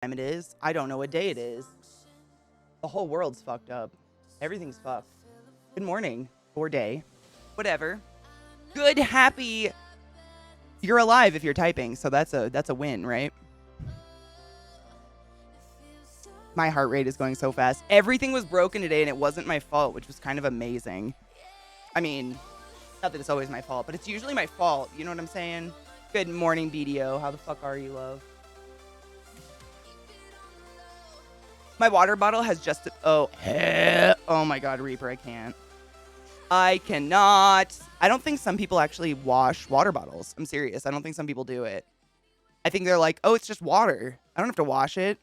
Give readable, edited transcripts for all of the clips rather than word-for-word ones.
time it is. I don't know what day it is. The whole world's fucked up. Everything's fucked. Good morning or day. Whatever. Good, happy. You're alive if you're typing, so that's a win, right? My heart rate is going so fast. Everything was broken today and it wasn't my fault, which was kind of amazing. I mean, not that it's always my fault, but it's usually my fault. You know what I'm saying? Good morning, BDO. How the fuck are you, love? My water bottle has just... Oh my God, Reaper, I can't. I cannot. I don't think some people actually wash water bottles. I'm serious. I don't think some people do it. I think they're like, oh, it's just water. I don't have to wash it.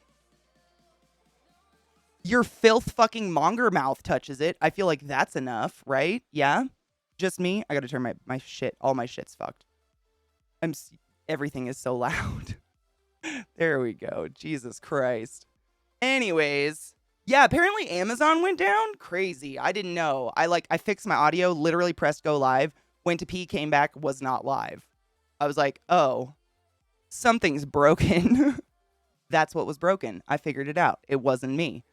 Your filth fucking monger mouth touches it. I feel like that's enough, right? Yeah? Just me? I gotta turn my shit. All my shit's fucked. Everything is so loud. There we go. Jesus Christ. Anyways, yeah, apparently Amazon went down. Crazy. I didn't know. I fixed my audio, literally pressed go live, went to pee, came back, was not live. I was like, oh, something's broken. That's what was broken. I figured it out. It wasn't me.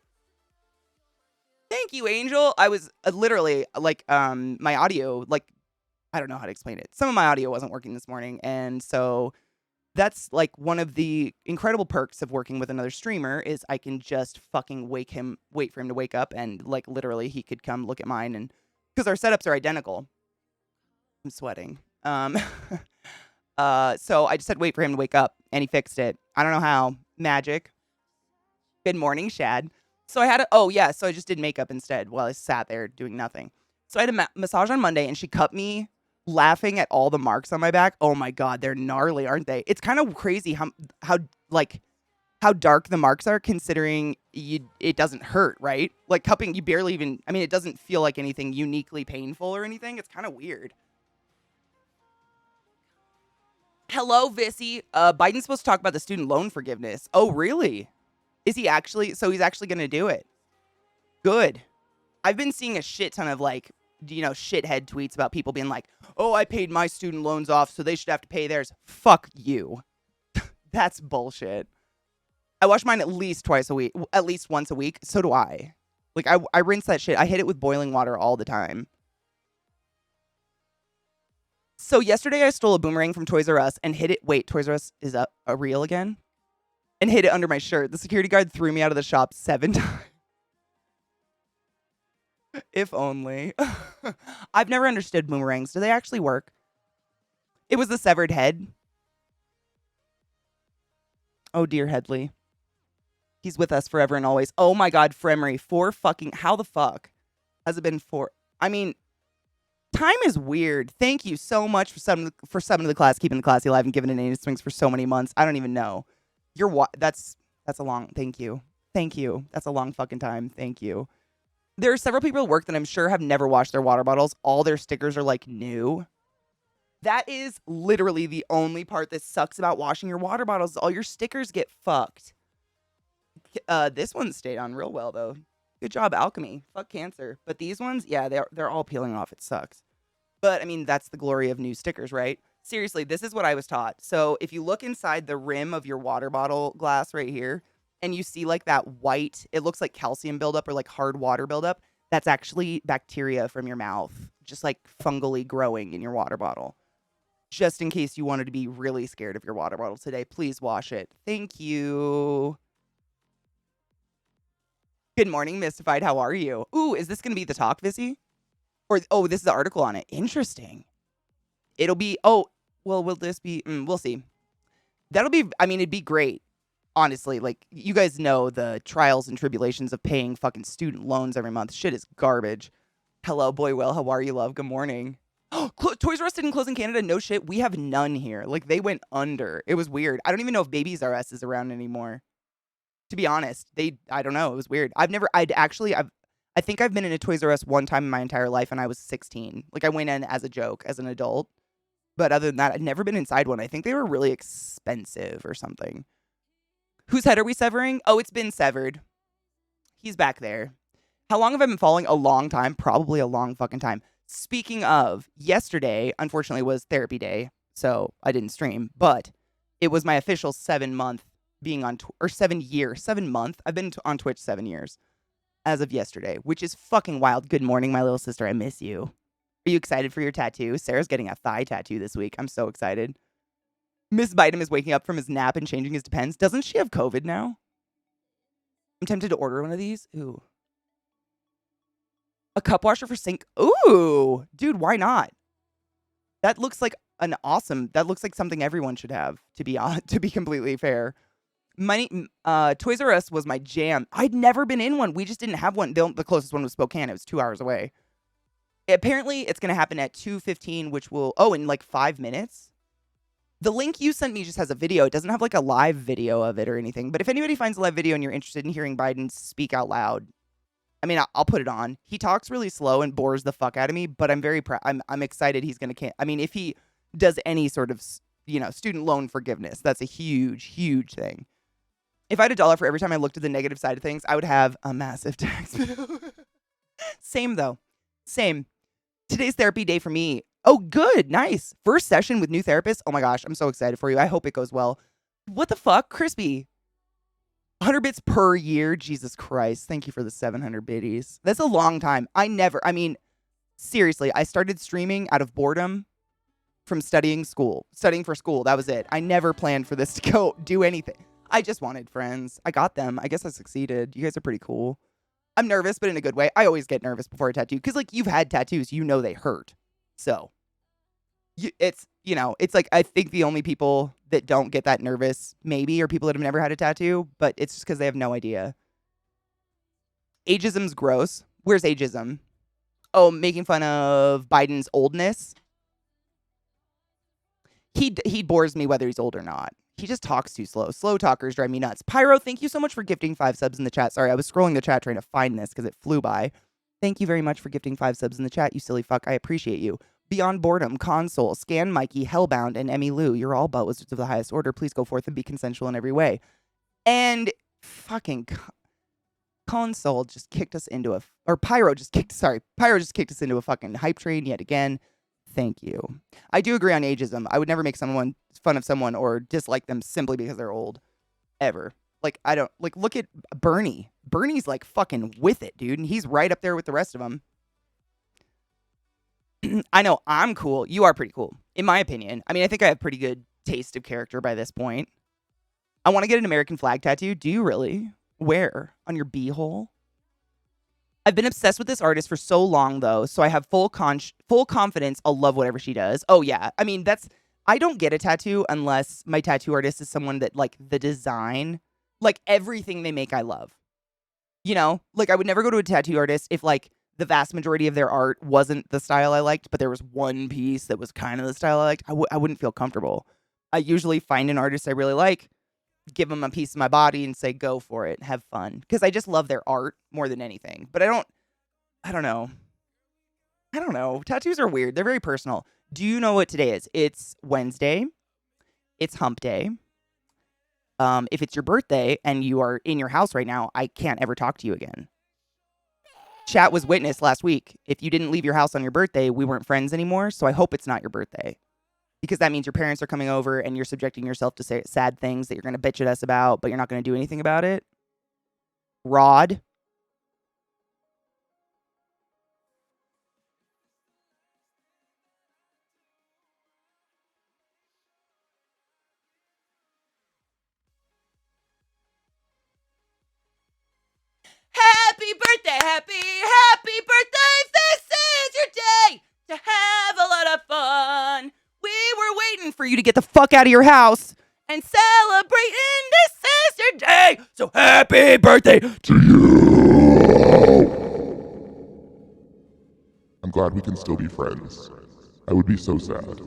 Thank you, Angel. I was literally my audio, I don't know how to explain it. Some of my audio wasn't working this morning. And so that's like one of the incredible perks of working with another streamer is I can just fucking wait for him to wake up. And like literally he could come look at mine, and because our setups are identical. I'm sweating. So I just had to wait for him to wake up and he fixed it. I don't know how. Magic. Good morning, Shad. So I had so I just did makeup instead while I sat there doing nothing. So I had a massage on Monday and she cut me laughing at all the marks on my back. Oh my God, they're gnarly, aren't they? It's kind of crazy how dark the marks are considering it doesn't hurt, right? Like cupping, you barely even, I mean, it doesn't feel like anything uniquely painful or anything. It's kind of weird. Hello, Vissy. Biden's supposed to talk about the student loan forgiveness. Oh, really? Is he actually? So he's actually going to do it. Good. I've been seeing a shit ton of shithead tweets about people being like, oh, I paid my student loans off, so they should have to pay theirs. Fuck you. That's bullshit. I wash mine at least twice a week, at least once a week. So do I. Like, I rinse that shit. I hit it with boiling water all the time. So yesterday I stole a boomerang from Toys R Us and hid it. Wait, Toys R Us is a real again? And hid it under my shirt. The security guard threw me out of the shop 7 times. If only. I've never understood boomerangs. Do they actually work? It was the severed head. Oh, dear Headley. He's with us forever and always. Oh my God, Fremery. How the fuck has it been 4? I mean, time is weird. Thank you so much for subbing to the class, keeping the classy alive and giving it Native Swings for so many months. I don't even know. That's a long, thank you. Thank you. That's a long fucking time. Thank you. There are several people at work that I'm sure have never washed their water bottles. All their stickers are like new. That is literally the only part that sucks about washing your water bottles. All your stickers get fucked. This one stayed on real well though. Good job, Alchemy. Fuck cancer. But these ones, yeah, they're all peeling off. It sucks. But I mean, that's the glory of new stickers, right? Seriously, this is what I was taught. So if you look inside the rim of your water bottle glass right here, and you see like that white, it looks like calcium buildup or like hard water buildup, that's actually bacteria from your mouth, just like fungally growing in your water bottle. Just in case you wanted to be really scared of your water bottle today, please wash it. Thank you. Good morning, Mystified. How are you? Ooh, is this going to be the talk, Vissy? Or, oh, this is the article on it. Interesting. It'll be, will this be, we'll see. It'd be great. Honestly, like, you guys know the trials and tribulations of paying fucking student loans every month. Shit is garbage. Hello, boy, Will. How are you, love? Good morning. Toys R Us didn't close in Canada? No shit. We have none here. Like, they went under. It was weird. I don't even know if Babies R Us is around anymore. To be honest, I don't know. It was weird. I think I've been in a Toys R Us one time in my entire life, and I was 16. Like, I went in as a joke, as an adult. But other than that, I'd never been inside one. I think they were really expensive or something. Whose head are we severing? Oh, it's been severed. He's back there. How long have I been following? A long time. Probably a long fucking time. Speaking of, yesterday, unfortunately, was therapy day, so I didn't stream. But it was my official 7-month being on, or 7 month. I've been on Twitch 7 years as of yesterday, which is fucking wild. Good morning, my little sister. I miss you. Are you excited for your tattoo? Sarah's getting a thigh tattoo this week. I'm so excited. Miss Biden is waking up from his nap and changing his Depends. Doesn't she have COVID now? I'm tempted to order one of these. Ooh. A cup washer for sink. Ooh. Dude, why not? That looks like that looks like something everyone should have, to be completely fair. Toys R Us was my jam. I'd never been in one. We just didn't have one. The closest one was Spokane. It was 2 hours away. Apparently, it's going to happen at 2:15, which will, in like 5 minutes. The link you sent me just has a video. It doesn't have like a live video of it or anything. But if anybody finds a live video and you're interested in hearing Biden speak out loud, I mean, I'll put it on. He talks really slow and bores the fuck out of me, but I'm very proud. I'm excited he's going to, I mean, if he does any sort of, student loan forgiveness, that's a huge, huge thing. If I had $1 for every time I looked at the negative side of things, I would have a massive tax bill. Same though. Same. Today's therapy day for me. Oh, good. Nice. First session with new therapist. Oh my gosh. I'm so excited for you. I hope it goes well. What the fuck? Crispy. 100 bits per year. Jesus Christ. Thank you for the 700 biddies. That's a long time. Seriously, I started streaming out of boredom from studying for school. That was it. I never planned for this to go do anything. I just wanted friends. I got them. I guess I succeeded. You guys are pretty cool. I'm nervous, but in a good way. I always get nervous before a tattoo because, you've had tattoos. They hurt. So, it's like I think the only people that don't get that nervous maybe are people that have never had a tattoo, but it's just because they have no idea. Ageism's gross. Where's ageism? Oh, making fun of Biden's oldness. He bores me whether he's old or not. He just talks too slow. Slow talkers drive me nuts. Pyro, thank you so much for gifting 5 subs in the chat. Sorry, I was scrolling the chat trying to find this because it flew by. Thank you very much for gifting 5 subs in the chat, you silly fuck. I appreciate you. Beyond Boredom, Console, Scan Mikey, Hellbound, and Emmy Lou. You're all but wizards of the highest order. Please go forth and be consensual in every way. And fucking Console just kicked us into Pyro just kicked us into a fucking hype train yet again. Thank you. I do agree on ageism. I would never make fun of someone or dislike them simply because they're old. Ever. Look at Bernie. Bernie's fucking with it, dude. And he's right up there with the rest of them. I know, I'm cool. You are pretty cool, in my opinion. I mean, I think I have pretty good taste of character by this point. I want to get an American flag tattoo. Do you really? Where? On your beehole? I've been obsessed with this artist for so long, though, so I have full confidence I'll love whatever she does. Oh, yeah. I mean, I don't get a tattoo unless my tattoo artist is someone that, the design, everything they make, I love. I would never go to a tattoo artist if, the vast majority of their art wasn't the style I liked, but there was one piece that was kind of the style I liked. I wouldn't feel comfortable. I usually find an artist I really like, give them a piece of my body and say, go for it, have fun. Because I just love their art more than anything. But I don't know. Tattoos are weird. They're very personal. Do you know what today is? It's Wednesday. It's hump day. If it's your birthday and you are in your house right now, I can't ever talk to you again. Chat was witness last week. If you didn't leave your house on your birthday, we weren't friends anymore. So I hope it's not your birthday. Because that means your parents are coming over and you're subjecting yourself to say sad things that you're going to bitch at us about, but you're not going to do anything about it. Rod. Happy birthday, this is your day to have a lot of fun. We were waiting for you to get the fuck out of your house and celebrating. This is your day, so happy birthday to you. I'm glad we can still be friends. I would be so sad.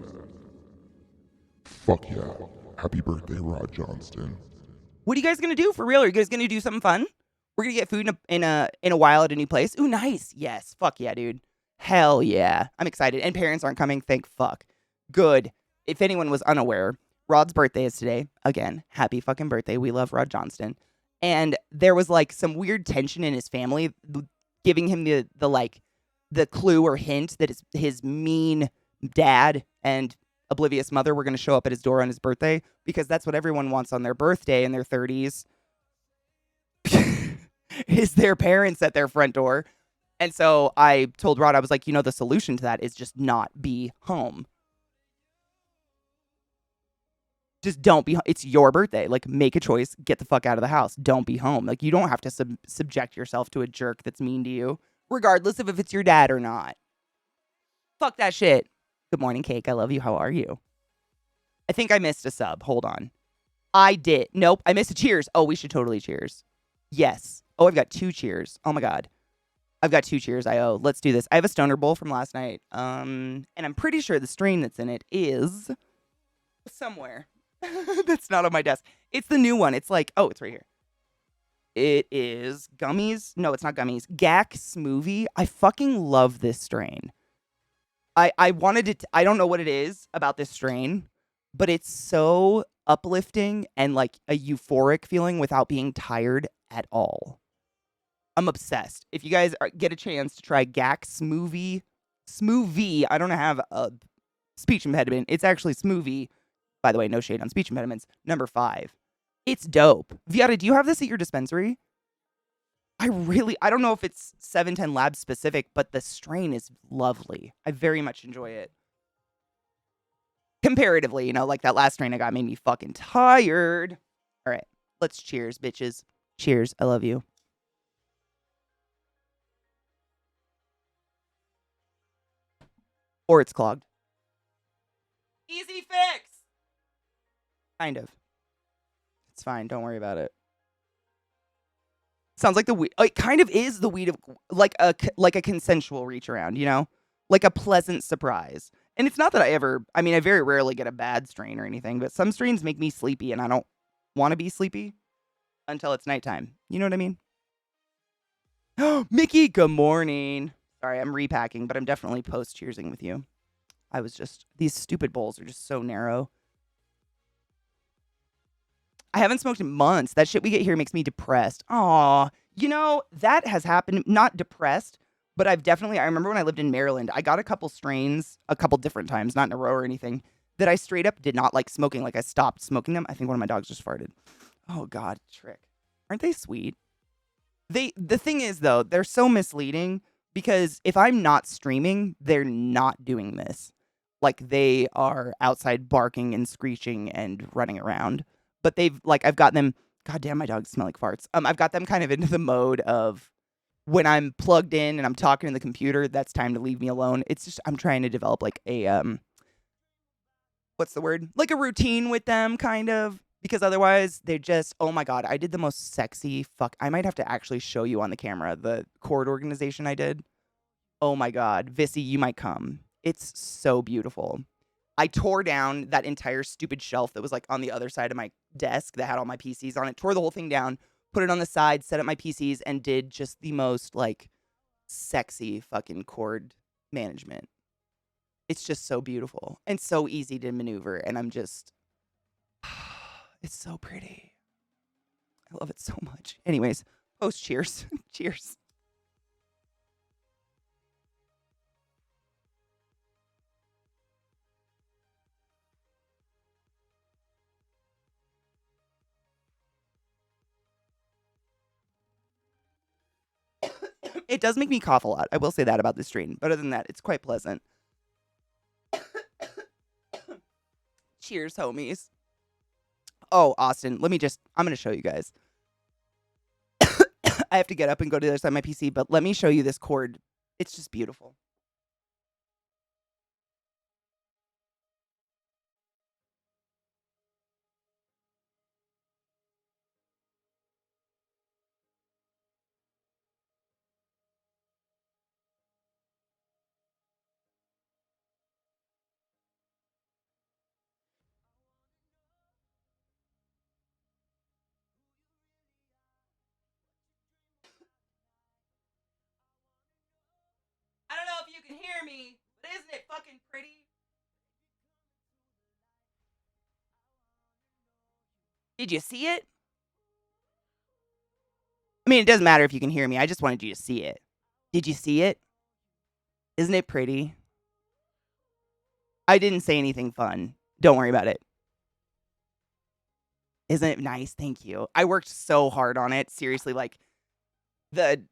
Fuck yeah. Happy birthday, Rod Johnston. What are you guys gonna do for real? Are you guys gonna do something fun? We're gonna get food in a while at a new place. Ooh, nice. Yes. Fuck yeah, dude. Hell yeah. I'm excited. And parents aren't coming. Thank fuck. Good. If anyone was unaware, Rod's birthday is today. Again, happy fucking birthday. We love Rod Johnston. And there was some weird tension in his family, giving him the clue or hint that his mean dad and oblivious mother were going to show up at his door on his birthday because that's what everyone wants on their birthday in their 30s is their parents at their front door. And so I told Rod, I was like, the solution to that is just not be home. Just don't be. It's your birthday. Like, make a choice. Get the fuck out of the house. Don't be home. Like, you don't have to subject yourself to a jerk that's mean to you, regardless of if it's your dad or not. Fuck that shit. Good morning, Cake. I love you. How are you? I think I missed a sub. Hold on. I did. Nope. I missed a cheers. Oh, we should totally cheers. Yes. Oh, I've got 2 cheers. Oh my God. I've got 2 cheers. Let's do this. I have a stoner bowl from last night. And I'm pretty sure the strain that's in it is somewhere. That's not on my desk. It's the new one. It's like, oh, it's right here. It is gummies. No, it's not gummies. GAC Smoothie. I fucking love this strain. I wanted it. I don't know what it is about this strain, but it's so uplifting and like a euphoric feeling without being tired at all. I'm obsessed. If you guys get a chance to try GAC Smoothie, I don't have a speech impediment. It's actually Smoothie. By the way, no shade on speech impediments. Number 5. It's dope. Viata, do you have this at your dispensary? I don't know if it's 710 Labs specific, but the strain is lovely. I very much enjoy it. Comparatively, like that last strain I got made me fucking tired. All right, let's cheers, bitches. Cheers. I love you. Or it's clogged. Easy fix. Kind of. It's fine. Don't worry about it. Sounds like the weed. It kind of is the weed of like a consensual reach around, like a pleasant surprise. And it's not that I very rarely get a bad strain or anything, but some strains make me sleepy and I don't want to be sleepy until it's nighttime. You know what I mean? Mickey, good morning. Sorry, I'm repacking, but I'm definitely post-cheersing with you. These stupid bowls are just so narrow. I haven't smoked in months. That shit we get here makes me depressed. Aw, that has happened. Not depressed, but I remember when I lived in Maryland, I got a couple strains a couple different times, not in a row or anything, that I straight up did not like smoking. Like I stopped smoking them. I think one of my dogs just farted. Oh God, Trick. Aren't they sweet? The thing is though, they're so misleading because if I'm not streaming, they're not doing this. Like they are outside barking and screeching and running around. But I've got them, God damn, my dogs smell like farts. I've got them kind of into the mode of when I'm plugged in and I'm talking to the computer, that's time to leave me alone. It's just, I'm trying to develop like a, what's the word? Like a routine with them, kind of. Because otherwise, they're just, oh my God, I did the most sexy I might have to actually show you on the camera the chord organization I did. Oh my God, Vissy, you might come. It's so beautiful. I tore down that entire stupid shelf that was like on the other side of my desk that had all my PCs on it, tore the whole thing down, put it on the side, set up my PCs, and did just the most like sexy fucking chord management. It's just so beautiful and so easy to maneuver. And I'm just, it's so pretty. I love it so much. Anyways, post cheers. Cheers. It does make me cough a lot. I will say that about this strain. But other than that, it's quite pleasant. Cheers, homies. Oh, Austin, I'm going to show you guys. I have to get up and go to the other side of my PC, but let me show you this chord. It's just beautiful. I don't know if you can hear me, but isn't it fucking pretty? Did you see it? I mean, it doesn't matter if you can hear me. I just wanted you to see it. Did you see it? Isn't it pretty? I didn't say anything fun. Don't worry about it. Isn't it nice? Thank you. I worked so hard on it. Seriously, like the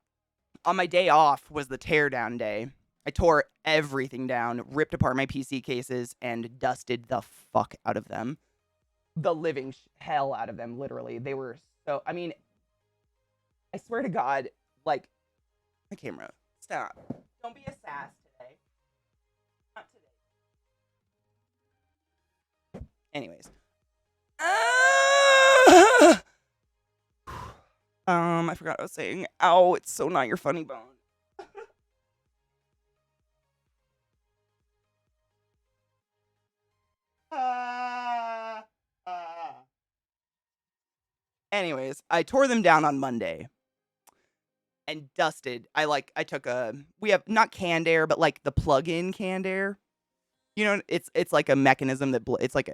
on my day off was the tear down day. I tore everything down, ripped apart my PC cases, and dusted the fuck out of them. The living hell out of them, literally. They were so. I mean, I swear to God, like, my camera. Stop. Don't be a sass today. Not today. Anyways. I forgot what I was saying. Ow, it's so not your funny bone. Anyways, I tore them down on Monday and dusted. I took we have not canned air, but like the plug-in canned air. You know, it's like a mechanism that it's like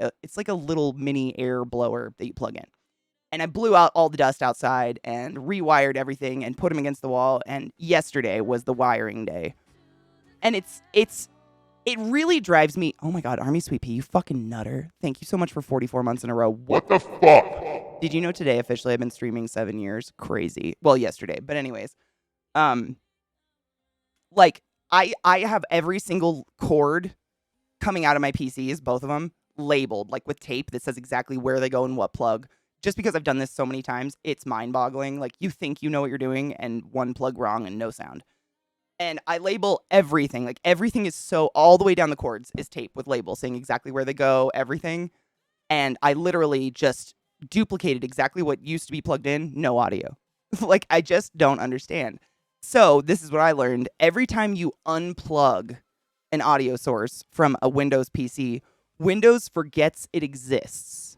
a little mini air blower that you plug in. And I blew out all the dust outside and rewired everything and put them against the wall. And yesterday was the wiring day. And it really drives me. Oh my God, Army Sweet Pea, you fucking nutter. Thank you so much for 44 months in a row. What the fuck? Did you know today officially I've been streaming 7 years? Crazy. Well, yesterday. But anyways, like I have every single cord coming out of my PCs, both of them, labeled like with tape that says exactly where they go and what plug. Just because I've done this so many times, it's mind-boggling. Like, you think you know what you're doing, and one plug wrong and no sound. And I label everything. Like, everything is so, all the way down the cords is tape with labels saying exactly where they go, everything. And I literally just duplicated exactly what used to be plugged in, no audio. Like, I just don't understand. So, this is what I learned. Every time you unplug an audio source from a Windows PC, Windows forgets it exists.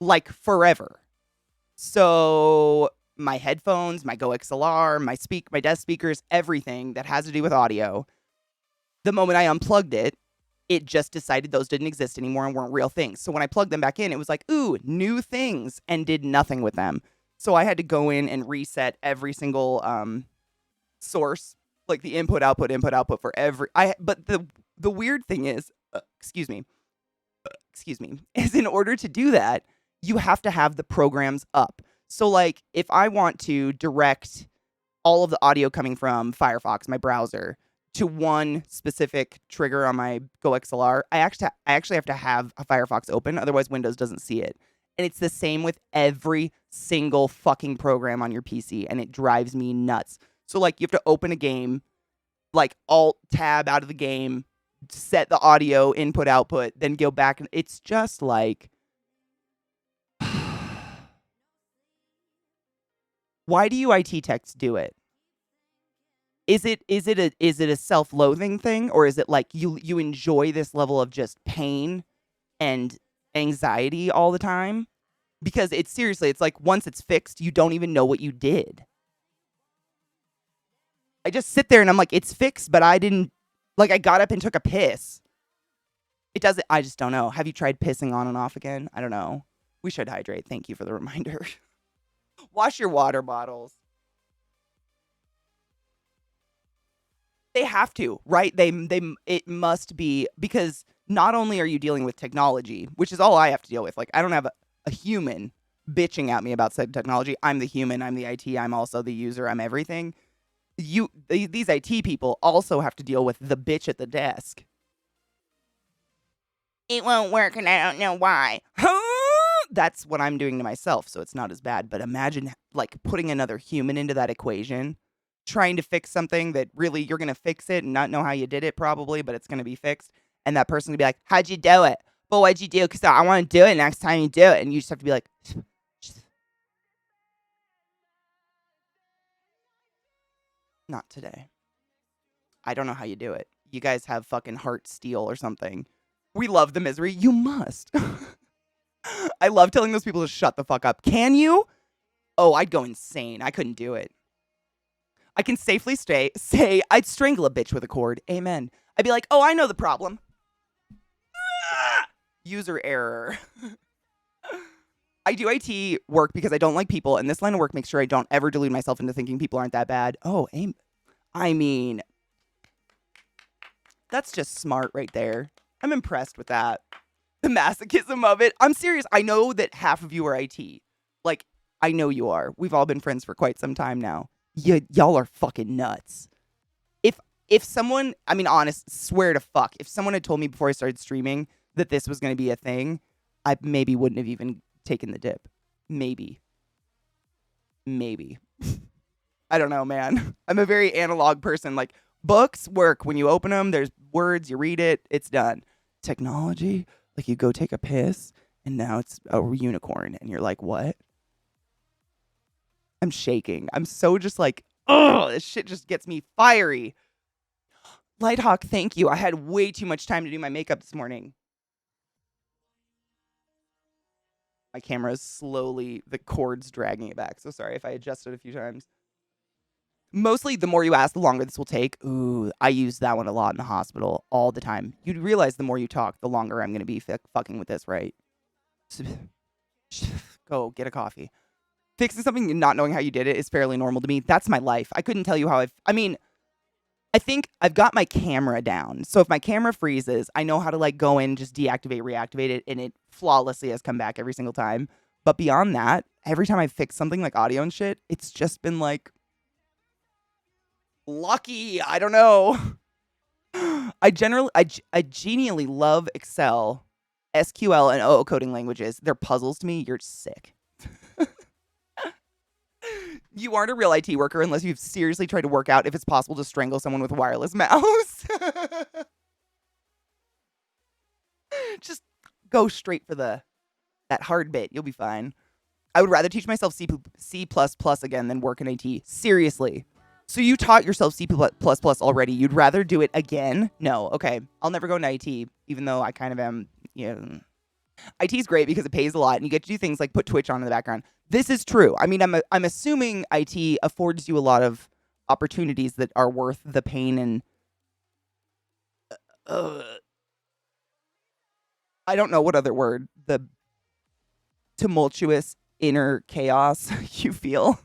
Like forever. So my headphones, my Go XLR, my desk speakers, everything that has to do with audio, the moment I unplugged it, it just decided those didn't exist anymore and weren't real things. So when I plugged them back in, it was like, ooh, new things, and did nothing with them. So I had to go in and reset every single source, like the input output for every. But the weird thing is, excuse me, is in order to do that, you have to have the programs up. So, like, if I want to direct all of the audio coming from Firefox, my browser, to one specific trigger on my Go XLR, I actually have to have a Firefox open, otherwise Windows doesn't see it. And it's the same with every single fucking program on your PC, and it drives me nuts. So, like, you have to open a game, like, Alt-Tab out of the game, set the audio input-output, then go back, and it's just like... Why do you IT techs do it? Is it a self-loathing thing, or is it like you enjoy this level of just pain and anxiety all the time? Because it's like once it's fixed, you don't even know what you did. I just sit there and I'm like, it's fixed, but I didn't, like, I got up and took a piss. It doesn't, I just don't know. Have you tried pissing on and off again? I don't know. We should hydrate. Thank you for the reminder. Wash your water bottles. They have to, right? It must be, because not only are you dealing with technology, which is all I have to deal with. Like, I don't have a human bitching at me about said technology. I'm the human, I'm the IT, I'm also the user, I'm everything. These IT people also have to deal with the bitch at the desk. It won't work and I don't know why. That's what I'm doing to myself, so it's not as bad. But imagine, like, putting another human into that equation, trying to fix something that really you're going to fix it and not know how you did it probably, but it's going to be fixed. And that person will be like, how'd you do it? Well, what'd you do? Because I want to do it next time you do it. And you just have to be like, not today. I don't know how you do it. You guys have fucking heart steel or something. We love the misery. You must. I love telling those people to shut the fuck up. Can you? Oh, I'd go insane. I couldn't do it. I can safely say I'd strangle a bitch with a cord. Amen. I'd be like, oh, I know the problem. User error. I do IT work because I don't like people, and this line of work makes sure I don't ever delude myself into thinking people aren't that bad. Oh, I mean, That's just smart right there. I'm impressed with that. The masochism of it. I'm serious. I know that half of you are IT. Like, I know you are. We've all been friends for quite some time now. Y'all are fucking nuts. If someone, I mean, honest, swear to fuck, if someone had told me before I started streaming that this was going to be a thing, I maybe wouldn't have even taken the dip. Maybe. I don't know, man. I'm a very analog person. Like, books work. When you open them, there's words, you read it, it's done. Technology, like you go take a piss, and now it's a unicorn, and you're like, what? I'm shaking. I'm so just like, oh, this shit just gets me fiery. Lighthawk, thank you. I had way too much time to do my makeup this morning. My camera is slowly, the cord's dragging it back. So sorry if I adjusted a few times. Mostly, the more you ask, the longer this will take. Ooh, I use that one a lot in the hospital all the time. You'd realize the more you talk, the longer I'm going to be fucking with this, right? Go get a coffee. Fixing something and not knowing how you did it is fairly normal to me. That's my life. I couldn't tell you how I think I've got my camera down. So if my camera freezes, I know how to like go in, just deactivate, reactivate it, and it flawlessly has come back every single time. But beyond that, every time I fix something like audio and shit, it's just been like lucky. I don't know. I genially love Excel, SQL, and OO coding languages. They're puzzles to me. You're sick. You aren't a real IT worker unless you've seriously tried to work out if it's possible to strangle someone with a wireless mouse. Just go straight for that hard bit. You'll be fine. I would rather teach myself C++ again than work in IT. Seriously. So you taught yourself C++ already. You'd rather do it again? No. Okay. I'll never go into IT, even though I kind of am. Yeah. IT is great because it pays a lot and you get to do things like put Twitch on in the background. This is true. I mean, I'm assuming IT affords you a lot of opportunities that are worth the pain and I don't know what other word, the tumultuous inner chaos you feel.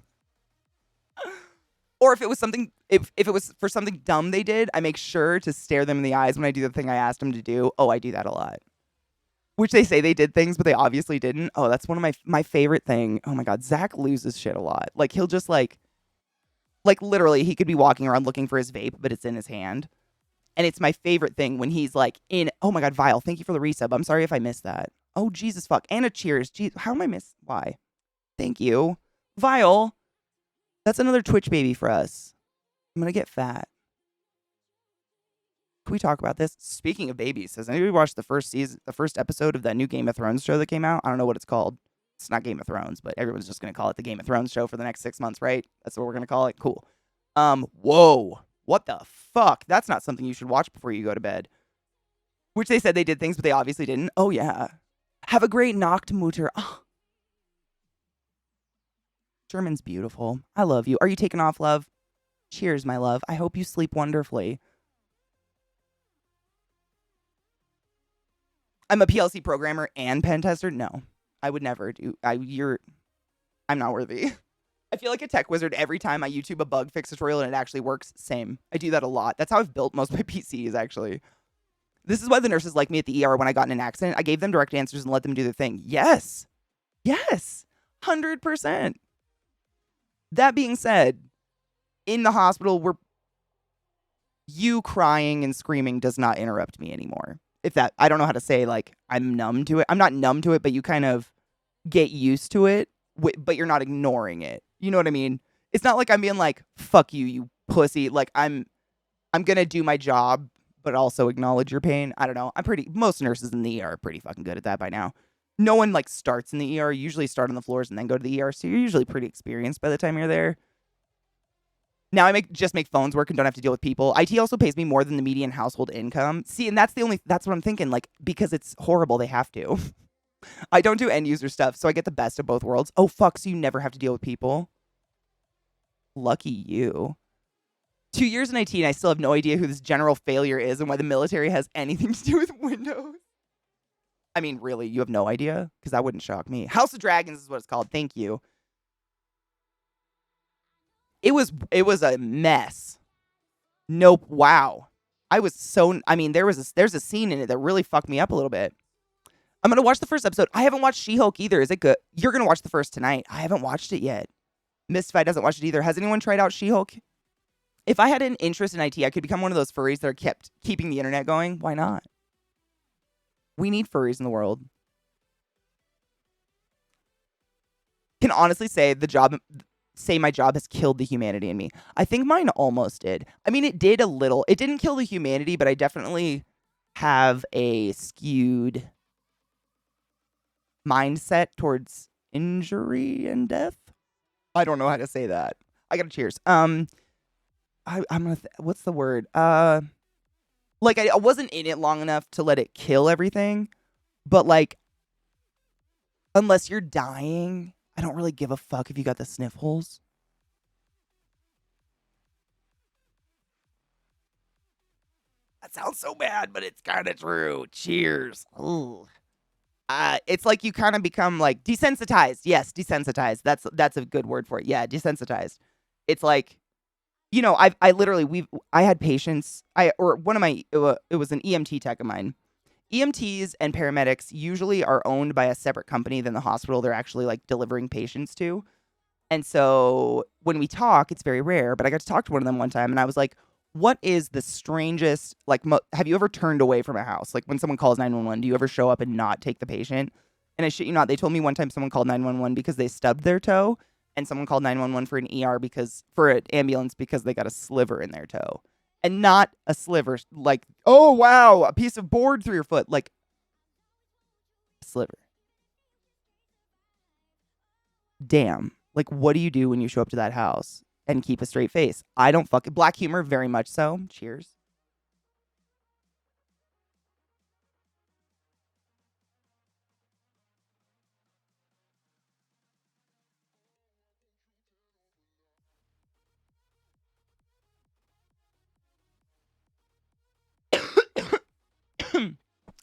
Or if it was something, if it was for something dumb they did, I make sure to stare them in the eyes when I do the thing I asked them to do. Oh, I do that a lot. Which they say they did things, but they obviously didn't. Oh, that's one of my favorite thing. Oh my God, Zach loses shit a lot. Like he'll just like literally he could be walking around looking for his vape, but it's in his hand. And it's my favorite thing when he's like in, oh my God, Vile, thank you for the resub. I'm sorry if I missed that. Oh, Jesus fuck. And a cheers. Jeez, how am I why? Thank you. Vile, that's another Twitch baby for us. I'm going to get fat. Can we talk about this? Speaking of babies, has anybody watched the first episode of that new Game of Thrones show that came out? I don't know what it's called. It's not Game of Thrones, but everyone's just going to call it the Game of Thrones show for the next 6 months, right? That's what we're going to call it. Cool. Whoa. What the fuck? That's not something you should watch before you go to bed. Which they said they did things, but they obviously didn't. Oh, yeah. Have a great Nachtmutter. Oh. German's beautiful. I love you. Are you taking off, love? Cheers, my love. I hope you sleep wonderfully. I'm a PLC programmer and pen tester. No, I would never do. I'm not worthy. I feel like a tech wizard every time I YouTube a bug fix tutorial and it actually works. Same. I do that a lot. That's how I've built most of my PCs, actually. This is why the nurses like me at the ER when I got in an accident. I gave them direct answers and let them do their thing. Yes. 100%. That being said, in the hospital, you crying and screaming does not interrupt me anymore. I don't know how to say, like, I'm numb to it. I'm not numb to it, but you kind of get used to it, but you're not ignoring it. You know what I mean? It's not like I'm being like, fuck you, you pussy. Like, I'm going to do my job, but also acknowledge your pain. I don't know. Most nurses in the ER are pretty fucking good at that by now. No one, like, starts in the ER. You usually start on the floors and then go to the ER, so you're usually pretty experienced by the time you're there. Now I just make phones work and don't have to deal with people. IT also pays me more than the median household income. See, and that's what I'm thinking, like, because it's horrible, they have to. I don't do end user stuff, so I get the best of both worlds. Oh, fuck, so you never have to deal with people? Lucky you. 2 years in IT and I still have no idea who this general failure is and why the military has anything to do with Windows. I mean, really, you have no idea? Because that wouldn't shock me. House of Dragons is what it's called. Thank you. It was a mess. Nope. Wow. I was so. I mean, there's a scene in it that really fucked me up a little bit. I'm gonna watch the first episode. I haven't watched She-Hulk either. Is it good? You're gonna watch the first tonight. I haven't watched it yet. Mystify doesn't watch it either. Has anyone tried out She-Hulk? If I had an interest in IT, I could become one of those furries that are keeping the internet going. Why not? We need furries in the world. Can honestly say my job has killed the humanity in me. I think mine almost did. I mean, it did a little. It didn't kill the humanity, but I definitely have a skewed mindset towards injury and death. I don't know how to say that. I gotta cheers. I'm gonna. What's the word? Like I wasn't in it long enough to let it kill everything, but like, unless you're dying, I don't really give a fuck if you got the sniffles. That sounds so bad, but it's kind of true. Cheers. Ooh. It's like you kind of become like desensitized. Yes, desensitized. That's a good word for it. Yeah, desensitized. It's like, I literally I had patients. One of my it was an EMT tech of mine. EMTs and paramedics usually are owned by a separate company than the hospital they're actually like delivering patients to. And so when we talk, it's very rare, but I got to talk to one of them one time and I was like, what is the strangest, like, have you ever turned away from a house? Like when someone calls 911, do you ever show up and not take the patient? And I shit you not, they told me one time someone called 911 because they stubbed their toe and someone called 911 for an ER for an ambulance because they got a sliver in their toe. And not a sliver, like, oh, wow, a piece of board through your foot. Like, a sliver. Damn. Like, what do you do when you show up to that house and keep a straight face? I don't fucking... Black humor, very much so. Cheers.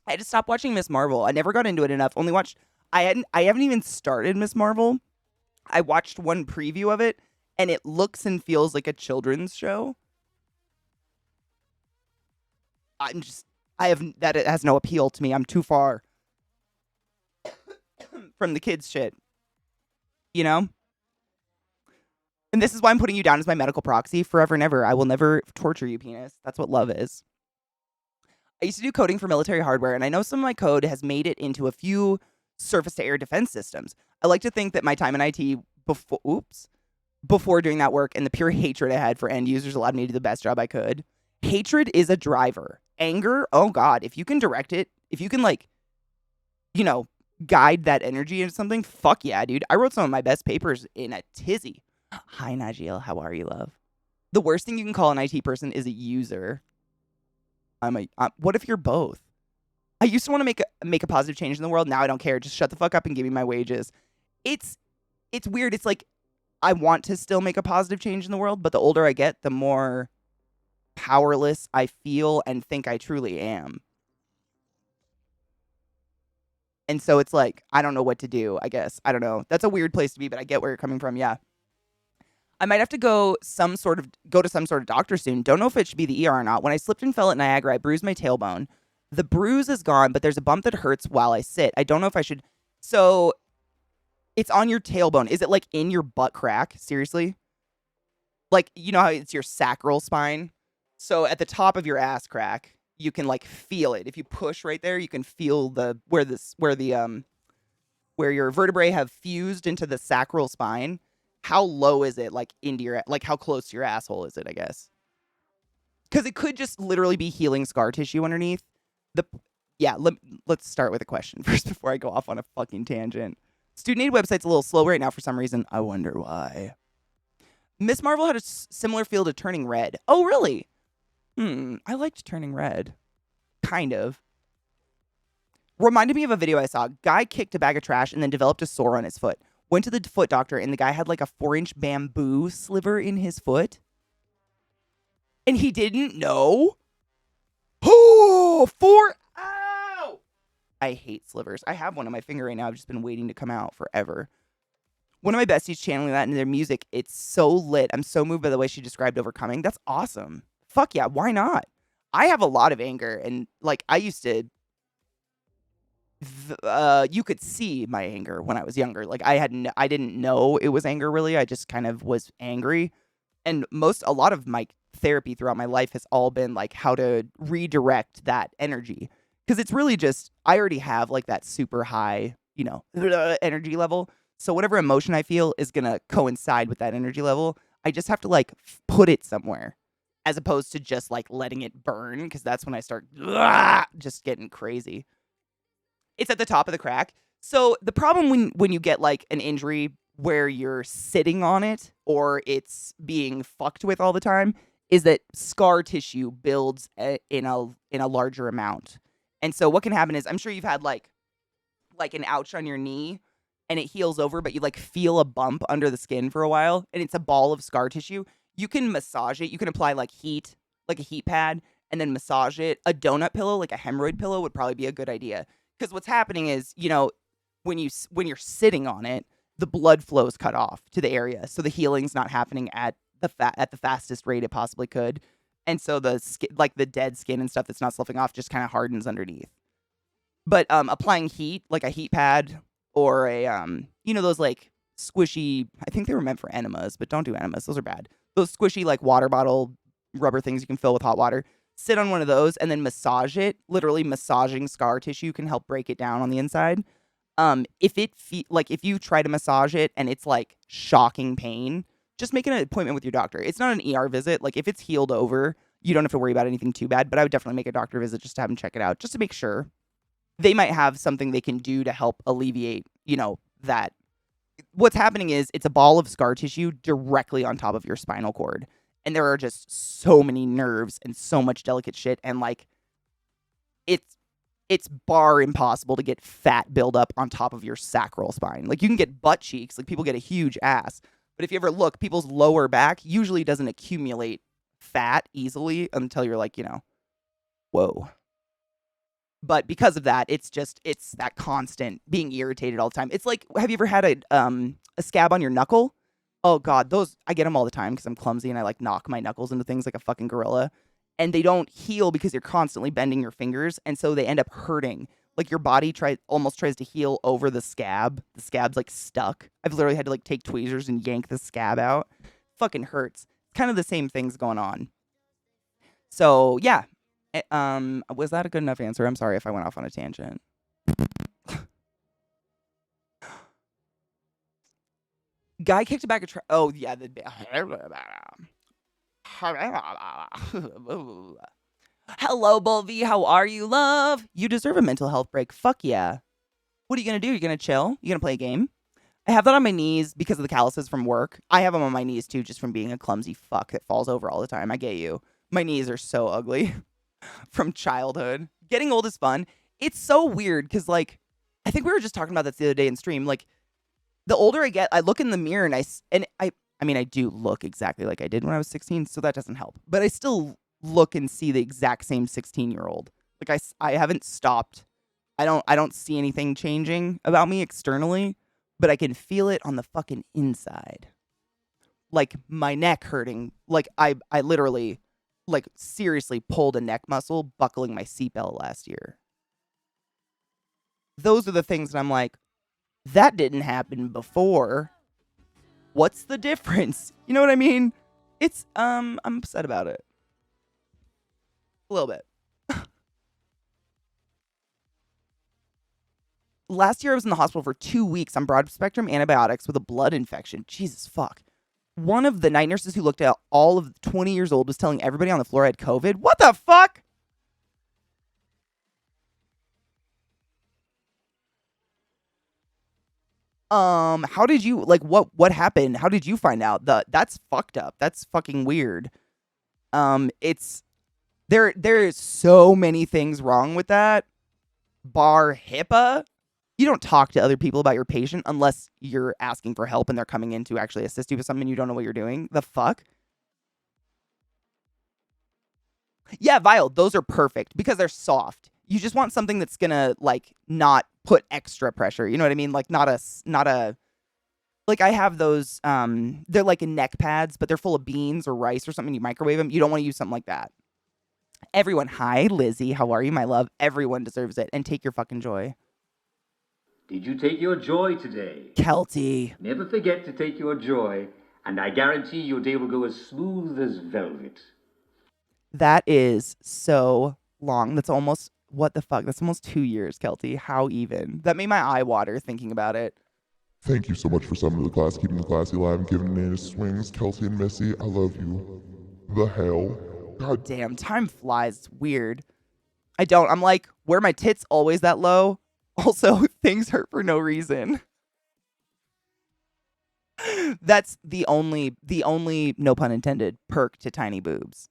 I had to stop watching Miss Marvel. I never got into it enough. Only watched... I haven't even started Miss Marvel. I watched one preview of it, and it looks and feels like a children's show. It has no appeal to me. I'm too far from the kids shit, you know? And this is why I'm putting you down as my medical proxy forever and ever. I will never torture you, penis. That's what love is. I used to do coding for military hardware, and I know some of my code has made it into a few surface-to-air defense systems. I like to think that my time in IT before doing that work and the pure hatred I had for end users allowed me to do the best job I could. Hatred is a driver. Anger, oh God, if you can direct it, if you can guide that energy into something, fuck yeah, dude. I wrote some of my best papers in a tizzy. Hi, Nigel. How are you, love? The worst thing you can call an IT person is a user. What if you're both? I used to want to make a positive change in the world. Now I don't care. Just shut the fuck up and give me my wages. It's weird. It's like I want to still make a positive change in the world, but the older I get, the more powerless I feel and think I truly am. And so it's like, I don't know what to do, I guess. I don't know. That's a weird place to be, but I get where you're coming from. Yeah. I might have to go to some sort of doctor soon. Don't know if it should be the ER or not. When I slipped and fell at Niagara, I bruised my tailbone. The bruise is gone, but there's a bump that hurts while I sit. I don't know if I should. So it's on your tailbone. Is it like in your butt crack? Seriously? Like, you know how it's your sacral spine? So at the top of your ass crack, you can like feel it. If you push right there, you can feel where your vertebrae have fused into the sacral spine. How low is it? Like how close to your asshole is it, I guess? Because it could just literally be healing scar tissue underneath. Let's start with a question first before I go off on a fucking tangent. Student aid website's a little slow right now for some reason. I wonder why. Miss Marvel had a similar feel to Turning Red. Oh, really? I liked Turning Red. Kind of. Reminded me of a video I saw. Guy kicked a bag of trash and then developed a sore on his foot. Went to the foot doctor and the guy had like a 4-inch bamboo sliver in his foot. And he didn't know. Oh, ow! I hate slivers. I have one on my finger right now. I've just been waiting to come out forever. One of my besties channeling that in their music. It's so lit. I'm so moved by the way she described overcoming. That's awesome. Fuck yeah, why not? I have a lot of anger, and like I used to you could see my anger when I was younger. Like I didn't know it was anger really. I just kind of was angry. And a lot of my therapy throughout my life has all been like how to redirect that energy. Cuz it's really just I already have like that super high, energy level. So whatever emotion I feel is going to coincide with that energy level. I just have to like put it somewhere as opposed to just like letting it burn because that's when I start just getting crazy. It's at the top of the crack. So the problem when you get like an injury where you're sitting on it or it's being fucked with all the time is that scar tissue builds in a larger amount. And so what can happen is I'm sure you've had like an ouch on your knee and it heals over but you like feel a bump under the skin for a while and it's a ball of scar tissue. You can massage it. You can apply like heat, like a heat pad and then massage it. A donut pillow, like a hemorrhoid pillow would probably be a good idea. Because what's happening is, when you're sitting on it, the blood flow is cut off to the area, so the healing's not happening at the fastest rate it possibly could, and so the skin, like the dead skin and stuff that's not sloughing off, just kind of hardens underneath. But applying heat, like a heat pad or those like squishy. I think they were meant for enemas, but don't do enemas; those are bad. Those squishy like water bottle rubber things you can fill with hot water. Sit on one of those and then massage it. Literally massaging scar tissue can help break it down on the inside. If you try to massage it and it's like shocking pain, just make an appointment with your doctor. It's not an ER visit. Like if it's healed over, you don't have to worry about anything too bad. But I would definitely make a doctor visit just to have them check it out, just to make sure they might have something they can do to help alleviate, that. What's happening is it's a ball of scar tissue directly on top of your spinal cord. And there are just so many nerves and so much delicate shit. And like, it's bar impossible to get fat buildup on top of your sacral spine. Like you can get butt cheeks, like people get a huge ass. But if you ever look, people's lower back usually doesn't accumulate fat easily until you're like, whoa. But because of that, it's that constant being irritated all the time. It's like, have you ever had a scab on your knuckle? Oh God, those I get them all the time because I'm clumsy and I like knock my knuckles into things like a fucking gorilla. And they don't heal because you're constantly bending your fingers, and so they end up hurting. Like your body almost tries to heal over the scab. The scab's like stuck. I've literally had to like take tweezers and yank the scab out. Fucking hurts. Kind of the same things going on. So yeah, was that a good enough answer? I'm sorry if I went off on a tangent. Guy kicked back a oh yeah, hello, Bulvy. How are you, love? You deserve a mental health break. Fuck yeah. What are you gonna do? You gonna chill? You gonna play a game? I have that on my knees because of the calluses from work. I have them on my knees too, just from being a clumsy fuck that falls over all the time. I get you. My knees are so ugly from childhood. Getting old is fun. It's so weird because, like, I think we were just talking about this the other day in stream. Like, the older I get, I look in the mirror and I mean, I do look exactly like I did when I was 16, so that doesn't help. But I still look and see the exact same 16-year-old. Like, I haven't stopped. I don't see anything changing about me externally, but I can feel it on the fucking inside. Like, my neck hurting. Like, I literally, like, seriously pulled a neck muscle buckling my seatbelt last year. Those are the things that I'm like, that didn't happen before. What's the difference? You know what I mean? It's, I'm upset about it. A little bit. Last year I was in the hospital for 2 weeks on broad spectrum antibiotics with a blood infection. Jesus fuck. One of the night nurses who looked at all of 20 years old was telling everybody on the floor I had COVID. What the fuck? How did you, like, what happened? How did you find out? That's fucked up. That's fucking weird. It's, there is so many things wrong with that. Bar HIPAA. You don't talk to other people about your patient unless you're asking for help and they're coming in to actually assist you with something you don't know what you're doing. The fuck? Yeah, Vile, those are perfect because they're soft. You just want something that's gonna, like, not put extra pressure. You know what I mean? Like, not a, like, I have those, they're like neck pads, but they're full of beans or rice or something. You microwave them. You don't want to use something like that. Everyone, hi, Lizzie. How are you, my love? Everyone deserves it. And take your fucking joy. Did you take your joy today? Keltie. Never forget to take your joy, and I guarantee your day will go as smooth as velvet. That is so long. That's almost, what the fuck? That's almost 2 years, Keltie. How even? That made my eye water thinking about it. Thank you so much for summoning the class, keeping the classy alive, and giving it swings. Kelsey and Missy, I love you. The hell? God Damn, time flies. It's weird. I don't. I'm like, where my tits always that low? Also, things hurt for no reason. That's the only, no pun intended, perk to tiny boobs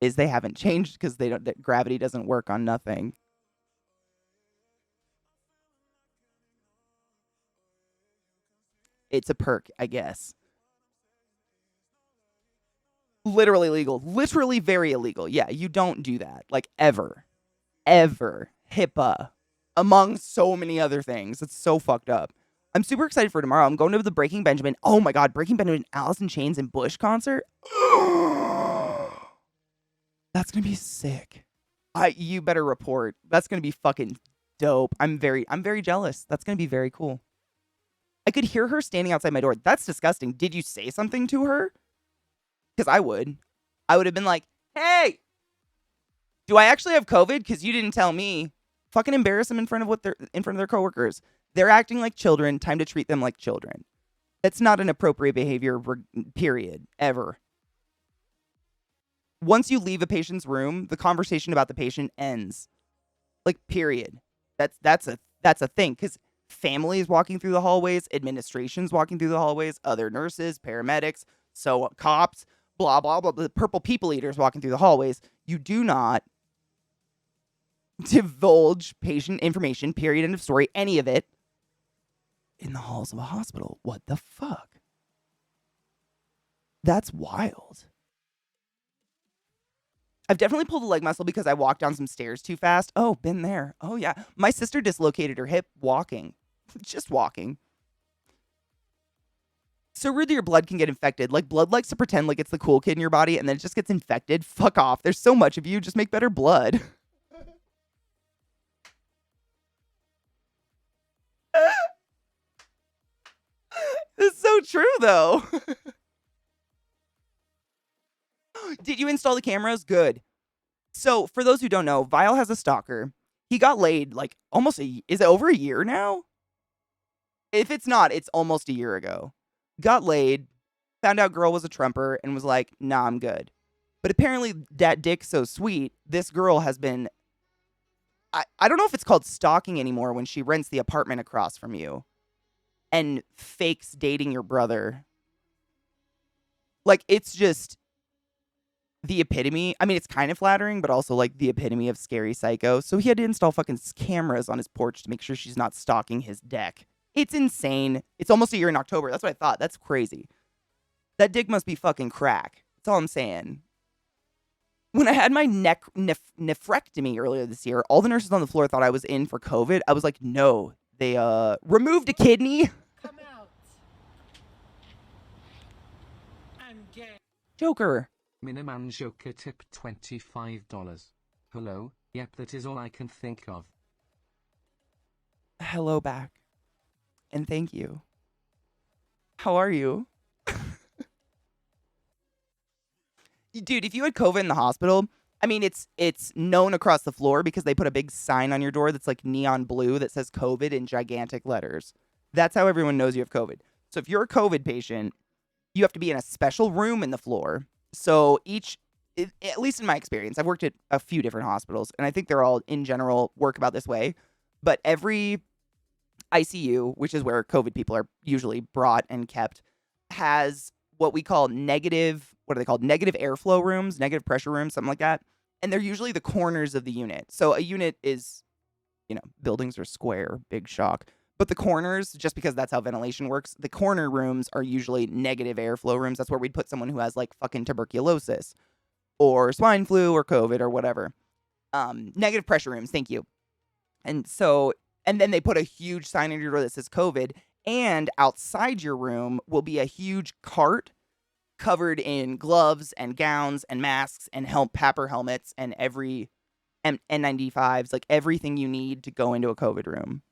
is they haven't changed because they don't. That gravity doesn't work on nothing. It's a perk, I guess. Literally illegal. Literally very illegal. Yeah, you don't do that. Like ever. Ever. HIPAA. Among so many other things. It's so fucked up. I'm super excited for tomorrow. I'm going to the Breaking Benjamin. Oh my god, Breaking Benjamin, Alice in Chains and Bush concert. That's gonna be sick. You better report. That's gonna be fucking dope. I'm very jealous. That's gonna be very cool. I could hear her standing outside my door. That's disgusting. Did you say something to her? Because I would. I would have been like, hey, do I actually have COVID? Because you didn't tell me. Fucking embarrass them in front of their coworkers. They're acting like children. Time to treat them like children. That's not an appropriate behavior, period, ever. Once you leave a patient's room, the conversation about the patient ends. Like, period. That's a thing. Because families walking through the hallways, administrations walking through the hallways, other nurses, paramedics, so cops, blah, blah, blah, the purple people eaters walking through the hallways. You do not divulge patient information, period, end of story, any of it, in the halls of a hospital. What the fuck? That's wild. I've definitely pulled a leg muscle because I walked down some stairs too fast. Oh, been there. Oh, yeah. My sister dislocated her hip walking. Just walking. So rude that your blood can get infected. Like, blood likes to pretend like it's the cool kid in your body, and then it just gets infected. Fuck off. There's so much of you. Just make better blood. It's so true, though. Did you install the cameras? Good. So, for those who don't know, Vile has a stalker. He got laid like almost is it over a year now? If it's not, it's almost a year ago. Got laid, found out girl was a Trumper, and was like, nah, I'm good. But apparently that dick's so sweet, this girl has been, I don't know if it's called stalking anymore when she rents the apartment across from you and fakes dating your brother. Like, it's just the epitome. I mean, it's kind of flattering, but also like the epitome of scary psycho. So he had to install fucking cameras on his porch to make sure she's not stalking his deck. It's insane. It's almost a year in October. That's what I thought. That's crazy. That dick must be fucking crack. That's all I'm saying. When I had my nephrectomy earlier this year, all the nurses on the floor thought I was in for COVID. I was like, no. They removed a kidney. Come out. I'm gay. Joker. Miniman Joker tip $25. Hello, yep, that is all I can think of. Hello back. And thank you. How are you? Dude, if you had COVID in the hospital, I mean, it's known across the floor because they put a big sign on your door that's like neon blue that says COVID in gigantic letters. That's how everyone knows you have COVID. So if you're a COVID patient, you have to be in a special room in the floor. So at least in my experience, I've worked at a few different hospitals, and I think they're all, in general, work about this way. But every ICU, which is where COVID people are usually brought and kept, has what we call negative airflow rooms, negative pressure rooms, something like that. And they're usually the corners of the unit. So a unit is, buildings are square, big shock. But the corners, just because that's how ventilation works, the corner rooms are usually negative airflow rooms. That's where we'd put someone who has like fucking tuberculosis or swine flu or COVID or whatever. Negative pressure rooms, thank you. And then they put a huge sign on your door that says COVID, and outside your room will be a huge cart covered in gloves and gowns and masks and PAPR helmets and every N95s, like everything you need to go into a COVID room.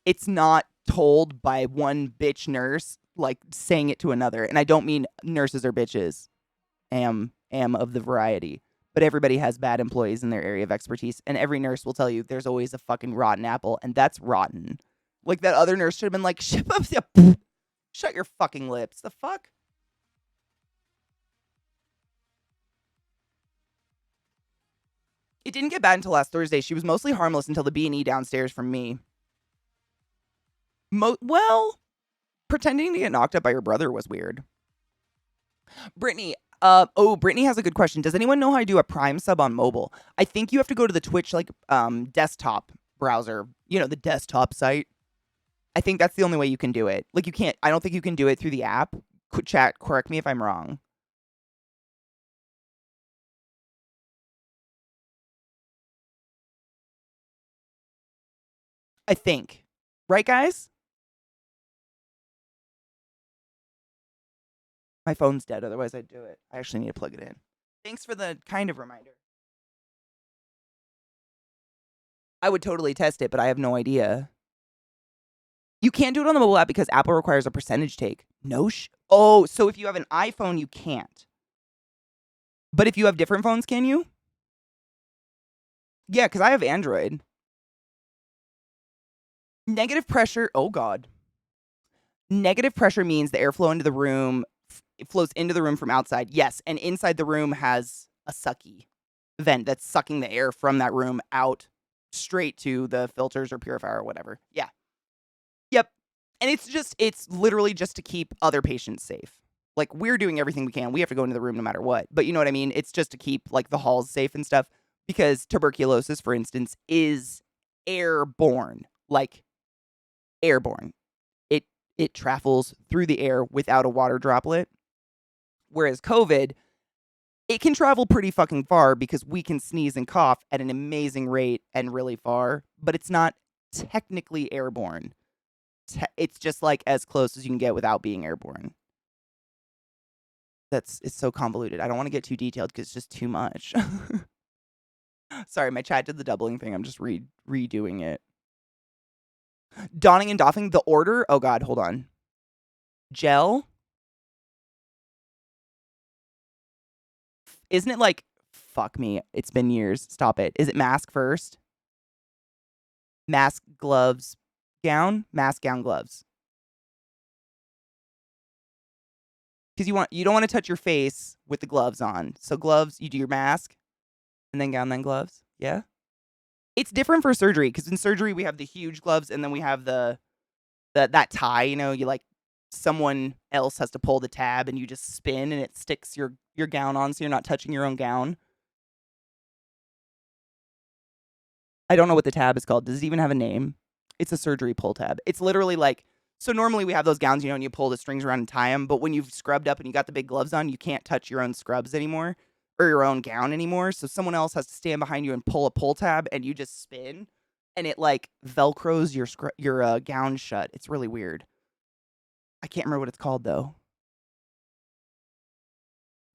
It's not told by one bitch nurse, like saying it to another. And I don't mean nurses are bitches. Am of the variety. But everybody has bad employees in their area of expertise. And every nurse will tell you there's always a fucking rotten apple. And that's rotten. Like that other nurse should have been like, shut your fucking lips. The fuck? It didn't get bad until last Thursday. She was mostly harmless until the B&E downstairs from me. Well, pretending to get knocked up by your brother was weird. Brittany, Brittany has a good question. Does anyone know how I do a Prime sub on mobile? I think you have to go to the Twitch, like, desktop browser. You know, the desktop site. I think that's the only way you can do it. Like, you can't, I don't think you can do it through the app. Chat, correct me if I'm wrong. I think. Right, guys? My phone's dead, otherwise I'd do it. I actually need to plug it in. Thanks for the kind of reminder. I would totally test it, but I have no idea. You can't do it on the mobile app because Apple requires a percentage take. No Oh, so if you have an iPhone, you can't. But if you have different phones, can you? Yeah, because I have Android. Negative pressure. Oh, God. Negative pressure means the airflow into the room, it flows into the room from outside. Yes, and inside the room has a sucky vent that's sucking the air from that room out straight to the filters or purifier or whatever. Yeah. Yep. And it's literally just to keep other patients safe. Like, we're doing everything we can. We have to go into the room no matter what. But you know what I mean? It's just to keep, like, the halls safe and stuff. Because tuberculosis, for instance, is airborne. Like, airborne. It travels through the air without a water droplet. Whereas COVID, it can travel pretty fucking far because we can sneeze and cough at an amazing rate and really far, but it's not technically airborne. It's just like as close as you can get without being airborne. It's so convoluted. I don't want to get too detailed because it's just too much. Sorry, my chat did the doubling thing. I'm just redoing it. Donning and doffing, the order. Oh, God, hold on. Gel. Isn't it like, fuck me, it's been years. Stop it. Is it mask first? Mask, gloves, gown? Mask, gown, gloves. Because you don't want to touch your face with the gloves on. So gloves, you do your mask, and then gown, then gloves. Yeah? It's different for surgery, because in surgery we have the huge gloves, and then we have that tie, you know, you like, someone else has to pull the tab, and you just spin, and it sticks your gown on, so you're not touching your own gown. I don't know what the tab is called. Does it even have a name? It's a surgery pull tab. It's literally like, so normally we have those gowns, you know, and you pull the strings around and tie them, but when you've scrubbed up and you got the big gloves on, you can't touch your own scrubs anymore, or your own gown anymore, so someone else has to stand behind you and pull a pull tab, and you just spin, and it, like, velcros your gown shut. It's really weird. I can't remember what it's called, though.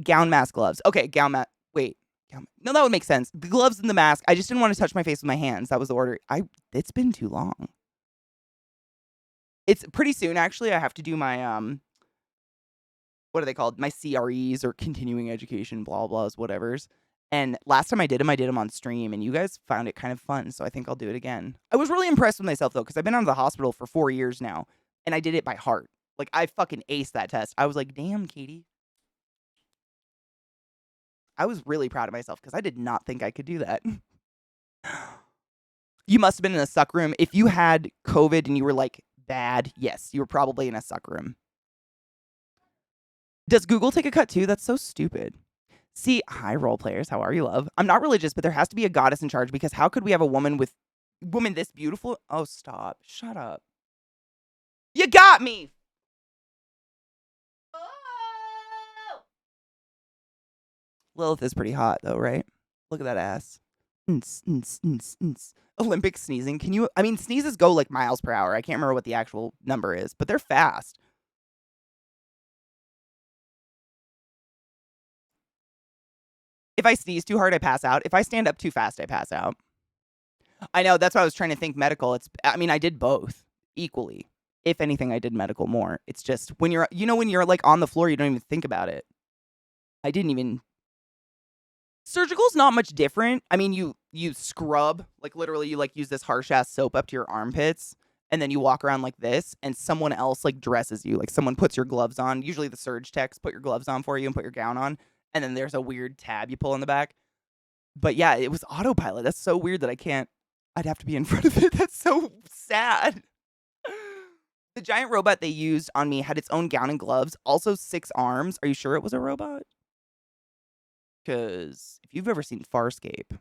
Gown, mask, gloves. Okay, wait. No, that would make sense. The gloves and the mask. I just didn't want to touch my face with my hands. That was the order. It's been too long. It's pretty soon, actually. I have to do my, what are they called? My CREs or continuing education, blah, blahs, whatevers. And last time I did them on stream, and you guys found it kind of fun, so I think I'll do it again. I was really impressed with myself, though, because I've been out of the hospital for 4 years now, and I did it by heart. Like, I fucking aced that test. I was like, damn, Katie. I was really proud of myself, because I did not think I could do that. You must have been in a suck room. If you had COVID and you were, like, bad, yes, you were probably in a suck room. Does Google take a cut too? That's so stupid. See, hi, role players. How are you, love? I'm not religious, but there has to be a goddess in charge, because how could we have a woman this beautiful? Oh, stop. Shut up. You got me. Oh! Lilith is pretty hot, though, right? Look at that ass. Olympic sneezing. Sneezes go like miles per hour. I can't remember what the actual number is, but they're fast. If I sneeze too hard, I pass out. If I stand up too fast, I pass out. I know, that's why I was trying to think medical. I mean, I did both equally. If anything, I did medical more. It's just when you're, when you're like on the floor, you don't even think about it. I didn't even. Surgical's not much different. I mean, you scrub, like literally you like use this harsh ass soap up to your armpits, and then you walk around like this, and someone else like dresses you. Like someone puts your gloves on. Usually the surge techs put your gloves on for you and put your gown on, and then there's a weird tab you pull in the back. But yeah, it was autopilot. That's so weird that I'd have to be in front of it. That's so sad. The giant robot they used on me had its own gown and gloves, also 6 arms. Are you sure it was a robot? Because if you've ever seen Farscape,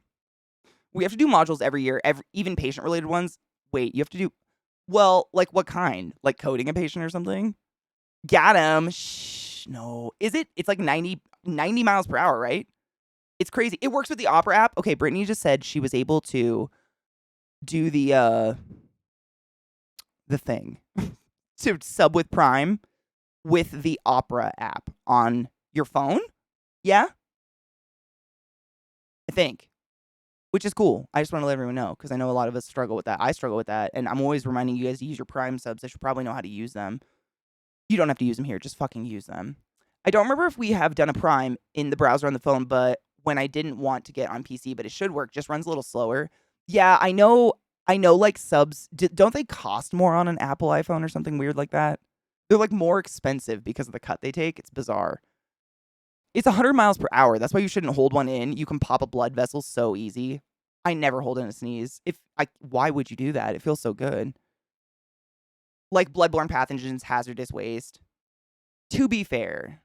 we have to do modules every year, even patient-related ones. Wait, you have to do, well, like what kind? Like coding a patient or something? Got him. Shh, no. Is it? It's like 90 miles per hour, right? It's crazy. It works with the Opera app. Okay, Brittany just said she was able to do the thing. To sub with Prime with the Opera app on your phone. Yeah? I think. Which is cool. I just want to let everyone know because I know a lot of us struggle with that. I struggle with that. And I'm always reminding you guys to use your Prime subs. I should probably know how to use them. You don't have to use them here. Just fucking use them. I don't remember if we have done a Prime in the browser on the phone, but when I didn't want to get on PC, but it should work, just runs a little slower. Yeah, I know like subs, don't they cost more on an Apple iPhone or something weird like that? They're like more expensive because of the cut they take. It's bizarre. It's 100 miles per hour. That's why you shouldn't hold one in. You can pop a blood vessel so easy. I never hold in a sneeze. Why would you do that? It feels so good. Like bloodborne pathogens, hazardous waste. To be fair,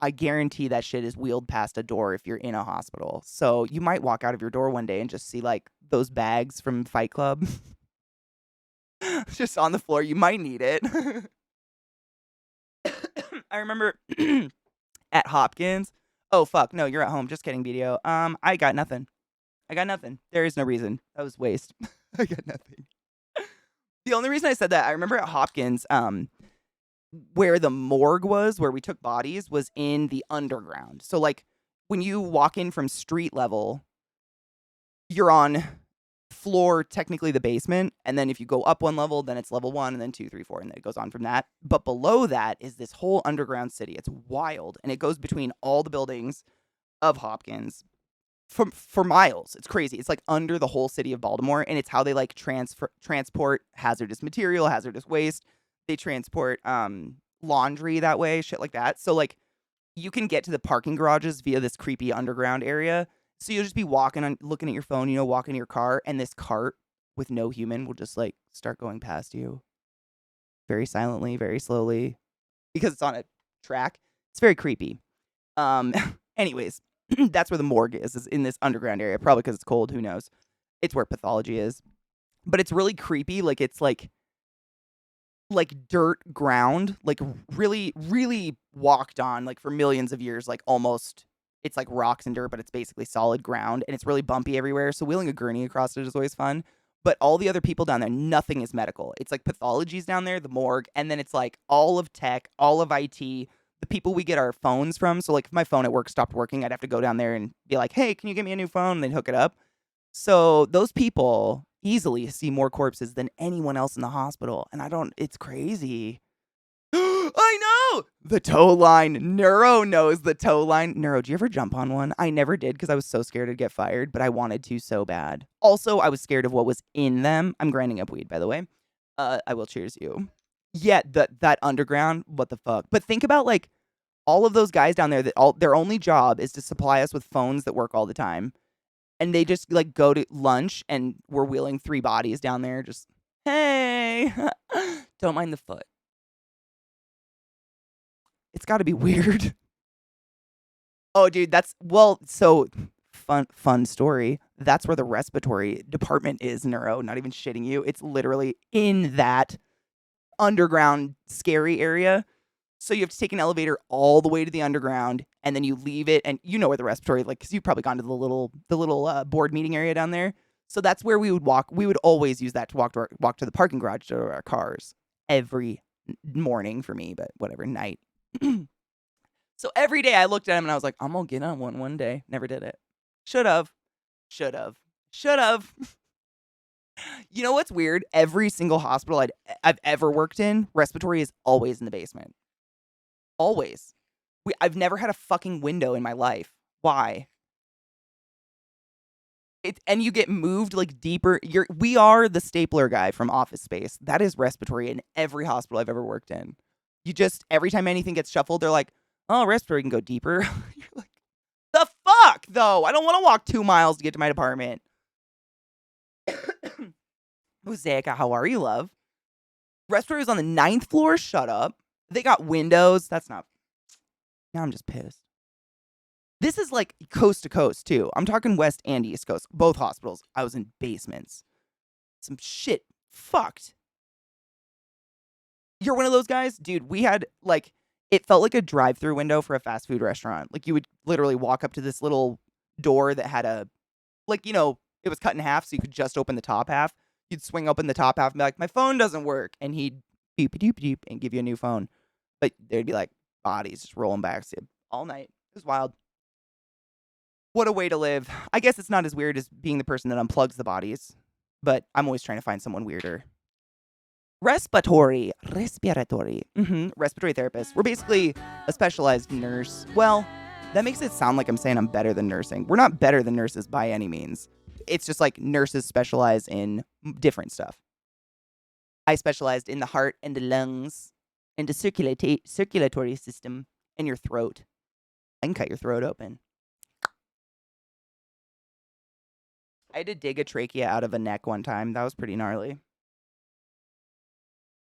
I guarantee that shit is wheeled past a door if you're in a hospital. So you might walk out of your door one day and just see like those bags from Fight Club just on the floor. You might need it. I remember at Hopkins. Oh fuck, no, you're at home. Just kidding, BDO. I got nothing. There is no reason. That was waste. I got nothing. The only reason I said that, I remember at Hopkins, where the morgue was, where we took bodies, was in the underground. So like when you walk in from street level, you're on floor, technically the basement, and then if you go up one level, then it's level 1, and then 2, 3, 4, and then it goes on from that. But below that is this whole underground city. It's wild, and it goes between all the buildings of Hopkins for miles. It's crazy. It's like under the whole city of Baltimore, and it's how they like transport hazardous material, hazardous waste. They transport laundry that way, shit like that. So like you can get to the parking garages via this creepy underground area. So you'll just be walking on, looking at your phone, walking to your car, and this cart with no human will just like start going past you very silently, very slowly, because it's on a track. It's very creepy. Anyways, that's where the morgue is in this underground area, probably because it's cold, who knows. It's where pathology is. But it's really creepy, like it's like dirt ground, like really, really walked on, like for millions of years, like almost, it's like rocks and dirt, but it's basically solid ground, and it's really bumpy everywhere, so wheeling a gurney across it is always fun. But all the other people down there, nothing is medical. It's like pathology's down there, the morgue, and then it's like all of tech, all of IT, the people we get our phones from. So like if my phone at work stopped working, I'd have to go down there and be like, hey, can you get me a new phone? And they'd hook it up. So those people easily see more corpses than anyone else in the hospital. And it's crazy. I know! The tow line. Neuro knows the tow line. Neuro, do you ever jump on one? I never did because I was so scared to get fired, but I wanted to so bad. Also, I was scared of what was in them. I'm grinding up weed, by the way. I will cheers you. Yeah, that underground, what the fuck? But think about like all of those guys down there that their only job is to supply us with phones that work all the time. And they just like go to lunch and we're wheeling 3 bodies down there. Just, hey, don't mind the foot. It's got to be weird. Oh, dude, so fun story. That's where the respiratory department is, Neuro. Not even shitting you. It's literally in that underground scary area. So you have to take an elevator all the way to the underground, and then you leave it, and you know where the respiratory, like, because you've probably gone to the little board meeting area down there. So that's where we would walk. We would always use that to walk to the parking garage to our cars every morning for me, but whatever, night. So every day I looked at him and I was like, I'm gonna get on one day. Never did it. Should have. Should have. Should have. You know what's weird? Every single hospital I've ever worked in, respiratory is always in the basement. Always. I've never had a fucking window in my life. Why? And you get moved like deeper. We are the stapler guy from Office Space. That is respiratory in every hospital I've ever worked in. You just, every time anything gets shuffled, they're like, oh, respiratory can go deeper. You're like, the fuck, though? I don't want to walk 2 miles to get to my department. Mosaica, how are you, love? Respiratory is on the 9th floor. Shut up. They got windows. That's not. Now I'm just pissed. This is like coast to coast, too. I'm talking West and East Coast. Both hospitals. I was in basements. Some shit fucked. You're one of those guys? Dude, we had, like, it felt like a drive-through window for a fast food restaurant. Like, you would literally walk up to this little door that had a, like, you know, it was cut in half, so you could just open the top half. You'd swing open the top half and be like, my phone doesn't work. And he'd beep-a-doop-a-doop and give you a new phone. But there'd be, like, bodies just rolling back all night. It was wild. What a way to live. I guess it's not as weird as being the person that unplugs the bodies, but I'm always trying to find someone weirder. Respiratory. Respiratory therapist. We're basically a specialized nurse. Well, that makes it sound like I'm saying I'm better than nursing. We're not better than nurses by any means. It's just like nurses specialize in different stuff. I specialized in the heart and the lungs and the circulatory system and your throat. I can cut your throat open. I had to dig a trachea out of a neck one time. That was pretty gnarly.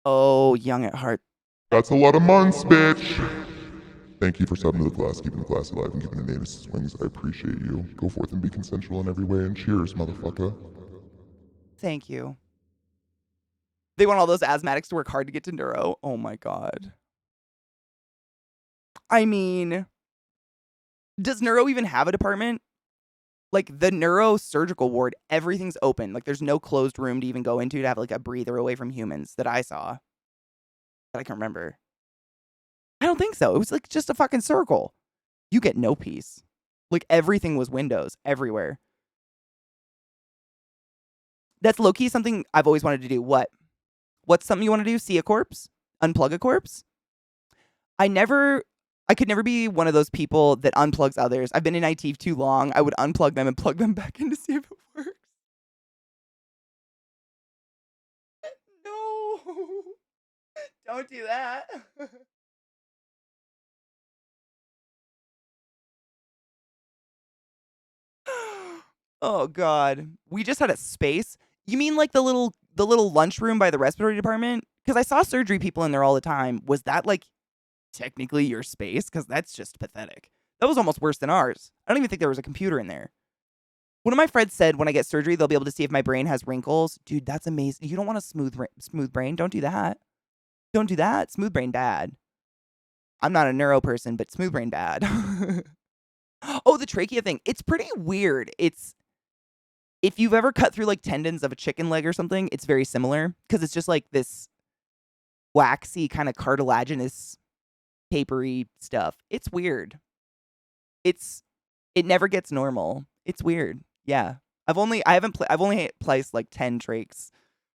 Oh, young at heart. That's a lot of months, bitch. Thank you for subbing to the class, keeping the class alive, and giving the name swings. I appreciate you. Go forth and be consensual in every way, and cheers, motherfucker. Thank you. They want all those asthmatics to work hard to get to neuro. Oh my god. I mean, does neuro even have a department? Like, the neurosurgical ward, everything's open. Like, there's no closed room to even go into to have, like, a breather away from humans that I saw. That I can remember. I don't think so. It was, like, just a fucking circle. You get no peace. Like, everything was windows everywhere. That's low-key something I've always wanted to do. What? What's something you want to do? See a corpse? Unplug a corpse? I could never be one of those people that unplugs others. I've been in IT too long. I would unplug them and plug them back in to see if it works. No. Don't do that. Oh god. We just had a space. You mean like the little lunchroom by the respiratory department? Because I saw surgery people in there all the time. Was that like technically your space? Because that's just pathetic. That was almost worse than ours. I don't even think there was a computer in there. One of my friends said when I get surgery, they'll be able to see if my brain has wrinkles. Dude, that's amazing. You don't want a smooth brain. Don't do that. Don't do that. Smooth brain bad. I'm not a neuro person, but smooth brain bad. Oh, the trachea thing. It's pretty weird. If you've ever cut through like tendons of a chicken leg or something, it's very similar because it's just like this waxy kind of cartilaginous papery stuff. It's weird. It never gets normal. It's weird. Yeah. I've only placed like 10 trachs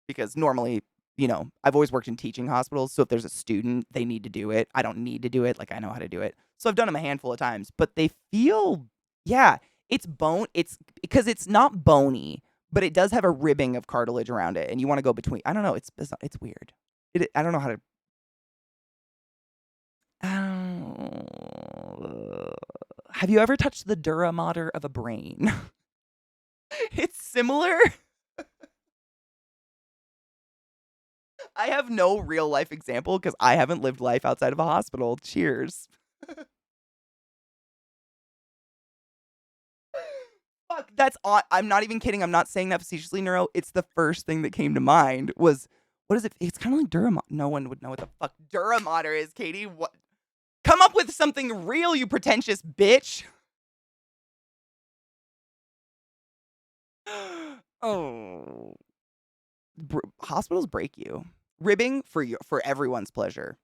because normally, you know, I've always worked in teaching hospitals, so if there's a student, they need to do it. I don't need to do it. Like, I know how to do it. So I've done them a handful of times, but they feel, yeah, it's because it's not bony, but it does have a ribbing of cartilage around it, and you want to go between. I don't know. It's weird. I don't know how to. Have you ever touched the dura mater of a brain? It's similar. I have no real life example because I haven't lived life outside of a hospital. Cheers. Fuck, that's odd. I'm not even kidding. I'm not saying that facetiously, neuro. It's the first thing that came to mind was, what is it? It's kind of like dura mater. No one would know what the fuck dura mater is, Katie. What? Come up with something real, you pretentious bitch. Oh. Hospitals break you. Ribbing for everyone's pleasure.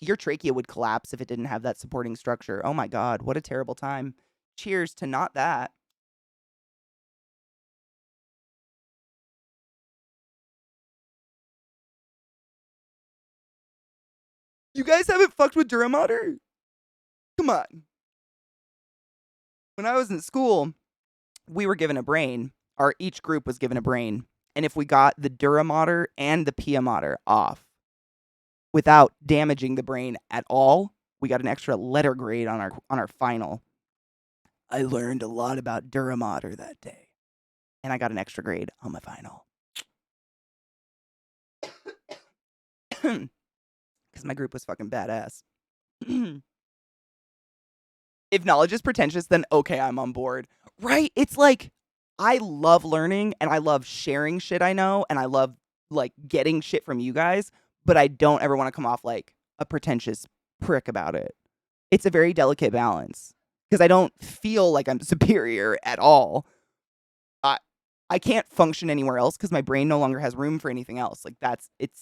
Your trachea would collapse if it didn't have that supporting structure. Oh my God, what a terrible time. Cheers to not that. You guys haven't fucked with Duramater? Come on. When I was in school, we were given a brain, or each group was given a brain. And if we got the Duramater and the Pia Mater off without damaging the brain at all, we got an extra letter grade on our final. I learned a lot about Duramater that day. And I got an extra grade on my final. Because my group was fucking badass. If knowledge is pretentious, then okay, I'm on board. Right? It's like, I love learning and I love sharing shit I know and I love like getting shit from you guys, but I don't ever want to come off like a pretentious prick about it. It's a very delicate balance because I don't feel like I'm superior at all. I can't function anywhere else because my brain no longer has room for anything else. Like that's it.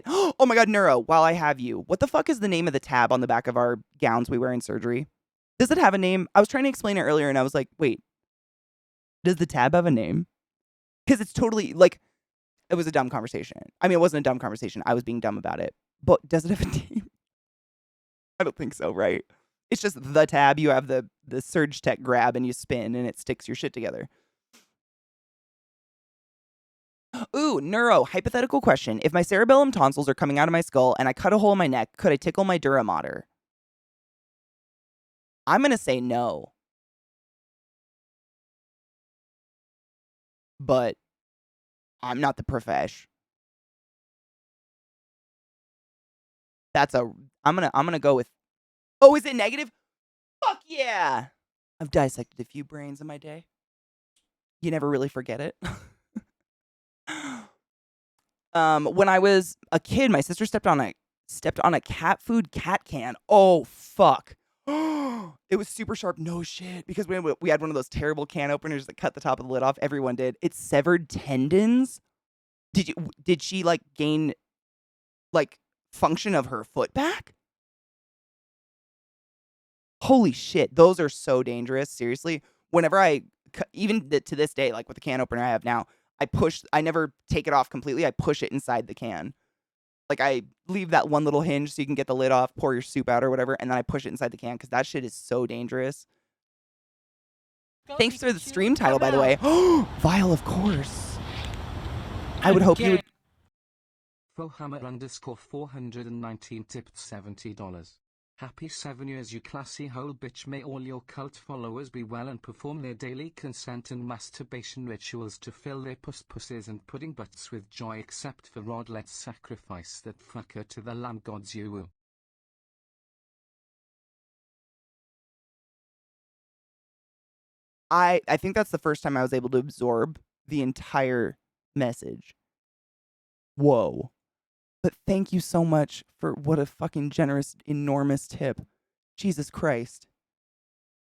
Oh my God, Neuro, while I have you, what the fuck is the name of the tab on the back of our gowns we wear in surgery? Does it have a name? I was trying to explain it earlier and I was like, wait, does the tab have a name? Because it's totally like, it was a dumb conversation. I mean, it wasn't a dumb conversation. I was being dumb about it. But does it have a name? I don't think so, right? It's just the tab. You have the Surge Tech grab and you spin and it sticks your shit together. Ooh, Neuro, hypothetical question. If my cerebellum tonsils are coming out of my skull and I cut a hole in my neck, could I tickle my dura mater? I'm going to say no. But I'm not the profesh. I'm gonna go with, oh, is it negative? Fuck yeah. I've dissected a few brains in my day. You never really forget it. When I was a kid, my sister stepped on a cat food cat can. Oh fuck. It was super sharp. No shit. Because we had one of those terrible can openers that cut the top of the lid off. Everyone did. It severed tendons. Did she like gain like function of her foot back? Holy shit. Those are so dangerous. Seriously. Whenever even to this day, like with the can opener I have now, I never take it off completely. I push it inside the can. Like I leave that one little hinge so you can get the lid off, pour your soup out or whatever, and then I push it inside the can because that shit is so dangerous. Go Thanks for the Pikachu, stream title, by the way. Vile, of course. I would and hope you would. Fohammer_419 tipped $70. Happy 7 years, you classy hole bitch. May all your cult followers be well and perform their daily consent and masturbation rituals to fill their pussies and pudding butts with joy, except for Rod. Let's sacrifice that fucker to the lamb gods, you woo. I think that's the first time I was able to absorb the entire message. Whoa. But thank you so much for what a fucking generous, enormous tip. Jesus Christ.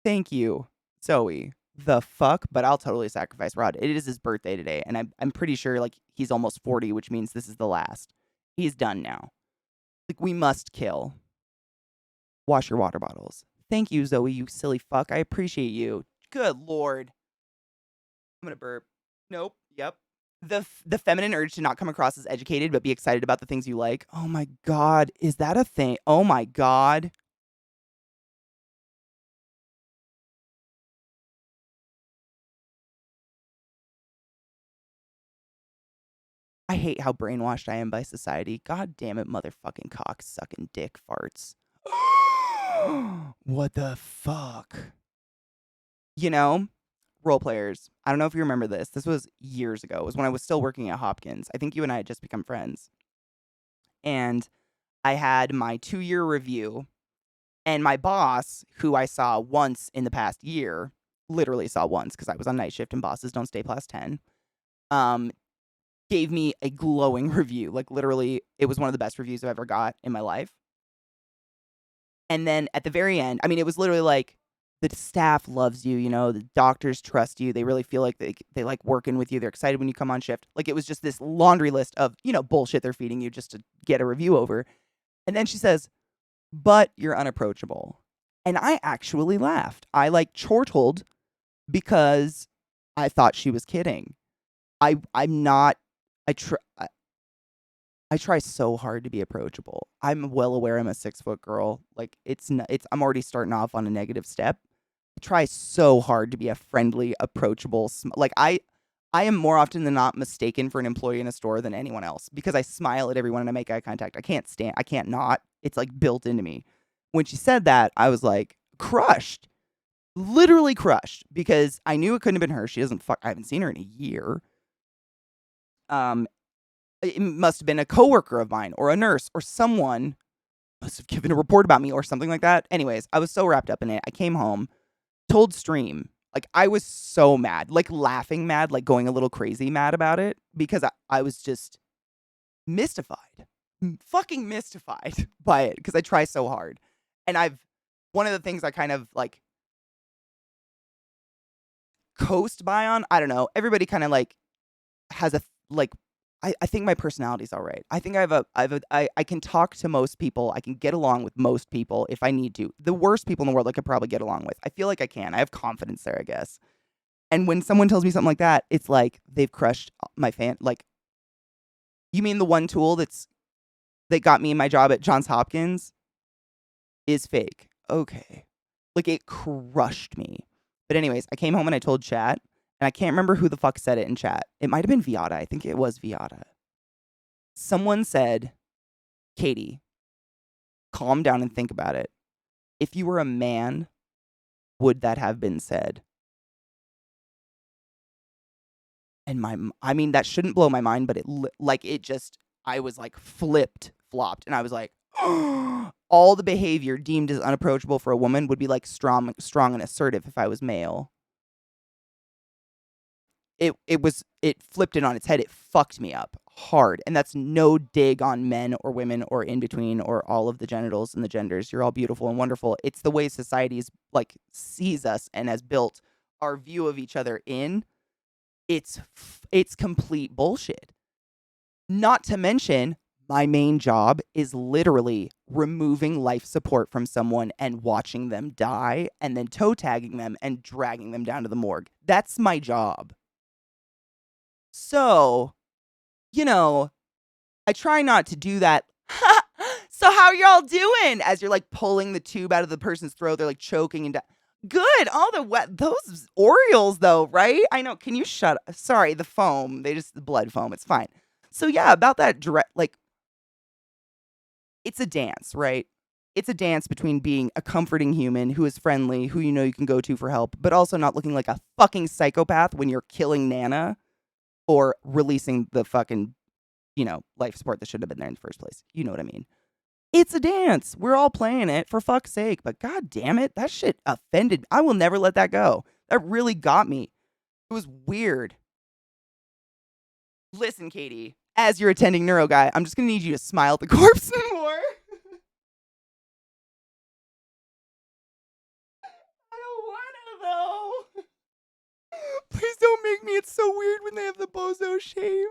Thank you, Zoe. The fuck? But I'll totally sacrifice Rod. It is his birthday today, and I'm pretty sure like he's almost 40, which means this is the last. He's done now. Like we must kill. Wash your water bottles. Thank you, Zoe, you silly fuck. I appreciate you. Good Lord. I'm gonna burp. Nope. Yep. The feminine urge to not come across as educated but be excited about the things you like. Oh my God. Is that a thing? Oh my God. I hate how brainwashed I am by society. God damn it, motherfucking cock sucking dick farts. What the fuck? You know, role players. I don't know if you remember this. This was years ago. It was when I was still working at Hopkins. I think you and I had just become friends. And I had my 2-year review. And my boss, who I saw once in the past year, literally saw once because I was on night shift and bosses don't stay past 10, gave me a glowing review. Like literally, it was one of the best reviews I've ever got in my life. And then at the very end, I mean, it was literally like, the staff loves you, you know, the doctors trust you. They really feel like they like working with you. They're excited when you come on shift. Like it was just this laundry list of, you know, bullshit they're feeding you just to get a review over. And then she says, but you're unapproachable. And I actually laughed. I like chortled because I thought she was kidding. I'm not. I try so hard to be approachable. I'm well aware I'm a 6-foot girl. Like I'm already starting off on a negative step. I try so hard to be a friendly, approachable. Like I am more often than not mistaken for an employee in a store than anyone else because I smile at everyone and I make eye contact. I can't not. It's like built into me. When she said that, I was like crushed, literally crushed because I knew it couldn't have been her. She doesn't fuck. I haven't seen her in a year. It must have been a coworker of mine or a nurse or someone must have given a report about me or something like that. Anyways, I was so wrapped up in it. I came home, told Stream. Like, I was so mad, like laughing mad, like going a little crazy mad about it because I was just mystified, fucking mystified by it because I try so hard. And one of the things I kind of like coast by on, I don't know, everybody kind of like has a, like, I think my personality's all right. I think I can talk to most people. I can get along with most people if I need to. The worst people in the world I could probably get along with. I feel like I can. I have confidence there, I guess. And when someone tells me something like that, it's like they've crushed my fan. Like, you mean the one tool that got me my job at Johns Hopkins is fake? Okay. Like, it crushed me. But anyways, I came home and I told chat, and I can't remember who the fuck said it in chat. It might have been Viata. I think it was Viata. Someone said, Katie, calm down and think about it. If you were a man, would that have been said? And I mean, that shouldn't blow my mind, but I was like flopped. And I was like, all the behavior deemed as unapproachable for a woman would be like strong and assertive if I was male. It flipped it on its head. It fucked me up hard. And that's no dig on men or women or in between or all of the genitals and the genders. You're all beautiful and wonderful. It's the way society is like sees us and has built our view of each other in. It's complete bullshit. Not to mention, my main job is literally removing life support from someone and watching them die and then toe tagging them and dragging them down to the morgue. That's my job. So, I try not to do that. So how y'all doing? As you're like pulling the tube out of the person's throat, they're like choking and good. All those Orioles though, right? I know. Can you shut up? Sorry, the foam. The blood foam. It's fine. So yeah, about that like, it's a dance, right? It's a dance between being a comforting human who is friendly, who you can go to for help, but also not looking like a fucking psychopath when you're killing Nana or releasing the fucking, life support that shouldn't have been there in the first place. You know what I mean? It's a dance. We're all playing it for fuck's sake. But god damn it, that shit offended me. I will never let that go. That really got me. It was weird. Listen, Katie, as your attending neuro guy, I'm just gonna need you to smile at the corpse more. I don't wanna though. Please don't make me. It's so weird when they have the bozo shave.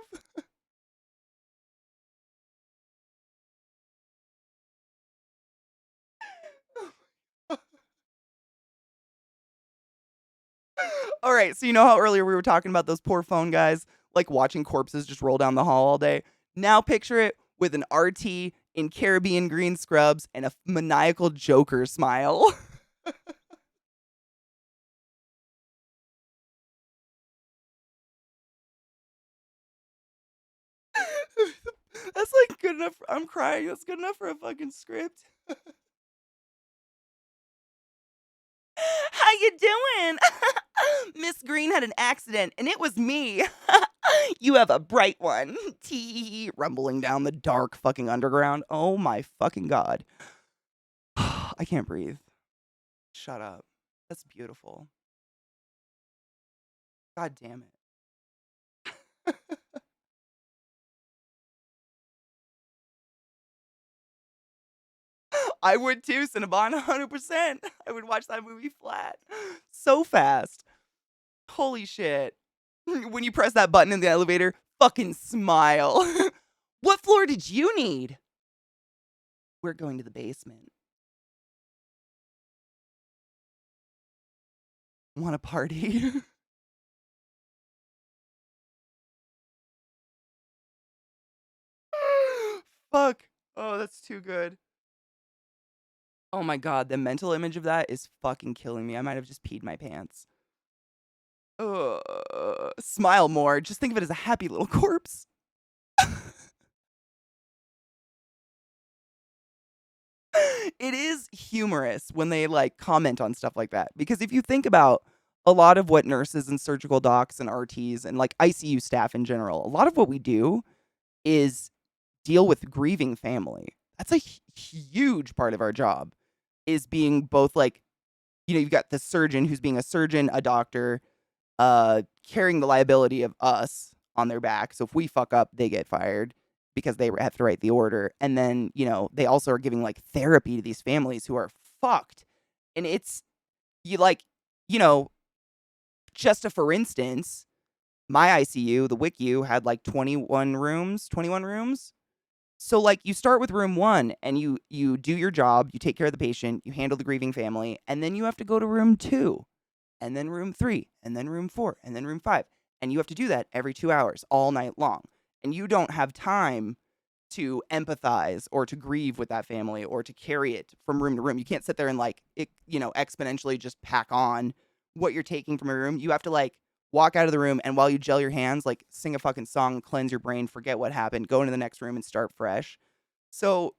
All right, so you know how earlier we were talking about those poor phone guys, like watching corpses just roll down the hall all day? Now picture it with an RT in Caribbean green scrubs and a maniacal Joker smile. That's like good enough. I'm crying. That's good enough for a fucking script. How you doing? Miss Green had an accident, and it was me. You have a bright one. Tee, rumbling down the dark fucking underground. Oh my fucking god. I can't breathe. Shut up. That's beautiful. God damn it. I would too, Cinnabon, 100%. I would watch that movie flat. So fast. Holy shit. When you press that button in the elevator, fucking smile. What floor did you need? We're going to the basement. Want a party? Fuck. Oh, that's too good. Oh my god, the mental image of that is fucking killing me. I might have just peed my pants. Smile more. Just think of it as a happy little corpse. It is humorous when they like comment on stuff like that, because if you think about a lot of what nurses and surgical docs and RTs and like ICU staff in general, a lot of what we do is deal with grieving family. That's a huge part of our job, is being both like, you've got the surgeon who's being a surgeon, a doctor, carrying the liability of us on their back. So if we fuck up, they get fired because they have to write the order. And then, they also are giving like therapy to these families who are fucked. And it's, you like, you know, just for instance, my ICU, the WICU, had like 21 rooms. So like you start with room 1 and you do your job, you take care of the patient, you handle the grieving family, and then you have to go to room 2, and then room 3, and then room 4, and then room 5. And you have to do that every 2 hours all night long. And you don't have time to empathize or to grieve with that family or to carry it from room to room. You can't sit there and like exponentially just pack on what you're taking from a room. You have to like walk out of the room, and while you gel your hands, like sing a fucking song, cleanse your brain, forget what happened, go into the next room and start fresh. So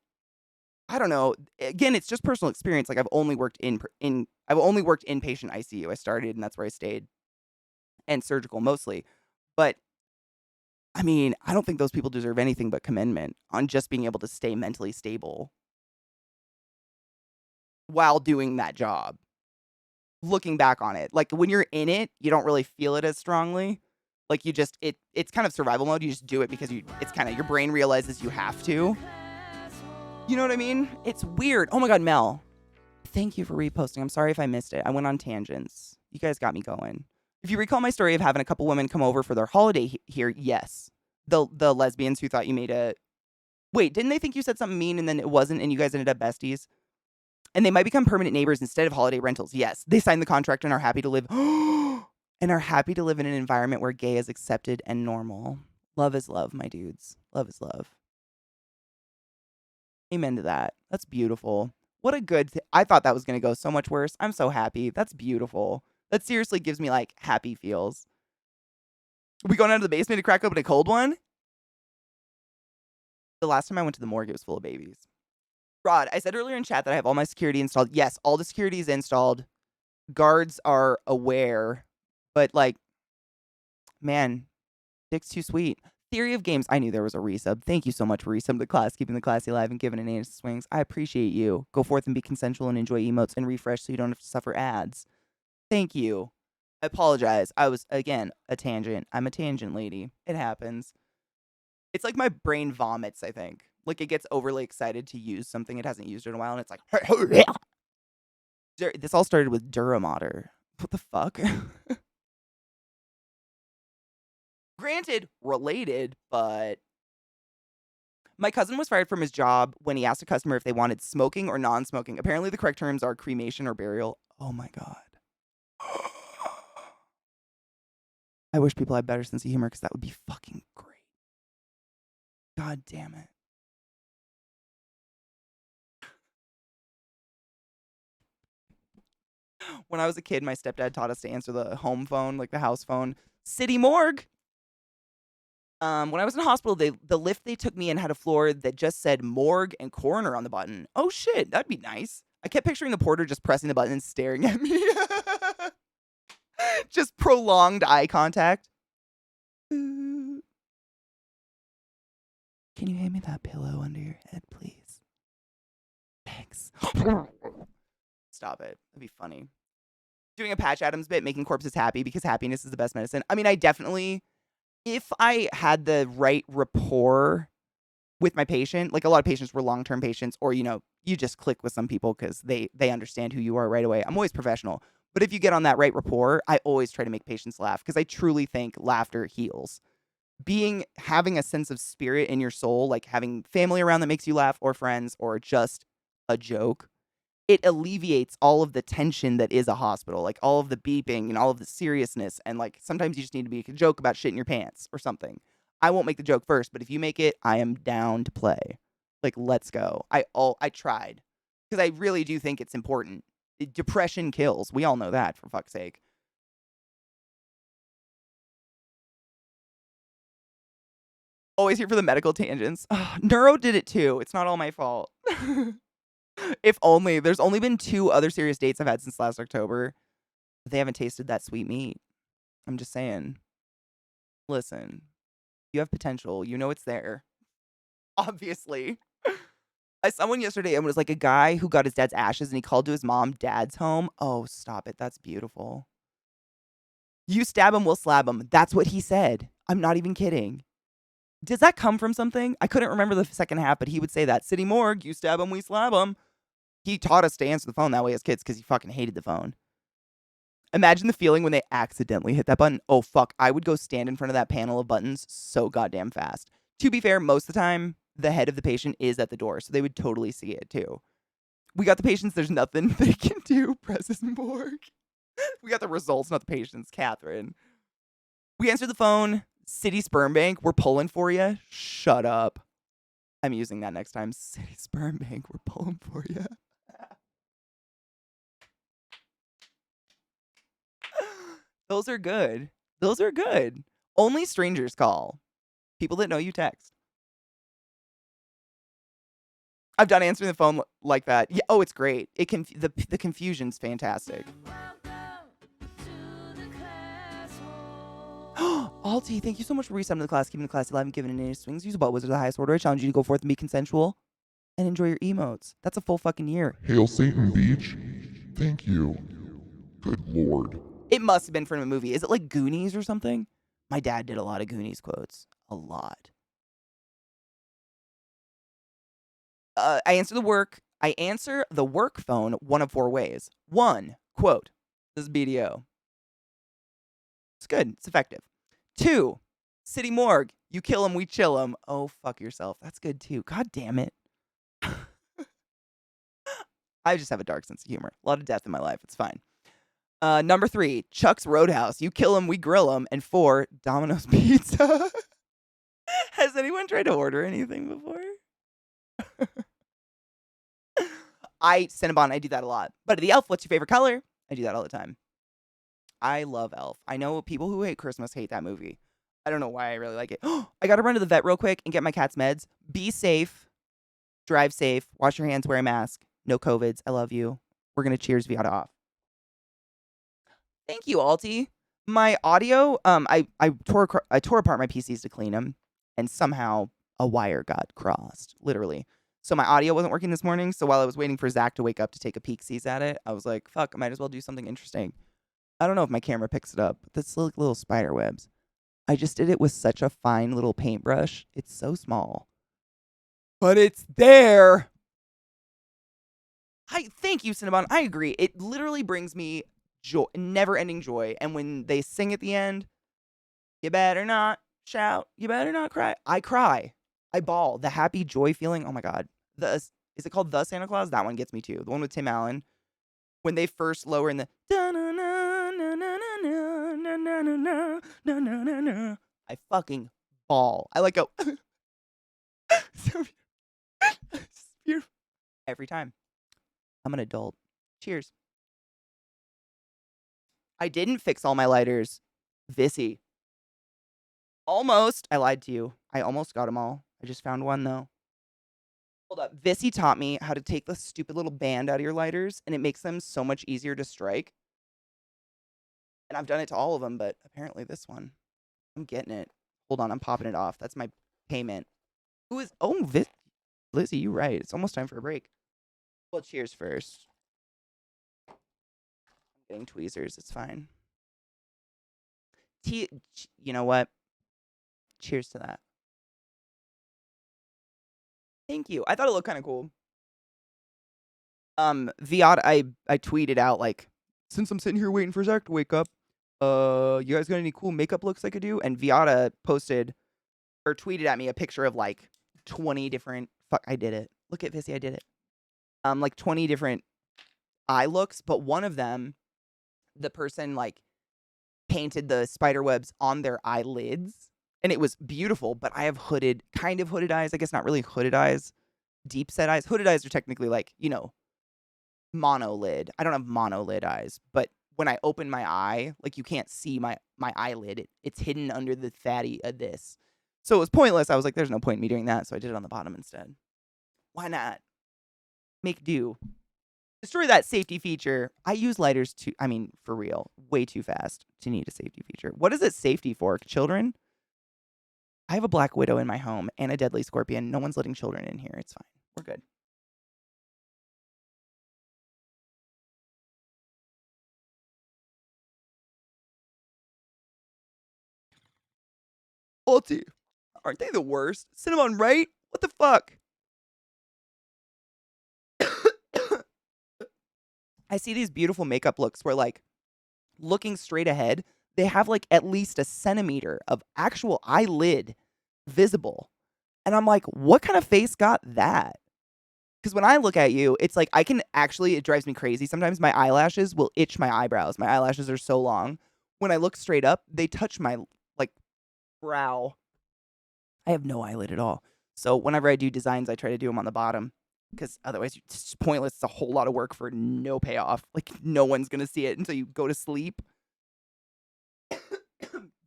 I don't know. Again, it's just personal experience. Like I've only worked in inpatient ICU. I started and that's where I stayed, and surgical mostly. But I mean, I don't think those people deserve anything but commendation on just being able to stay mentally stable while doing that job. Looking back on it, like when you're in it, you don't really feel it as strongly. Like you just it's kind of survival mode. You just do it because it's kind of your brain realizes you have to. You know what I mean? It's weird. Oh my god, Mel. Thank you for reposting. I'm sorry if I missed it. I went on tangents. You guys got me going. If you recall my story of having a couple women come over for their holiday here, yes. The lesbians who thought you made a... Wait, didn't they think you said something mean and then it wasn't and you guys ended up besties? And they might become permanent neighbors instead of holiday rentals. Yes, they signed the contract and are happy to live... and are happy to live in an environment where gay is accepted and normal. Love is love, my dudes. Love is love. Amen to that. That's beautiful. What a good... I thought that was going to go so much worse. I'm so happy. That's beautiful. That seriously gives me, like, happy feels. Are we going down to the basement to crack open a cold one? The last time I went to the morgue, it was full of babies. Rod, I said earlier in chat that I have all my security installed. Yes, all the security is installed. Guards are aware. But, like, man, dick's too sweet. Theory of Games. I knew there was a resub. Thank you so much for resub the class, keeping the classy alive and giving an anus swings. I appreciate you. Go forth and be consensual and enjoy emotes and refresh so you don't have to suffer ads. Thank you. I apologize. I was, again, a tangent. I'm a tangent lady. It happens. It's like my brain vomits, I think. Like it gets overly excited to use something it hasn't used in a while, and it's like... This all started with Duramater. What the fuck? Granted, related, but... My cousin was fired from his job when he asked a customer if they wanted smoking or non-smoking. Apparently the correct terms are cremation or burial. Oh my god. I wish people had better sense of humor because that would be fucking great. God damn it. When I was a kid, my stepdad taught us to answer the home phone, like the house phone. City morgue. When I was in hospital, the lift they took me in had a floor that just said morgue and coroner on the button. Oh shit, that'd be nice. I kept picturing the porter just pressing the button and staring at me. Just prolonged eye contact. Can you hand me that pillow under your head, please? Thanks. Stop it. That'd be funny. Doing a Patch Adams bit, making corpses happy because happiness is the best medicine. I mean, I definitely, if I had the right rapport with my patient, like a lot of patients were long-term patients, or, you just click with some people because they understand who you are right away. I'm always professional. But if you get on that right rapport, I always try to make patients laugh because I truly think laughter heals. having a sense of spirit in your soul, like having family around that makes you laugh, or friends, or just a joke, it alleviates all of the tension that is a hospital, like all of the beeping and all of the seriousness. And like sometimes you just need to make a joke about shit in your pants or something. I won't make the joke first, but if you make it, I am down to play. Like, let's go. I tried because I really do think it's important. Depression kills. We all know that, for fuck's sake. Always here for the medical tangents. Neuro did it too. It's not all my fault. If only. There's only been 2 other serious dates I've had since last October. They haven't tasted that sweet meat. I'm just saying. Listen, you have potential. You know it's there. Obviously. I saw one yesterday and it was like a guy who got his dad's ashes and he called to his mom, "Dad's home." Oh, stop it. That's beautiful. You stab him, we'll slab him. That's what he said. I'm not even kidding. Does that come from something? I couldn't remember the second half, but he would say that. City morgue, you stab him, we slab him. He taught us to answer the phone that way as kids because he fucking hated the phone. Imagine the feeling when they accidentally hit that button. Oh, fuck. I would go stand in front of that panel of buttons so goddamn fast. To be fair, most of the time, the head of the patient is at the door, so they would totally see it, too. We got the patients. There's nothing they can do. Press his morgue. We got the results, not the patients. Catherine. We answered the phone. City Sperm Bank, we're pulling for you. Shut up. I'm using that next time. City Sperm Bank, we're pulling for you. Those are good. Those are good. Only strangers call. People that know you text. I've done answering the phone like that. Yeah. Oh, it's great. The confusion's fantastic. Alti, thank you so much for resubbing to the class, keeping the class alive and giving it any swings. Use a ball wizard of the highest order. I challenge you to go forth and be consensual and enjoy your emotes. That's a full fucking year. Hail Satan Beach. Thank you. Good lord. It must have been from a movie. Is it like Goonies or something? My dad did a lot of Goonies quotes. A lot. I answer the work phone one of 4 ways. 1, quote, "This is BDO." It's good. It's effective. 2, "City morgue. You kill him, we chill him." Oh, fuck yourself. That's good too. God damn it. I just have a dark sense of humor. A lot of death in my life. It's fine. Number 3, Chuck's Roadhouse. You kill him, we grill him. And 4, Domino's Pizza. Has anyone tried to order anything before? Cinnabon, I do that a lot. But the Elf, what's your favorite color? I do that all the time. I love Elf. I know people who hate Christmas hate that movie. I don't know why I really like it. I gotta run to the vet real quick and get my cat's meds. Be safe. Drive safe. Wash your hands. Wear a mask. No COVIDs. I love you. We're gonna cheers Viata off. Thank you, Alti. My audio, I tore apart my PCs to clean them, and somehow a wire got crossed, literally. So my audio wasn't working this morning. So while I was waiting for Zach to wake up to take a peek sees at it, I was like, fuck, I might as well do something interesting. I don't know if my camera picks it up, but that's like little spider webs. I just did it with such a fine little paintbrush. It's so small. But it's there. Thank you, Cinnabon. I agree. It literally brings me joy, never-ending joy. And when they sing at the end, "You better not shout, you better not cry," I cry. I bawl. The happy joy feeling. Oh my God. Is it called The Santa Claus? That one gets me too. The one with Tim Allen. When they first lower in the I fucking bawl. I like go so beautiful. Every time. I'm an adult. Cheers. I didn't fix all my lighters. Vissy. Almost. I lied to you. I almost got them all. I just found one though. Hold up. Vissy taught me how to take the stupid little band out of your lighters, and it makes them so much easier to strike. And I've done it to all of them, but apparently this one, I'm getting it. Hold on, I'm popping it off. That's my payment. Lizzie, you're right. It's almost time for a break. Well, cheers first. I'm getting tweezers. It's fine. You know what? Cheers to that. Thank you. I thought it looked kind of cool. Viata, I tweeted out like, since I'm sitting here waiting for Zach to wake up, you guys got any cool makeup looks I could do? And Viata posted or tweeted at me a picture of like 20 different. Fuck, I did it. Look at Vissy, I did it. Like 20 different eye looks, but one of them, the person like painted the spider webs on their eyelids, and it was beautiful. But I have kind of hooded eyes. I guess not really hooded eyes. Deep set eyes. Hooded eyes are technically like, monolid. I don't have monolid eyes, but when I open my eye, like you can't see my eyelid. It's hidden under the fatty of this. So it was pointless. I was like, there's no point in me doing that. So I did it on the bottom instead. Why not? Make do. Destroy that safety feature. I use lighters for real, way too fast to need a safety feature. What is it safety for? Children? I have a black widow in my home and a deadly scorpion. No one's letting children in here. It's fine. We're good. Ulti. Aren't they the worst? Cinnamon, right? What the fuck? I see these beautiful makeup looks where, like, looking straight ahead, they have, like, at least a centimeter of actual eyelid visible. And I'm like, what kind of face got that? Because when I look at you, it's like it drives me crazy. Sometimes my eyelashes will itch my eyebrows. My eyelashes are so long. When I look straight up, they touch my, like, brow. I have no eyelid at all. So whenever I do designs, I try to do them on the bottom. Because otherwise, it's just pointless. It's a whole lot of work for no payoff. Like, no one's going to see it until you go to sleep.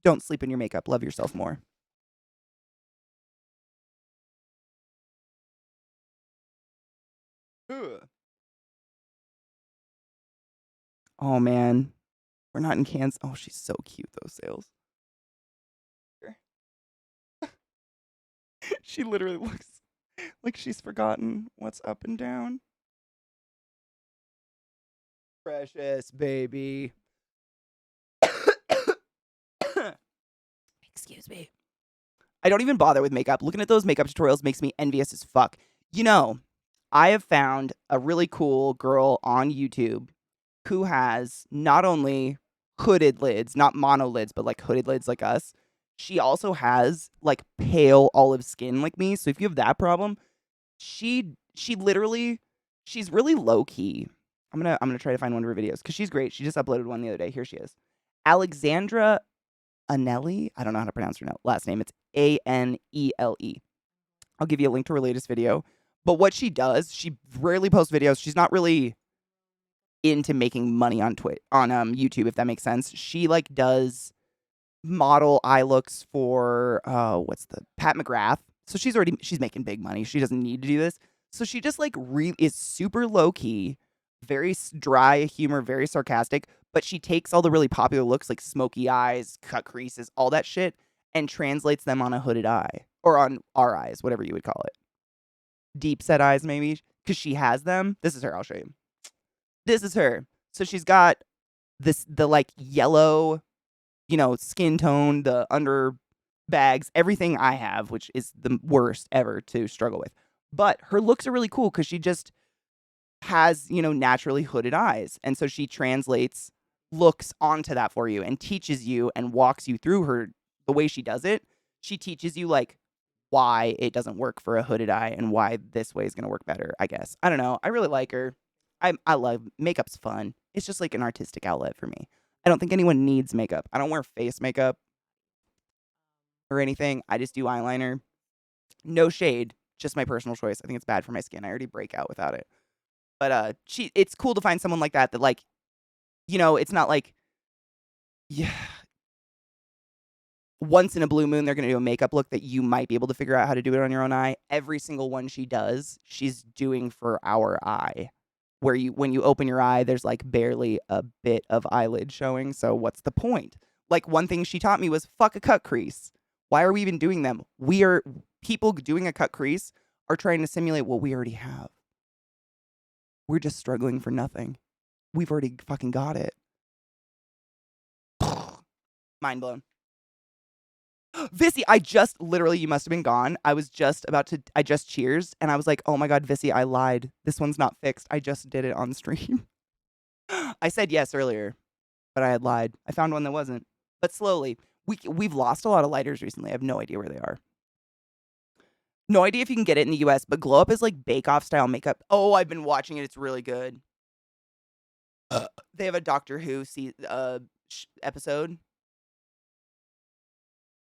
Don't sleep in your makeup. Love yourself more. Ugh. Oh, man. We're not in Kansas. Oh, she's so cute, those sales. She literally looks like she's forgotten what's up and down. Precious baby. Excuse me. I don't even bother with makeup. Looking at those makeup tutorials makes me envious as fuck. I have found a really cool girl on YouTube who has not only hooded lids, not monolids, but like hooded lids like us. She also has like pale olive skin like me. So if you have that problem, she's really low key. I'm gonna try to find one of her videos because she's great. She just uploaded one the other day. Here she is. Alexandra Anelli. I don't know how to pronounce her last name. It's Anele. I'll give you a link to her latest video. But what she does, she rarely posts videos. She's not really into making money on YouTube, if that makes sense. She like does model eye looks for what's the Pat McGrath. So she's making big money. She doesn't need to do this. So she just like is super low key, very dry humor, very sarcastic, but she takes all the really popular looks like smoky eyes, cut creases, all that shit, and translates them on a hooded eye or on our eyes, whatever you would call it. Deep set eyes, maybe, because she has them. This is her. I'll show you. This is her. So she's got the like yellow, skin tone, the under bags, everything I have, which is the worst ever to struggle with. But her looks are really cool because she just has, naturally hooded eyes. And so she translates looks onto that for you and teaches you and walks you through the way she does it. She teaches you like why it doesn't work for a hooded eye and why this way is going to work better, I guess. I don't know. I really like her. I love makeup's fun. It's just like an artistic outlet for me. I don't think anyone needs makeup. I don't wear face makeup or anything. I just do eyeliner. No shade, just my personal choice. I think it's bad for my skin. I already break out without it. But it's cool to find someone like that like, it's not like, yeah, once in a blue moon they're going to do a makeup look that you might be able to figure out how to do it on your own eye. Every single one she does, she's doing for our eye. Where when you open your eye, there's like barely a bit of eyelid showing. So what's the point? Like one thing she taught me was fuck a cut crease. Why are we even doing them? People doing a cut crease are trying to simulate what we already have. We're just struggling for nothing. We've already fucking got it. Mind blown. Vissy, you must have been gone. I just cheers, and I was like, oh my God, Vissy, I lied. This one's not fixed. I just did it on stream. I said yes earlier, but I had lied. I found one that wasn't. But slowly. We've lost a lot of lighters recently. I have no idea where they are. No idea if you can get it in the US, but Glow Up is like bake-off style makeup. Oh, I've been watching it. It's really good. They have a Doctor Who episode.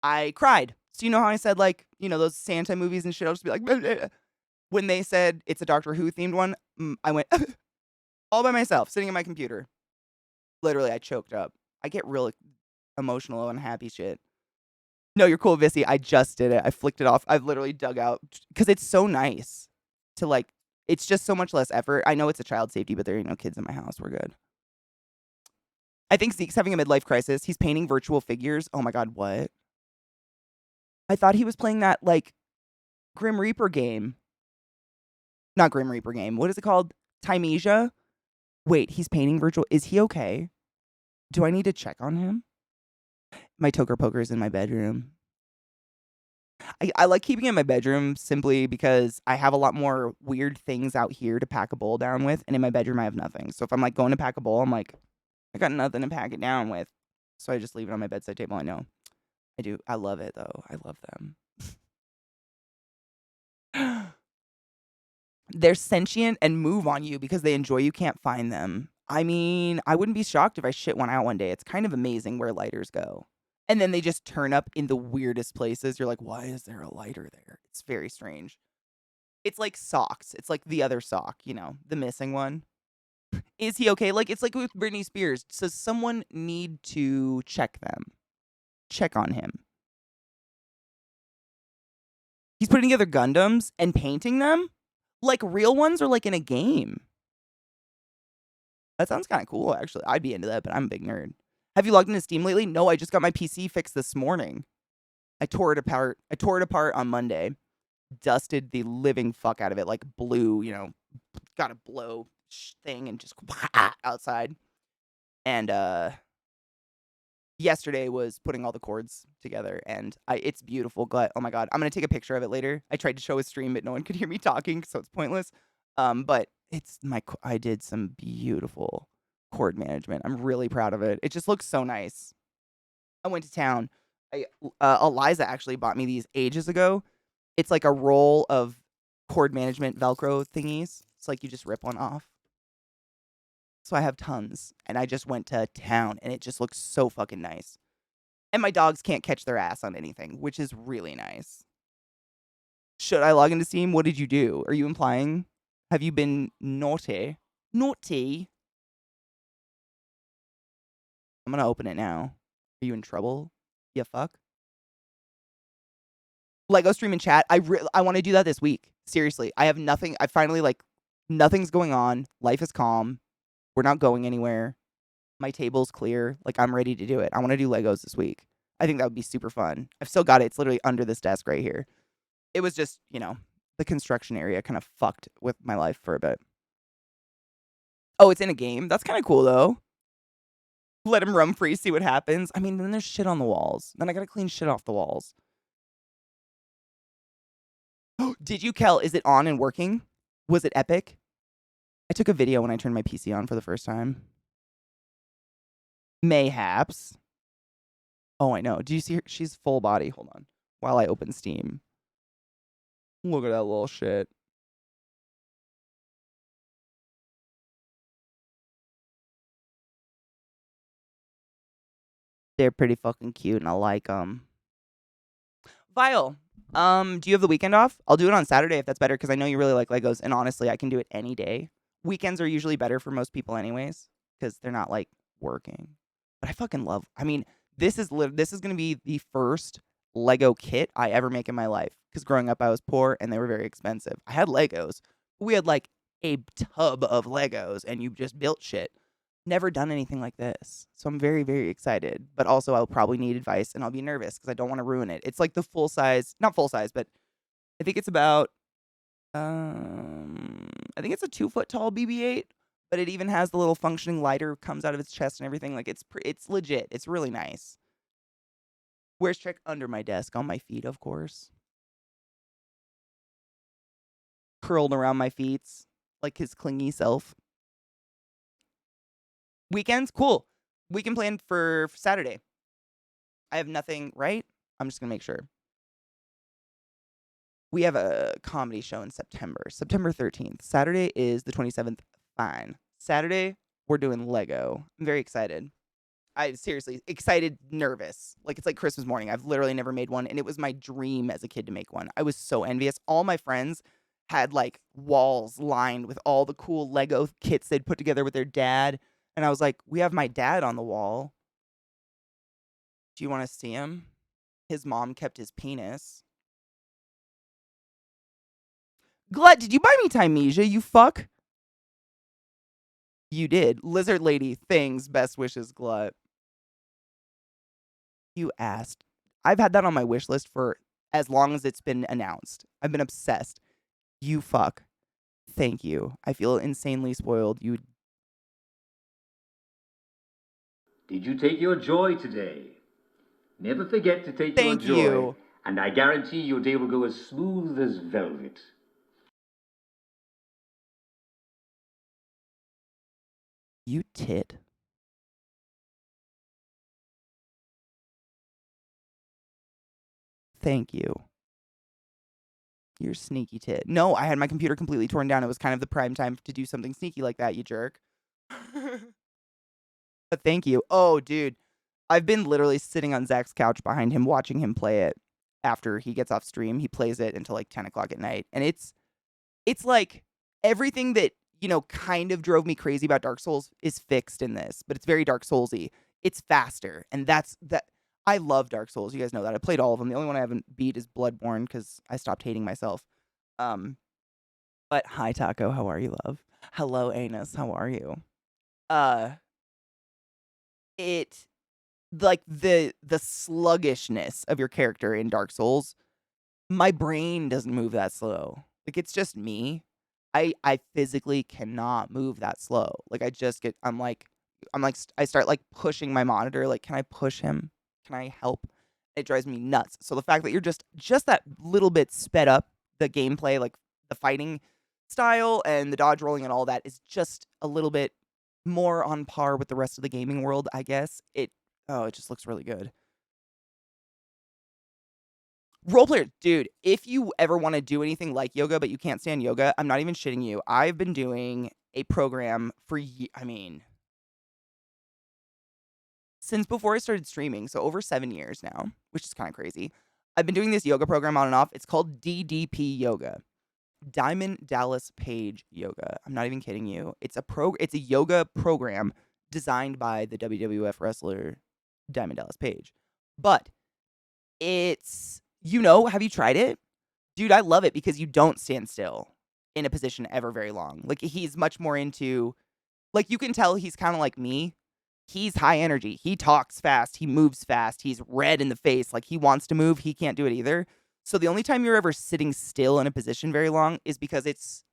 I cried. So you know how I said, like, those Santa movies and shit, I'll just be like, "Bleh, bleh." When they said it's a Doctor Who themed one, I went all by myself, sitting at my computer. Literally, I choked up. I get real emotional and happy shit. No, you're cool, Vissy. I just did it. I flicked it off. I've literally dug out because it's so nice to like. It's just so much less effort. I know it's a child safety, but there ain't no kids in my house. We're good. I think Zeke's having a midlife crisis. He's painting virtual figures. Oh my god, what? I thought he was playing that like Grim Reaper game. Not Grim Reaper game. What is it called? Timesia? Wait, he's painting virtual. Is he okay? Do I need to check on him? My Toker Poker is in my bedroom. I like keeping it in my bedroom simply because I have a lot more weird things out here to pack a bowl down with, and in my bedroom I have nothing. So if I'm like going to pack a bowl, I'm like, I got nothing to pack it down with. So I just leave it on my bedside table. I know. I do. I love it though. I love them. They're sentient and move on you because they enjoy you can't find them. I mean, I wouldn't be shocked if I shit one out one day. It's kind of amazing where lighters go. And then they just turn up in the weirdest places. You're like, why is there a lighter there? It's very strange. It's like socks. It's like the other sock, the missing one. Is he okay? Like, it's like with Britney Spears. Does someone need to check them? Check on him. He's putting together Gundams and painting them? Like real ones or like in a game? That sounds kind of cool, actually. I'd be into that, but I'm a big nerd. Have you logged into Steam lately? No, I just got my PC fixed this morning. I tore it apart. On Monday. Dusted the living fuck out of it, like blue, got a blow thing and just outside. And yesterday was putting all the cords together, and it's beautiful. Oh my god, I'm gonna take a picture of it later. I tried to show a stream, but no one could hear me talking, so it's pointless. But I did some beautiful cord management. I'm really proud of it. It just looks so nice. I went to town. Eliza actually bought me these ages ago. It's like a roll of cord management Velcro thingies. It's like you just rip one off. So I have tons, and I just went to town, and it just looks so fucking nice. And my dogs can't catch their ass on anything, which is really nice. Should I log into Steam? What did you do? Are you implying? Have you been naughty? Naughty? I'm gonna open it now. Are you in trouble? You fuck? Lego stream and chat. I want to do that this week. Seriously. I have nothing. I finally, nothing's going on. Life is calm. We're not going anywhere. My table's clear. Like, I'm ready to do it. I want to do Legos this week. I think that would be super fun. I've still got it. It's literally under this desk right here. It was just, the construction area kind of fucked with my life for a bit. Oh, it's in a game? That's kind of cool, though. Let him roam free, see what happens. I mean, then there's shit on the walls. Then I gotta clean shit off the walls. Did you, Kel? Is it on and working? Was it epic? I took a video when I turned my PC on for the first time. Mayhaps. Oh, I know. Do you see her? She's full body. Hold on. While I open Steam. Look at that little shit. They're pretty fucking cute, and I like them. Vile, do you have the weekend off? I'll do it on Saturday if that's better, because I know you really like Legos, and honestly, I can do it any day. Weekends are usually better for most people anyways, because they're not, working. But I fucking love... I mean, this is going to be the first Lego kit I ever make in my life, because growing up, I was poor, and they were very expensive. I had Legos. We had, a tub of Legos, and you just built shit. Never done anything like this. So I'm very, very excited. But also I'll probably need advice and I'll be nervous because I don't want to ruin it. It's like the full size, not full size, but I think it's about, I think it's a 2-foot tall BB-8, but it even has the little functioning lighter comes out of its chest and everything. Like it's legit. It's really nice. Where's Trick? Under my desk, on my feet, of course. Curled around my feet like his clingy self. Weekends? Cool. Weekend planned for Saturday. I have nothing, right? I'm just going to make sure. We have a comedy show in September 13th. Saturday is the 27th. Fine. Saturday, we're doing Lego. I'm very excited. I seriously excited, nervous. Like it's like Christmas morning. I've literally never made one, and it was my dream as a kid to make one. I was so envious. All my friends had like walls lined with all the cool Lego kits they'd put together with their dad, and I was like, "We have my dad on the wall. Do you want to see him? His mom kept his penis." Glut, did you buy me Timesia, you fuck? You did. Lizard lady, things, best wishes, Glut. You asked. I've had that on my wish list for as long as it's been announced. I've been obsessed. You fuck. Thank you. I feel insanely spoiled. You. Did you take your joy today? Never forget to take Thank your joy, you. and I guarantee your day will go as smooth as velvet. You tit. Thank you. You're sneaky tit. No, I had my computer completely torn down. It was kind of the prime time to do something sneaky like that, you jerk. But thank you. Oh, dude. I've been literally sitting on Zach's couch behind him, watching him play it after he gets off stream. He plays it until like 10 o'clock at night. And it's like everything that, kind of drove me crazy about Dark Souls is fixed in this, but it's very Dark Soulsy. It's faster. And that's that. I love Dark Souls. You guys know that. I played all of them. The only one I haven't beat is Bloodborne because I stopped hating myself. But hi, Taco. How are you, love? Hello, Anus. How are you? It like the sluggishness of your character in Dark Souls, my brain doesn't move that slow. Like it's just me. I physically cannot move that slow. Like I just get I start like pushing my monitor like, can I push him? Can I help? It drives me nuts. So the fact that you're just that little bit sped up, the gameplay, like the fighting style and the dodge rolling and all that is just a little bit more on par with the rest of the gaming world, I guess. It just looks really good. Role player, dude, if you ever want to do anything like yoga, but you can't stand yoga, I'm not even shitting you. I've been doing a program for, since before I started streaming, so over 7 years now, which is kind of crazy. I've been doing this yoga program on and off. It's called DDP Yoga. Diamond Dallas Page Yoga. I'm not even kidding you. It's a yoga program designed by the WWF wrestler Diamond Dallas Page. But it's, have you tried it? Dude, I love it because you don't stand still in a position ever very long. Like he's much more into, like you can tell he's kind of like me. He's high energy. He talks fast. He moves fast. He's red in the face. Like he wants to move. He can't do it either. So the only time you're ever sitting still in a position very long is because it's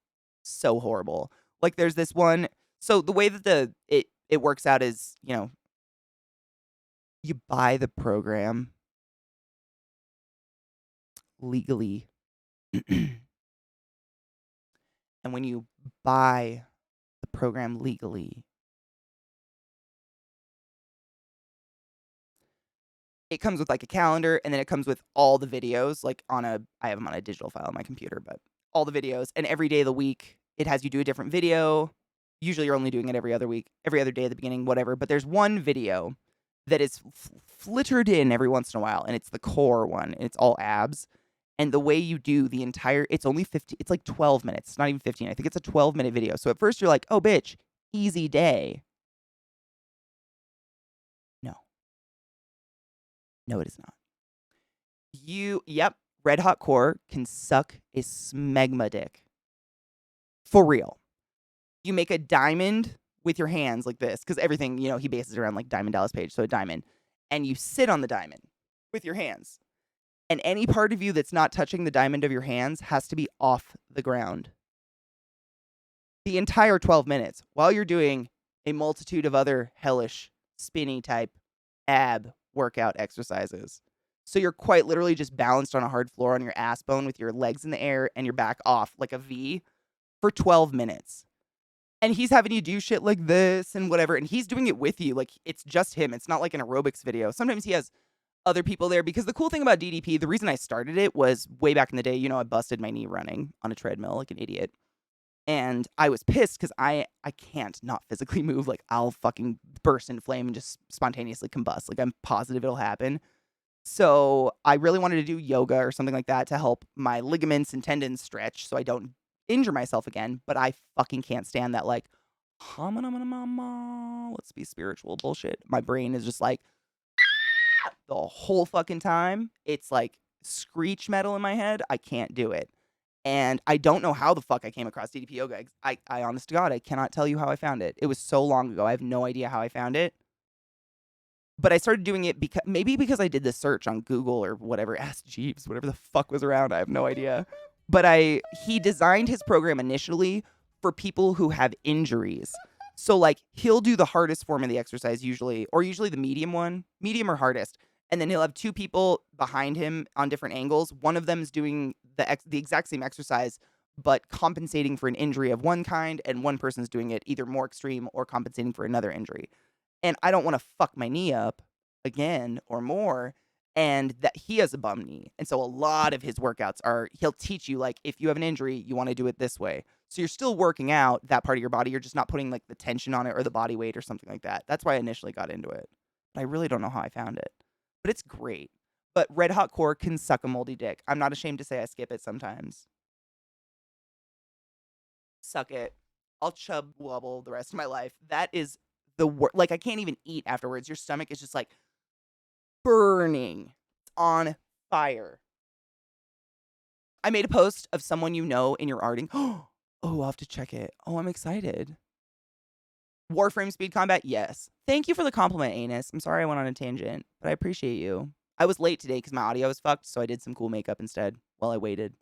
so horrible. Like there's this one. So the way that it works out is, you buy the program legally. And when you buy the program legally, it comes with like a calendar, and then it comes with all the videos, like I have them on a digital file on my computer, but all the videos, and every day of the week, it has you do a different video. Usually you're only doing it every other week, every other day at the beginning, whatever, but there's one video that is flittered in every once in a while, and it's the core one, and it's all abs. And the way you do the entire, it's only 50, it's like 12 minutes, it's not even 15. I think it's a 12-minute video. So at first you're like, oh, bitch, easy day. No, it is not. Red Hot Core can suck a smegma dick. For real. You make a diamond with your hands like this, because everything, he bases around like Diamond Dallas Page, so a diamond. And you sit on the diamond with your hands. And any part of you that's not touching the diamond of your hands has to be off the ground. The entire 12 minutes, while you're doing a multitude of other hellish, spinny type ab workout exercises. So you're quite literally just balanced on a hard floor on your ass bone with your legs in the air and your back off like a V for 12 minutes. And he's having you do shit like this and whatever. And he's doing it with you. Like it's just him. It's not like an aerobics video. Sometimes he has other people there, because the cool thing about DDP, the reason I started it was way back in the day, you know, I busted my knee running on a treadmill like an idiot. And I was pissed because I can't not physically move. Like, I'll fucking burst in flame and just spontaneously combust. Like, I'm positive it'll happen. So I really wanted to do yoga or something like that to help my ligaments and tendons stretch so I don't injure myself again. But I fucking can't stand that, like, let's be spiritual bullshit. My brain is just like, the whole fucking time. It's like screech metal in my head. I can't do it. And I don't know how the fuck I came across DDP yoga. I honest to God, I cannot tell you how I found it. It was so long ago. I have no idea how I found it. But I started doing it because I did the search on Google or whatever, Ask Jeeves, whatever the fuck was around. I have no idea. But he designed his program initially for people who have injuries. So, like, he'll do the hardest form of the exercise usually the medium one, medium or hardest. And then he'll have two people behind him on different angles. One of them is doing the exact same exercise, but compensating for an injury of one kind, and one person's doing it either more extreme or compensating for another injury. And I don't want to fuck my knee up again or more, and that he has a bum knee. And so a lot of his workouts he'll teach you, like, if you have an injury, you want to do it this way. So you're still working out that part of your body. You're just not putting, like, the tension on it or the body weight or something like that. That's why I initially got into it. But I really don't know how I found it. But it's great. But Red Hot Core can suck a moldy dick. I'm not ashamed to say I skip it sometimes. Suck it. I'll chub wobble the rest of my life. That is the worst. Like, I can't even eat afterwards. Your stomach is just, like, burning. It's on fire. I made a post of someone you know in your arting. Oh, I'll have to check it. Oh, I'm excited. Warframe speed combat? Yes. Thank you for the compliment, Anus. I'm sorry I went on a tangent, but I appreciate you. I was late today because my audio was fucked, so I did some cool makeup instead while I waited.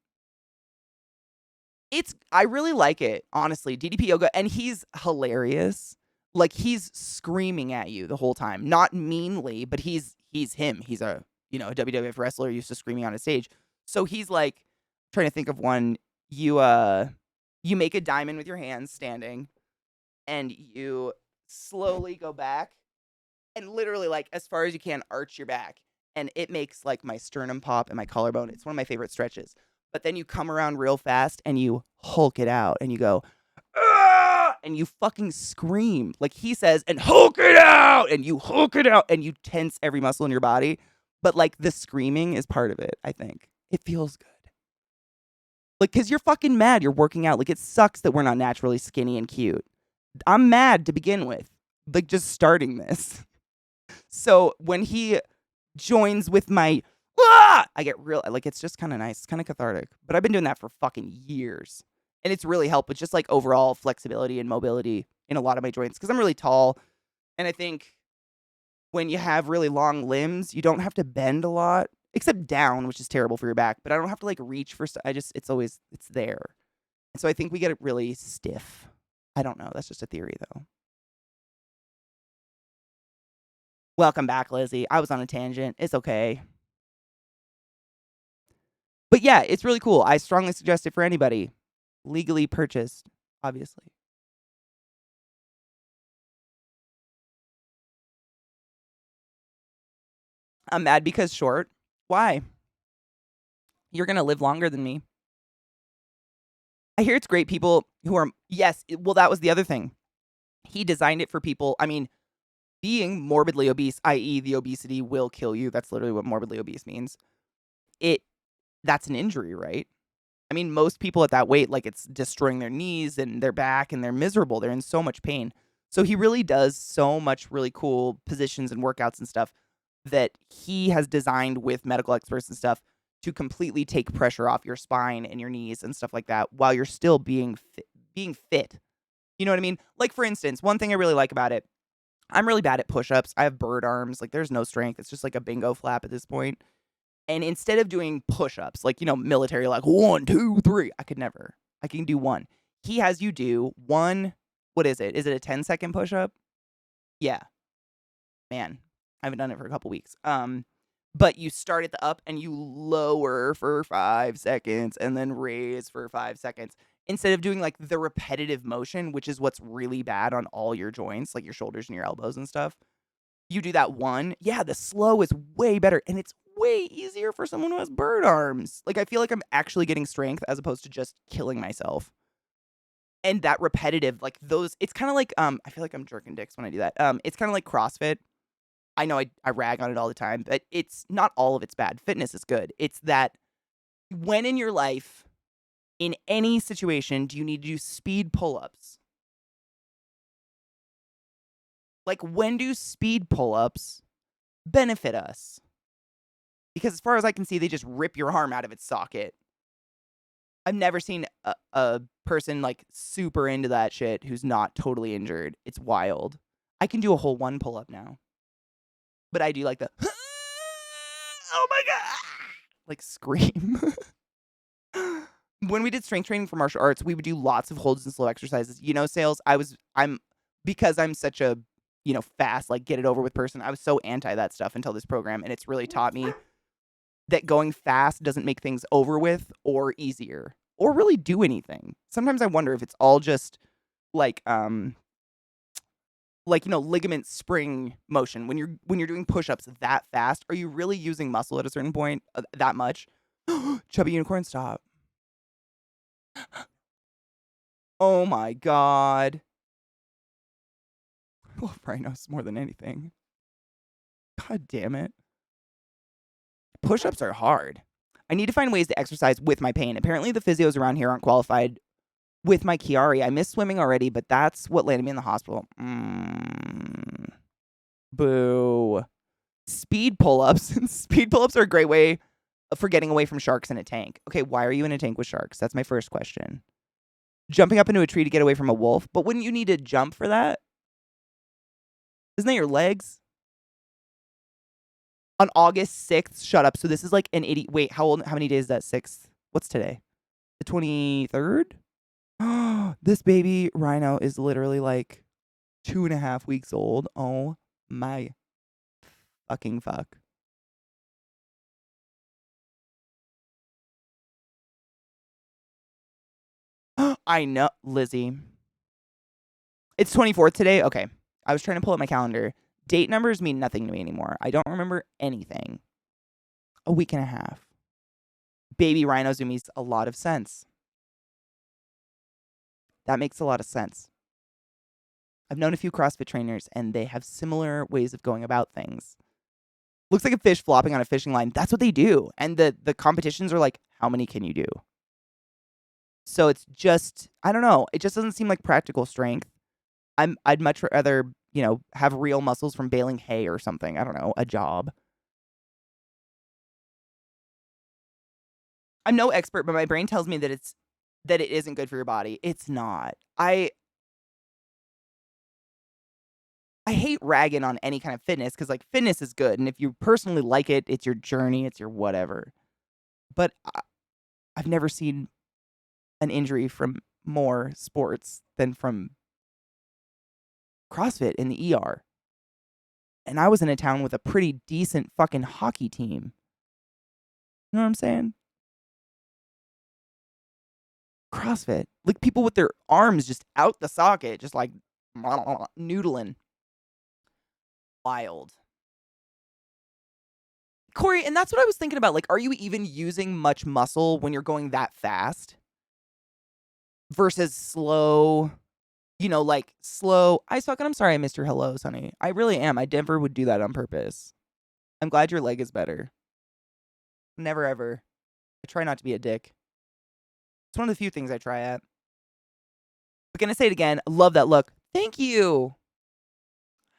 I really like it, honestly. DDP Yoga, and he's hilarious. Like, he's screaming at you the whole time. Not meanly, but he's him. He's a WWF wrestler used to screaming on a stage. So he's like, trying to think of one. You make a diamond with your hands standing, and you slowly go back and literally, like, as far as you can, arch your back. And it makes, like, my sternum pop and my collarbone. It's one of my favorite stretches. But then you come around real fast and you Hulk it out and you go, "Ah!" And you fucking scream. Like he says, and Hulk it out! And you Hulk it out and you tense every muscle in your body. But, like, the screaming is part of it, I think. It feels good. Like, because you're fucking mad you're working out. Like, it sucks that we're not naturally skinny and cute. I'm mad to begin with. Like, just starting this. So when he joins with my, I get real, like, it's just kind of nice. It's kind of cathartic. But I've been doing that for fucking years. And it's really helped with just, like, overall flexibility and mobility in a lot of my joints. Because I'm really tall. And I think when you have really long limbs, you don't have to bend a lot. Except down, which is terrible for your back. But I don't have to, like, reach for stuff. It's there. And so I think we get it really stiff. I don't know. That's just a theory, though. Welcome back, Lizzie. I was on a tangent. It's okay. But yeah, it's really cool. I strongly suggest it for anybody. Legally purchased, obviously. I'm mad because short. Why? You're going to live longer than me. I hear it's great people who are, yes, well, that was the other thing. He designed it for people, I mean, being morbidly obese, i.e. the obesity will kill you. That's literally what morbidly obese means. That's an injury, right? I mean, most people at that weight, like, it's destroying their knees and their back, and they're miserable. They're in so much pain. So he really does so much really cool positions and workouts and stuff that he has designed with medical experts and stuff to completely take pressure off your spine and your knees and stuff like that while you're still being fit. You know what I mean? Like, for instance, one thing I really like about it, I'm really bad at push-ups. I have bird arms. Like, there's no strength. It's just like a bingo flap at this point. And instead of doing push-ups, like, military, like 1, 2, 3, I could never. I can do one. He has you do one, what is it? Is it a 10-second push-up? Yeah. Man, I haven't done it for a couple weeks. But you start at the up and you lower for 5 seconds and then raise for 5 seconds. Instead of doing, like, the repetitive motion, which is what's really bad on all your joints, like your shoulders and your elbows and stuff. You do that one. Yeah, the slow is way better. And it's way easier for someone who has bird arms. Like, I feel like I'm actually getting strength as opposed to just killing myself. And that repetitive, like those, it's kind of like, I feel like I'm jerking dicks when I do that. It's kind of like CrossFit. I know I rag on it all the time, but it's not all of it's bad. Fitness is good. It's that when in your life, in any situation, do you need to do speed pull-ups? Like, when do speed pull-ups benefit us? Because as far as I can see, they just rip your arm out of its socket. I've never seen a person, like, super into that shit who's not totally injured. It's wild. I can do a whole one pull-up now. But I do, like, the, oh my God, like, scream. When we did strength training for martial arts, we would do lots of holds and slow exercises. You know, Sales, because I'm such a, fast, like, get it over with person, I was so anti that stuff until this program, and it's really taught me that going fast doesn't make things over with or easier or really do anything. Sometimes I wonder if it's all just like ligament spring motion. When you're doing push-ups that fast, are you really using muscle at a certain point that much? Chubby unicorn, stop. Oh my God. I love rhinos more than anything. God damn it. Push-ups are hard. I need to find ways to exercise with my pain. Apparently the physios around here aren't qualified with my Chiari. I miss swimming already, but that's what landed me in the hospital. Boo. Speed pull-ups. Speed pull-ups are a great way for getting away from sharks in a tank. Okay, why are you in a tank with sharks? That's my first question. Jumping up into a tree to get away from a wolf, but wouldn't you need to jump for that? Isn't that your legs? On August 6th, shut up. So this is like an idiot. Wait, how many days is that? 6th? What's today? The 23rd? This baby rhino is literally like 2.5 weeks old. Oh my fucking fuck. I know, Lizzie. It's 24th today? Okay. I was trying to pull up my calendar. Date numbers mean nothing to me anymore. I don't remember anything. A week and a half. Baby rhino zoomies a lot of sense. That makes a lot of sense. I've known a few CrossFit trainers, and they have similar ways of going about things. Looks like a fish flopping on a fishing line. That's what they do. And the competitions are like, how many can you do? So it's just, I don't know. It just doesn't seem like practical strength. I'd much rather, have real muscles from baling hay or something. I don't know, a job. I'm no expert, but my brain tells me that it isn't good for your body. It's not. I hate ragging on any kind of fitness because, like, fitness is good. And if you personally like it, it's your journey, it's your whatever. But I've never seen an injury from more sports than from CrossFit in the ER. And I was in a town with a pretty decent fucking hockey team. You know what I'm saying? CrossFit. Like, people with their arms just out the socket, just like noodling. Wild. Corey, and that's what I was thinking about. Like, are you even using much muscle when you're going that fast? Versus slow, like slow. I suck and I'm sorry I missed your hellos, honey. I really am. I never would do that on purpose. I'm glad your leg is better. Never ever. I try not to be a dick. It's one of the few things I try at. But gonna say it again. Love that look. Thank you.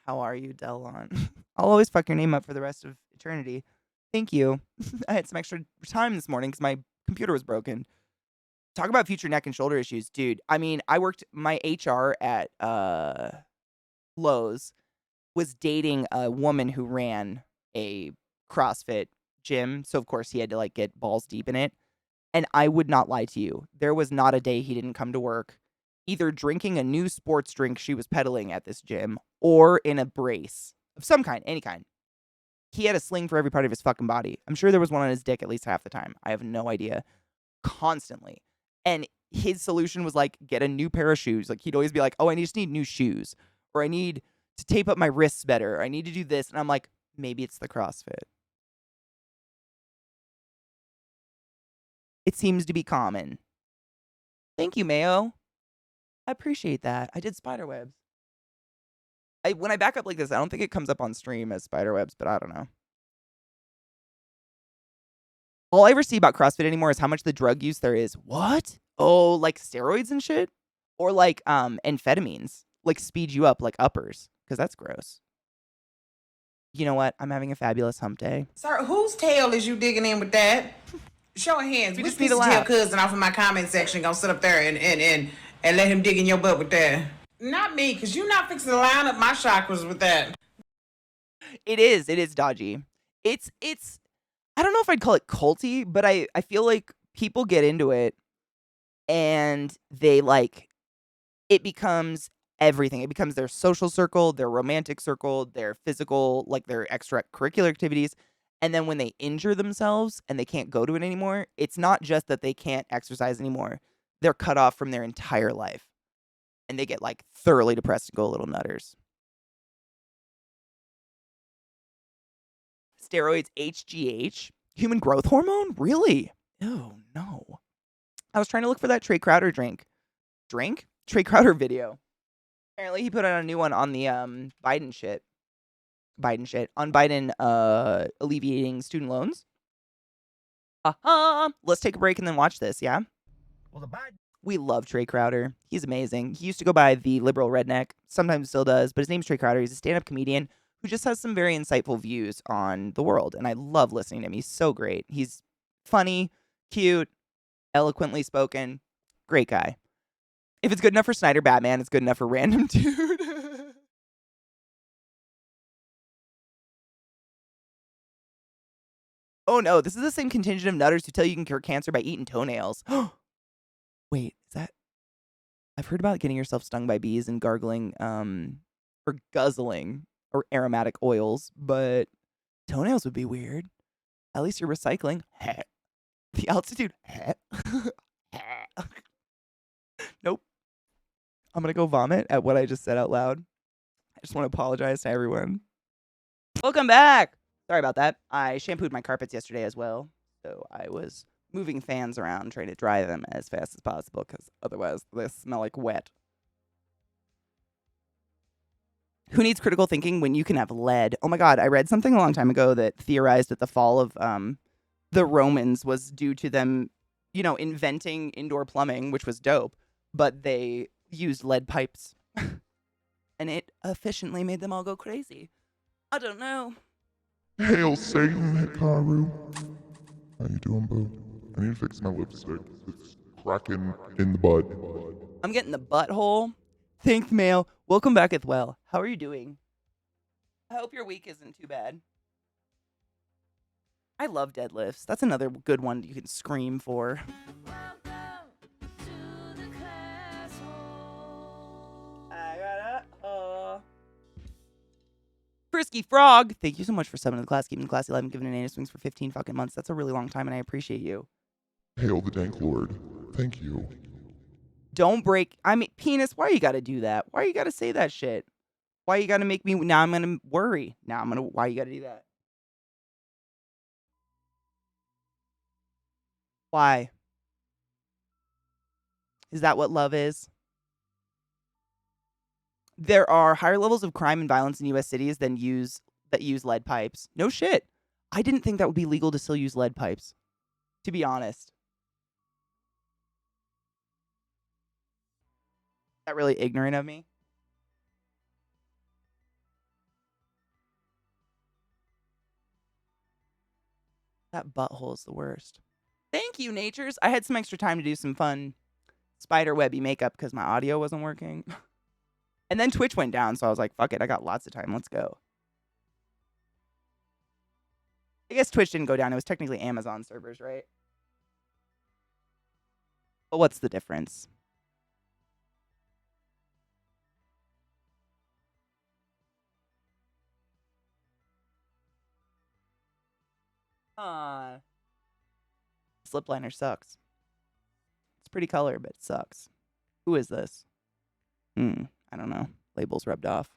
How are you, Delon? I'll always fuck your name up for the rest of eternity. Thank you. I had some extra time this morning because my computer was broken. Talk about future neck and shoulder issues, dude. I mean, I worked my HR at Lowe's was dating a woman who ran a CrossFit gym, so of course he had to like get balls deep in it. And I would not lie to you. There was not a day he didn't come to work either drinking a new sports drink she was peddling at this gym or in a brace of some kind, any kind. He had a sling for every part of his fucking body. I'm sure there was one on his dick at least half the time. I have no idea. Constantly. And his solution was like, get a new pair of shoes. Like, he'd always be like, oh, I just need new shoes. Or I need to tape up my wrists better. I need to do this. And I'm like, maybe it's the CrossFit. It seems to be common. Thank you, Mayo. I appreciate that. I did spider webs. When I back up like this, I don't think it comes up on stream as spider webs, but I don't know. All I ever see about CrossFit anymore is how much the drug use there is. What? Oh, like steroids and shit? Or like amphetamines. Like speed you up like uppers. Because that's gross. You know what? I'm having a fabulous hump day. Sir, whose tail is you digging in with that? Show of hands. We Which just need piece to of tail laugh. cousin off of my comment section gonna sit up there and let him dig in your butt with that? Not me, because you're not fixing to line up my chakras with that. It is dodgy. It's I don't know if I'd call it culty, but I feel like people get into it and they like it becomes everything. It becomes their social circle, their romantic circle, their physical, like their extracurricular activities. And then when they injure themselves and they can't go to it anymore, it's not just that they can't exercise anymore. They're cut off from their entire life. And they get like thoroughly depressed and go a little nutters. Steroids, HGH, human growth hormone? Really? Oh, no. I was trying to look for that Trey Crowder drink. Drink? Trey Crowder video. Apparently he put out a new one on the Biden shit. On Biden alleviating student loans. Let's take a break and then watch this, yeah? We love Trey Crowder. He's amazing. He used to go by the liberal redneck. Sometimes still does, but his name's Trey Crowder. He's a stand-up comedian who just has some very insightful views on the world, and I love listening to him. He's so great. He's funny, cute, eloquently spoken. Great guy. If it's good enough for Snyder Batman, it's good enough for Random Dude. Oh no, this is the same contingent of nutters who tell you can cure cancer by eating toenails. Wait, is that... I've heard about getting yourself stung by bees and gargling, or guzzling, or aromatic oils, but toenails would be weird. At least you're recycling. The altitude. Nope. I'm gonna go vomit at what I just said out loud. I just want to apologize to everyone. Welcome back! Sorry about that. I shampooed my carpets yesterday as well, so I was moving fans around, trying to dry them as fast as possible, because otherwise they smell like wet. Who needs critical thinking when you can have lead? Oh my god, I read something a long time ago that theorized that the fall of the Romans was due to them, inventing indoor plumbing, which was dope, but they used lead pipes. And it efficiently made them all go crazy. I don't know. Hail Satan, Hikaru. How you doing, boo? I need to fix my lipstick. It's cracking in the butt. I'm getting the butthole. Thanks, Mail. Welcome back as well. How are you doing? I hope your week isn't too bad. I love deadlifts. That's another good one you can scream for. Frisky Frog, thank you so much for subbing to the class, keeping the class alive and giving an anus swings for 15 fucking months. That's a really long time, and I appreciate you. Hail the Dank Lord. Thank you. Don't break. Penis, why you gotta do that? Why you gotta say that shit? Why you gotta make me... Now I'm gonna worry. Why you gotta do that? Why? Is that what love is? There are higher levels of crime and violence in U.S. cities that use lead pipes. No shit. I didn't think that would be legal to still use lead pipes, to be honest. Is that really ignorant of me? That butthole is the worst. Thank you, Natures. I had some extra time to do some fun spiderwebby makeup because my audio wasn't working. And then Twitch went down, so I was like, fuck it, I got lots of time. Let's go. I guess Twitch didn't go down. It was technically Amazon servers, right? But what's the difference? Slip liner sucks. It's pretty color, but it sucks. Who is this? I don't know. Labels rubbed off.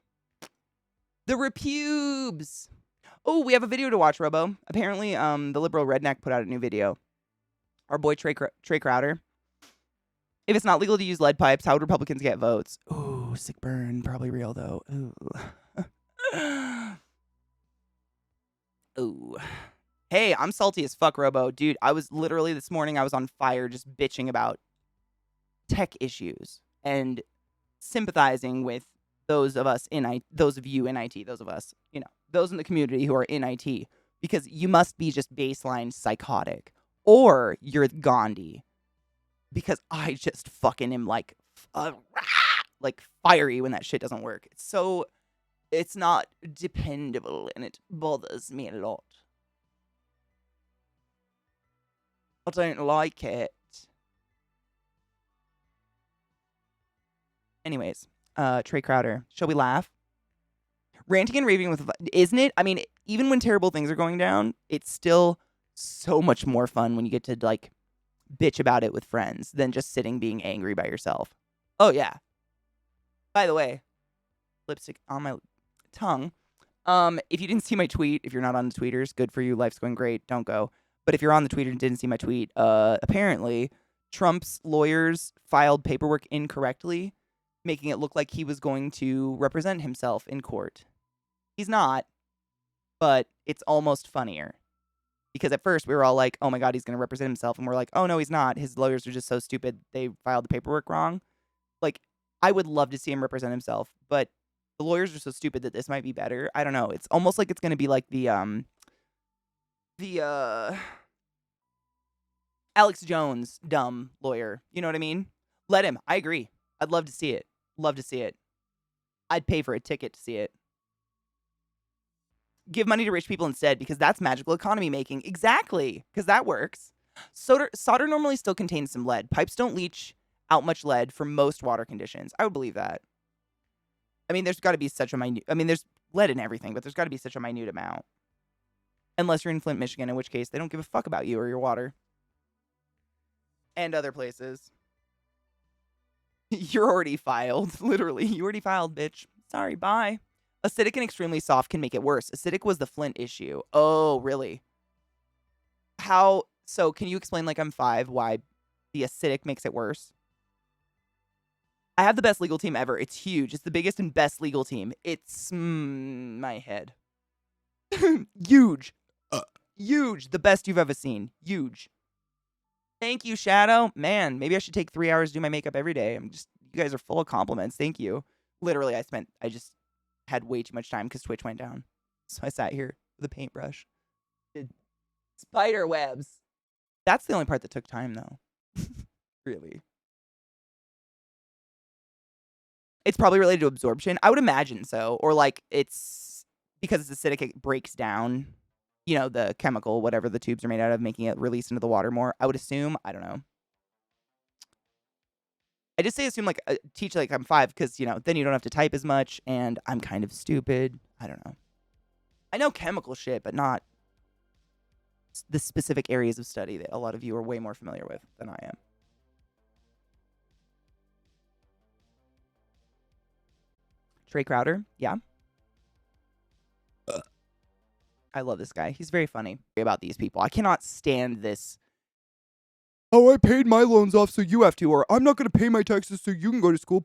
The repubes. Oh, we have a video to watch, Robo. Apparently, the liberal redneck put out a new video. Our boy Trey Crowder. If it's not legal to use lead pipes, how would Republicans get votes? Ooh, sick burn. Probably real, though. Ooh. Ooh. Hey, I'm salty as fuck, Robo. Dude, I was literally this morning, I was on fire just bitching about tech issues and sympathizing with those of us in those of you in IT, those of us, those in the community who are in IT, because you must be just baseline psychotic or you're Gandhi. Because I just fucking am like fiery when that shit doesn't work. It's not dependable and it bothers me a lot. I don't like it. Anyways, Trey Crowder, shall we laugh? Ranting and raving with, isn't it? I mean, even when terrible things are going down, it's still so much more fun when you get to like bitch about it with friends than just sitting being angry by yourself. Oh yeah. By the way, lipstick on my tongue. If you didn't see my tweet, if you're not on the tweeters, good for you. Life's going great. Don't go. But if you're on the Twitter and didn't see my tweet, apparently Trump's lawyers filed paperwork incorrectly, making it look like he was going to represent himself in court. He's not, but it's almost funnier. Because at first we were all like, oh my God, he's going to represent himself. And we're like, oh no, he's not. His lawyers are just so stupid. They filed the paperwork wrong. Like, I would love to see him represent himself, but the lawyers are so stupid that this might be better. I don't know. It's almost like it's going to be like the Alex Jones dumb lawyer. You know what I mean? Let him. I agree. I'd love to see it. Love to see it. I'd pay for a ticket to see it. Give money to rich people instead because that's magical economy making. Exactly, because that works. Solder normally still contains some lead. Pipes don't leach out much lead for most water conditions. I would believe that. I mean, there's got to be such a minute... I mean, there's lead in everything, but there's got to be such a minute amount. Unless you're in Flint, Michigan, in which case they don't give a fuck about you or your water. And other places. You're already filed. Literally, you already filed, bitch. Sorry, bye. Acidic and extremely soft can make it worse. Acidic was the Flint issue. Oh, really? How? So, can you explain, like I'm 5, why the acidic makes it worse? I have the best legal team ever. It's huge. It's the biggest and best legal team. It's my head. Huge. Huge. The best you've ever seen. Huge. Thank you, Shadow. Man, maybe I should take 3 hours to do my makeup every day. You guys are full of compliments. Thank you. Literally, I just had way too much time because Twitch went down. So I sat here with a paintbrush. Did spider webs. That's the only part that took time, though. Really. It's probably related to absorption. I would imagine so. Or like it's because it's acidic, it breaks down, the chemical, whatever the tubes are made out of, making it release into the water more. I would assume. I don't know. I just say assume like teach like I'm 5 because, then you don't have to type as much and I'm kind of stupid. I don't know. I know chemical shit, but not the specific areas of study that a lot of you are way more familiar with than I am. Trey Crowder, yeah. I love this guy. He's very funny about these people. I cannot stand this. Oh, I paid my loans off, so you have to, or I'm not going to pay my taxes, so you can go to school.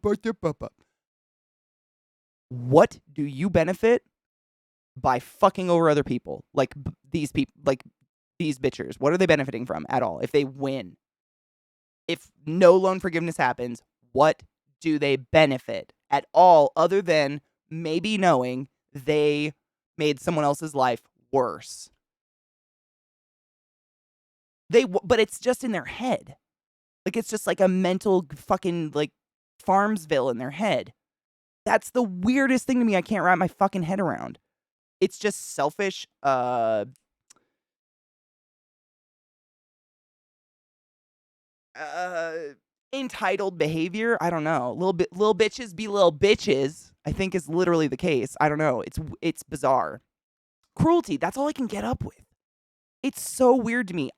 What do you benefit by fucking over other people? Like these people, like these bitchers. What are they benefiting from at all? If they win, if no loan forgiveness happens, what do they benefit at all other than maybe knowing they made someone else's life worse? But it's just in their head. Like, it's just like a mental fucking, like, Farmsville in their head. That's the weirdest thing to me I can't wrap my fucking head around. It's just selfish, entitled behavior. I don't know. Little bitches be little bitches, I think is literally the case. I don't know. It's bizarre. Cruelty, that's all I can get up with. It's so weird to me.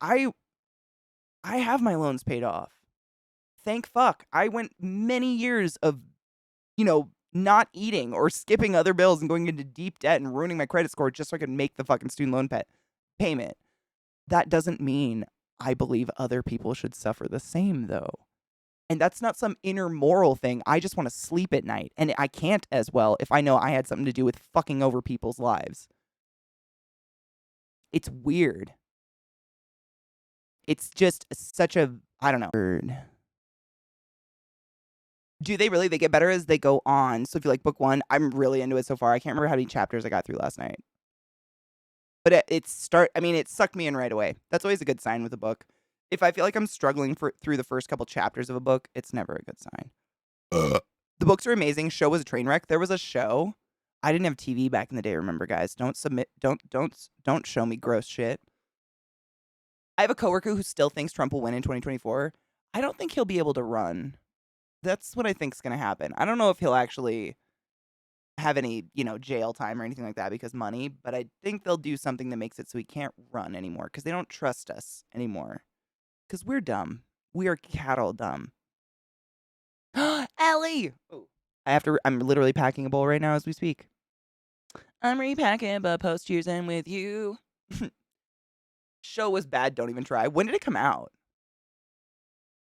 I have my loans paid off. Thank fuck. I went many years of, not eating or skipping other bills and going into deep debt and ruining my credit score just so I could make the fucking student loan payment. That doesn't mean I believe other people should suffer the same, though. And that's not some inner moral thing. I just want to sleep at night. And I can't as well if I know I had something to do with fucking over people's lives. It's weird. It's just such a, I don't know. Do they really? They get better as they go on. So if you like book one, I'm really into it so far. I can't remember how many chapters I got through last night. But it sucked me in right away. That's always a good sign with a book. If I feel like I'm struggling through the first couple chapters of a book, it's never a good sign. The books are amazing. Show was a train wreck. There was a show. I didn't have TV back in the day, remember, guys. Don't show me gross shit. I have a coworker who still thinks Trump will win in 2024. I don't think he'll be able to run. That's what I think's going to happen. I don't know if he'll actually have any, jail time or anything like that because money, but I think they'll do something that makes it so he can't run anymore because they don't trust us anymore. Because we're dumb. We are cattle dumb. Ellie! Oh. I'm literally packing a bowl right now as we speak. I'm repacking, but post years in with you. Show was bad, don't even try. When did it come out?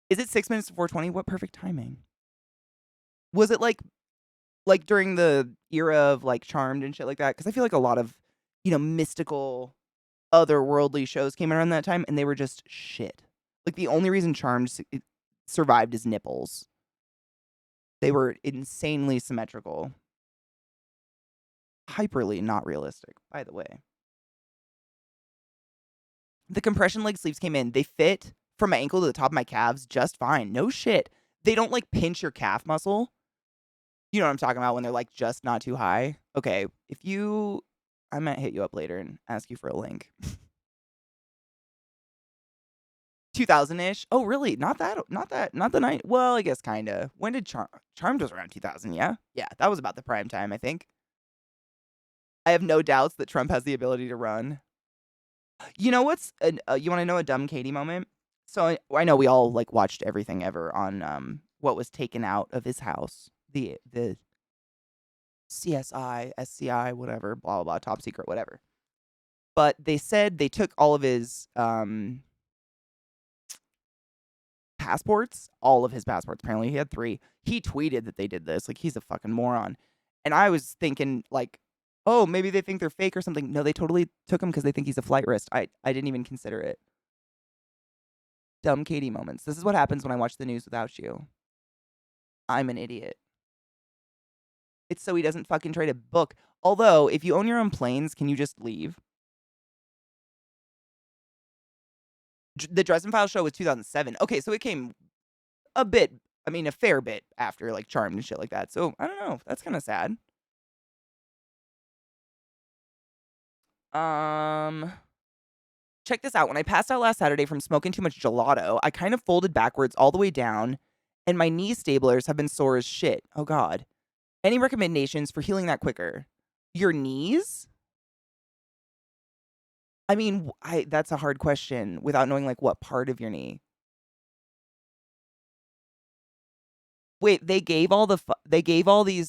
Is it 6 minutes to 4:20? What perfect timing. Was it like during the era of like Charmed and shit like that? Because I feel like a lot of, mystical, otherworldly shows came around that time and they were just shit. Like the only reason Charmed survived is nipples. They were insanely symmetrical. Hyperly not realistic, by the way. The compression leg sleeves came in. They fit from my ankle to the top of my calves just fine. No shit. They don't like pinch your calf muscle. You know what I'm talking about when they're like just not too high. Okay, I might hit you up later and ask you for a link. 2000-ish. Oh, really? Not the night. Well, I guess kind of. When did Charmed was around 2000, yeah? Yeah, that was about the prime time, I think. I have no doubts that Trump has the ability to run. You know what's you want to know a dumb Katie moment? So I know we all like watched everything ever on what was taken out of his house. The CSI, SCI, whatever, blah blah blah, top secret, whatever. But they said they took all of his passports, all of his passports. Apparently, he had 3. He tweeted that they did this. Like, he's a fucking moron. And I was thinking, like, oh, maybe they think they're fake or something. No, they totally took him because they think he's a flight risk. I didn't even consider it. Dumb Katie moments. This is what happens when I watch the news without you. I'm an idiot. It's so he doesn't fucking try to book. Although, if you own your own planes, can you just leave? The Dresden Files show was 2007. Okay, so it came a fair bit after, like, Charmed and shit like that. So, I don't know. That's kind of sad. Check this out. When I passed out last Saturday from smoking too much gelato, I kind of folded backwards all the way down, and my knee stablers have been sore as shit. Oh, God. Any recommendations for healing that quicker? Your knees? I mean, that's a hard question without knowing, like, what part of your knee. Wait, they gave all these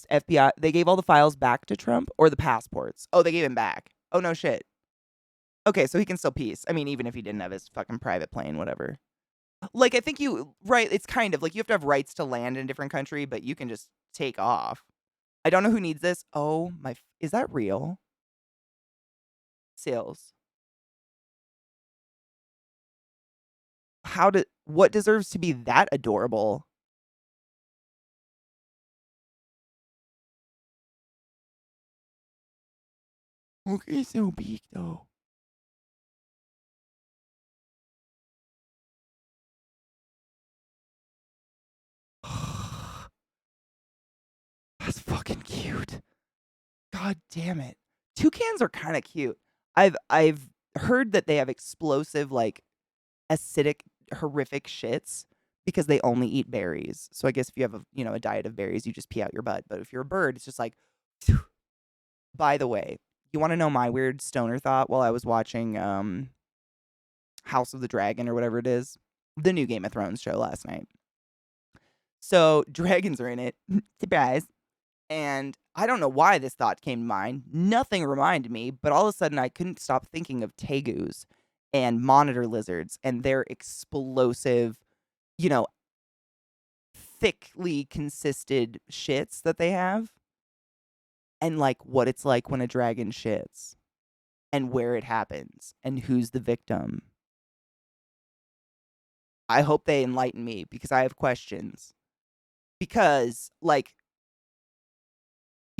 FBI, they gave all the files back to Trump or the passports? Oh, they gave him back. Oh, no shit. Okay, so he can still peace. I mean, even if he didn't have his fucking private plane, whatever. Like, I think right, it's kind of like you have to have rights to land in a different country, but you can just take off. I don't know who needs this. Oh, is that real? Sales. What deserves to be that adorable? Okay, so big though. That's fucking cute. God damn it. Toucans are kind of cute. I've heard that they have explosive, like, acidic, horrific shits because they only eat berries. So I guess if you have a diet of berries, you just pee out your butt. But if you're a bird, it's just like. By the way, you want to know my weird stoner thought while I was watching House of the Dragon or whatever it is, the new Game of Thrones show last night. So dragons are in it. Surprise. And I don't know why this thought came to mind. Nothing reminded me, but all of a sudden I couldn't stop thinking of tegus and monitor lizards and their explosive, you know, thickly consisted shits that they have. And like what it's like when a dragon shits and where it happens and who's the victim. I hope they enlighten me because I have questions. Because, like,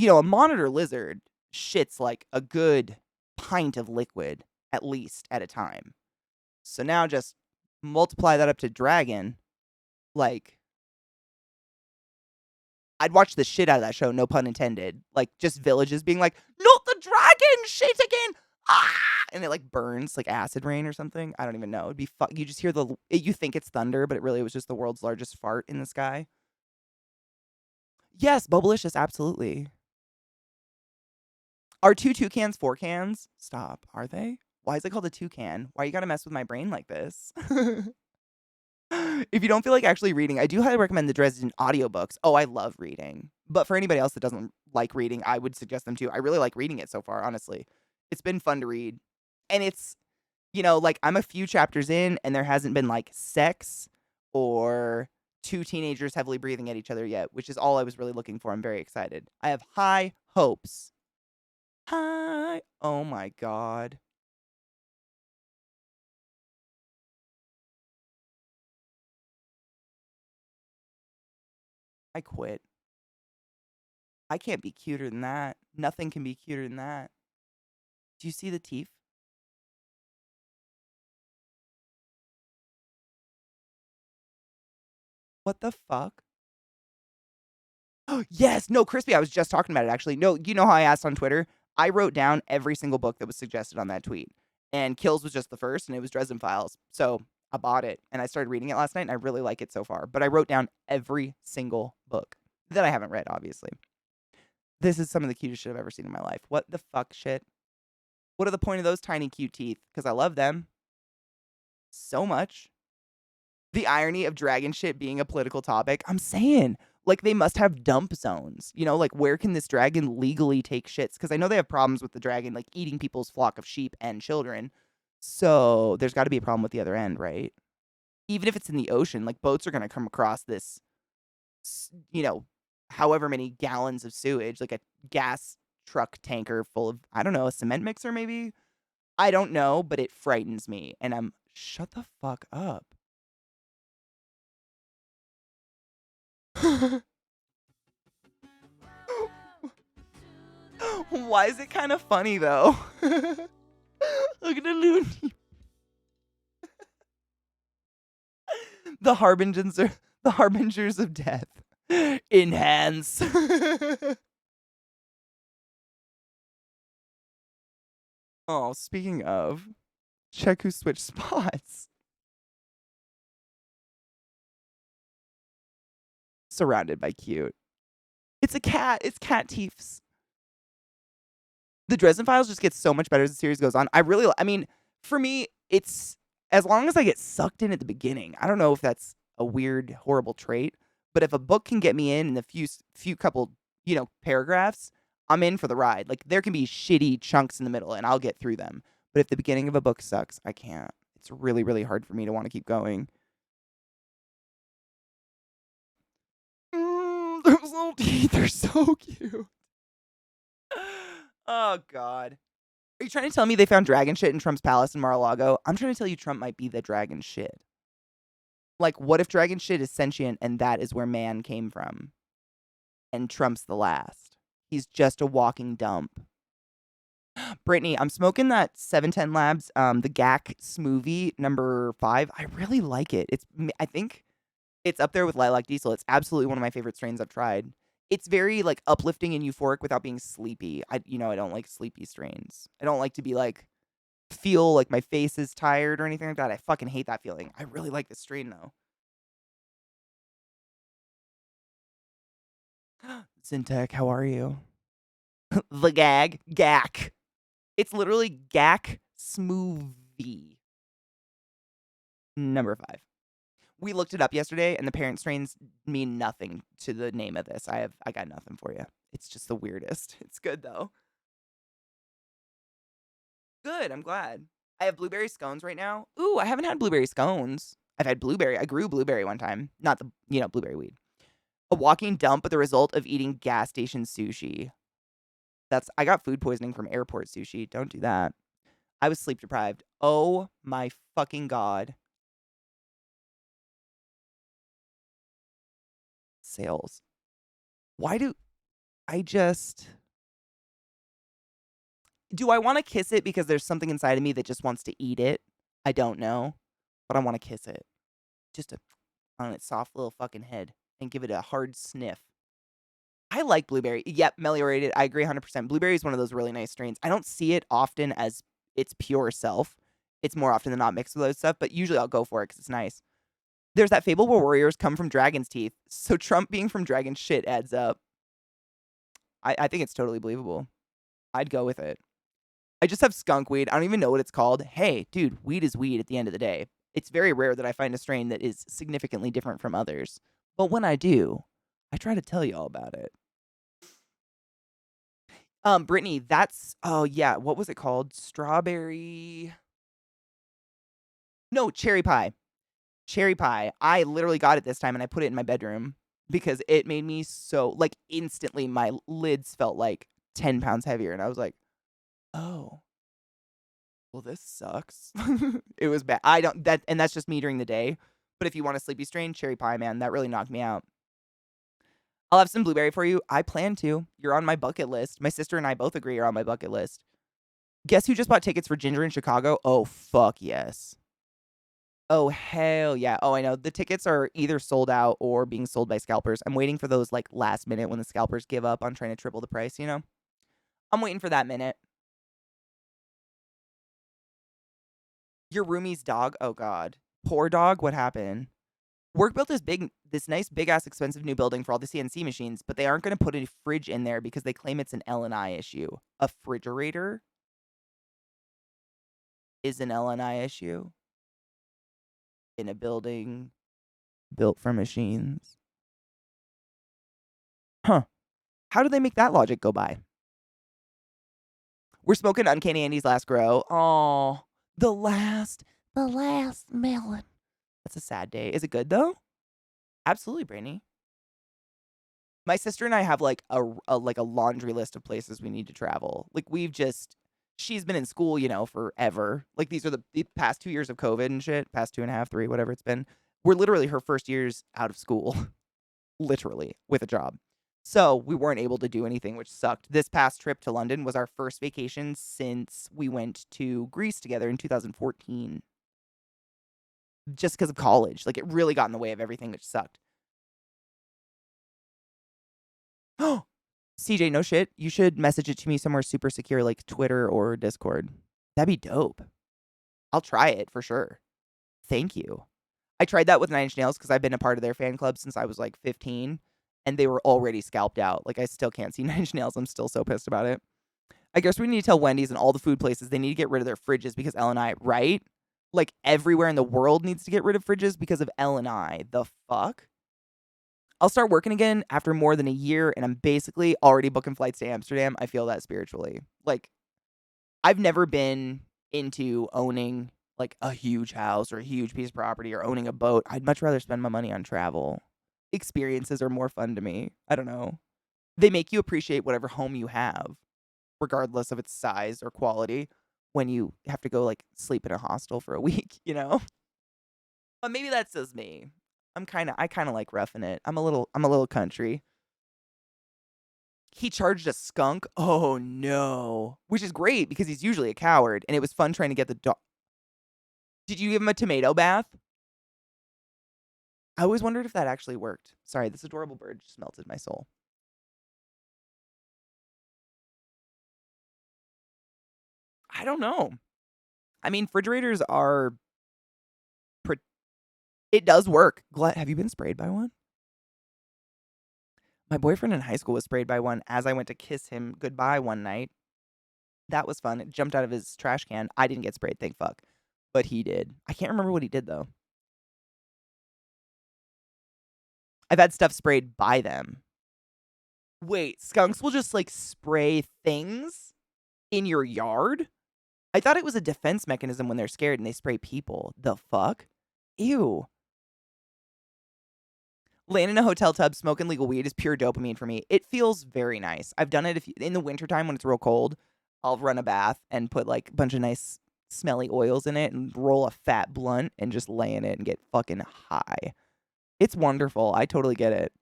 a monitor lizard shits like a good pint of liquid, at least, at a time. So now just multiply that up to dragon. Like, I'd watch the shit out of that show, no pun intended. Like, just villages being like, not the dragon shit again! Ah! And it, like, burns, like acid rain or something. I don't even know. It'd be you just hear you think it's thunder, but it really was just the world's largest fart in the sky. Yes, Bubblicious, absolutely. Are 2 toucans 4 cans? Stop. Are they? Why is it called a toucan? Why you gotta mess with my brain like this? If you don't feel like actually reading, I do highly recommend the Dresden audiobooks. Oh, I love reading. But for anybody else that doesn't like reading, I would suggest them too. I really like reading it so far, honestly. It's been fun to read. And it's, like I'm a few chapters in and there hasn't been like sex or 2 teenagers heavily breathing at each other yet, which is all I was really looking for. I'm very excited. I have high hopes. Hi. Oh my god. I quit. I can't be cuter than that. Nothing can be cuter than that. Do you see the teeth? What the fuck? Yes, no, Crispy, I was just talking about it actually. No, you know how I asked on Twitter? I wrote down every single book that was suggested on that tweet. And Kills was just the first, and it was Dresden Files. So I bought it, and I started reading it last night, and I really like it so far. But I wrote down every single book that I haven't read, obviously. This is some of the cutest shit I've ever seen in my life. What the fuck shit? What are the point of those tiny cute teeth? Because I love them so much. The irony of dragon shit being a political topic. I'm saying, like, they must have dump zones. Like, where can this dragon legally take shits? Because I know they have problems with the dragon, like, eating people's flock of sheep and children. So there's got to be a problem with the other end, right? Even if it's in the ocean, like, boats are going to come across this, however many gallons of sewage, like a gas truck tanker full of, I don't know, a cement mixer maybe? I don't know, but it frightens me. And shut the fuck up. Why is it kind of funny though? Look at the loony. The harbingers of death. Enhance. Oh, speaking of, check who switched spots. Surrounded by cute. It's a cat. It's cat teeths. The Dresden Files just gets so much better as the series goes on. For me, it's as long as I get sucked in at the beginning. I don't know if that's a weird, horrible trait, but if a book can get me in the few couple, paragraphs, I'm in for the ride. Like there can be shitty chunks in the middle and I'll get through them. But if the beginning of a book sucks, I can't. It's really, really hard for me to want to keep going. Those little teeth are so cute. Oh, God. Are you trying to tell me they found dragon shit in Trump's palace in Mar-a-Lago? I'm trying to tell you Trump might be the dragon shit. Like, what if dragon shit is sentient and that is where man came from? And Trump's the last. He's just a walking dump. Brittany, I'm smoking that 710 Labs, the GAC Smoothie number 5. I really like it. I think it's up there with Lilac Diesel. It's absolutely one of my favorite strains I've tried. It's very, like, uplifting and euphoric without being sleepy. I don't like sleepy strains. I don't like to be, like, feel like my face is tired or anything like that. I fucking hate that feeling. I really like this strain, though. Zintek, how are you? The GAC. It's literally GAC Smoothie. Number 5. We looked it up yesterday, and the parent strains mean nothing to the name of this. I got nothing for you. It's just the weirdest. It's good though. Good, I'm glad. I have blueberry scones right now. Ooh, I haven't had blueberry scones. I've had blueberry. I grew blueberry one time. Not the, blueberry weed. A walking dump, but the result of eating gas station sushi. I got food poisoning from airport sushi. Don't do that. I was sleep deprived. Oh my fucking God. Sales. Why do I just. Do I want to kiss it because there's something inside of me that just wants to eat it? I don't know. But I want to kiss it. Just on its soft little fucking head and give it a hard sniff. I like blueberry. Yep, meliorated. I agree 100%. Blueberry is one of those really nice strains. I don't see it often as its pure self. It's more often than not mixed with other stuff, but usually I'll go for it because it's nice. There's that fable where warriors come from dragon's teeth. So Trump being from dragon shit adds up. I think it's totally believable. I'd go with it. I just have skunk weed. I don't even know what it's called. Hey, dude, weed is weed at the end of the day. It's very rare that I find a strain that is significantly different from others. But when I do, I try to tell you all about it. Brittany, oh yeah, what was it called? Strawberry. No, cherry pie. Cherry pie. I literally got it this time and I put it in my bedroom because it made me so, like, instantly my lids felt like 10 pounds heavier. And I was like, oh, well, this sucks. It was bad. And that's just me during the day. But if you want a sleepy strain, cherry pie, man, that really knocked me out. I'll have some blueberry for you. I plan to. You're on my bucket list. My sister and I both agree you're on my bucket list. Guess who just bought tickets for Ginger in Chicago? Oh, fuck yes. Oh, hell yeah. Oh, I know. The tickets are either sold out or being sold by scalpers. I'm waiting for those, like, last minute when the scalpers give up on trying to triple the price, I'm waiting for that minute. Your roomie's dog? Oh, God. Poor dog? What happened? Work built this nice, big-ass, expensive new building for all the CNC machines, but they aren't going to put a fridge in there because they claim it's an L&I issue. A refrigerator is an L&I issue in a building built for machines. Huh. How do they make that logic go by? We're smoking Uncanny Andy's last grow. Oh, the last melon. That's a sad day. Is it good, though? Absolutely, Brainy. My sister and I have like a laundry list of places we need to travel. Like she's been in school, forever. Like these are the past 2 years of COVID and shit, past 2.5, 3, whatever it's been. We're literally her first years out of school, literally with a job. So we weren't able to do anything, which sucked. This past trip to London was our first vacation since we went to Greece together in 2014. Just because of college. Like it really got in the way of everything, which sucked. Oh, CJ, no shit. You should message it to me somewhere super secure like Twitter or Discord. That'd be dope. I'll try it for sure. Thank you. I tried that with Nine Inch Nails because I've been a part of their fan club since I was like 15, and they were already scalped out. Like I still can't see Nine Inch Nails. I'm still so pissed about it. I guess we need to tell Wendy's and all the food places they need to get rid of their fridges because L&I, right? Like everywhere in the world needs to get rid of fridges because of L&I. The fuck? I'll start working again after more than a year, and I'm basically already booking flights to Amsterdam. I feel that spiritually. Like, I've never been into owning, like, a huge house or a huge piece of property or owning a boat. I'd much rather spend my money on travel. Experiences are more fun to me. I don't know. They make you appreciate whatever home you have, regardless of its size or quality, when you have to go, like, sleep in a hostel for a week, But maybe that's just me. I kind of like roughing it. I'm a little country. He charged a skunk. Oh no. Which is great because he's usually a coward and it was fun trying to get the dog. Did you give him a tomato bath? I always wondered if that actually worked. Sorry, this adorable bird just melted my soul. I don't know. I mean, refrigerators are it does work. Have you been sprayed by one? My boyfriend in high school was sprayed by one as I went to kiss him goodbye one night. That was fun. It jumped out of his trash can. I didn't get sprayed, thank fuck. But he did. I can't remember what he did, though. I've had stuff sprayed by them. Wait, skunks will just like spray things in your yard? I thought it was a defense mechanism when they're scared and they spray people. The fuck? Ew. Laying in a hotel tub smoking legal weed is pure dopamine for me. It feels very nice. I've done it in the wintertime when it's real cold. I'll run a bath and put like a bunch of nice smelly oils in it and roll a fat blunt and just lay in it and get fucking high. It's wonderful. I totally get it.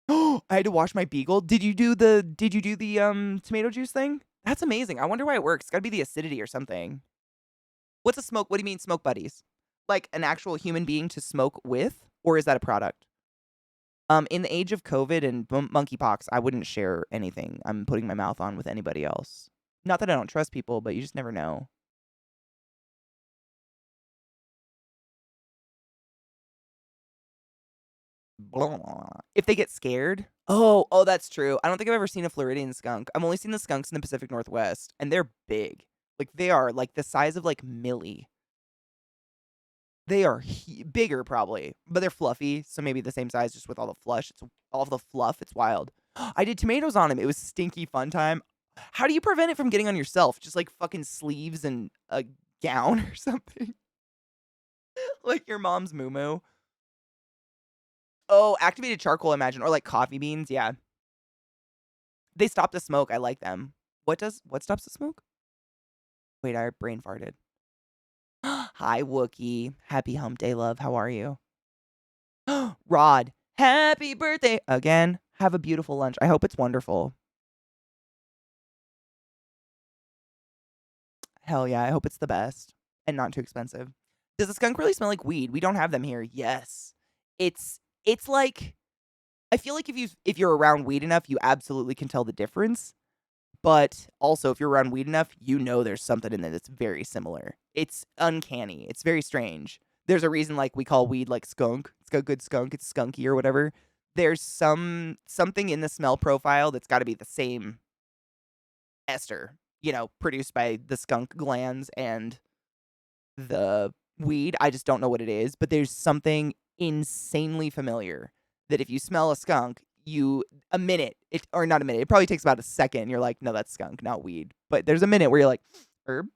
I had to wash my beagle. Did you do the tomato juice thing? That's amazing. I wonder why it works. It's got to be the acidity or something. What's a smoke? What do you mean smoke buddies? Like an actual human being to smoke with, or is that a product? In the age of COVID and monkeypox, I wouldn't share anything I'm putting my mouth on with anybody else. Not that I don't trust people, but you just never know. Blah. If they get scared. Oh, that's true. I don't think I've ever seen a Floridian skunk. I've only seen the skunks in the Pacific Northwest, and they're big. Like they are like the size of like Millie. They are bigger probably, but they're fluffy, so maybe the same size just with all the flush. It's all the fluff. It's wild. I did tomatoes on him. It was stinky fun time. How do you prevent it from getting on yourself? Just like fucking sleeves and a gown or something. Like your mom's moo. Oh, activated charcoal, I imagine, or like coffee beans. Yeah, they stop the smoke. I like them. What stops the smoke? Wait, I brain farted. Hi, Wookie. Happy hump day, love. How are you? Rod, happy birthday again. Have a beautiful lunch. I hope it's wonderful. Hell yeah, I hope it's the best and not too expensive. Does a skunk really smell like weed? We don't have them here. Yes. It's like I feel like if you're around weed enough, you absolutely can tell the difference. But also, if you're around weed enough, you know there's something in there that's very similar. It's uncanny. It's very strange. There's a reason like we call weed like skunk. It's got good skunk. It's skunky or whatever. There's something in the smell profile that's got to be the same ester, produced by the skunk glands and the weed. I just don't know what it is, but there's something insanely familiar that if you smell a skunk, a minute, or not a minute, it probably takes about a second. You're like, no, that's skunk, not weed. But there's a minute where you're like, herb?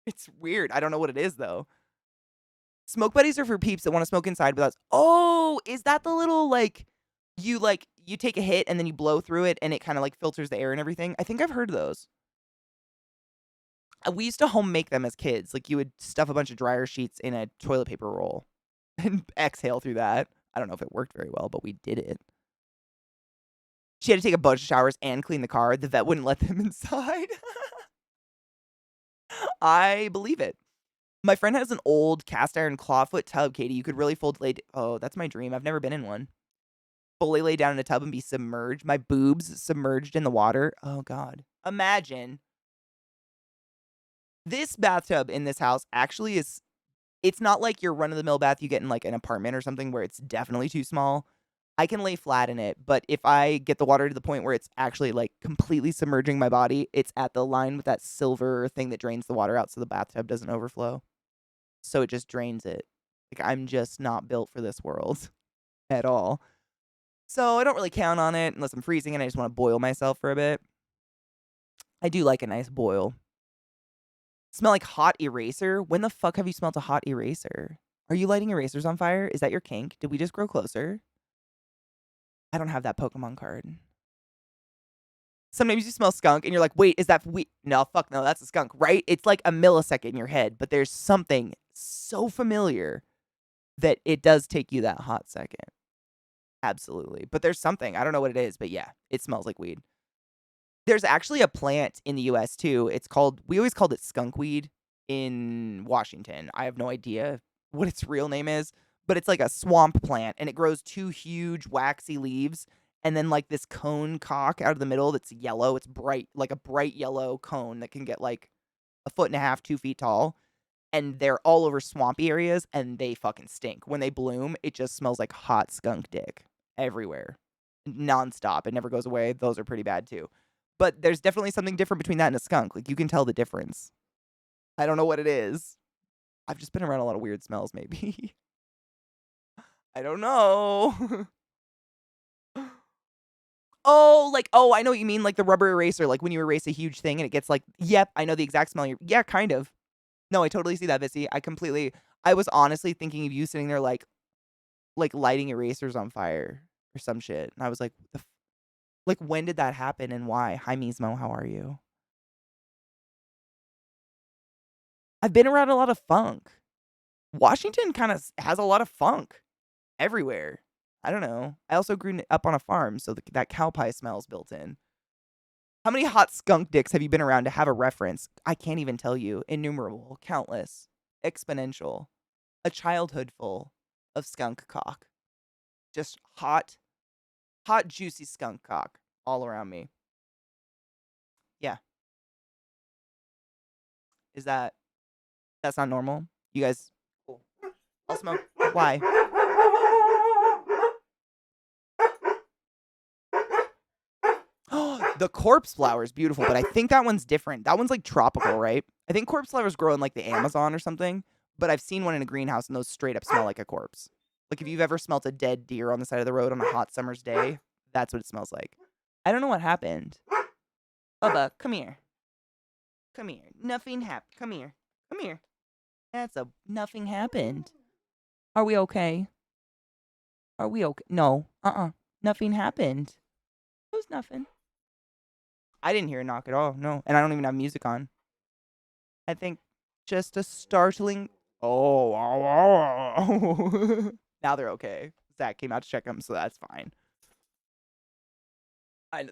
It's weird. I don't know what it is though. Smoke buddies are for peeps that want to smoke inside with us. Oh, is that the little you take a hit and then you blow through it and it kind of like filters the air and everything? I think I've heard of those. We used to home make them as kids. Like you would stuff a bunch of dryer sheets in a toilet paper roll and exhale through that. I don't know if it worked very well, but we did it. She had to take a bunch of showers and clean the car. The vet wouldn't let them inside. I believe it. My friend has an old cast iron clawfoot tub, Katie. You could really oh, that's my dream. I've never been in one. Fully lay down in a tub and be submerged. My boobs submerged in the water. Oh, God. Imagine. This bathtub in this house actually it's not like your run-of-the-mill bath you get in like an apartment or something where it's definitely too small. I can lay flat in it, but if I get the water to the point where it's actually like completely submerging my body, it's at the line with that silver thing that drains the water out so the bathtub doesn't overflow. So it just drains it. Like I'm just not built for this world at all. So I don't really count on it unless I'm freezing and I just want to boil myself for a bit. I do like a nice boil. Smell like hot eraser? When the fuck have you smelled a hot eraser? Are you lighting erasers on fire? Is that your kink? Did we just grow closer? I don't have that Pokemon card. Sometimes you smell skunk and you're like, wait, is that weed? No, fuck no, that's a skunk, right? It's like a millisecond in your head, but there's something so familiar that it does take you that hot second. Absolutely. But there's something. I don't know what it is, but yeah, it smells like weed. There's actually a plant in the US too. We always called it skunkweed in Washington. I have no idea what its real name is, but it's like a swamp plant and it grows two huge waxy leaves and then like this cone cock out of the middle that's yellow. It's bright, like a bright yellow cone that can get like 1.5 feet, 2 feet tall. And they're all over swampy areas and they fucking stink. When they bloom, it just smells like hot skunk dick everywhere. Nonstop. It never goes away. Those are pretty bad too. But there's definitely something different between that and a skunk. Like you can tell the difference. I don't know what it is. I've just been around a lot of weird smells, maybe. I don't know. Oh, I know what you mean, like the rubber eraser, like when you erase a huge thing and it gets like, yep, I know the exact smell. Yeah, kind of. No, I totally see that, Vissy. I was honestly thinking of you sitting there like lighting erasers on fire or some shit. And I was like, like, when did that happen and why? Hi, Mismo, how are you? I've been around a lot of funk. Washington kind of has a lot of funk everywhere. I don't know. I also grew up on a farm, so that cow pie smell's built in. How many hot skunk dicks have you been around to have a reference? I can't even tell you. Innumerable, countless, exponential. A childhood full of skunk cock. Just hot, juicy skunk cock all around me. Yeah. That's not normal? You guys, cool. I'll smoke. Why? The corpse flower is beautiful, but I think that one's different. That one's like tropical, right? I think corpse flowers grow in like the Amazon or something, but I've seen one in a greenhouse and those straight up smell like a corpse. Like if you've ever smelt a dead deer on the side of the road on a hot summer's day, that's what it smells like. I don't know what happened. Bubba, come here. Come here. Nothing happened. Come here. Come here. Nothing happened. Are we okay? Are we okay? No. Nothing happened. It was nothing. I didn't hear a knock at all. No. And I don't even have music on. I think just a startling. Oh. Now they're okay. Zach came out to check them, so that's fine.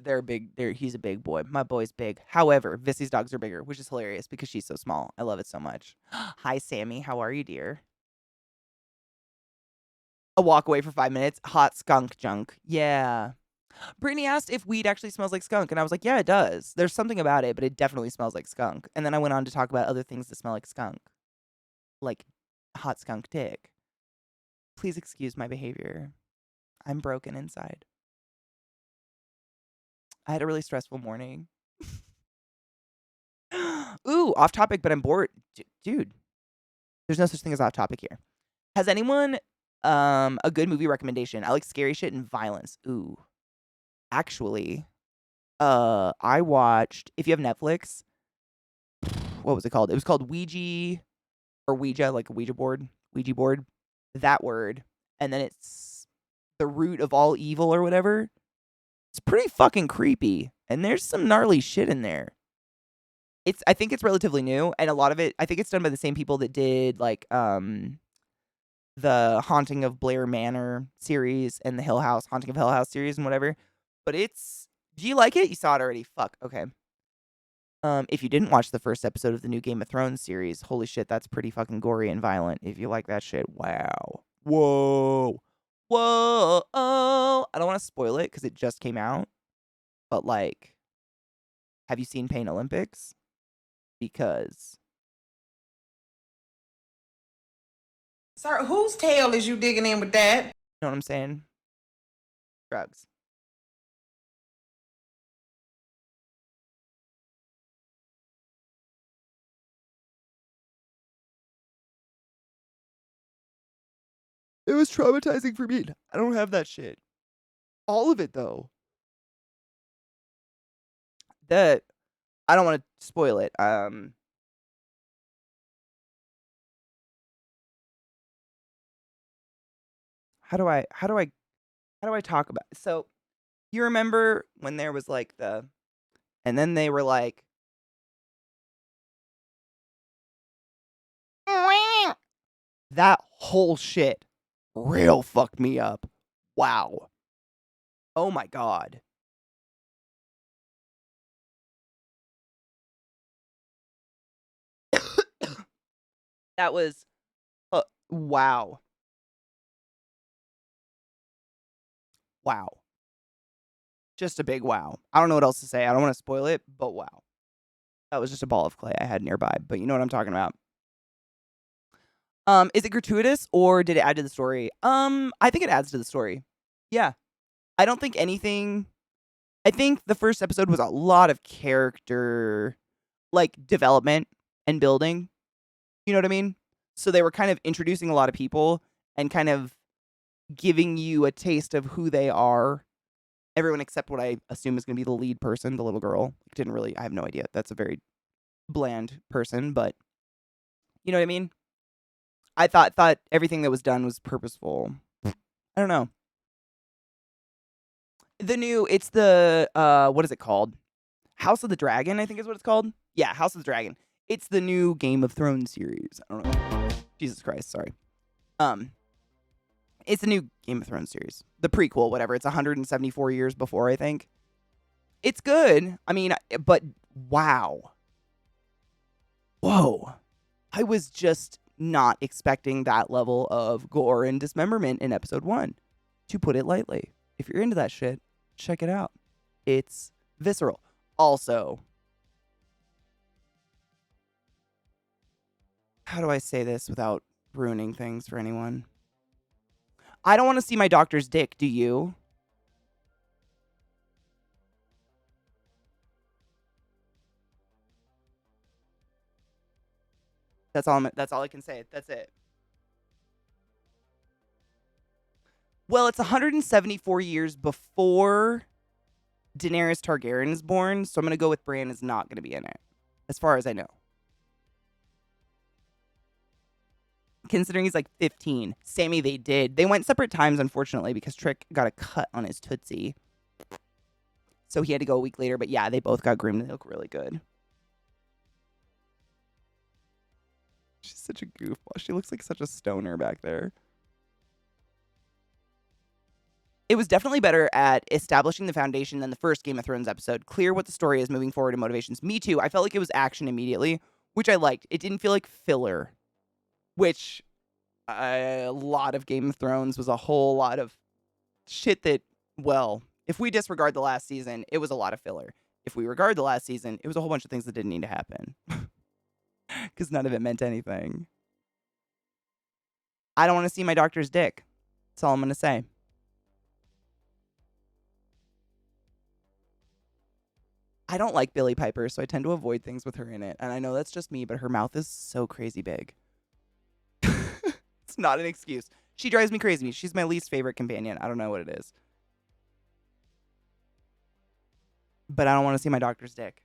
They're big. He's a big boy. My boy's big. However, Vissy's dogs are bigger, which is hilarious because she's so small. I love it so much. Hi, Sammy. How are you, dear? A walk away for 5 minutes. Hot skunk junk. Yeah. Brittany asked if weed actually smells like skunk, and I was like, yeah, it does. There's something about it, but it definitely smells like skunk. And then I went on to talk about other things that smell like skunk, like hot skunk dick. Please excuse my behavior. I'm broken inside. I had a really stressful morning. Ooh, off topic, but I'm bored. Dude, there's no such thing as off topic here. Has anyone a good movie recommendation? I like scary shit and violence. Ooh. Actually, I watched, if you have Netflix, what was it called? It was called Ouija, like a Ouija board. That word. And then it's the root of all evil or whatever. It's pretty fucking creepy. And there's some gnarly shit in there. I think it's relatively new, and a lot of it, I think it's done by the same people that did like the Haunting of Blair Manor series and the Haunting of Hill House series and whatever. But do you like it? You saw it already. Fuck. Okay. If you didn't watch the first episode of the new Game of Thrones series, holy shit, that's pretty fucking gory and violent. If you like that shit, wow. Whoa. Oh, I don't want to spoil it because it just came out. But like, have you seen Pain Olympics? Because. Sir, whose tail is you digging in with that? You know what I'm saying? Drugs. It was traumatizing for me. I don't have that shit. All of it, though. I don't want to spoil it. How do I talk about it? So, you remember when there was like and then they were like, that whole shit real fucked me up. Wow. Oh my God. That was, wow. Wow. Just a big wow. I don't know what else to say. I don't want to spoil it, but wow. That was just a ball of clay I had nearby, but you know what I'm talking about. Is it gratuitous or did it add to the story? I think it adds to the story. Yeah. I don't think anything. I think the first episode was a lot of character, like, development and building. You know what I mean? So they were kind of introducing a lot of people and kind of giving you a taste of who they are Everyone except what I assume is going to be the lead person, the little girl. I have no idea. That's a very bland person, but you know what I mean? I thought everything that was done was purposeful. I don't know. It's the what is it called? House of the Dragon, I think is what it's called. Yeah, House of the Dragon. It's the new Game of Thrones series. I don't know. Jesus Christ, sorry. It's the new Game of Thrones series. The prequel, whatever. It's 174 years before, I think. It's good. I mean, but wow. Whoa. I was just not expecting that level of gore and dismemberment in episode 1, to put it lightly. If you're into that shit, check it out. It's visceral. Also, how do I say this without ruining things for anyone? I don't want to see my doctor's dick, do you? That's all I can say. That's it. Well, it's 174 years before Daenerys Targaryen is born, so I'm going to go with Bran is not going to be in it, as far as I know. Considering he's like 15. Sammy, they did. They went separate times, unfortunately, because Trick got a cut on his Tootsie. So he had to go a week later, but yeah, they both got groomed and they look really good. She's such a goofball. She looks like such a stoner back there. It was definitely better at establishing the foundation than the first Game of Thrones episode. Clear what the story is moving forward and motivations. Me too. I felt like it was action immediately, which I liked. It didn't feel like filler, which a lot of Game of Thrones was a whole lot of shit that, well, if we disregard the last season, it was a lot of filler. If we regard the last season, it was a whole bunch of things that didn't need to happen. Because none of it meant anything. I don't want to see my doctor's dick. That's all I'm going to say. I don't like Billie Piper, so I tend to avoid things with her in it. And I know that's just me, but her mouth is so crazy big. It's not an excuse. She drives me crazy. She's my least favorite companion. I don't know what it is. But I don't want to see my doctor's dick.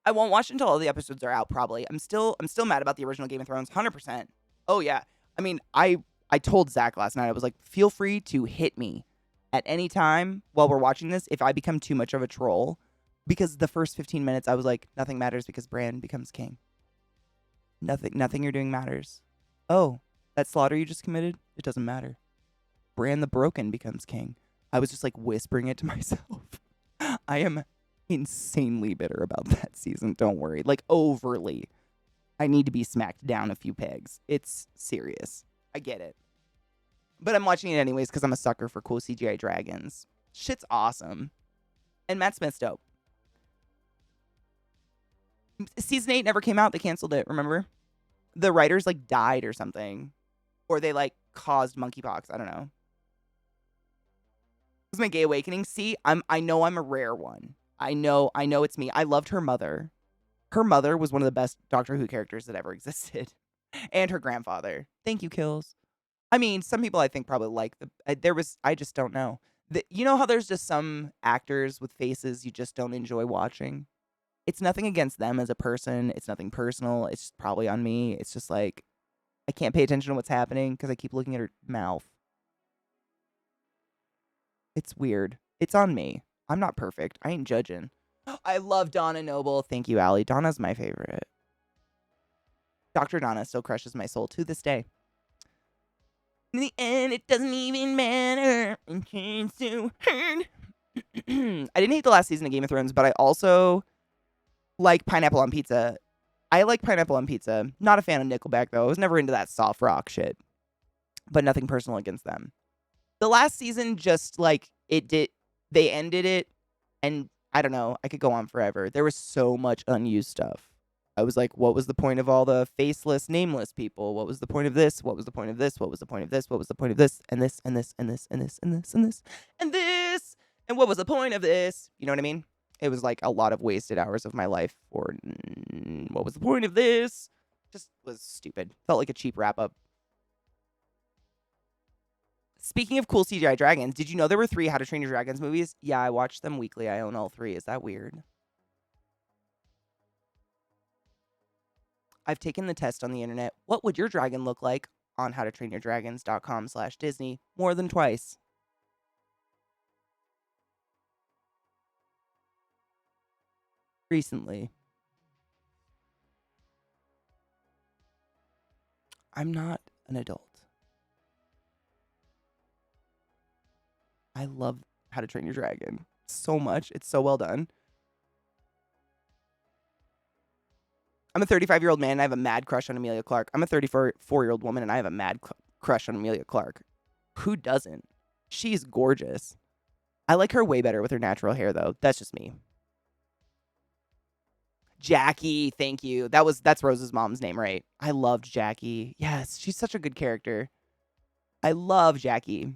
I won't watch until all the episodes are out, probably. I'm still mad about the original Game of Thrones, 100%. Oh, yeah. I mean, I told Zach last night, I was like, feel free to hit me at any time while we're watching this if I become too much of a troll. Because the first 15 minutes, I was like, nothing matters because Bran becomes king. Nothing you're doing matters. Oh, that slaughter you just committed? It doesn't matter. Bran the Broken becomes king. I was just like whispering it to myself. I am insanely bitter about that season. Don't worry. Like overly. I need to be smacked down a few pegs. It's serious. I get it. But I'm watching it anyways because I'm a sucker for cool CGI dragons. Shit's awesome. And Matt Smith's dope. Season 8 never came out. They canceled it, remember? The writers like died or something. Or they like caused monkeypox. I don't know. It was my gay awakening. See, I know I'm a rare one. I know it's me. I loved her mother. Her mother was one of the best Doctor Who characters that ever existed. And her grandfather. Thank you, Kills. I mean, some people I think probably like I just don't know. You know how there's just some actors with faces you just don't enjoy watching? It's nothing against them as a person. It's nothing personal. It's just probably on me. It's just like, I can't pay attention to what's happening because I keep looking at her mouth. It's weird. It's on me. I'm not perfect. I ain't judging. I love Donna Noble. Thank you, Allie. Donna's my favorite. Dr. Donna still crushes my soul to this day. In the end, it doesn't even matter. It turns to hurt. I didn't hate the last season of Game of Thrones, but I also like pineapple on pizza. I like pineapple on pizza. Not a fan of Nickelback, though. I was never into that soft rock shit. But nothing personal against them. The last season just, like, they ended it, and I don't know. I could go on forever. There was so much unused stuff. I was like, what was the point of all the faceless, nameless people? What was the point of this? What was the point of this? What was the point of this? What was the point of this? And this, and this, and this, and this, and this, and this, and this. And what was the point of this? You know what I mean? It was like a lot of wasted hours of my life for what was the point of this? Just was stupid. Felt like a cheap wrap up. Speaking of cool CGI dragons, did you know there were 3 How to Train Your Dragons movies? Yeah, I watch them weekly. I own all 3. Is that weird? I've taken the test on the internet. What would your dragon look like on howtotrainyourdragons.com/Disney more than twice? Recently. I'm not an adult. I love How to Train Your Dragon so much. It's so well done. I'm a 35-year-old man and I have a mad crush on Emilia Clarke. I'm a 34-year-old woman and I have a mad crush on Emilia Clarke. Who doesn't? She's gorgeous. I like her way better with her natural hair, though. That's just me. Jackie, thank you. That's Rose's mom's name, right? I loved Jackie. Yes, she's such a good character. I love Jackie.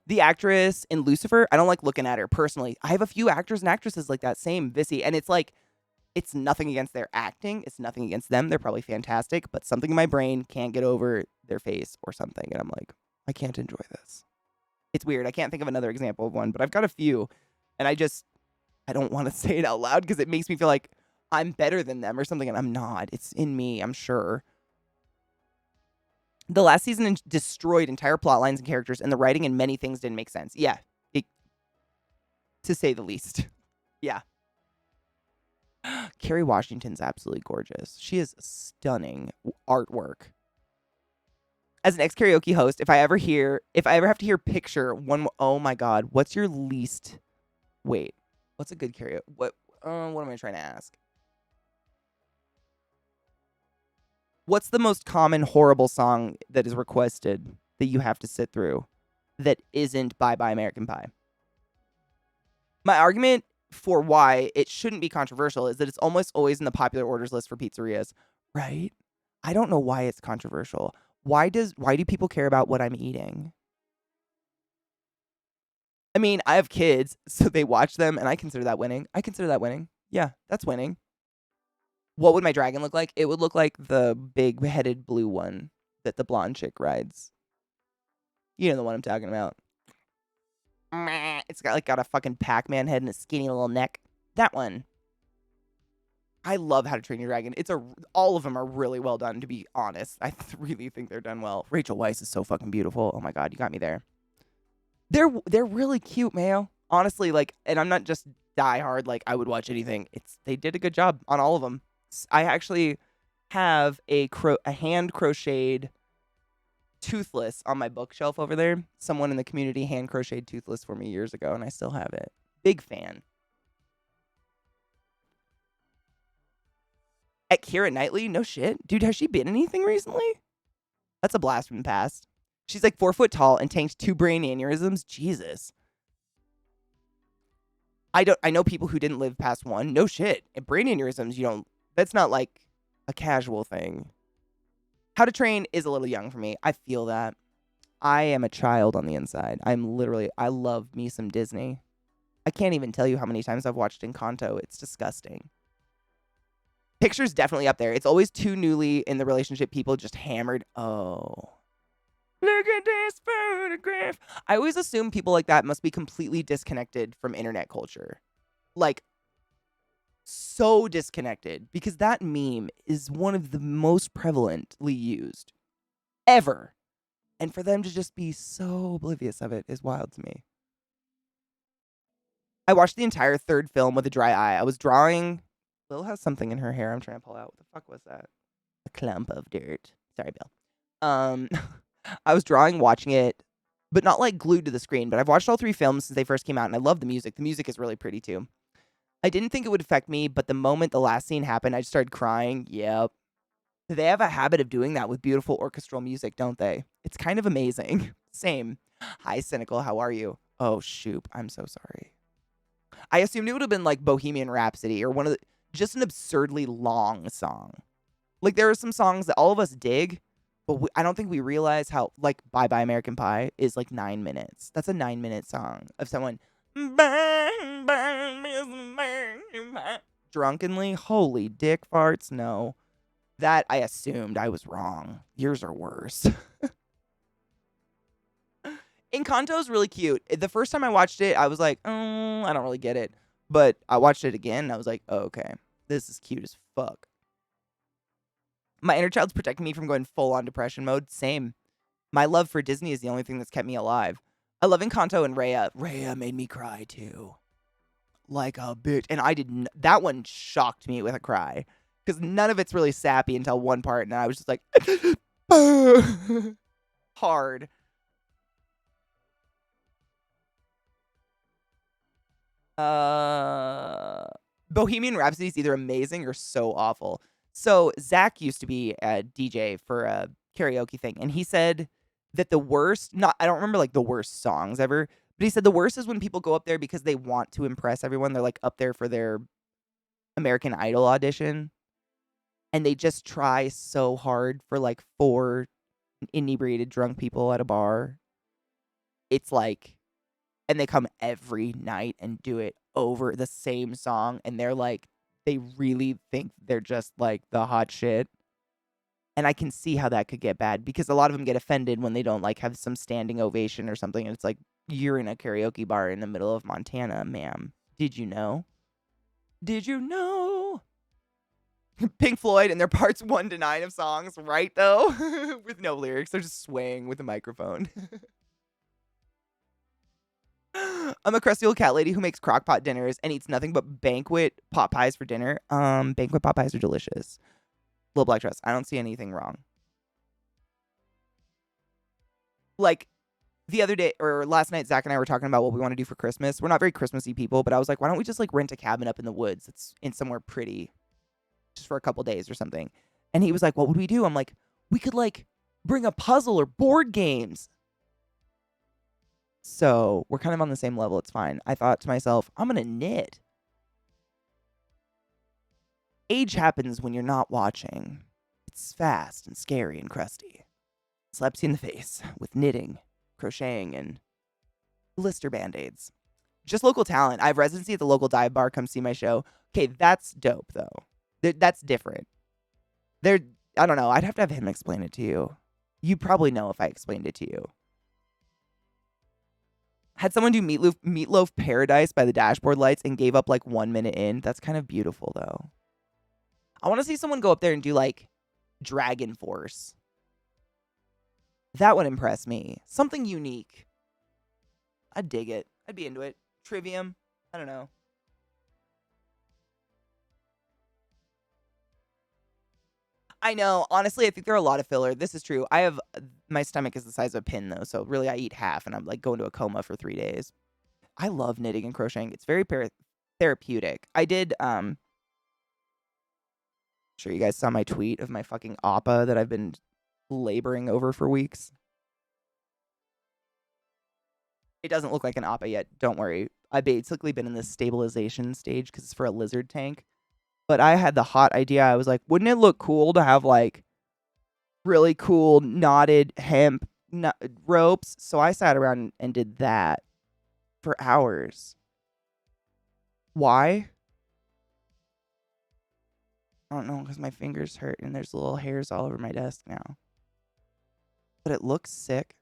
The actress in Lucifer, I don't like looking at her personally. I have a few actors and actresses like that, same Vissy, and it's like, it's nothing against their acting. It's nothing against them. They're probably fantastic, but something in my brain can't get over their face or something, and I'm like, I can't enjoy this. It's weird. I can't think of another example of one, but I've got a few, and I don't want to say it out loud because it makes me feel like I'm better than them or something, and I'm not. It's in me, I'm sure. The last season destroyed entire plot lines and characters, and the writing and many things didn't make sense. Yeah. To say the least. Yeah. Kerry Washington's absolutely gorgeous. She is stunning artwork. As an ex-karaoke host, if I ever have to hear picture one, oh my God, what's your least, wait, what's a good karaoke? What am I trying to ask? What's the most common horrible song that is requested that you have to sit through that isn't Bye Bye American Pie? My argument for why it shouldn't be controversial is that it's almost always in the popular orders list for pizzerias, right? I don't know why it's controversial. Why do people care about what I'm eating? I mean, I have kids, so they watch them, and I consider that winning. Yeah, that's winning. What would my dragon look like? It would look like the big-headed blue one that the blonde chick rides. You know the one I'm talking about. It's got a fucking Pac-Man head and a skinny little neck. That one. I love How to Train Your Dragon. All of them are really well done, to be honest. I really think they're done well. Rachel Weisz is so fucking beautiful. Oh my God, you got me there. They're really cute, Mayo. Honestly, and I'm not just diehard, I would watch anything. They did a good job on all of them. I actually have a hand crocheted Toothless on my bookshelf over there. Someone in the community hand crocheted Toothless for me years ago, and I still have it. Big fan. At Keira Knightley? No shit. Dude, has she been anything recently? That's a blast from the past. She's 4 foot tall and tanked 2 brain aneurysms. Jesus. I know people who didn't live past 1. No shit. And brain aneurysms, that's not a casual thing. How to Train is a little young for me. I feel that. I am a child on the inside. I love me some Disney. I can't even tell you how many times I've watched Encanto. It's disgusting. Picture's definitely up there. It's always too newly in the relationship people just hammered. Oh. Look at this photograph. I always assume people like that must be completely disconnected from internet culture. So disconnected, because that meme is one of the most prevalently used ever. And for them to just be so oblivious of it is wild to me. I watched the entire 3rd film with a dry eye. I was drawing. Lil has something in her hair I'm trying to pull out. What the fuck was that? A clump of dirt. Sorry, Bill. I was drawing, watching it, but not glued to the screen. But I've watched all 3 films since they first came out, and I love the music. The music is really pretty too. I didn't think it would affect me, but the moment the last scene happened, I just started crying. Yep. They have a habit of doing that with beautiful orchestral music, don't they? It's kind of amazing. Same. Hi, Cynical. How are you? Oh, shoot. I'm so sorry. I assumed it would have been Bohemian Rhapsody or just an absurdly long song. There are some songs that all of us dig, but I don't think we realize how, Bye Bye American Pie is 9 minutes. That's a 9-minute song of someone drunkenly. Holy dick farts. No. That I assumed. I was wrong. Yours are worse. Encanto's really cute. The first time I watched it, I was like, I don't really get it. But I watched it again, and I was like, oh, okay, this is cute as fuck. My inner child's protecting me from going full on depression mode. Same. My love for Disney is the only thing that's kept me alive. I love Encanto and Raya. Raya made me cry too. Like a bitch. And I didn't. That one shocked me with a cry. Because none of it's really sappy until one part. And I was just like, hard. Bohemian Rhapsody is either amazing or so awful. So Zach used to be a DJ for a karaoke thing, and he said that the worst, not I don't remember like the worst songs ever, but he said the worst is when people go up there because they want to impress everyone. They're like up there for their American Idol audition, and they just try so hard for like 4 inebriated drunk people at a bar. It's like, and they come every night and do it over the same song, and they're like, they really think they're just like the hot shit. And I can see how that could get bad because a lot of them get offended when they don't like have some standing ovation or something. And it's like, you're in a karaoke bar in the middle of Montana, ma'am. Did you know? Did you know? Pink Floyd and their parts 1 to 9 of songs, right though? With no lyrics. They're just swaying with a microphone. I'm a crusty old cat lady who makes crock-pot dinners and eats nothing but banquet pot pies for dinner. Banquet pot pies are delicious. Little black dress. I don't see anything wrong. Like, the other day, or last night, Zach and I were talking about what we want to do for Christmas. We're not very Christmassy people, but I was like, why don't we just, like, rent a cabin up in the woods? It's in somewhere pretty, just for a couple days or something. And he was like, what would we do? I'm like, we could, like, bring a puzzle or board games. So, we're kind of on the same level. It's fine. I thought to myself, I'm going to knit. Age happens when you're not watching. It's fast and scary and crusty. Slaps you in the face with knitting, crocheting, and blister band-aids. Just local talent. I have residency at the local dive bar. Come see my show. Okay, that's dope, though. That's different. I don't know. I'd have to have him explain it to you. You'd probably know if I explained it to you. Had someone do Meatloaf Paradise by the dashboard lights and gave up like 1 minute in. That's kind of beautiful, though. I want to see someone go up there and do like Dragon Force. That would impress me. Something unique. I'd dig it. I'd be into it. Trivium. I don't know. I know. Honestly, I think there are a lot of filler. This is true. My stomach is the size of a pin though, so really I eat half and I'm like going to a coma for 3 days. I love knitting and crocheting. It's very therapeutic. I did sure you guys saw my tweet of my fucking appa that I've been laboring over for weeks. It doesn't look like an appa yet. Don't worry. I've basically been in this stabilization stage because it's for a lizard tank. But I had the hot idea. I was like, wouldn't it look cool to have like really cool knotted hemp ropes? So I sat around and did that for hours. Why? I don't know, because my fingers hurt and there's little hairs all over my desk now. But it looks sick.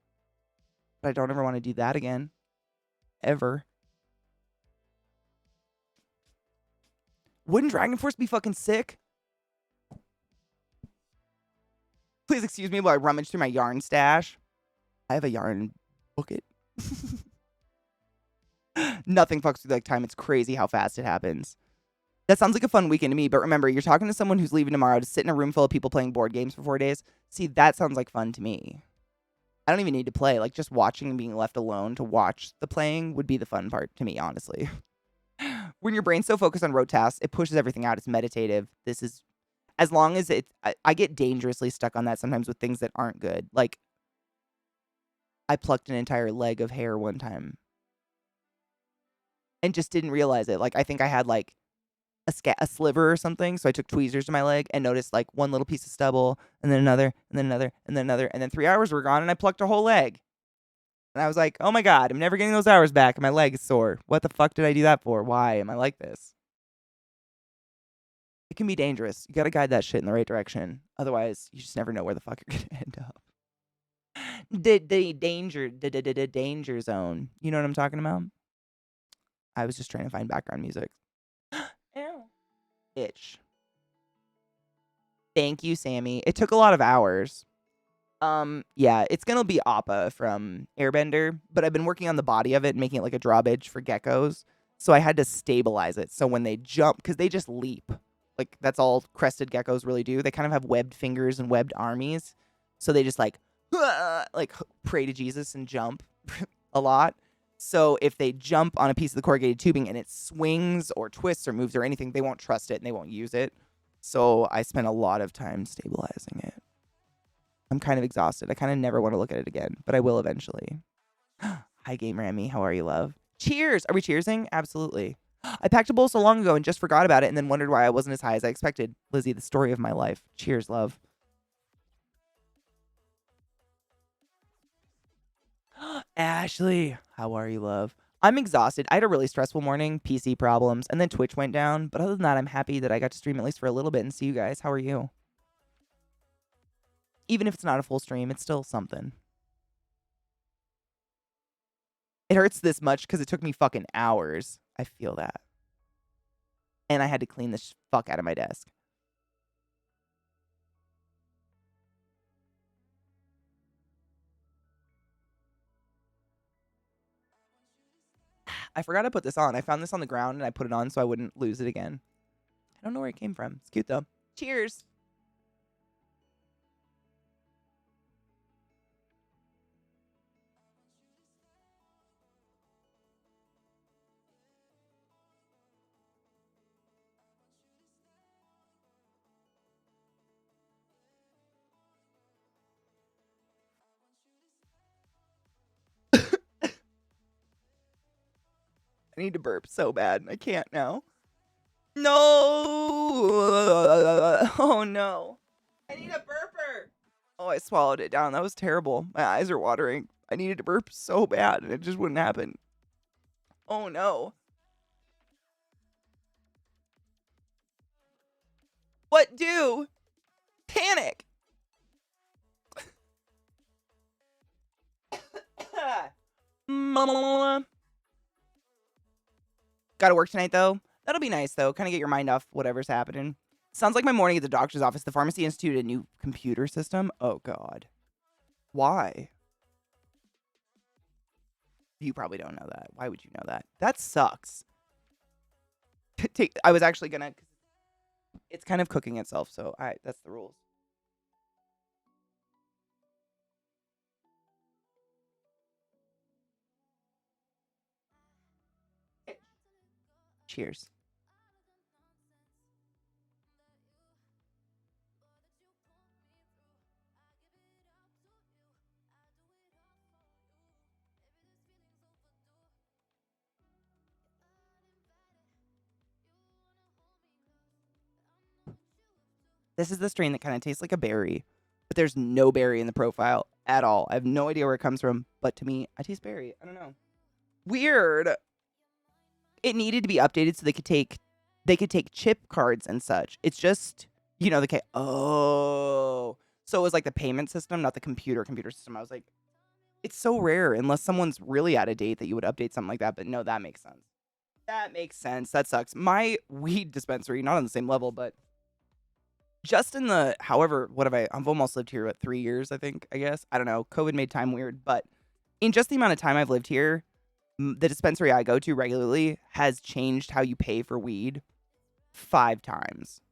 But I don't ever want to do that again. Ever. Wouldn't Dragon Force be fucking sick? Please excuse me while I rummage through my yarn stash. I have a yarn bucket. Nothing fucks with like time. It's crazy how fast it happens. That sounds like a fun weekend to me, but remember, you're talking to someone who's leaving tomorrow to sit in a room full of people playing board games for 4 days. See, that sounds like fun to me. I don't even need to play. Like, just watching and being left alone to watch the playing would be the fun part to me, honestly. When your brain's so focused on rote tasks, it pushes everything out. It's meditative. This is, as long as I get dangerously stuck on that sometimes with things that aren't good. Like, I plucked an entire leg of hair one time. And just didn't realize it. Like, I think I had, like, a sliver or something, so I took tweezers to my leg and noticed like one little piece of stubble and then another and then another and then another, and then 3 hours were gone and I plucked a whole leg. And I was like, oh my god, I'm never getting those hours back and my leg is sore. What the fuck did I do that for? Why am I like this? It can be dangerous. You gotta guide that shit in the right direction. Otherwise, you just never know where the fuck you're gonna end up. The danger zone. You know what I'm talking about? I was just trying to find background music. Ew. Itch. Thank you, Sammy. It took a lot of hours. Yeah, it's gonna be Appa from Airbender, but I've been working on the body of it and making it like a drawbridge for geckos. So I had to stabilize it. So when they jump, because they just leap. Like that's all crested geckos really do. They kind of have webbed fingers and webbed armies. So they just like pray to Jesus and jump a lot. So if they jump on a piece of the corrugated tubing and it swings or twists or moves or anything, they won't trust it and they won't use it. So I spent a lot of time stabilizing it. I'm kind of exhausted. I kind of never want to look at it again, but I will eventually. Hi, Game Rammy. How are you, love? Cheers. Are we cheersing? Absolutely. I packed a bowl so long ago and just forgot about it and then wondered why I wasn't as high as I expected. Lizzie, the story of my life. Cheers, love. Ashley, how are you, love? I'm exhausted. I had a really stressful morning, PC problems, and then Twitch went down. But other than that, I'm happy that I got to stream at least for a little bit and see you guys. How are you? Even if it's not a full stream, it's still something. It hurts this much because it took me fucking hours. I feel that. And I had to clean the fuck out of my desk. I forgot to put this on. I found this on the ground and I put it on so I wouldn't lose it again. I don't know where it came from. It's cute though. Cheers. I need to burp so bad. I can't now. No. Oh no. I need a burper. Oh, I swallowed it down. That was terrible. My eyes are watering. I needed to burp so bad and it just wouldn't happen. Oh no. What do? Panic. Gotta work tonight though. That'll be nice though. Kind of get your mind off whatever's happening. Sounds like my morning at the doctor's office. The pharmacy instituted a new computer system. Oh god. Why? You probably don't know that. Why would you know that? That sucks. I was actually gonna. It's kind of cooking itself, so that's the rules. Cheers. This is the strain that kind of tastes like a berry, but there's no berry in the profile at all. I have no idea where it comes from, but to me, I taste berry. I don't know. Weird. It needed to be updated so they could take chip cards and such. It's just, oh. So it was like the payment system, not the computer system. I was like, it's so rare unless someone's really out of date that you would update something like that. But no, that makes sense. That makes sense. That sucks. My weed dispensary, not on the same level, but just in the, however, I've almost lived here, 3 years, I think, I guess. I don't know. COVID made time weird, but in just the amount of time I've lived here, the dispensary I go to regularly has changed how you pay for weed 5 times.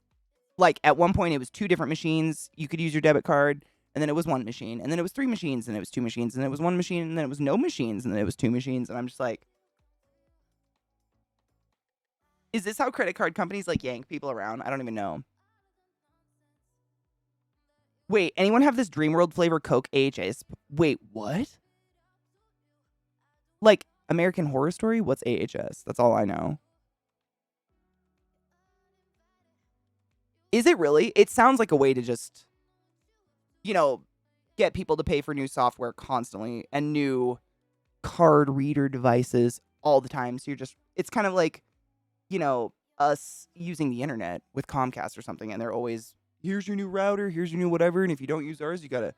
Like at one point it was 2 different machines. You could use your debit card, and then it was 1 machine, and then it was 3 machines, and it was 2 machines, and then it was 1 machine, and then it was no machines, and then it was 2 machines, and I'm just like, is this how credit card companies like yank people around? I don't even know. Wait, anyone have this Dreamworld flavor Coke AHS? Wait, what? Like American Horror Story? What's AHS? That's all I know. Is it really? It sounds like a way to just, get people to pay for new software constantly and new card reader devices all the time. So it's kind of like, us using the internet with Comcast or something. And they're always, here's your new router, here's your new whatever. And if you don't use ours, you got to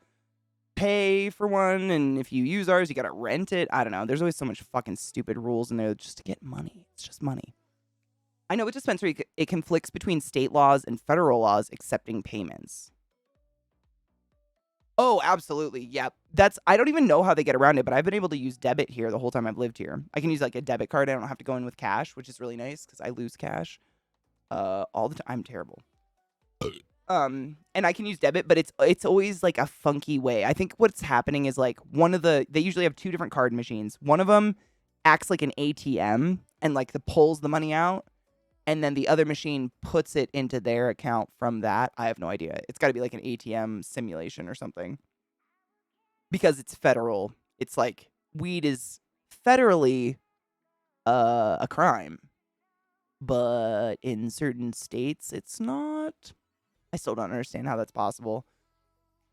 pay for one, and if you use ours, you gotta rent it. I don't know. There's always so much fucking stupid rules in there just to get money. It's just money. I know with dispensary, it conflicts between state laws and federal laws accepting payments. Oh, absolutely. Yeah. I don't even know how they get around it, but I've been able to use debit here the whole time I've lived here. I can use like a debit card. I don't have to go in with cash, which is really nice because I lose cash all the time. I'm terrible. And I can use debit, but it's always like a funky way. I think what's happening is like they usually have two different card machines. One of them acts like an ATM and like pulls the money out, and then the other machine puts it into their account from that. I have no idea. It's got to be like an ATM simulation or something. Because it's federal. It's like weed is federally a crime. But in certain states, it's not. I still don't understand how that's possible.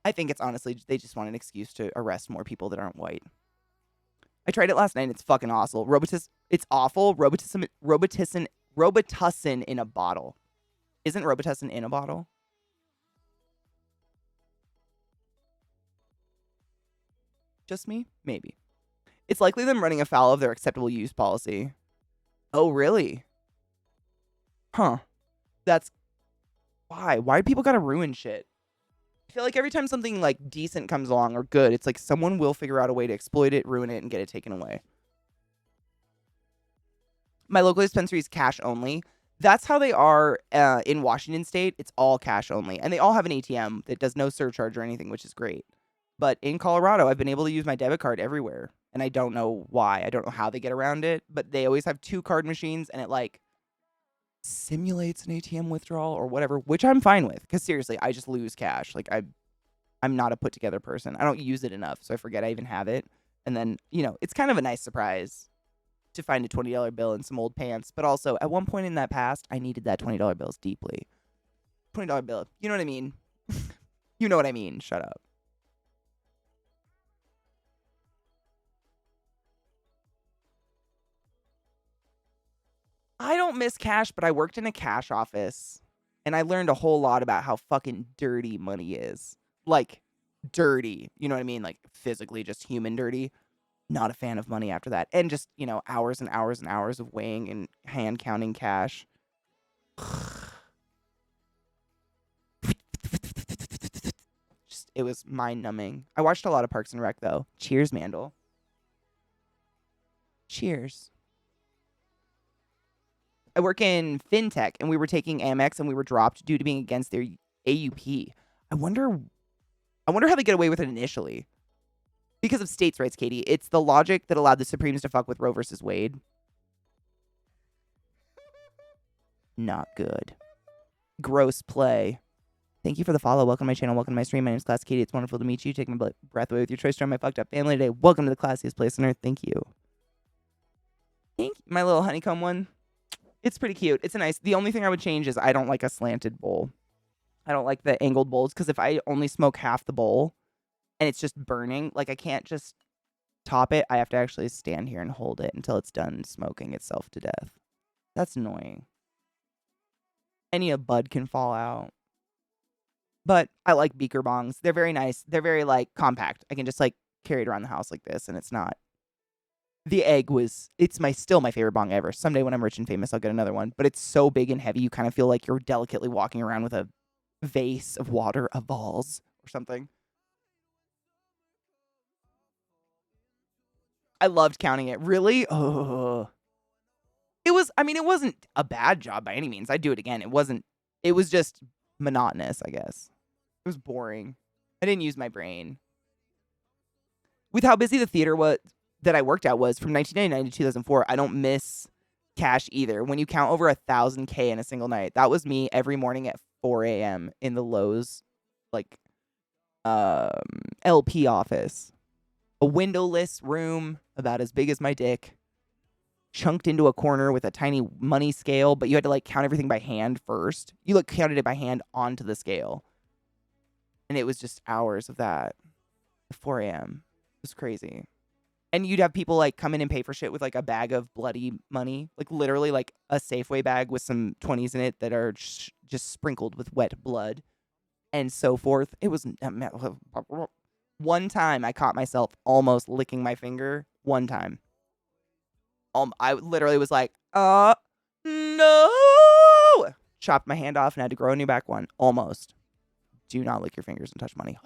I think it's honestly, they just want an excuse to arrest more people that aren't white. I tried it last night and it's fucking awful. It's awful. Robitussin in a bottle. Isn't Robitussin in a bottle? Just me? Maybe. It's likely them running afoul of their acceptable use policy. Oh, really? Huh. That's why. Why do people gotta ruin shit? I feel like every time something like decent comes along or good, it's like someone will figure out a way to exploit it, ruin it, and get it taken away. My local dispensary is cash only. That's how they are in Washington State. It's all cash only. And they all have an ATM that does no surcharge or anything, which is great. But in Colorado, I've been able to use my debit card everywhere. And I don't know why. I don't know how they get around it. But they always have two card machines, and it like simulates an ATM withdrawal or whatever, which I'm fine with. Because seriously, I just lose cash. Like I'm not a put together person. I don't use it enough, so I forget I even have it. And then, it's kind of a nice surprise to find a $20 bill in some old pants. But also, at one point in that past, I needed that $20 bills deeply. $20 bill. You know what I mean? You know what I mean. Shut up. I don't miss cash, but I worked in a cash office, and I learned a whole lot about how fucking dirty money is. Like, dirty. You know what I mean? Like, physically just human dirty. Not a fan of money after that. And just, hours and hours and hours of weighing and hand counting cash. Just, it was mind numbing. I watched a lot of Parks and Rec, though. Cheers, Mandel. Cheers. I work in fintech, and we were taking Amex, and we were dropped due to being against their AUP. I wonder how they get away with it initially. Because of states' rights, Katie. It's the logic that allowed the Supremes to fuck with Roe versus Wade. Not good. Gross play. Thank you for the follow. Welcome to my channel. Welcome to my stream. My name is ClassyKatie. It's wonderful to meet you. Take my breath away with your choice to join my fucked up family today. Welcome to the classiest place on earth. Thank you. My little honeycomb one. It's pretty cute. It's nice. The only thing I would change is I don't like a slanted bowl. I don't like the angled bowls because if I only smoke half the bowl and it's just burning, like I can't just top it. I have to actually stand here and hold it until it's done smoking itself to death. That's annoying. A bud can fall out. But I like beaker bongs. They're very nice. They're very compact. I can just carry it around the house like this and it's not. The egg it's still my favorite bong ever. Someday when I'm rich and famous, I'll get another one. But it's so big and heavy, you kind of feel like you're delicately walking around with a vase of water, a vase or something. I loved counting it. Really? Oh. It wasn't a bad job by any means. I'd do it again. It was just monotonous, I guess. It was boring. I didn't use my brain. With how busy the theater was that I worked at was from 1999 to 2004, I don't miss cash either. When you count over 1,000K in a single night, that was me every morning at 4 a.m. in the Lowe's, LP office. A windowless room about as big as my dick, chunked into a corner with a tiny money scale, but you had to count everything by hand first. You counted it by hand onto the scale. And it was just hours of that at 4 a.m. It was crazy. And you'd have people come in and pay for shit with a bag of bloody money. Literally a Safeway bag with some 20s in it that are just sprinkled with wet blood and so forth. It was One time I caught myself almost licking my finger. One time. I literally was like, no! Chopped my hand off and had to grow a new back one. Almost. Do not lick your fingers and touch money.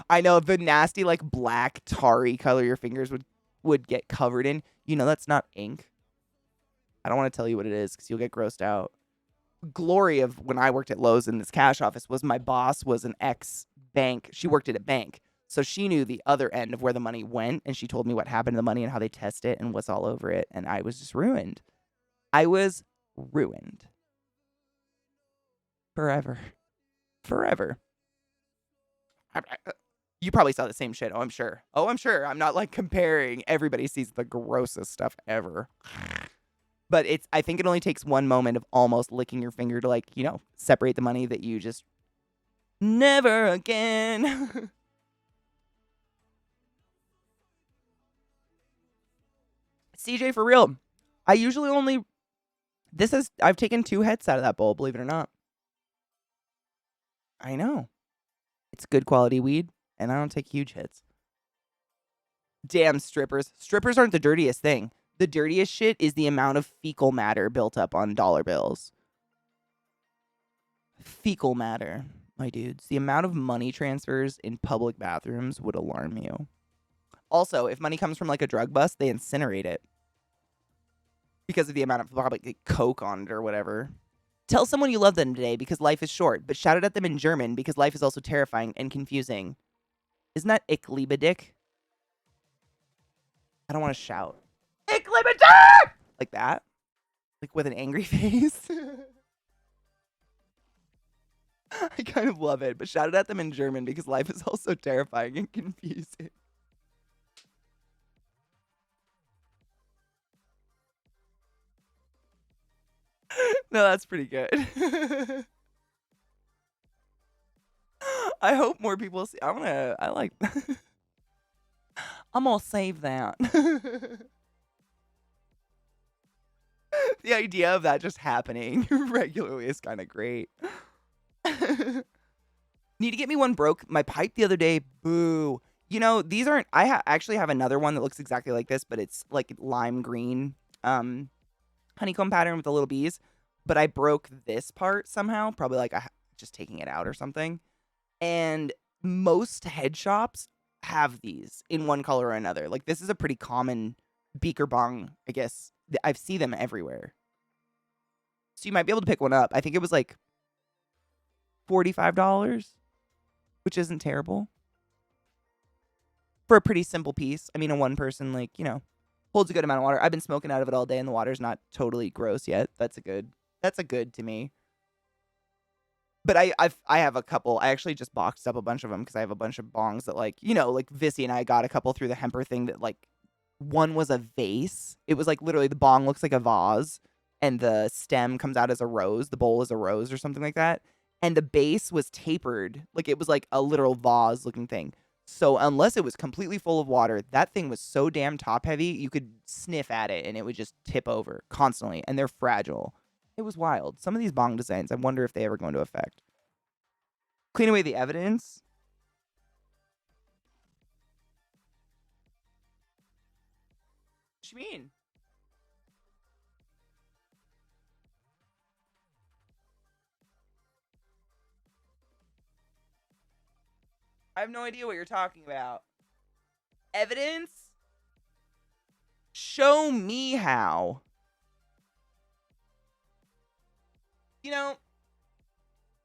I know the nasty, like, black, tarry color your fingers would get covered in. You know that's not ink. I don't want to tell you what it is because you'll get grossed out. Glory of when I worked at Lowe's in this cash office was my boss was an ex-bank. She worked at a bank. So she knew the other end of where the money went, and she told me what happened to the money and how they test it and what's all over it, and I was just ruined. I was ruined. Forever. Forever. You probably saw the same shit. Oh, I'm sure. I'm not, like, comparing. Everybody sees the grossest stuff ever. But I think it only takes one moment of almost licking your finger to, like, you know, separate the money that you just never again. CJ, for real. I usually only... I've taken 2 hits out of that bowl, believe it or not. I know. It's good quality weed, and I don't take huge hits. Damn strippers. Strippers aren't the dirtiest thing. The dirtiest shit is the amount of fecal matter built up on dollar bills. Fecal matter, my dudes. The amount of money transfers in public bathrooms would alarm you. Also, if money comes from, like, a drug bust, they incinerate it. Because of the amount of probably like, coke on it or whatever. Tell someone you love them today because life is short, but shout it at them in German because life is also terrifying and confusing. Isn't that Ich liebe dich? I don't want to shout. Ich liebe dich! Like that. Like with an angry face. I kind of love it, but shout it at them in German because life is also terrifying and confusing. No, that's pretty good. I hope more people see. I'm gonna save that. The idea of that just happening regularly is kind of great. Need to get me one broke. My pipe the other day. Boo. You know, these aren't. I actually have another one that looks exactly like this, but it's like lime green, honeycomb pattern with the little bees. But I broke this part somehow. Probably like just taking it out or something. And most head shops have these in one color or another. Like this is a pretty common beaker bong, I guess. I see them everywhere. So you might be able to pick one up. I think it was like $45, which isn't terrible. For a pretty simple piece. I mean, a one person, like, you know, holds a good amount of water. I've been smoking out of it all day and the water's not totally gross yet. That's a good to me. But I have a couple. I actually just boxed up a bunch of them because I have a bunch of bongs that, like, you know, like Vissy and I got a couple through the Hemper thing that, like, one was a vase. It was like literally the bong looks like a vase and the stem comes out as a rose. The bowl is a rose or something like that. And the base was tapered. Like it was like a literal vase looking thing. So unless it was completely full of water, that thing was so damn top heavy, you could sniff at it and it would just tip over constantly. And they're fragile. It was wild. Some of these bong designs, I wonder if they ever go into effect. Clean away the evidence. What you mean? I have no idea what you're talking about. Evidence? Show me how. You know,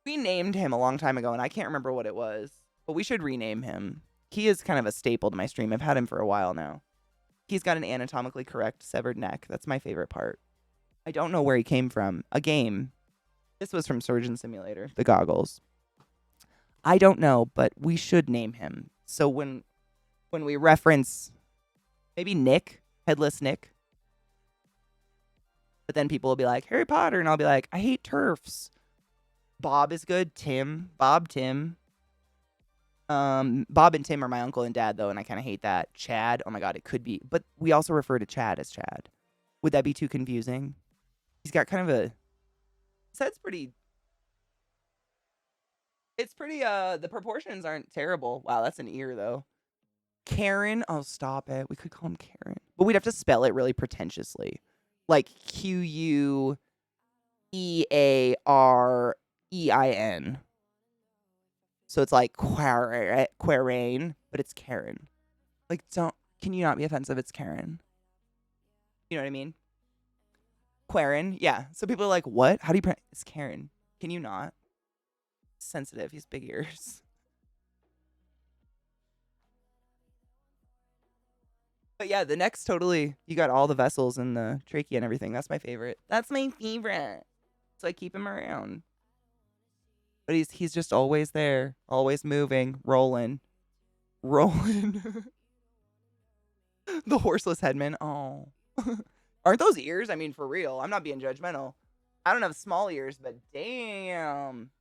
we named him a long time ago, and I can't remember what it was, but we should rename him. He is kind of a staple to my stream. I've had him for a while now. He's got an anatomically correct severed neck. That's my favorite part. I don't know where he came from. A game. This was from Surgeon Simulator, the goggles. I don't know, but we should name him. So when we reference maybe Nick, Headless Nick, but then people will be like, Harry Potter, and I'll be like, I hate turfs. Bob is good. Tim. Bob, Tim. Bob and Tim are my uncle and dad, though, and I kind of hate that. Chad. Oh, my God, it could be. But we also refer to Chad as Chad. Would that be too confusing? He's got kind of a... His head's pretty... It's pretty, the proportions aren't terrible. Wow, that's an ear, though. Karen? Oh, stop it. We could call him Karen. But we'd have to spell it really pretentiously. Like Quearein. So it's like Quarain, but it's Karen. Like, can you not be offensive? It's Karen. You know what I mean? Quaren, yeah. So people are like, what? How do you pronounce? It's Karen. Can you not? Sensitive. He's big ears. But yeah, the neck's totally, you got all the vessels and the trachea and everything. That's my favorite. That's my favorite. So I keep him around. But he's just always there, always moving, rolling. The horseless headman. Oh. Aren't those ears? I mean, for real. I'm not being judgmental. I don't have small ears, but damn.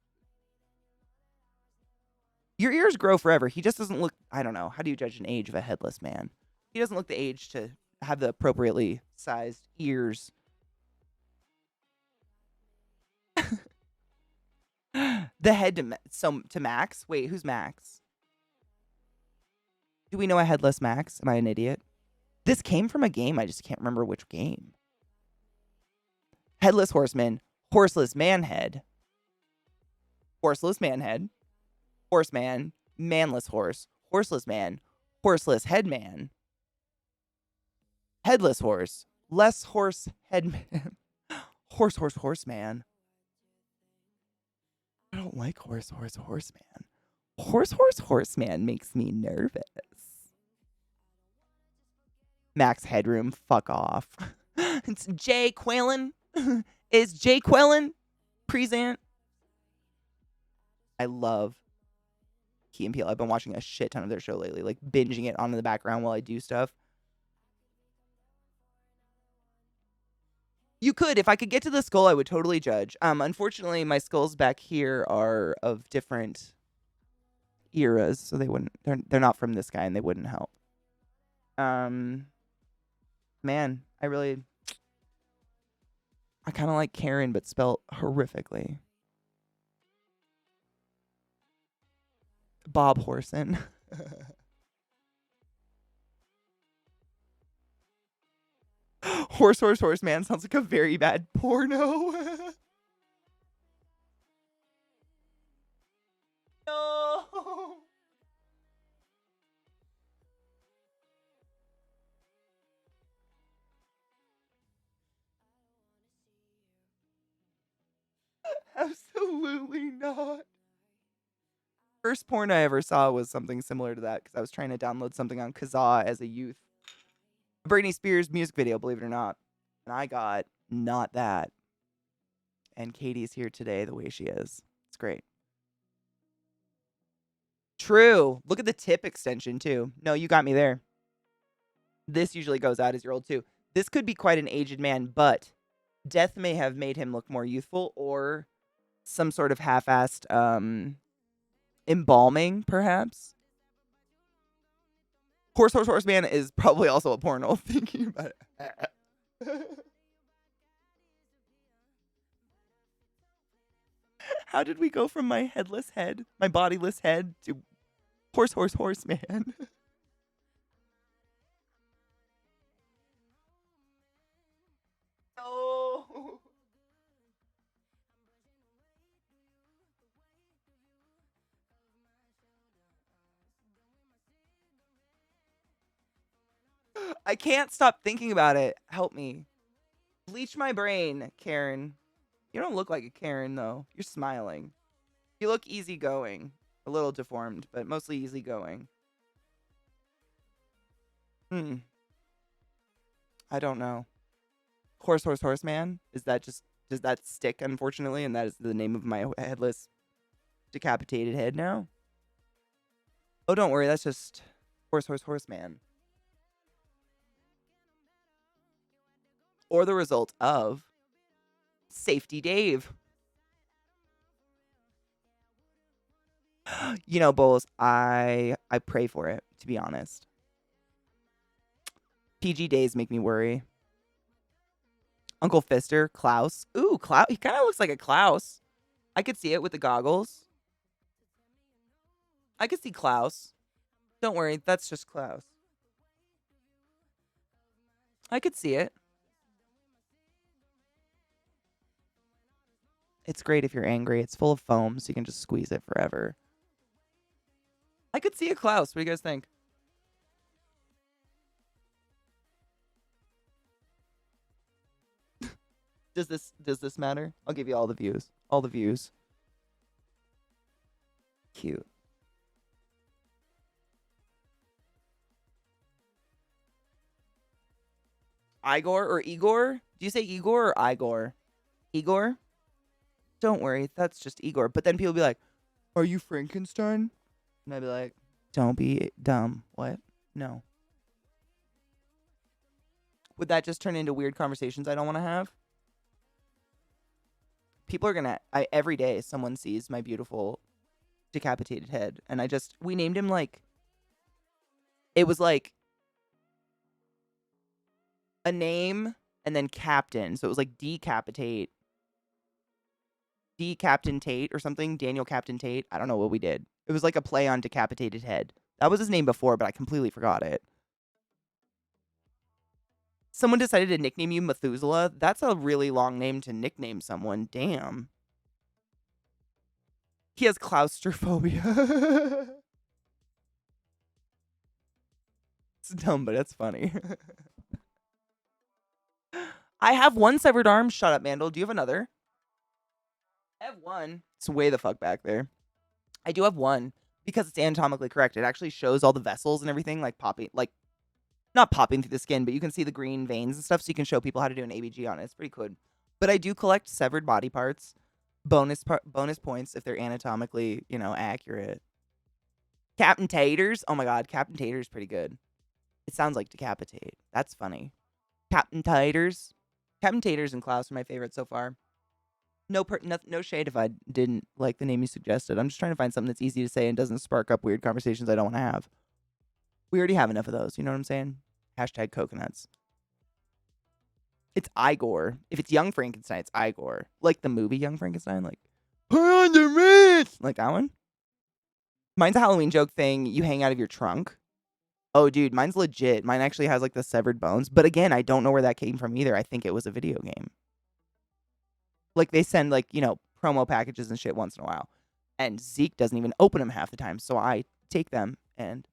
Your ears grow forever. He just doesn't look, I don't know. How do you judge an age of a headless man? He doesn't look the age to have the appropriately sized ears. The head to Max? Wait, who's Max? Do we know a headless Max? Am I an idiot? This came from a game. I just can't remember which game. Headless horseman. Horseless man head. Horseless man head. Horseman. Manless horse. Horseless man. Horseless headman. Headless horse. Less horse headman. Horseman. I don't like horseman. Horseman makes me nervous. Max Headroom, fuck off. It's Jay Quellen. Is Jay Quellen present? I love Key and Peele. I've been watching a shit ton of their show lately, like binging it on in the background while I do stuff. You could, if I could get to the skull, I would totally judge. Unfortunately, my skulls back here are of different eras, so they wouldn't. They're not from this guy, and they wouldn't help. Man, I kind of like Karen, but spelled horrifically. Bob Horson. Horseman sounds like a very bad porno. No. Absolutely not. First porn I ever saw was something similar to that because I was trying to download something on Kazaa as a youth. A Britney Spears music video, believe it or not. And I got not that. And Katie's here today the way she is. It's great. True. Look at the tip extension, too. No, you got me there. This usually goes out as you're old, too. This could be quite an aged man, but death may have made him look more youthful or some sort of half-assed embalming, perhaps. Horseman is probably also a porno, thinking about it. How did we go from my headless head, my bodiless head, to horseman? No. I can't stop thinking about it. Help me. Bleach my brain, Karen. You don't look like a Karen, though. You're smiling. You look easygoing. A little deformed, but mostly easygoing. I don't know. Horseman? Is that just, does that stick, unfortunately, and that is the name of my headless, decapitated head now? Oh, don't worry, that's just horseman. Or the result of Safety Dave. You know, Bowles, I pray for it, to be honest. PG days make me worry. Uncle Fister, Klaus. Ooh, Klaus. He kind of looks like a Klaus. I could see it with the goggles. I could see Klaus. Don't worry, that's just Klaus. I could see it. It's great if you're angry. It's full of foam, so you can just squeeze it forever. I could see a Klaus. What do you guys think? Does this matter? I'll give you all the views. All the views. Cute. Igor or Igor? Do you say Igor or Igor? Igor? Don't worry, that's just Igor. But then people be like, are you Frankenstein? And I'd be like, don't be dumb. What? No. Would that just turn into weird conversations I don't want to have? People are gonna, every day someone sees my beautiful decapitated head. And we named him like, it was like a name and then captain. So it was like Decapitate. D Captain Tate or something. Daniel Captain Tate. I don't know what we did. It was like a play on decapitated head. That was his name before, but I completely forgot it. Someone decided to nickname you Methuselah. That's a really long name to nickname someone. Damn. He has claustrophobia. It's dumb, but it's funny. I have one severed arm. Shut up, Mandel. Do you have another? I have one. It's way the fuck back there. I do have one because it's anatomically correct. It actually shows all the vessels and everything like popping, like not popping through the skin, but you can see the green veins and stuff, so you can show people how to do an ABG on it. It's pretty cool. But I do collect severed body parts. Bonus points if they're anatomically, accurate. Captain Taters. Oh my god, Captain Taters pretty good. It sounds like decapitate. That's funny. Captain Taters. Captain Taters and Klaus are my favorites so far. No shade if I didn't like the name you suggested. I'm just trying to find something that's easy to say and doesn't spark up weird conversations I don't want to have. We already have enough of those. You know what I'm saying? Hashtag coconuts. It's Igor. If it's Young Frankenstein, it's Igor. Like the movie Young Frankenstein. Like, put on the wrist. Like that one. Mine's a Halloween joke thing. You hang out of your trunk. Oh, dude, mine's legit. Mine actually has like the severed bones. But again, I don't know where that came from either. I think it was a video game. Like they send like, promo packages and shit once in a while. And Zeke doesn't even open them half the time. So I take them and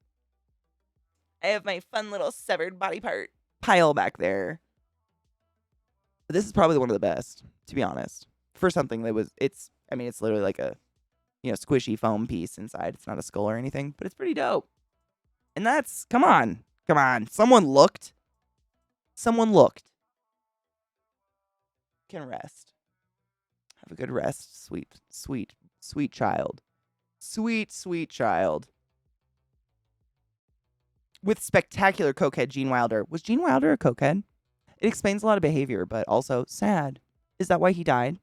I have my fun little severed body part pile back there. But this is probably one of the best, to be honest. For something that it's literally like a, squishy foam piece inside. It's not a skull or anything, but it's pretty dope. And that's, come on. Someone looked. Can rest. Have a good rest, sweet child. Sweet child. With spectacular cokehead Gene Wilder. Was Gene Wilder a cokehead? It explains a lot of behavior, but also sad. Is that why he died?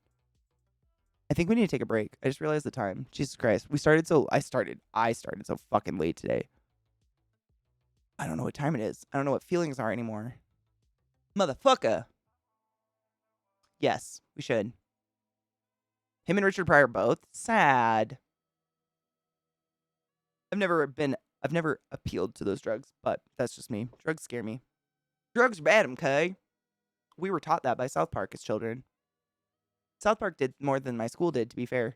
I think we need to take a break. I just realized the time. Jesus Christ. I started so fucking late today. I don't know what time it is. I don't know what feelings are anymore. Motherfucker. Yes, we should. Him and Richard Pryor both? Sad. I've never appealed to those drugs, but that's just me. Drugs scare me. Drugs are bad, okay? We were taught that by South Park as children. South Park did more than my school did, to be fair.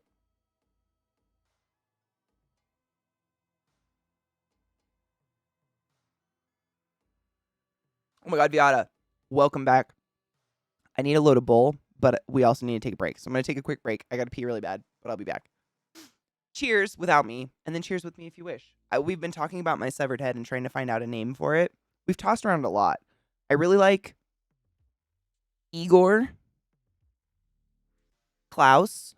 Oh my god, Viata. Welcome back. I need a load of bowl, but we also need to take a break. So I'm going to take a quick break. I got to pee really bad, but I'll be back. Cheers without me, and then cheers with me if you wish. We've been talking about my severed head and trying to find out a name for it. We've tossed around a lot. I really like Igor, Klaus,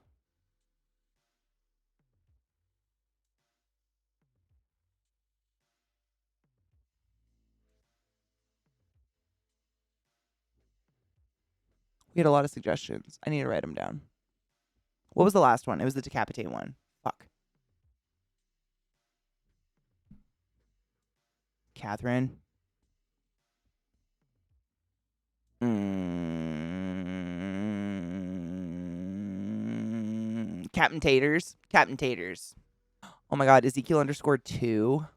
we had a lot of suggestions. I need to write them down. What was the last one? It was the decapitate one. Fuck. Catherine. Captain Taters. Oh my God, Ezekiel underscore 2. You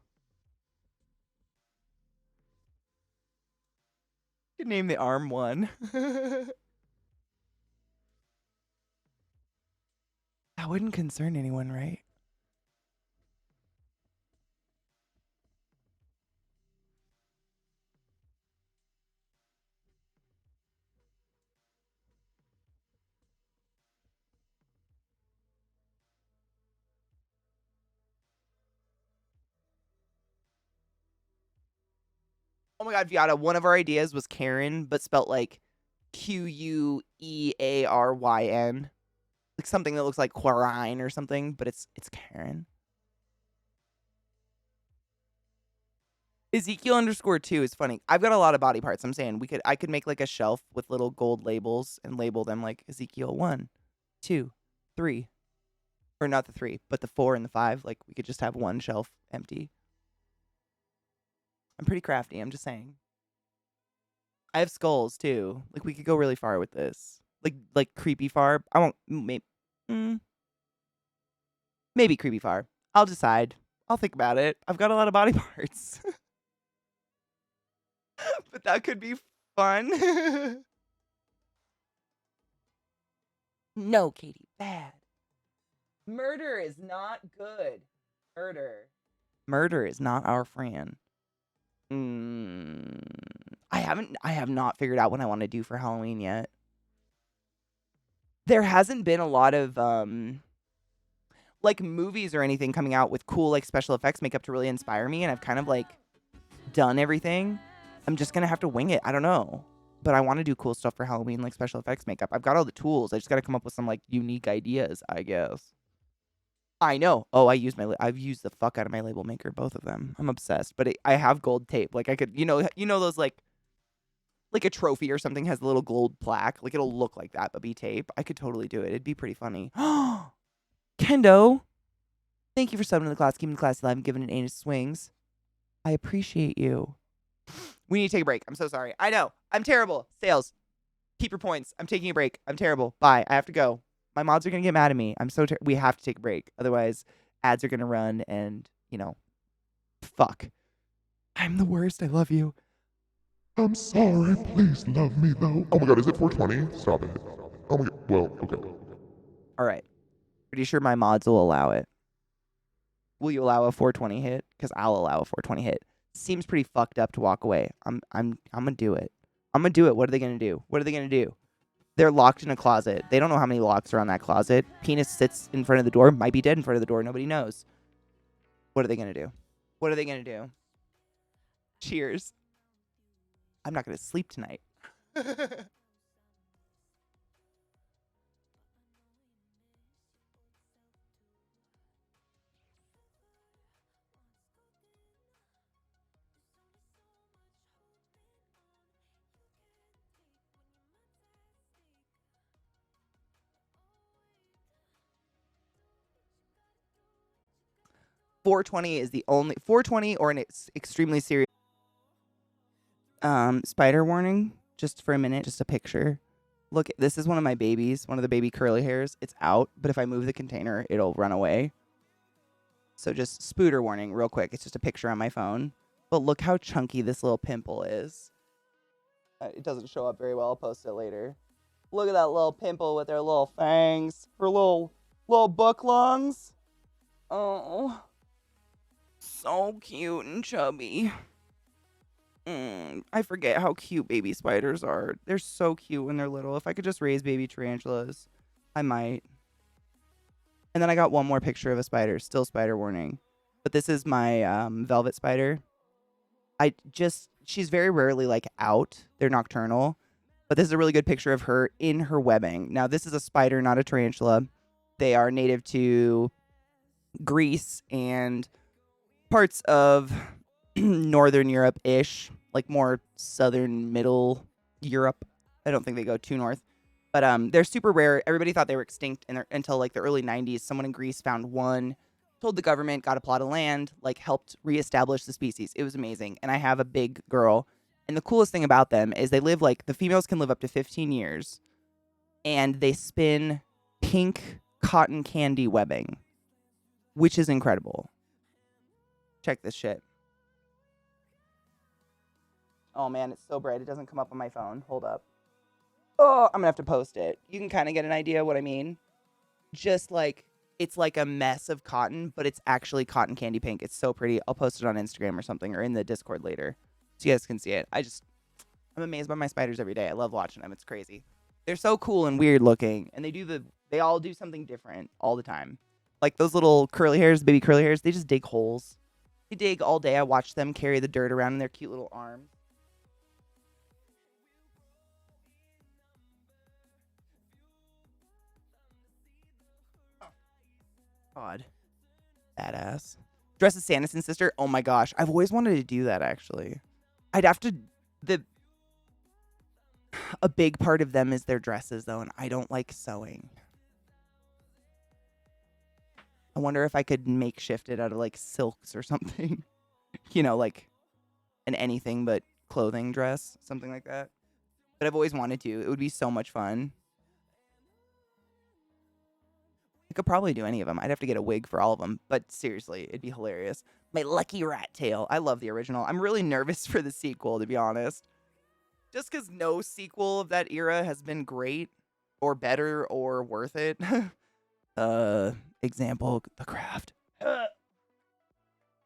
can name the arm 1. That wouldn't concern anyone, right? Oh my God, Viata, one of our ideas was Karen, but spelt like Quearyn. Like something that looks like Quarine or something, but it's Karen. Ezekiel underscore 2 is funny. I've got a lot of body parts. I'm saying I could make like a shelf with little gold labels and label them like Ezekiel 1, 2, 3. Or not the 3, but the 4 and the 5. Like we could just have one shelf empty. I'm pretty crafty, I'm just saying. I have skulls too. Like we could go really far with this. Like creepy far. I won't maybe creepy far. I'll decide. I'll think about it. I've got a lot of body parts. But that could be fun. No, Katie, bad. Murder is not good. Murder is not our friend. I have not figured out what I want to do for Halloween yet. There hasn't been a lot of like movies or anything coming out with cool like special effects makeup to really inspire me, and I've kind of like done everything. I'm just gonna have to wing it. I don't know. But I want to do cool stuff for Halloween, like special effects makeup. I've got all the tools. I just got to come up with some like unique ideas, I guess. I know. Oh, I've used the fuck out of my label maker, both of them. I'm obsessed. But I have gold tape. Like I could, you know those like a trophy or something has a little gold plaque. Like it'll look like that, but be tape. I could totally do it. It'd be pretty funny. Kendo, thank you for subbing to the class, keeping the class alive, and giving it anus swings. I appreciate you. We need to take a break. I'm so sorry. I know. I'm terrible. Sales, keep your points. I'm taking a break. I'm terrible. Bye. I have to go. My mods are going to get mad at me. We have to take a break. Otherwise, ads are going to run and, fuck. I'm the worst. I love you. I'm sorry, please love me though. Oh my God, is it 420? Stop it. Oh my God, well, okay. All right. Pretty sure my mods will allow it. Will you allow a 420 hit? Because I'll allow a 420 hit. Seems pretty fucked up to walk away. I'm gonna do it. I'm gonna do it. What are they gonna do? What are they gonna do? They're locked in a closet. They don't know how many locks are on that closet. Penis sits in front of the door. Might be dead in front of the door. Nobody knows. What are they gonna do? What are they gonna do? Cheers. I'm not gonna sleep tonight. 420 is the only 420 or an extremely serious spider warning. Just for a minute, just a picture. Look, this is one of my babies, one of the baby curly hairs. It's out, but if I move the container, it'll run away. So just spooter warning real quick. It's just a picture on my phone. But look how chunky this little pimple is. It doesn't show up very well. I'll post it later. Look at that little pimple with her little fangs. Her little book lungs. Oh. So cute and chubby. I forget how cute baby spiders are. They're so cute when they're little. If I could just raise baby tarantulas, I might. And then I got one more picture of a spider. Still spider warning. But this is my velvet spider. She's very rarely like out. They're nocturnal. But this is a really good picture of her in her webbing. Now, this is a spider, not a tarantula. They are native to Greece and parts of Northern Europe-ish, like more southern middle Europe. I don't think they go too north. But they're super rare. Everybody thought they were extinct until like the early 90s. Someone in Greece found one, told the government, got a plot of land, like helped reestablish the species. It was amazing. And I have a big girl. And the coolest thing about them is they live the females can live up to 15 years. And they spin pink cotton candy webbing. which is incredible. Check this shit. Oh man, it's so bright. It doesn't come up on my phone. Hold up. Oh, I'm gonna have to post it. You can kind of get an idea what I mean. Just like, it's like a mess of cotton, but it's actually cotton candy pink. It's so pretty. I'll post it on Instagram or something, or in the Discord later, so you guys can see it. I'm amazed by my spiders every day. I love watching them. It's crazy. They're so cool and weird looking, and they all do something different all the time. Like those little curly hairs, baby curly hairs, they just dig holes. They dig all day. I watch them carry the dirt around in their cute little arms. God. Badass. Dress as Sanderson's sister? Oh my gosh. I've always wanted to do that, actually. I'd have to... A big part of them is their dresses, though, and I don't like sewing. I wonder if I could makeshift it out of, like, silks or something. You know, like an anything but clothing dress. Something like that. But I've always wanted to. It would be so much fun. I could probably do any of them. I'd have to get a wig for all of them. But seriously, it'd be hilarious. My lucky rat tail. I love the original. I'm really nervous for the sequel, to be honest. Just because no sequel of that era has been great or better or worth it. Example, The Craft.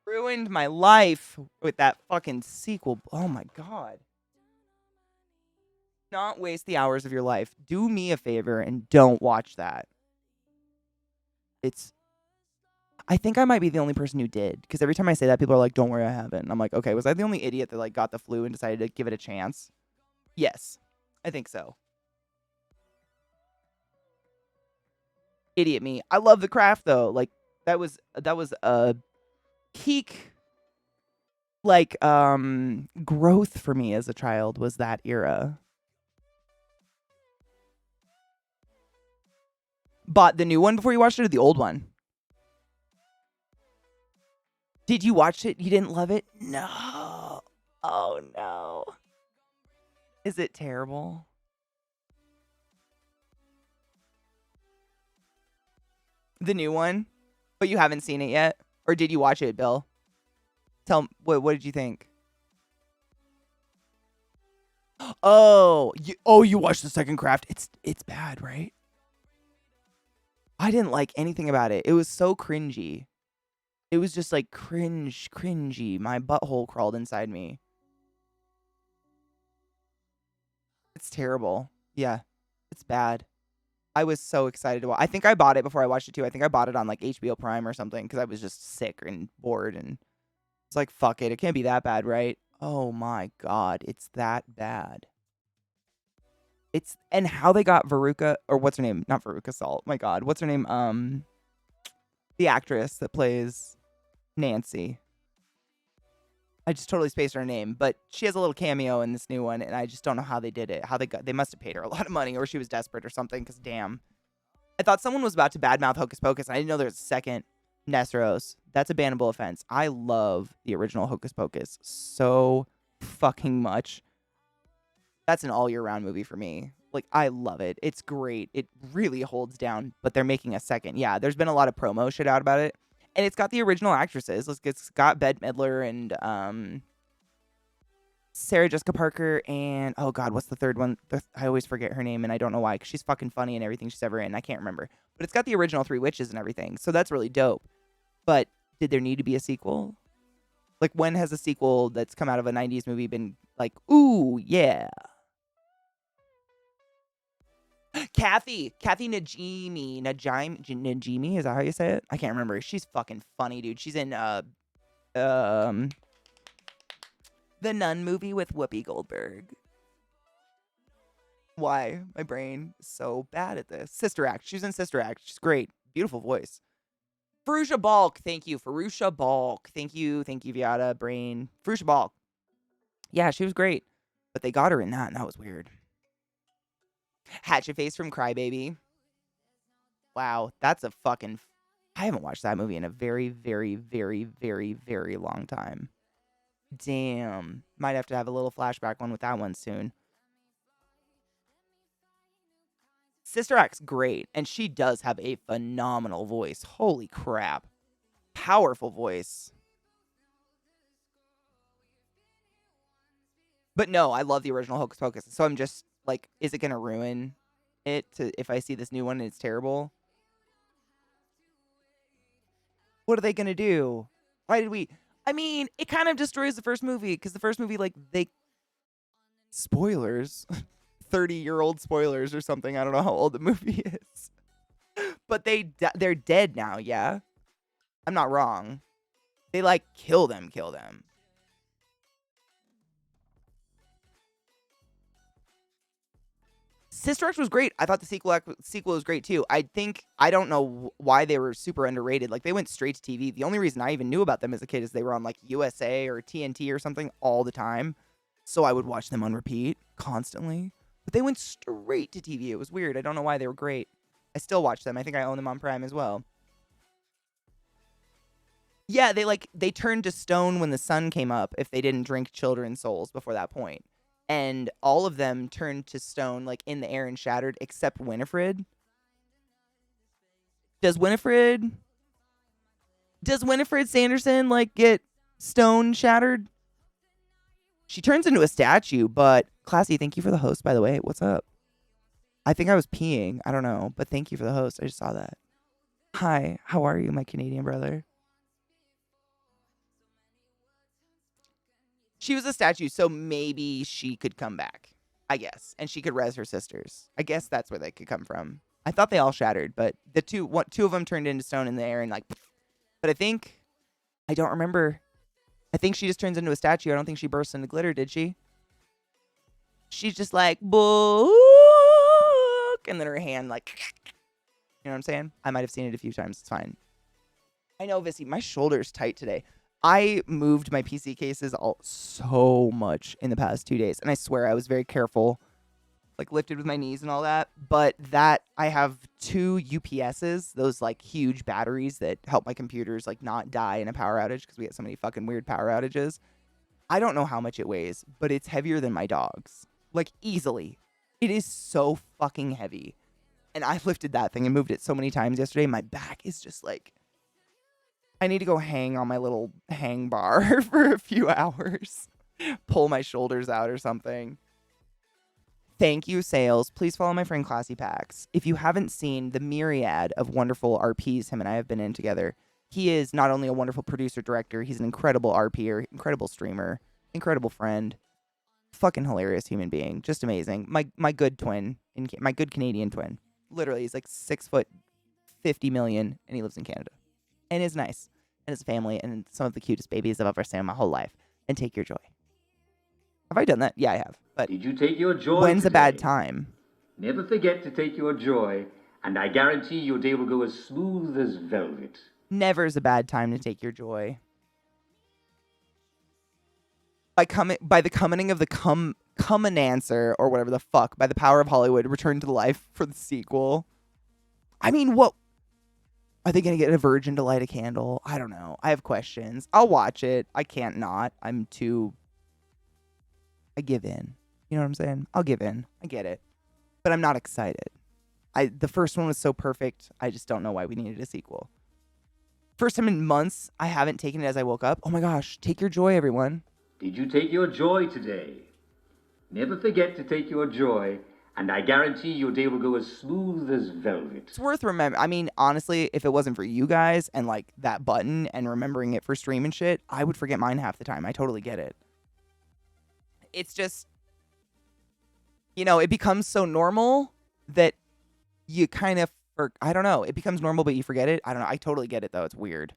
Ruined my life with that fucking sequel. Oh my god. Not waste the hours of your life. Do me a favor and don't watch that. I think I might be the only person who did. Because every time I say that, people are like, don't worry, I haven't. And I'm like, okay, was I the only idiot that like got the flu and decided to give it a chance? Yes, I think so. Idiot me. I love The Craft though. Like that was a peak like growth for me as a child was that era. Bought the new one before you watched it or the old one? Did you watch it? You didn't love it? No. Oh no. Is it terrible? The new one? But you haven't seen it yet? Or did you watch it, Bill? Tell me, what did you think? Oh, you watched the second Craft. It's bad, right? I didn't like anything about it. It was so cringy. It was just like cringy. My butthole crawled inside me. It's terrible. Yeah, it's bad. I was so excited to watch. I think I bought it before I watched it too. I think I bought it on like HBO Prime or something because I was just sick and bored and it's like, fuck it. It can't be that bad, right? Oh my god, it's that bad. And how they got Veruca, or what's her name? Not Veruca Salt. My god, what's her name? The actress that plays Nancy. I just totally spaced her name, but she has a little cameo in this new one, and I just don't know how they did it. They must have paid her a lot of money, or she was desperate or something, because damn. I thought someone was about to badmouth Hocus Pocus, and I didn't know there was a second Nesteros. That's a bannable offense. I love the original Hocus Pocus so fucking much. That's an all-year-round movie for me. Like, I love it. It's great. It really holds down, but they're making a second. Yeah, there's been a lot of promo shit out about it. And it's got the original actresses. It's got Bette Midler and Sarah Jessica Parker and, oh god, what's the third one? I always forget her name and I don't know why, because she's fucking funny in everything she's ever in. I can't remember. But it's got the original three witches and everything, so that's really dope. But did there need to be a sequel? Like, when has a sequel that's come out of a 90s movie been like, ooh, yeah. Kathy Najimy, is that how you say it? I can't remember. She's fucking funny, dude. She's in the Nun movie with Whoopi Goldberg. Why? My brain is so bad at this. Sister Act. She's in Sister Act. She's great. Beautiful voice. Ferusha Balk. Thank you. Ferusha Balk. Thank you. Thank you, Viata. Brain. Ferusha Balk. Yeah, she was great. But they got her in that, and that was weird. Hatchet Face from Crybaby. Wow, that's a fucking... I haven't watched that movie in a very, very, very, very, very long time. Damn. Might have to have a little flashback one with that one soon. Sister Act's great, and she does have a phenomenal voice. Holy crap. powerful voice. But no, I love the original Hocus Pocus. So I'm just like, is it going to ruin it if I see this new one and it's terrible? What are they going to do? Why did we... I mean, it kind of destroys the first movie because the first movie, like, they... Spoilers. 30-year-old spoilers or something. I don't know how old the movie is. But they're dead now, yeah? I'm not wrong. They, like, kill them. Sister Act was great. I thought the sequel was great too. I don't know why they were super underrated. Like, they went straight to TV. The only reason I even knew about them as a kid is they were on like USA or TNT or something all the time. So I would watch them on repeat constantly. But they went straight to TV. It was weird. I don't know why they were great. I still watch them. I think I own them on Prime as well. Yeah, they turned to stone when the sun came up if they didn't drink children's souls before that point. And all of them turned to stone, like, in the air and shattered, except Winifred. Does Winifred Sanderson, like, get stone shattered? She turns into a statue, but... Classy, thank you for the host, by the way. What's up? I think I was peeing. I don't know, but thank you for the host. I just saw that. Hi, how are you, my Canadian brother? She was a statue, so maybe she could come back, I guess. And she could res her sisters. I guess that's where they could come from. I thought they all shattered, but the two of them turned into stone in the air and like... But I don't remember. I think she just turns into a statue. I don't think she bursts into glitter, did she? She's just like, book, and then her hand like... You know what I'm saying? I might have seen it a few times. It's fine. I know, Vissy, my shoulder's tight today. I moved my PC cases so much in the past 2 days, and I swear I was very careful, like lifted with my knees and all that. But I have 2 UPSs, those like huge batteries that help my computers like not die in a power outage because we get so many fucking weird power outages. I don't know how much it weighs, but it's heavier than my dog's, like easily. It is so fucking heavy, and I lifted that thing and moved it so many times yesterday. My back is just like... I need to go hang on my little hang bar for a few hours. Pull my shoulders out or something. Thank you, Sales. Please follow my friend Classy Packs. If you haven't seen the myriad of wonderful RPs him and I have been in together, he is not only a wonderful producer-director, he's an incredible RPer, incredible streamer, incredible friend, fucking hilarious human being. Just amazing. My good twin, my good Canadian twin. Literally, he's like 6 foot, 50 million, and he lives in Canada. And is nice. And his family and some of the cutest babies I've ever seen in my whole life. And take your joy. Have I done that? Yeah, I have. But did you take your joy when's today? a bad time? Never forget to take your joy, and I guarantee your day will go as smooth as velvet. Never is a bad time to take your joy. By the coming of the Comanancer, or whatever the fuck, by the power of Hollywood, return to life for the sequel. I mean, what? Are they going to get a virgin to light a candle? I don't know. I have questions. I'll watch it. I can't not. I give in. You know what I'm saying? I'll give in. I get it. But I'm not excited. The first one was so perfect. I just don't know why we needed a sequel. First time in months, I haven't taken it as I woke up. Oh my gosh. Take your joy, everyone. Did you take your joy today? Never forget to take your joy, and I guarantee your day will go as smooth as velvet. It's worth remembering. I mean, honestly, if it wasn't for you guys and like that button and remembering it for stream and shit, I would forget mine half the time. I totally get it. It's just, it becomes so normal that you kind of, I don't know. It becomes normal, but you forget it. I don't know. I totally get it though. It's weird.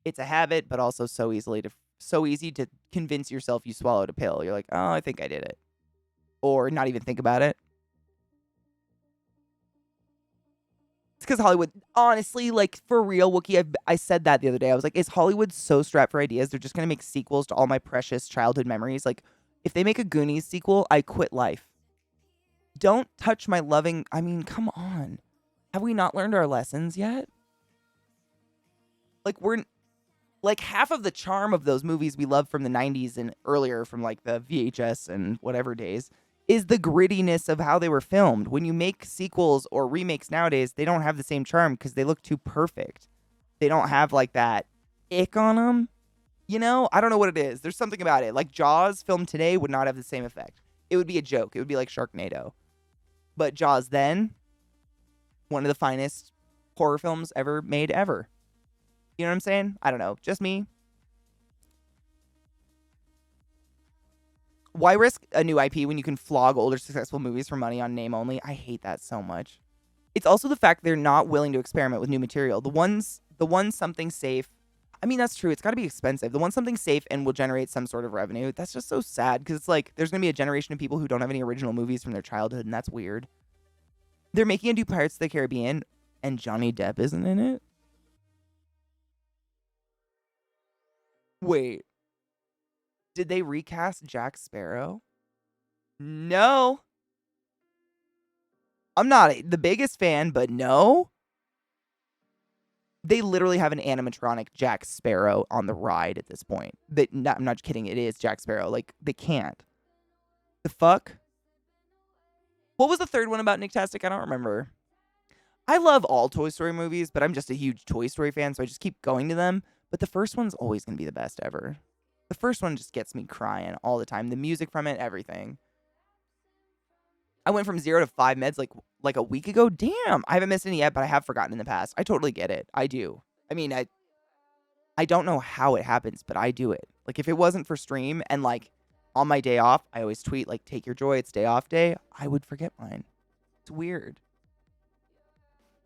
It's a habit, but also so easy to convince yourself you swallowed a pill. You're like, oh, I think I did it. Or not even think about it. It's because Hollywood, honestly, like, for real, Wookie, I said that the other day. I was like, is Hollywood so strapped for ideas? They're just going to make sequels to all my precious childhood memories. Like, if they make a Goonies sequel, I quit life. Don't touch my loving... I mean, come on. Have we not learned our lessons yet? Like, half of the charm of those movies we loved from the 90s and earlier from, like, the VHS and whatever days is the grittiness of how they were filmed. When you make sequels or remakes nowadays, they don't have the same charm because they look too perfect. They don't have like that ick on them. You know, I don't know what it is. There's something about it. Like Jaws filmed today would not have the same effect. It would be a joke. It would be like Sharknado. But Jaws then, one of the finest horror films ever made ever. You know what I'm saying? I don't know. Just me. Why risk a new IP when you can flog older successful movies for money on name only? I hate that so much. It's also the fact they're not willing to experiment with new material. The one something safe. I mean, that's true. It's got to be expensive. The one something safe and will generate some sort of revenue. That's just so sad because it's like there's going to be a generation of people who don't have any original movies from their childhood, and that's weird. They're making a new Pirates of the Caribbean, and Johnny Depp isn't in it? Wait. Did they recast Jack Sparrow? No. I'm not the biggest fan, but no. They literally have an animatronic Jack Sparrow on the ride at this point. I'm not kidding. It is Jack Sparrow. Like, they can't. The fuck? What was the third one about Nicktastic? I don't remember. I love all Toy Story movies, but I'm just a huge Toy Story fan, so I just keep going to them. But the first one's always going to be the best ever. The first one just gets me crying all the time. The music from it, everything. I went from 0 to 5 meds like a week ago. Damn, I haven't missed any yet, but I have forgotten in the past. I totally get it. I do. I mean, I don't know how it happens, but I do it. Like, if it wasn't for stream and, like, on my day off, I always tweet, like, take your joy, it's day off day, I would forget mine. It's weird.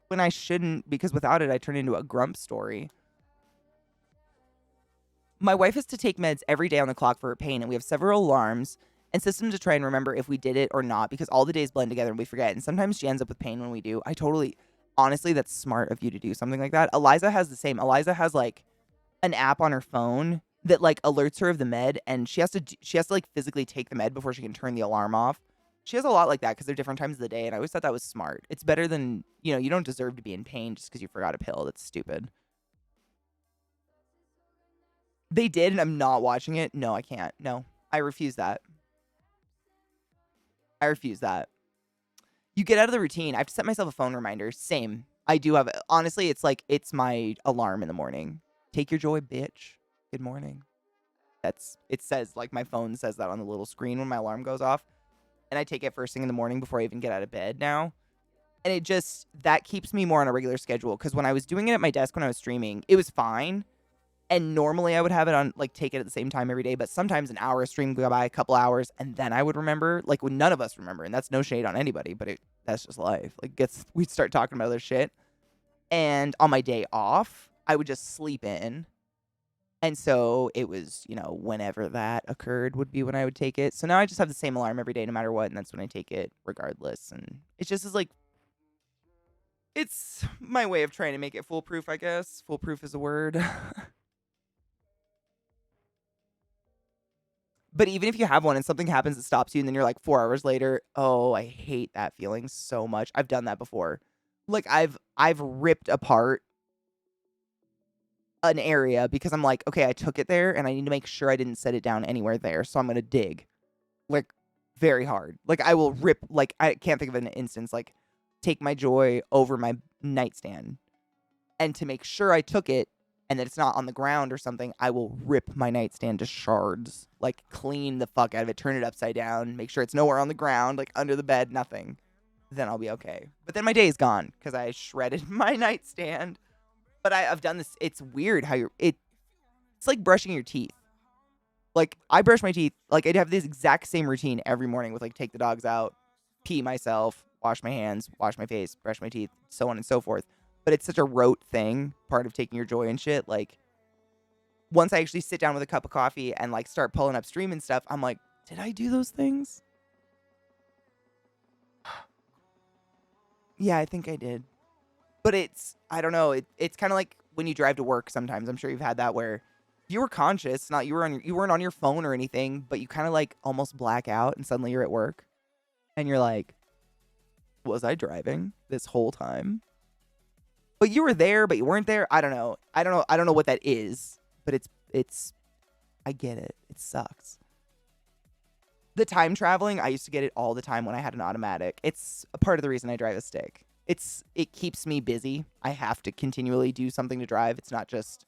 When I shouldn't, because without it, I turn into a grump story. My wife has to take meds every day on the clock for her pain, and we have several alarms and systems to try and remember if we did it or not, because all the days blend together and we forget. And sometimes she ends up with pain when we do. Honestly, that's smart of you to do something like that. Eliza has the same. Eliza has like an app on her phone that like alerts her of the med, and she has to like physically take the med before she can turn the alarm off. She has a lot like that because they're different times of the day, and I always thought that was smart. It's better than, you don't deserve to be in pain just because you forgot a pill. That's stupid. They did, and I'm not watching it. No, I can't. No, I refuse that. I refuse that. You get out of the routine. I have to set myself a phone reminder. Same. I do have it. Honestly, it's my alarm in the morning. Take your joy, bitch. Good morning. It says, like, my phone says that on the little screen when my alarm goes off. And I take it first thing in the morning before I even get out of bed now. And that keeps me more on a regular schedule. Because when I was doing it at my desk when I was streaming, it was fine. And normally I would have it on, like, take it at the same time every day. But sometimes an hour of stream would go by, a couple hours, and then I would remember, like, when none of us remember. And that's no shade on anybody, but that's just life. Like, we'd start talking about other shit. And on my day off, I would just sleep in. And so it was, whenever that occurred would be when I would take it. So now I just have the same alarm every day no matter what. And that's when I take it regardless. And it just is like, it's my way of trying to make it foolproof, I guess. Foolproof is a word. But even if you have one and something happens that stops you and then you're like 4 hours later, oh, I hate that feeling so much. I've done that before. Like I've ripped apart an area because I'm like, okay, I took it there and I need to make sure I didn't set it down anywhere there. So I'm going to dig like very hard. Like I will rip, like I can't think of an instance, like take my joy over my nightstand and to make sure I took it and that it's not on the ground or something, I will rip my nightstand to shards, like clean the fuck out of it, turn it upside down, make sure it's nowhere on the ground, like under the bed, nothing. Then I'll be okay. But then my day is gone because I shredded my nightstand. But I've done this. It's weird how it's like brushing your teeth. Like I brush my teeth, like I'd have this exact same routine every morning with like take the dogs out, pee myself, wash my hands, wash my face, brush my teeth, so on and so forth. But it's such a rote thing, part of taking your joy and shit. Like, once I actually sit down with a cup of coffee and, like, start pulling up stream and stuff, I'm like, did I do those things? Yeah, I think I did. But I don't know. It's kind of like when you drive to work sometimes. I'm sure you've had that where you were conscious, you weren't on your phone or anything, but you kind of, like, almost black out and suddenly you're at work. And you're like, was I driving this whole time? But you were there, but you weren't there. I don't know. I don't know what that is. But it's. I get it. It sucks. The time traveling, I used to get it all the time when I had an automatic. It's a part of the reason I drive a stick. It keeps me busy. I have to continually do something to drive. It's not just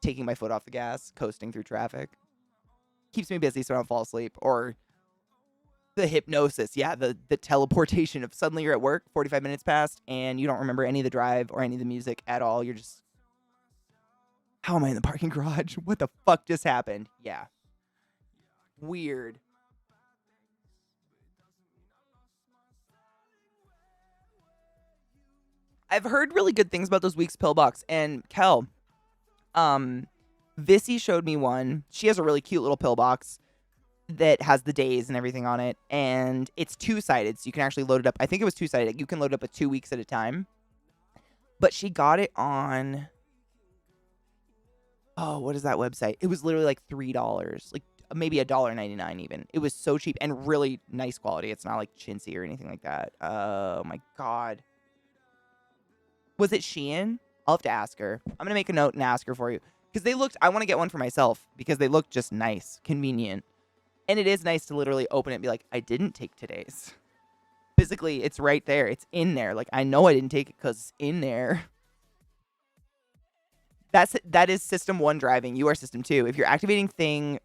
taking my foot off the gas, coasting through traffic. Keeps me busy so I don't fall asleep. Or the hypnosis. Yeah, the teleportation of suddenly you're at work, 45 minutes passed, and you don't remember any of the drive or any of the music at all. You're just, how am I in the parking garage? What the fuck just happened? Yeah. Weird. I've heard really good things about those Weeks Pillbox, and Kel, Vissy showed me one. She has a really cute little pillbox that has the days and everything on it, and it's two-sided, so you can actually load it up. I think it was two-sided. You can load it up at 2 weeks at a time. But she got it on, oh, what is that website? It was literally like $3, like maybe $1.99 even. It was so cheap and really nice quality. It's not like chintzy or anything like that. Oh my God. Was it Shein? I'll have to ask her. I'm going to make a note and ask her for you. Because they looked, I want to get one for myself because they look just nice, convenient. And it is nice to literally open it and be like, I didn't take today's. Physically, it's right there. It's in there. Like, I know I didn't take it because it's in there. That is system 1 driving. You are system 2. If you're activating thing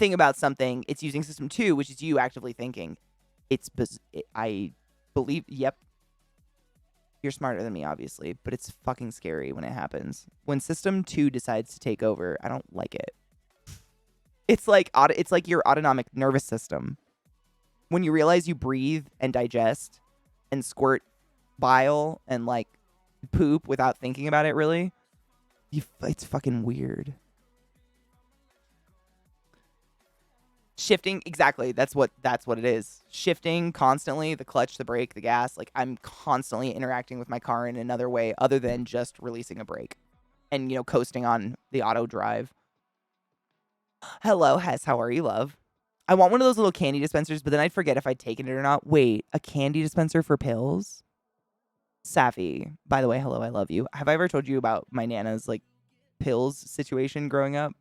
about something, it's using system 2, which is you actively thinking. I believe, yep. You're smarter than me, obviously, but it's fucking scary when it happens. When system 2 decides to take over, I don't like it. It's like your autonomic nervous system. When you realize you breathe and digest and squirt bile and like poop without thinking about it, really, it's fucking weird. Shifting, exactly. That's what it is. Shifting constantly, the clutch, the brake, the gas. Like, I'm constantly interacting with my car in another way other than just releasing a brake and, you know, coasting on the auto drive. Hello, Hess. How are you, love? I want one of those little candy dispensers, but then I'd forget if I'd taken it or not. Wait, a candy dispenser for pills? Safi, by the way, hello, I love you. Have I ever told you about my Nana's, like, pills situation growing up?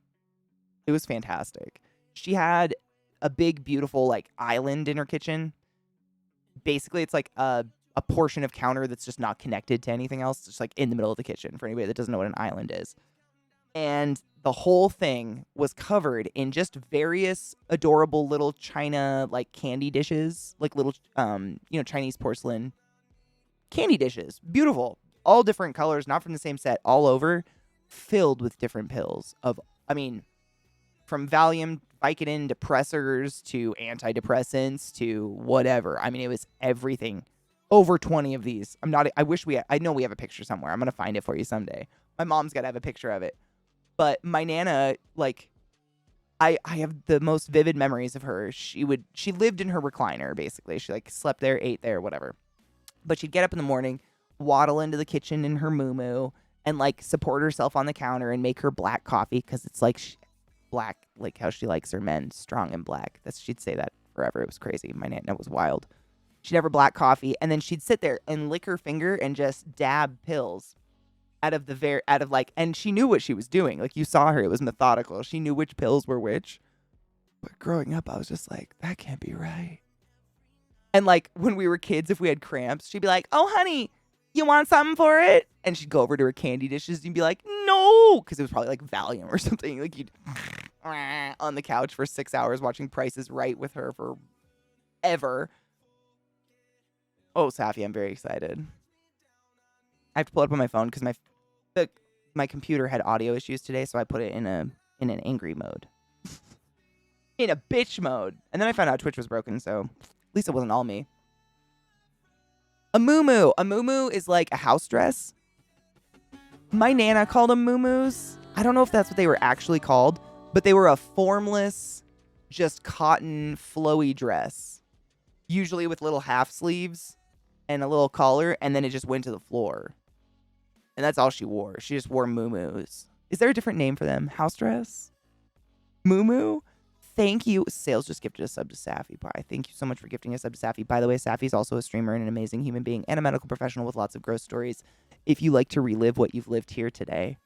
It was fantastic. She had a big, beautiful, like, island in her kitchen. Basically, it's like a portion of counter that's just not connected to anything else. It's just, like, in the middle of the kitchen, for anybody that doesn't know what an island is. And the whole thing was covered in just various adorable little China, like, candy dishes. Like, little, Chinese porcelain candy dishes. Beautiful. All different colors, not from the same set, all over. Filled with different pills from Valium, Vicodin, depressors, to antidepressants, to whatever. I mean, it was everything. Over 20 of these. I know we have a picture somewhere. I'm going to find it for you someday. My mom's got to have a picture of it. But my Nana, like, I have the most vivid memories of her. She lived in her recliner, basically. She, like, slept there, ate there, whatever. But she'd get up in the morning, waddle into the kitchen in her moo-moo, and, like, support herself on the counter and make her black coffee, because it's, like, black, like how she likes her men, strong and black. She'd say that forever. It was crazy. My Nana was wild. She'd have her black coffee, and then she'd sit there and lick her finger and just dab pills and she knew what she was doing. Like, you saw her. It was methodical. She knew which pills were which. But growing up, I was just like, that can't be right. And, like, when we were kids, if we had cramps, she'd be like, oh, honey, you want something for it? And she'd go over to her candy dishes and be like, no, because it was probably like Valium or something. Like, you'd on the couch for 6 hours watching Price is Right with her for ever. Oh, Safi, I'm very excited. I have to pull it up on my phone because my computer had audio issues today, so I put it in an angry mode. In a bitch mode. And then I found out Twitch was broken, so at least it wasn't all me. A muumuu. A muumuu is like a house dress. My Nana called them muumuus. I don't know if that's what they were actually called, but they were a formless, just cotton, flowy dress. Usually with little half sleeves and a little collar, and then it just went to the floor. And that's all she wore. She just wore muumuus. Is there a different name for them? House dress? Muumuu? Thank you. Sales just gifted a sub to Safi Pie. Thank you so much for gifting a sub to Safi. By the way, Safi is also a streamer and an amazing human being and a medical professional with lots of gross stories. If you like to relive what you've lived here today.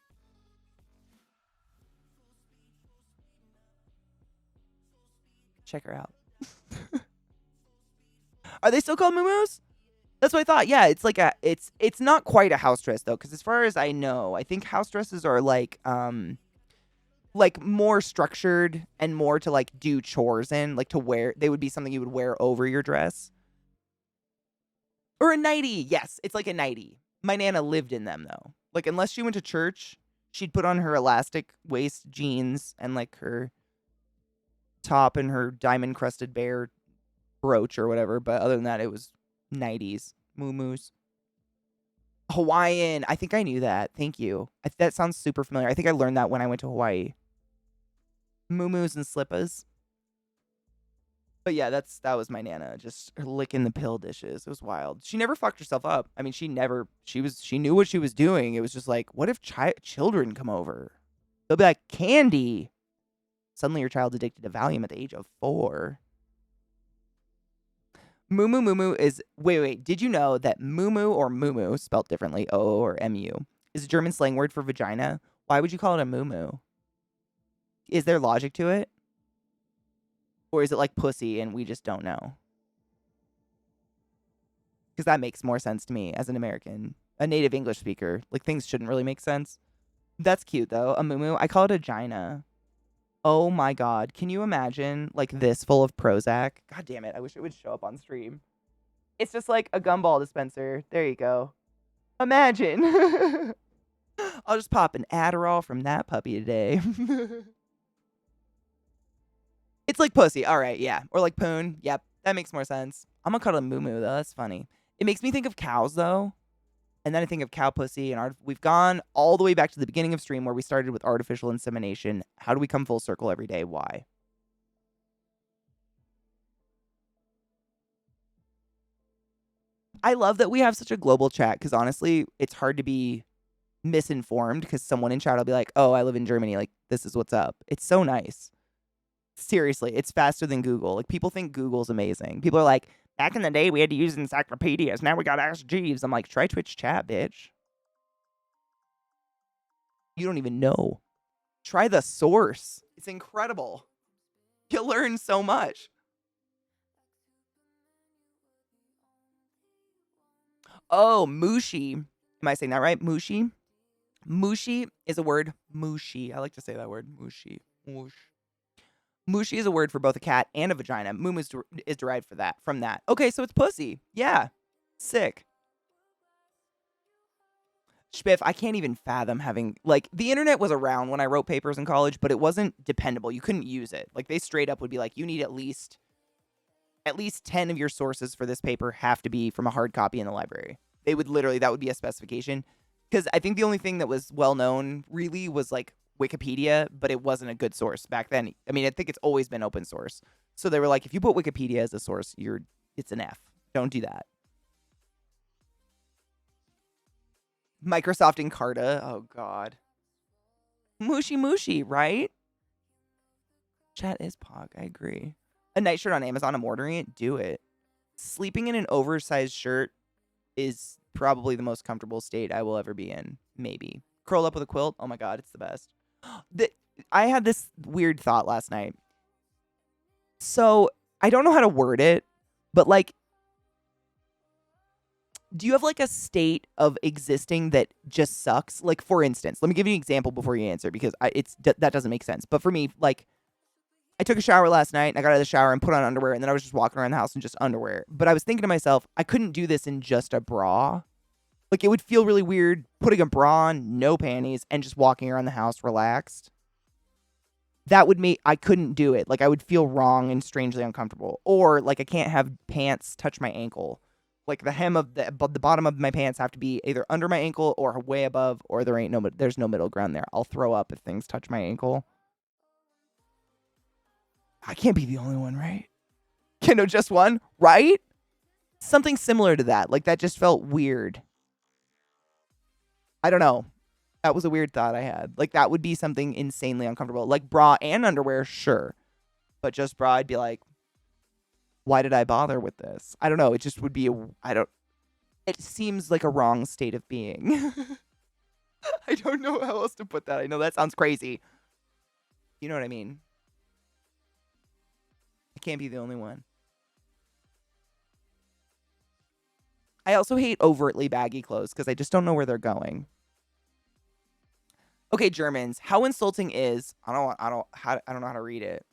Check her out. Are they still called muumuus? That's what I thought. Yeah, it's like it's not quite a house dress though, because as far as I know, I think house dresses are like more structured and more to like do chores in, like to wear. They would be something you would wear over your dress. Or a nightie. Yes, it's like a nightie. My Nana lived in them though. Like unless she went to church, she'd put on her elastic waist jeans and like her top and her diamond crusted bear brooch or whatever. But other than that, it was nighties, moo-moos. Hawaiian. I think I knew that. Thank you. That sounds super familiar. I think I learned that when I went to Hawaii. Moo-moos and slippas. But yeah, that was my Nana, just licking the pill dishes. It was wild. She never fucked herself up. I mean, she knew what she was doing. It was just like, what if children come over? They'll be like, candy. Suddenly your child's addicted to Valium at the age of 4. Moo moo is, wait, did you know that moo or moo spelled differently, O or M-U, is a German slang word for vagina? Why would you call it a moo? Is there logic to it? Or is it like pussy and we just don't know? Because that makes more sense to me as an American, a native English speaker. Like, things shouldn't really make sense. That's cute, though. A moo. I call it a gina. Oh, my God. Can you imagine, like, this full of Prozac? God damn it. I wish it would show up on stream. It's just like a gumball dispenser. There you go. Imagine. I'll just pop an Adderall from that puppy today. It's like pussy. All right, yeah. Or like poon. Yep, that makes more sense. I'm gonna call it a moo though. That's funny. It makes me think of cows though. And then I think of cow pussy and we've gone all the way back to the beginning of stream where we started with artificial insemination. How do we come full circle every day? Why? I love that we have such a global chat because honestly, it's hard to be misinformed because someone in chat will be like, oh, I live in Germany. Like, this is what's up. It's so nice. Seriously, it's faster than Google. Like, people think Google's amazing. People are like, back in the day, we had to use encyclopedias. Now we got Ask Jeeves. I'm like, try Twitch chat, bitch. You don't even know. Try the source. It's incredible. You'll learn so much. Oh, mushy. Am I saying that right? Mushy? Mushy is a word. Mushy. I like to say that word. Mushy. Whoosh. Mushy is a word for both a cat and a vagina. Moom is derived from that. Okay, so it's pussy. Yeah. Sick. Spiff, I can't even fathom having, like, the internet was around when I wrote papers in college, but it wasn't dependable. You couldn't use it. Like, they straight up would be like, you need at least 10 of your sources for this paper have to be from a hard copy in the library. They would literally, that would be a specification. Because I think the only thing that was well known really was like Wikipedia, but it wasn't a good source back then. I mean, I think it's always been open source. So they were like, if you put Wikipedia as a source, it's an F. Don't do that. Microsoft Encarta. Oh, God. Mushy, right? Chat is pog. I agree. A night shirt on Amazon. I'm ordering it. Do it. Sleeping in an oversized shirt is probably the most comfortable state I will ever be in. Maybe. Curl up with a quilt. Oh, my God. It's the best. I had this weird thought last night. So I don't know how to word it, but like, do you have like a state of existing that just sucks? Like, for instance, let me give you an example before you answer because that doesn't make sense. But for me, like, I took a shower last night and I got out of the shower and put on underwear and then I was just walking around the house in just underwear. But I was thinking to myself, I couldn't do this in just a bra. Like, it would feel really weird putting a bra on, no panties, and just walking around the house relaxed. That would make, I couldn't do it. Like, I would feel wrong and strangely uncomfortable. Or, like, I can't have pants touch my ankle. Like, the hem of the bottom of my pants have to be either under my ankle or way above, or there's no middle ground there. I'll throw up if things touch my ankle. I can't be the only one, right? No, just one, right? Something similar to that. Like, that just felt weird. I don't know. That was a weird thought I had. Like, that would be something insanely uncomfortable. Like, bra and underwear, sure. But just bra, I'd be like, why did I bother with this? I don't know. It just would be it seems like a wrong state of being. I don't know how else to put that. I know that sounds crazy. You know what I mean? I can't be the only one. I also hate overtly baggy clothes because I just don't know where they're going. Okay, Germans, how insulting is I don't know how to read it.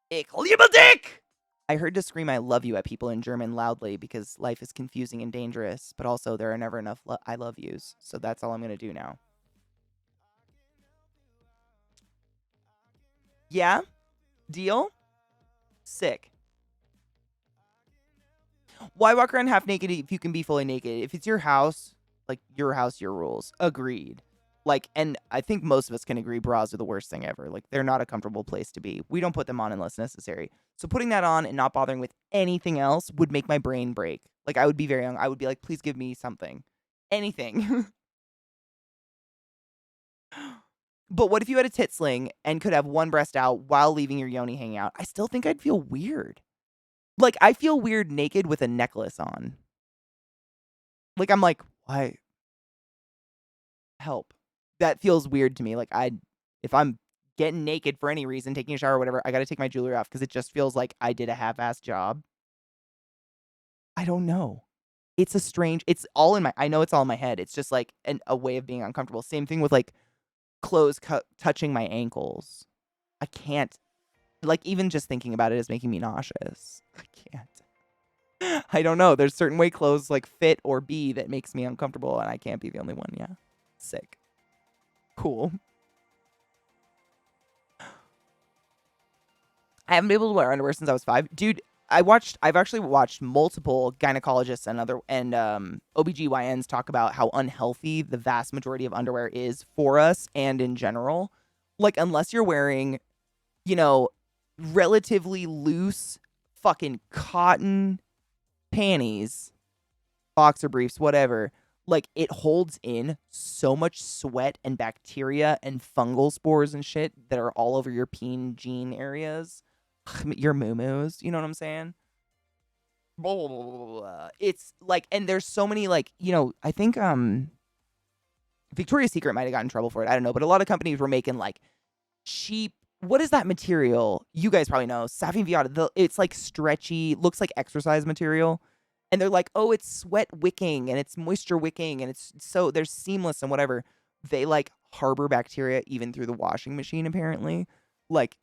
Ich liebe dich! I heard to scream I love you at people in German loudly because life is confusing and dangerous, but also there are never enough I love yous. So that's all I'm going to do now. Yeah? Deal? Sick. Why walk around half naked if you can be fully naked? If it's your house, like your house, your rules. Agreed. Like, and I think most of us can agree bras are the worst thing ever. Like, they're not a comfortable place to be. We don't put them on unless necessary. So putting that on and not bothering with anything else would make my brain break. Like, I would be very young. I would be like, please give me something. Anything. But what if you had a tit sling and could have one breast out while leaving your yoni hanging out? I still think I'd feel weird. Like, I feel weird naked with a necklace on. Like, I'm like, why? Help. That feels weird to me. Like, if I'm getting naked for any reason, taking a shower or whatever, I got to take my jewelry off because it just feels like I did a half-assed job. I don't know. It's all in I know it's all in my head. It's just like a way of being uncomfortable. Same thing with like clothes touching my ankles. I can't. Like, even just thinking about it is making me nauseous. I can't. I don't know. There's certain way clothes like fit or be that makes me uncomfortable, and I can't be the only one. Yeah. Sick. Cool. I haven't been able to wear underwear since I was 5. Dude, I've actually watched multiple gynecologists and OBGYNs talk about how unhealthy the vast majority of underwear is for us and in general. Like, unless you're wearing, relatively loose fucking cotton panties, boxer briefs, whatever, like, it holds in so much sweat and bacteria and fungal spores and shit that are all over your peen gene areas, your moo-moos, you know what I'm saying? It's like, and there's so many, like, I think Victoria's Secret might have gotten in trouble for it, I don't know, but a lot of companies were making like cheap, what is that material? You guys probably know. Saffron Viata. It's like stretchy, looks like exercise material. And they're like, oh, it's sweat wicking and it's moisture wicking and it's so they're seamless and whatever. They like harbor bacteria even through the washing machine, apparently. Like,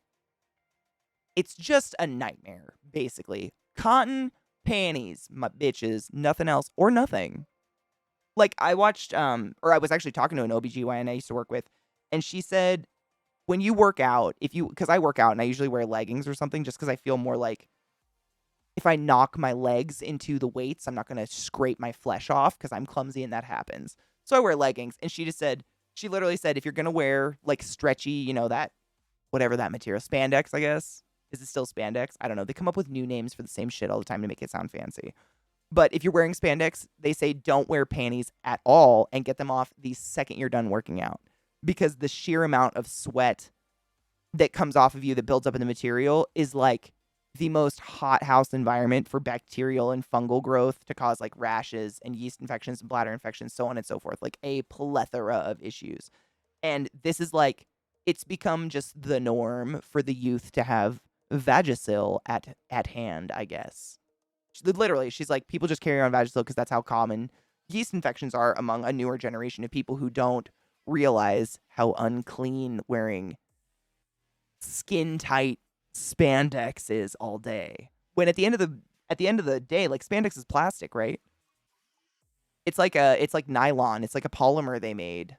it's just a nightmare, basically. Cotton panties, my bitches, nothing else or nothing. Like, I watched, or I was actually talking to an OBGYN I used to work with, and she said, when you work out, because I work out and I usually wear leggings or something just because I feel more like if I knock my legs into the weights, I'm not going to scrape my flesh off because I'm clumsy and that happens. So I wear leggings. And she literally said, if you're going to wear like stretchy, that, whatever that material, spandex, I guess. Is it still spandex? I don't know. They come up with new names for the same shit all the time to make it sound fancy. But if you're wearing spandex, they say don't wear panties at all and get them off the second you're done working out. Because the sheer amount of sweat that comes off of you that builds up in the material is like the most hothouse environment for bacterial and fungal growth to cause like rashes and yeast infections and bladder infections, so on and so forth, like a plethora of issues. And this is like, it's become just the norm for the youth to have Vagisil at hand, I guess. Literally, she's like, people just carry on Vagisil because that's how common yeast infections are among a newer generation of people who don't realize how unclean wearing skin tight spandex is all day. When at the end of the day, like, spandex is plastic, right? It's like nylon. It's like a polymer they made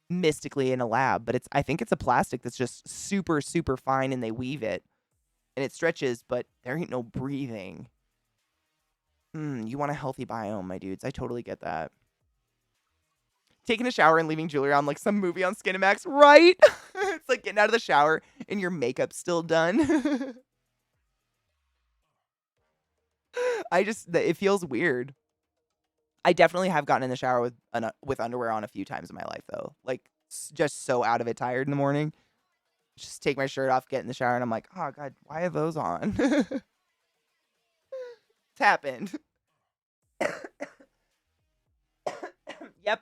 mystically in a lab, but I think it's a plastic that's just super, super fine, and they weave it and it stretches, but there ain't no breathing. You want a healthy biome, my dudes. I totally get that. Taking a shower and leaving jewelry on like some movie on Skinemax, right? It's like getting out of the shower and your makeup's still done. It feels weird. I definitely have gotten in the shower with underwear on a few times in my life, though. Like, just so out of it, tired in the morning. Just take my shirt off, get in the shower, and I'm like, oh, God, why are those on? It's happened. Yep.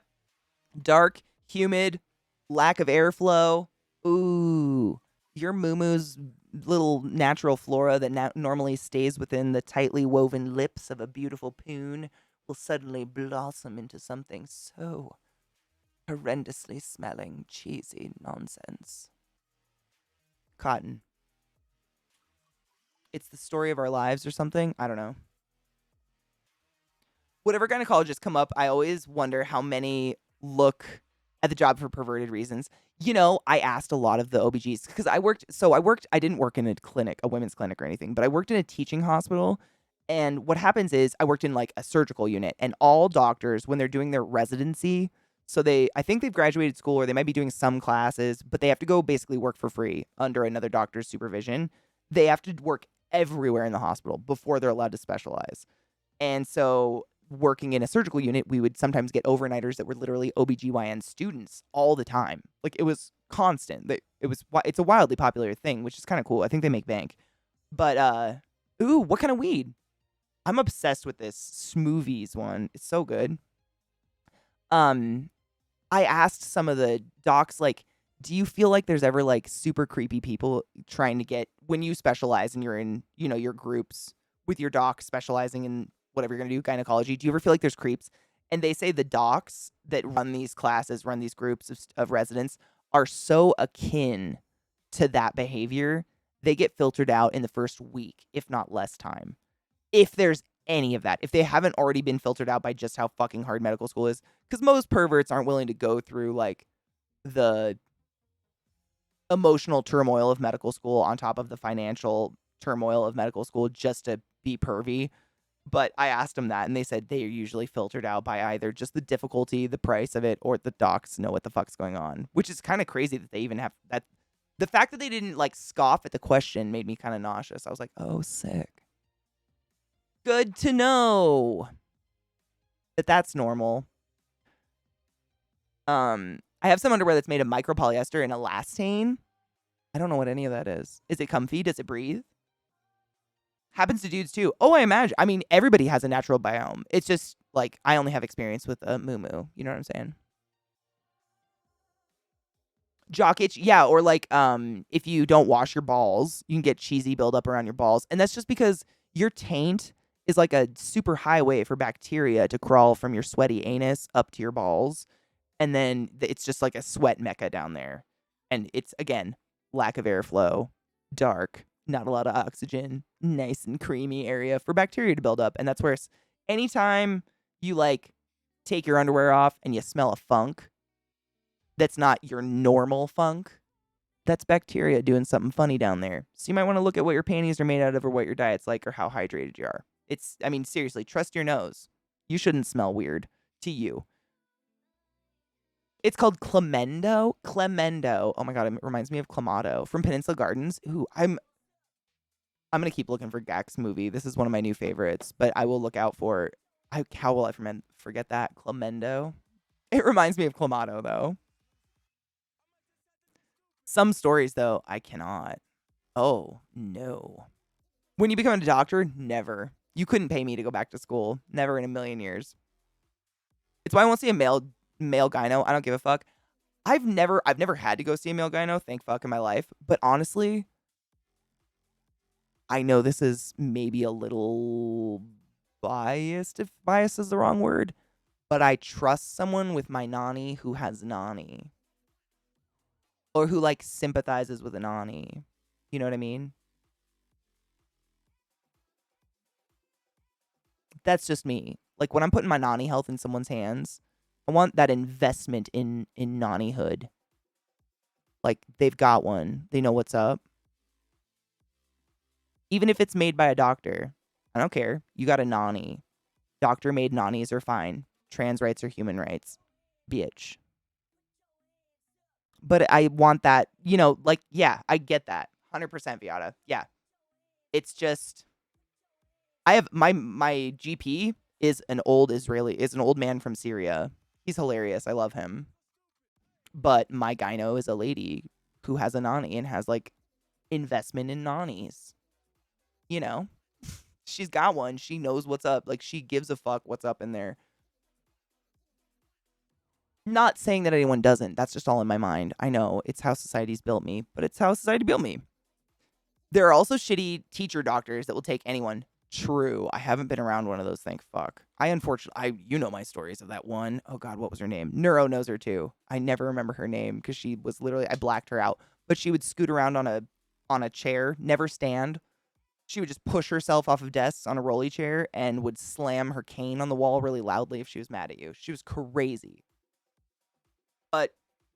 Dark, humid, lack of airflow. Ooh, your moo-moo's little natural flora that normally stays within the tightly woven lips of a beautiful poon will suddenly blossom into something so horrendously smelling, cheesy nonsense. Cotton. It's the story of our lives or something. I don't know. Whatever gynecologists come up, I always wonder how many look at the job for perverted reasons. You know, I asked a lot of the OBGs because I didn't work in a clinic, a women's clinic or anything, but I worked in a teaching hospital. And what happens is I worked in like a surgical unit, and all doctors, when they're doing their residency, I think they've graduated school or they might be doing some classes, but they have to go basically work for free under another doctor's supervision. They have to work everywhere in the hospital before they're allowed to specialize. And so working in a surgical unit, we would sometimes get overnighters that were literally OBGYN students all the time. Like it was constant. It's a wildly popular thing, which is kind of cool. I think they make bank. But ooh, what kind of weed? I'm obsessed with this Smoothies one. It's so good. I asked some of the docs, like, do you feel like there's ever like super creepy people trying to get, when you specialize and you're in, your groups with your doc specializing in whatever you're going to do, gynecology, do you ever feel like there's creeps? And they say the docs that run these classes, run these groups of residents, are so akin to that behavior, they get filtered out in the first week, if not less time. If there's any of that, if they haven't already been filtered out by just how fucking hard medical school is, because most perverts aren't willing to go through like the emotional turmoil of medical school on top of the financial turmoil of medical school just to be pervy. But I asked them that, and they said they are usually filtered out by either just the difficulty, the price of it, or the docs know what the fuck's going on, which is kind of crazy that they even have that. The fact that they didn't like scoff at the question made me kind of nauseous. I was like, oh, sick. Good to know that that's normal. I have some underwear that's made of micropolyester and elastane. I don't know what any of that is. Is it comfy? Does it breathe? Happens to dudes too. Oh, I imagine. I mean, everybody has a natural biome. It's just like I only have experience with a moo-moo. You know what I'm saying? Jock itch, yeah, or like if you don't wash your balls, you can get cheesy buildup around your balls, and that's just because your taint is like a super highway for bacteria to crawl from your sweaty anus up to your balls, and then it's just like a sweat mecca down there, and it's again lack of airflow, dark, not a lot of oxygen, nice and creamy area for bacteria to build up, and that's where anytime you like take your underwear off and you smell a funk that's not your normal funk, that's bacteria doing something funny down there. So you might want to look at what your panties are made out of or what your diet's like or how hydrated you are. I mean, seriously, trust your nose. You shouldn't smell weird to you. It's called Clemendo. Clemendo. Oh my God, it reminds me of Clamato from Peninsula Gardens, who I'm going to keep looking for Gak's movie. This is one of my new favorites, but I will look out for, how will I forget that? Clemendo. It reminds me of Clamato, though. Some stories, though, I cannot. Oh, no. When you become a doctor, never. You couldn't pay me to go back to school. Never in a million years. It's why I won't see a male gyno. I don't give a fuck. I've never had to go see a male gyno, thank fuck, in my life. But honestly, I know this is maybe a little biased, if bias is the wrong word, but I trust someone with my nanny who has nanny. Or who, like, sympathizes with a nanny. You know what I mean? That's just me. Like, when I'm putting my nanny health in someone's hands, I want that investment in nannyhood. Like, they've got one. They know what's up. Even if it's made by a doctor. I don't care. You got a nanny. Doctor-made nannies are fine. Trans rights are human rights. Bitch. But I want that, like, yeah, I get that. 100% Viata. Yeah. It's just, I have, my GP is an old man from Syria. He's hilarious. I love him. But my gyno is a lady who has a nanny and has, like, investment in nannies. She's got one. She knows what's up. Like, she gives a fuck what's up in there. Not saying that anyone doesn't. That's just all in my mind. I know it's how society's built me, but it's how society built me. There are also shitty teacher doctors that will take anyone. True. I haven't been around one of those, thank fuck. You know my stories of that one. Oh God, what was her name? Neuro knows her too. I never remember her name because she was literally, I blacked her out. But she would scoot around on a chair, never stand. She would just push herself off of desks on a rolly chair and would slam her cane on the wall really loudly if she was mad at you. She was crazy. But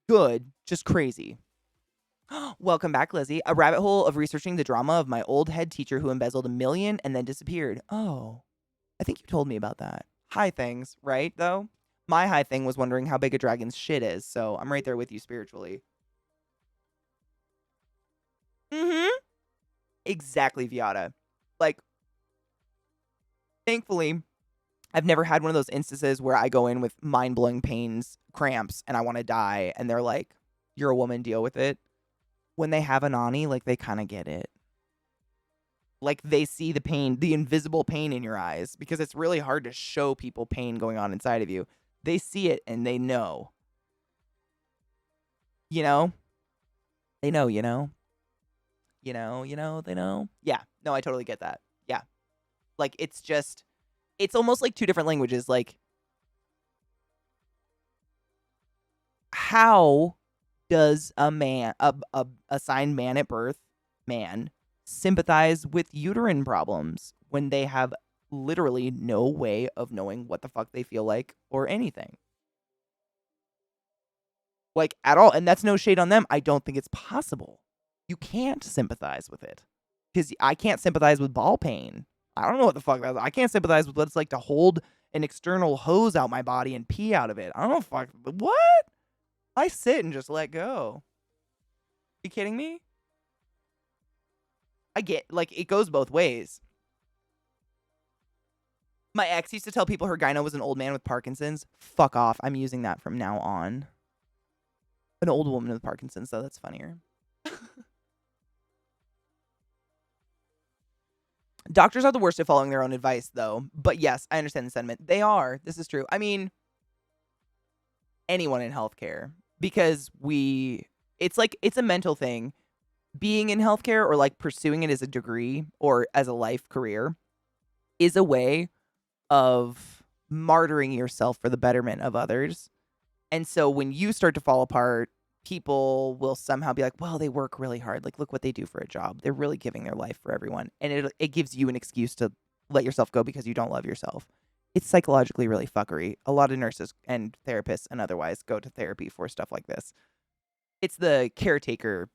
good, just crazy. Welcome back, Lizzie. A rabbit hole of researching the drama of my old head teacher who embezzled $1 million and then disappeared. Oh, I think you told me about that. High things, right, though? My high thing was wondering how big a dragon's shit is, so I'm right there with you spiritually. Mm-hmm. Exactly, Viata. Like, thankfully, I've never had one of those instances where I go in with mind-blowing pains, cramps, and I want to die, and they're like, you're a woman, deal with it. When they have a nanny, like, they kind of get it. Like, they see the pain, the invisible pain in your eyes, because it's really hard to show people pain going on inside of you. They see it, and they know. You know? They know, you know? They know? Yeah. No, I totally get that. Yeah. Like, it's almost like two different languages. Like, how does a man, a assigned man at birth, man, sympathize with uterine problems when they have literally no way of knowing what the fuck they feel like or anything? Like, at all. And that's no shade on them. I don't think it's possible. You can't sympathize with it. Because I can't sympathize with ball pain. I don't know what the fuck that is. I can't sympathize with what it's like to hold an external hose out my body and pee out of it. I don't know fuck. What? I sit and just let go. You kidding me? I get, like, it goes both ways. My ex used to tell people her gyno was an old man with Parkinson's. Fuck off. I'm using that from now on. An old woman with Parkinson's, though. That's funnier. Doctors are the worst at following their own advice, though. But yes, I understand the sentiment. They are. This is true. I mean, anyone in healthcare. Because it's like, it's a mental thing. Being in healthcare or like pursuing it as a degree or as a life career is a way of martyring yourself for the betterment of others. And so when you start to fall apart, people will somehow be like, well, they work really hard. Like, look what they do for a job. They're really giving their life for everyone. And it gives you an excuse to let yourself go because you don't love yourself. It's psychologically really fuckery. A lot of nurses and therapists and otherwise go to therapy for stuff like this. It's the caretaker,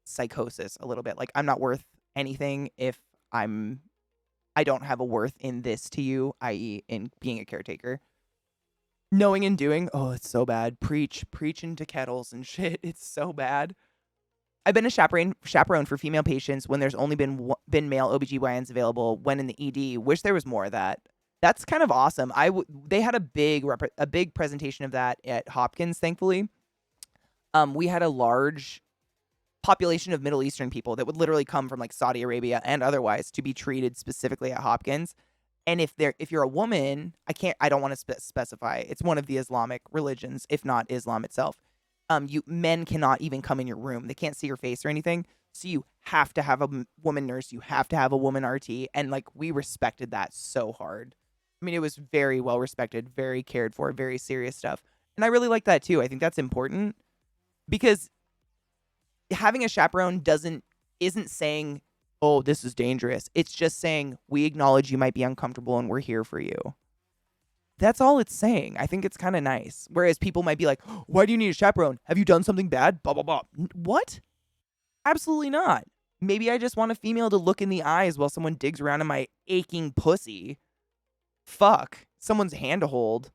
psychosis a little bit. Like, I'm not worth anything if I don't have a worth in this to you, i.e. in being a caretaker. Knowing and doing, oh, it's so bad. Preach into kettles and shit. It's so bad. I've been a chaperone for female patients when there's only been male OBGYNs available when in the ED. Wish there was more of that. That's kind of awesome. They had a big presentation of that at Hopkins, thankfully. We had a large population of Middle Eastern people that would literally come from like Saudi Arabia and otherwise to be treated specifically at Hopkins. And if you're a woman, I don't want to specify. It's one of the Islamic religions, if not Islam itself. Men cannot even come in your room. They can't see your face or anything. So you have to have a woman nurse. You have to have a woman RT. And like, we respected that so hard. I mean, it was very well respected, very cared for, very serious stuff. And I really like that too. I think that's important because having a chaperone isn't saying, oh, this is dangerous. It's just saying, we acknowledge you might be uncomfortable and we're here for you. That's all it's saying. I think it's kind of nice. Whereas people might be like, why do you need a chaperone? Have you done something bad? Blah, blah, blah. What? Absolutely not. Maybe I just want a female to look in the eyes while someone digs around in my aching pussy. Fuck. Someone's hand to hold.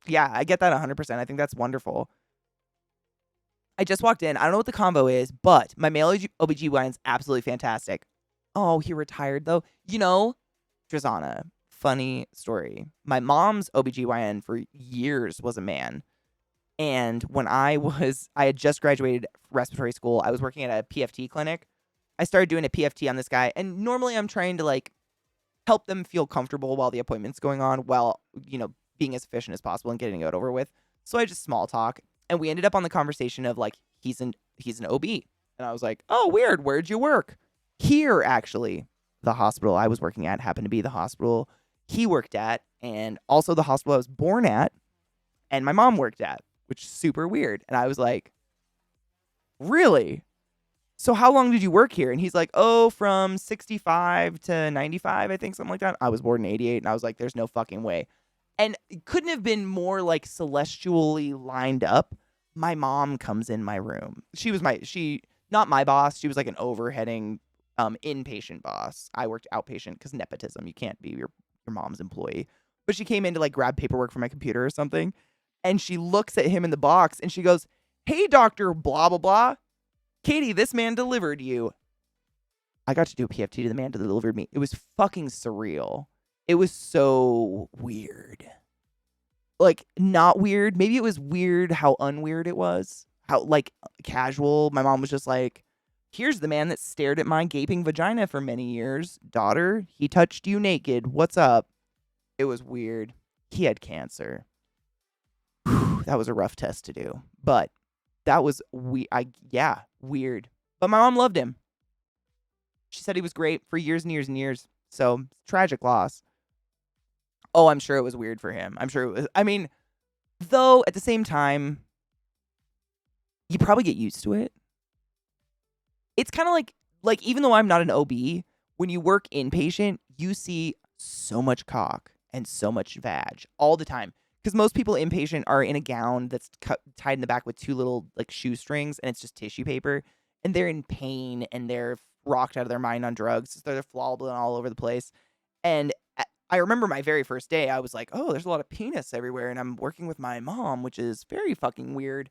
Yeah, I get that 100%. I think that's wonderful. I just walked in. I don't know what the combo is, but my male OBGYN is absolutely fantastic. Oh, he retired, though. Drazana, funny story. My mom's OBGYN for years was a man. And when I had just graduated respiratory school, I was working at a PFT clinic. I started doing a PFT on this guy. And normally I'm trying to, like, help them feel comfortable while the appointment's going on, while, being as efficient as possible and getting it over with. So I just small talk. And we ended up on the conversation of like, he's an OB. And I was like, oh, weird. Where'd you work? Here, actually. The hospital I was working at happened to be the hospital he worked at, and also the hospital I was born at, and my mom worked at, which is super weird. And I was like, really? So how long did you work here? And he's like, oh, from 65 to 95, I think, something like that. I was born in 88, and I was like, there's no fucking way. And it couldn't have been more like celestially lined up. My mom comes in my room. Not my boss. She was like an overheading inpatient boss. I worked outpatient because nepotism. You can't be your mom's employee. But she came in to like grab paperwork from my computer or something. And she looks at him in the box and she goes, hey, Dr. Blah, blah, blah. Katie, this man delivered you. I got to do a PFT to the man that delivered me. It was fucking surreal. It was so weird. Like, not weird. Maybe it was weird how unweird it was. How, like, casual. My mom was just like, here's the man that stared at my gaping vagina for many years. Daughter, he touched you naked. What's up? It was weird. He had cancer. Whew, that was a rough test to do. But that was, weird. But my mom loved him. She said he was great for years and years and years. So, tragic loss. Oh, I'm sure it was weird for him. I'm sure it was. I mean, though, at the same time, you probably get used to it. It's kind of like even though I'm not an OB, when you work inpatient, you see so much cock and so much vag all the time. Because most people inpatient are in a gown that's tied in the back with two little like shoestrings, and it's just tissue paper, and they're in pain and they're rocked out of their mind on drugs. So they're flobbling all over the place. And I remember my very first day, I was like, oh, there's a lot of penis everywhere, and I'm working with my mom, which is very fucking weird.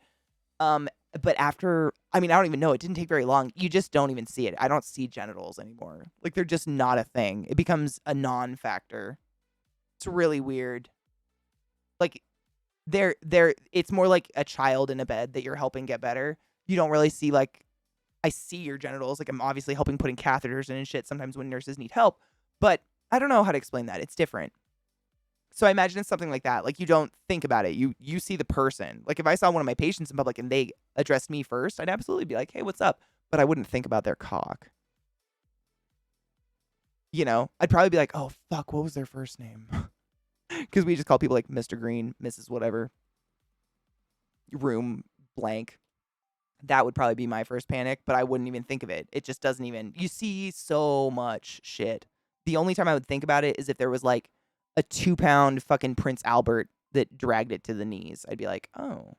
But after, I mean, I don't even know. It didn't take very long. You just don't even see it. I don't see genitals anymore. Like, they're just not a thing. It becomes a non-factor. It's really weird. Like, it's more like a child in a bed that you're helping get better. You don't really see, like, I see your genitals. Like, I'm obviously helping putting catheters in and shit sometimes when nurses need help. But I don't know how to explain that. It's different. So I imagine it's something like that. Like, you don't think about it. You see the person. Like, if I saw one of my patients in public and they addressed me first, I'd absolutely be like, hey, what's up? But I wouldn't think about their cock. You know? I'd probably be like, oh, fuck, what was their first name? Because we just call people like Mr. Green, Mrs. Whatever. Room blank. That would probably be my first panic, but I wouldn't even think of it. It just doesn't even... You see so much shit. The only time I would think about it is if there was like a 2-pound fucking Prince Albert that dragged it to the knees. I'd be like, oh,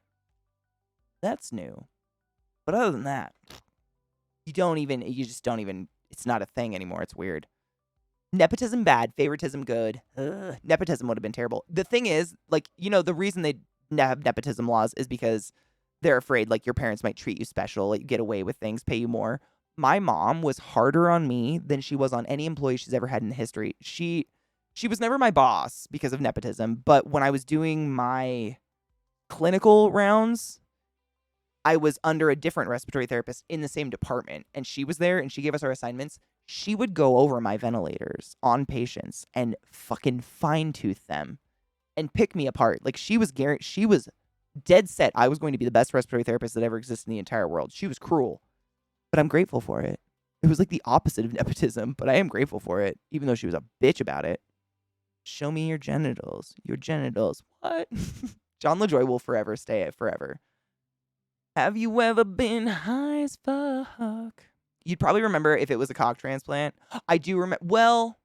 that's new. But other than that, you just don't even, it's not a thing anymore. It's weird. Nepotism bad, favoritism good. Ugh, nepotism would have been terrible. The thing is, like, you know, the reason they have nepotism laws is because they're afraid, like, your parents might treat you special, like, get away with things, pay you more. My mom was harder on me than she was on any employee she's ever had in history. She was never my boss because of nepotism, but when I was doing my clinical rounds, I was under a different respiratory therapist in the same department, and she was there and she gave us our assignments. She would go over my ventilators on patients and fucking fine-tooth them and pick me apart. Like, she was dead set I was going to be the best respiratory therapist that ever existed in the entire world. She was cruel, but I'm grateful for it. It was like the opposite of nepotism, but I am grateful for it, even though she was a bitch about it. Show me your genitals. Your genitals. What? John LaJoy will forever stay at forever. Have you ever been high as fuck? You'd probably remember if it was a cock transplant. I do remember. Well,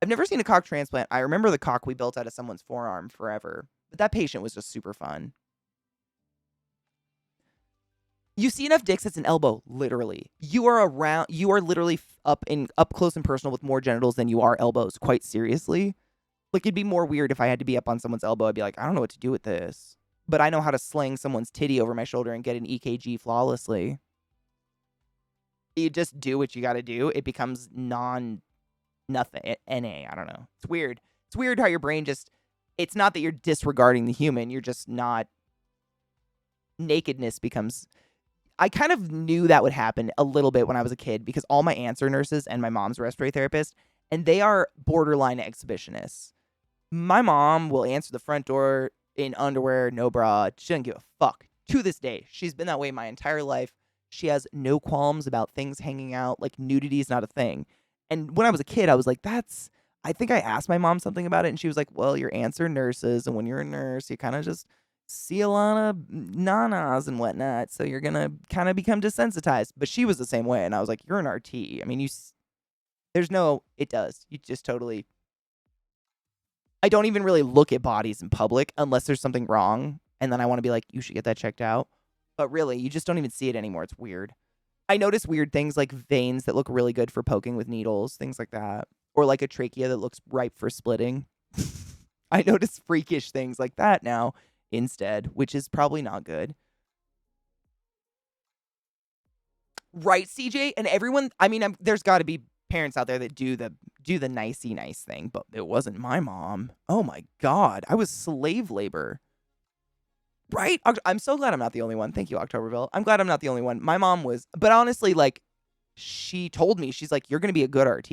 I've never seen a cock transplant. I remember the cock we built out of someone's forearm forever. But that patient was just super fun. You see enough dicks, it's an elbow, literally. You are literally up close and personal with more genitals than you are elbows, quite seriously. Like, it'd be more weird if I had to be up on someone's elbow. I'd be like, I don't know what to do with this. But I know how to sling someone's titty over my shoulder and get an EKG flawlessly. You just do what you got to do. It becomes nothing. NA, I don't know. It's weird. It's weird how your brain just... It's not that you're disregarding the human. You're just not... Nakedness becomes... I kind of knew that would happen a little bit when I was a kid because all my aunts are nurses and my mom's a respiratory therapist, and they are borderline exhibitionists. My mom will answer the front door in underwear, no bra. She doesn't give a fuck. To this day, she's been that way my entire life. She has no qualms about things hanging out. Like, nudity is not a thing. And when I was a kid, I was like, I think I asked my mom something about it, and she was like, well, your aunts are nurses, and when you're a nurse, you kind of just see a lot of nanas and whatnot, so you're gonna kind of become desensitized. But she was the same way, and I was like, you're an RT. I mean, there's no, it does. You just totally. I don't even really look at bodies in public unless there's something wrong, and then I want to be like, you should get that checked out. But really, you just don't even see it anymore. It's weird. I notice weird things like veins that look really good for poking with needles, things like that. Or like a trachea that looks ripe for splitting. I notice freakish things like that now instead, which is probably not good. Right, CJ? And everyone, I mean, there's got to be parents out there that do the nicey nice thing, but it wasn't my mom. Oh my God. I was slave labor. Right? I'm so glad I'm not the only one. Thank you, Octoberville. I'm glad I'm not the only one. My mom was, but honestly, like, she told me, she's like, you're going to be a good RT.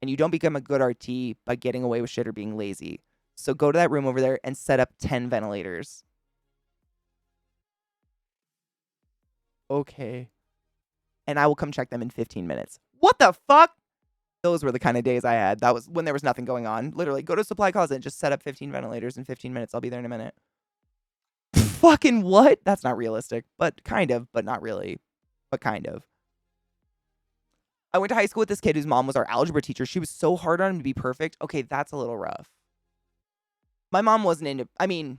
And you don't become a good RT by getting away with shit or being lazy. So go to that room over there and set up 10 ventilators. Okay. And I will come check them in 15 minutes. What the fuck? Those were the kind of days I had. That was when there was nothing going on. Literally, go to supply closet and just set up 15 ventilators in 15 minutes. I'll be there in a minute. Fucking what? That's not realistic, but kind of, but not really, but kind of. I went to high school with this kid whose mom was our algebra teacher. She was so hard on him to be perfect. Okay, that's a little rough. My mom wasn't into, I mean,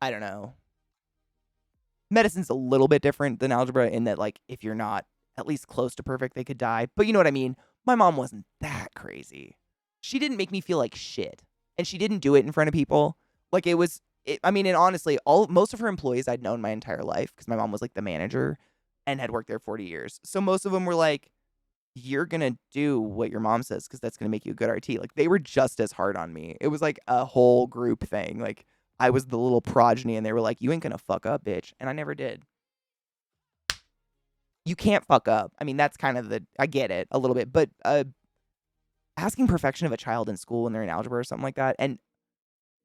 I don't know. Medicine's a little bit different than algebra in that, like, if you're not at least close to perfect, they could die. But you know what I mean? My mom wasn't that crazy. She didn't make me feel like shit. And she didn't do it in front of people. Like, I mean, and honestly, most of her employees I'd known my entire life because my mom was like the manager and had worked there 40 years. So most of them were like, you're going to do what your mom says because that's going to make you a good RT. Like, they were just as hard on me. It was like a whole group thing. Like, I was the little progeny and they were like, you ain't going to fuck up, bitch. And I never did. You can't fuck up. I mean, that's kind of I get it a little bit. But asking perfection of a child in school when they're in algebra or something like that, and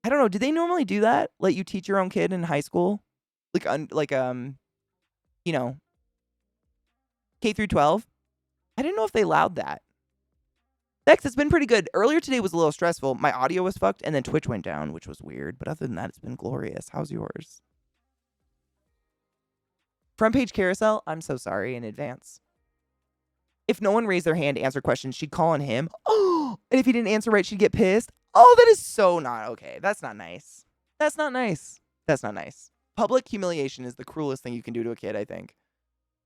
I don't know. Do they normally do that? Let you teach your own kid in high school, you know, K through 12? I didn't know if they allowed that. Next, it's been pretty good. Earlier today was a little stressful. My audio was fucked, and then Twitch went down, which was weird. But other than that, it's been glorious. How's yours? Front page carousel. I'm so sorry in advance. If no one raised their hand to answer questions, she'd call on him. Oh, and if he didn't answer right, she'd get pissed. Oh, that is so not okay. That's not nice. That's not nice. That's not nice. Public humiliation is the cruelest thing you can do to a kid, I think.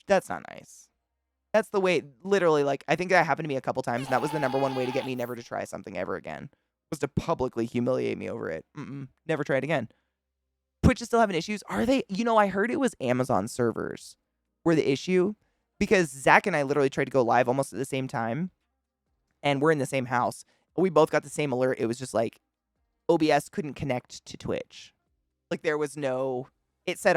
That's not nice. That's the way, literally, like, I think that happened to me a couple times, and that was the number one way to get me never to try something ever again, was to publicly humiliate me over it. Never try it again. Twitch is still having issues. Are they? You know, I heard it was Amazon servers were the issue, because Zach and I literally tried to go live almost at the same time, and we're in the same house. We both got the same alert. It was just like OBS couldn't connect to Twitch. Like, there was no, it said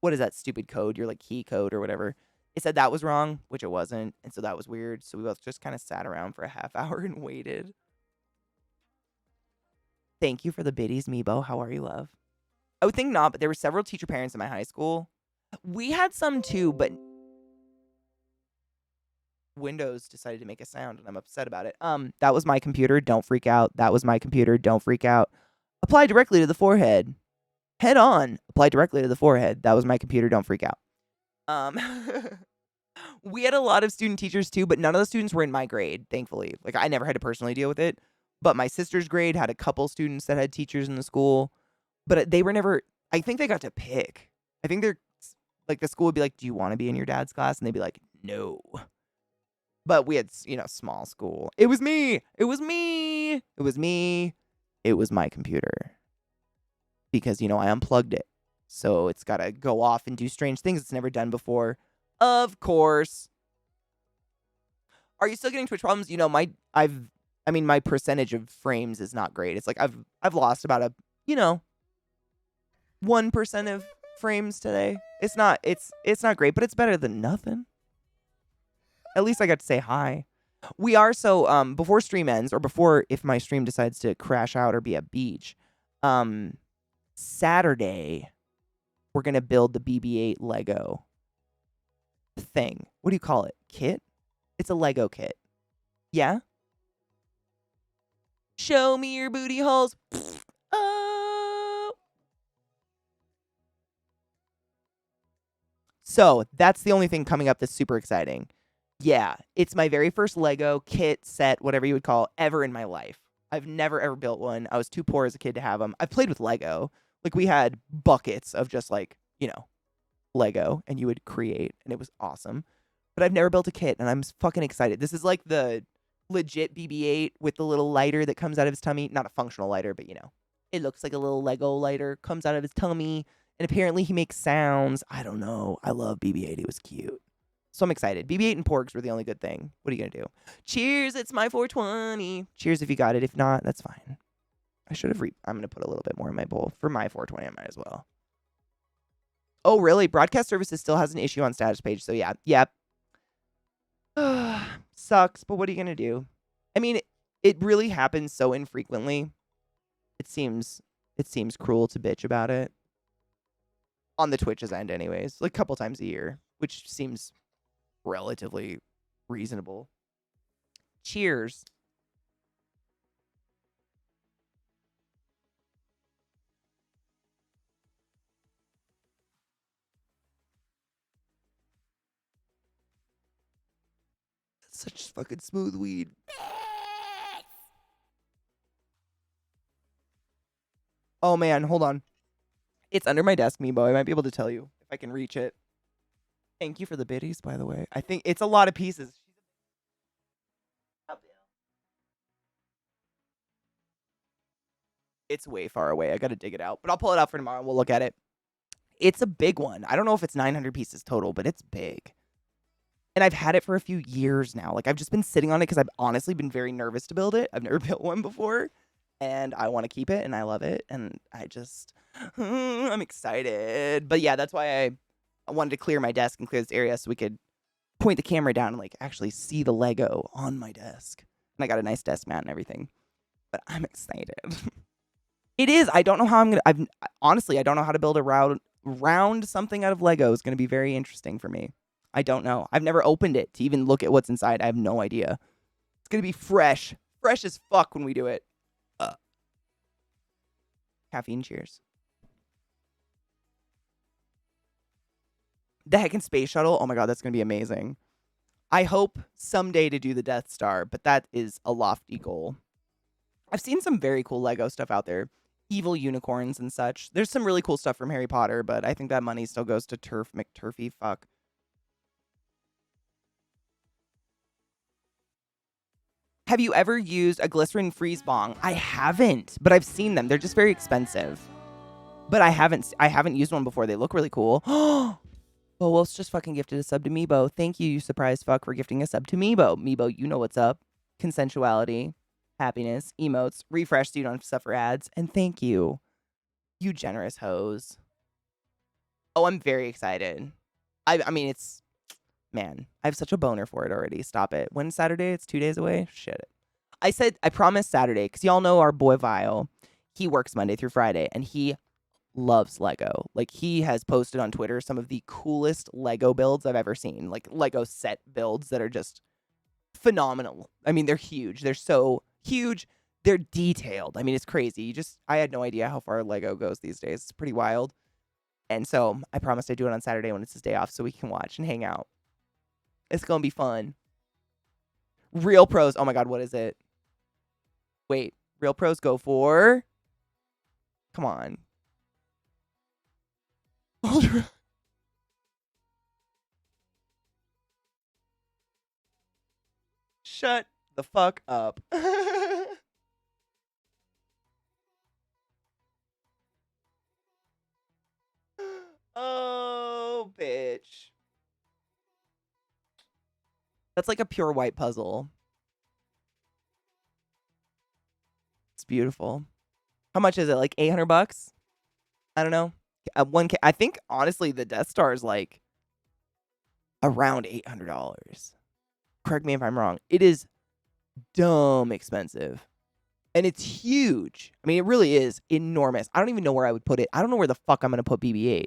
what is that stupid code? Your like key code or whatever. It said that was wrong, which it wasn't. And so that was weird. So we both just kind of sat around for a half hour and waited. Thank you for the biddies, Meebo. How are you, love? I would think not, but there were several teacher parents in my high school. We had some too, but Windows decided to make a sound and I'm upset about it. That was my computer. Don't freak out. That was my computer. Don't freak out. Apply directly to the forehead. Head on. Apply directly to the forehead. That was my computer. Don't freak out. We had a lot of student teachers too, but none of the students were in my grade, thankfully. Like, I never had to personally deal with it. But my sister's grade had a couple students that had teachers in the school, but they were never, I think they got to pick. I think they're like, the school would be like, do you want to be in your dad's class? And they'd be like, no. But we had, small school. It was me. It was me. It was me. It was my computer. Because, I unplugged it. So it's got to go off and do strange things it's never done before. Of course. Are you still getting Twitch problems? My percentage of frames is not great. It's like I've lost about 1% of frames today. It's not great, but it's better than nothing. At least I got to say hi. We are before stream ends, or before if my stream decides to crash out or be a beach, Saturday we're gonna build the BB-8 Lego. thing. What do you call it? Kit? It's a Lego kit. Yeah? Show me your booty holes. Oh. So that's the only thing coming up that's super exciting. Yeah, it's my very first Lego kit, set, whatever you would call it, ever in my life. I've never ever built one. I was too poor as a kid to have them. I've played with Lego. Like we had buckets of just like, Lego, and you would create, and it was awesome. But I've never built a kit, and I'm fucking excited. This is like the legit BB-8 with the little lighter that comes out of his tummy. Not a functional lighter, but it looks like a little Lego lighter, comes out of his tummy, and apparently he makes sounds. I don't know. I love BB-8. He was cute. So I'm excited. BB-8 and porgs were the only good thing. What are you going to do? Cheers, it's my 420. Cheers if you got it. If not, that's fine. I should have I'm going to put a little bit more in my bowl. For my 420, I might as well. Oh, really? Broadcast services still has an issue on status page. So yeah. Yep. Sucks, but what are you going to do? I mean, it really happens so infrequently. It seems cruel to bitch about it. On the Twitch's end anyways. Like a couple times a year, which seems relatively reasonable. Cheers. Such fucking smooth weed. Oh man, hold on. It's under my desk, Meebo. I might be able to tell you if I can reach it. Thank you for the biddies, by the way. I think it's a lot of pieces. It's way far away. I gotta dig it out. But I'll pull it out for tomorrow and we'll look at it. It's a big one. I don't know if it's 900 pieces total, but it's big. And I've had it for a few years now. Like, I've just been sitting on it because I've honestly been very nervous to build it. I've never built one before. And I want to keep it, and I love it. And I'm excited. But yeah, that's why I wanted to clear my desk and clear this area so we could point the camera down and, like, actually see the Lego on my desk. And I got a nice desk mat and everything. But I'm excited. It is. I don't know how I'm going to... Honestly, I don't know how to build a round something out of Lego. It's going to be very interesting for me. I don't know. I've never opened it to even look at what's inside. I have no idea. It's going to be fresh. Fresh as fuck when we do it. Caffeine cheers. The heckin' space shuttle. Oh my god, that's going to be amazing. I hope someday to do the Death Star, but that is a lofty goal. I've seen some very cool Lego stuff out there. Evil unicorns and such. There's some really cool stuff from Harry Potter, but I think that money still goes to Turf McTurfy. Fuck. Have you ever used a glycerin freeze bong? I haven't, but I've seen them. They're just very expensive. But I haven't used one before. They look really cool. Oh, Wolf's just fucking gifted a sub to Meebo. Thank you, you surprised fuck, for gifting a sub to Meebo. Meebo, you know what's up. Consensuality, happiness, emotes, refresh so you don't have to suffer ads, and thank you. You generous hoes. Oh, I'm very excited. I mean, it's... Man, I have such a boner for it already. Stop it. When's Saturday? It's 2 days away? Shit. I promised Saturday, because y'all know our boy Vile. He works Monday through Friday, and he loves Lego. Like, he has posted on Twitter some of the coolest Lego builds I've ever seen. Like, Lego set builds that are just phenomenal. I mean, they're huge. They're so huge. They're detailed. I mean, it's crazy. I had no idea how far Lego goes these days. It's pretty wild. And so I promised I'd do it on Saturday when it's his day off so we can watch and hang out. It's going to be fun. Real pros. Oh my god, what is it? Wait, real pros go for... Come on. Shut the fuck up. Oh, bitch. That's like a pure white puzzle. It's beautiful. How much is it? Like $800? I don't know. 1K. I think honestly the Death Star is like around $800. Correct me if I'm wrong. It is dumb expensive. And it's huge. I mean, it really is enormous. I don't even know where I would put it. I don't know where the fuck I'm going to put BB-8.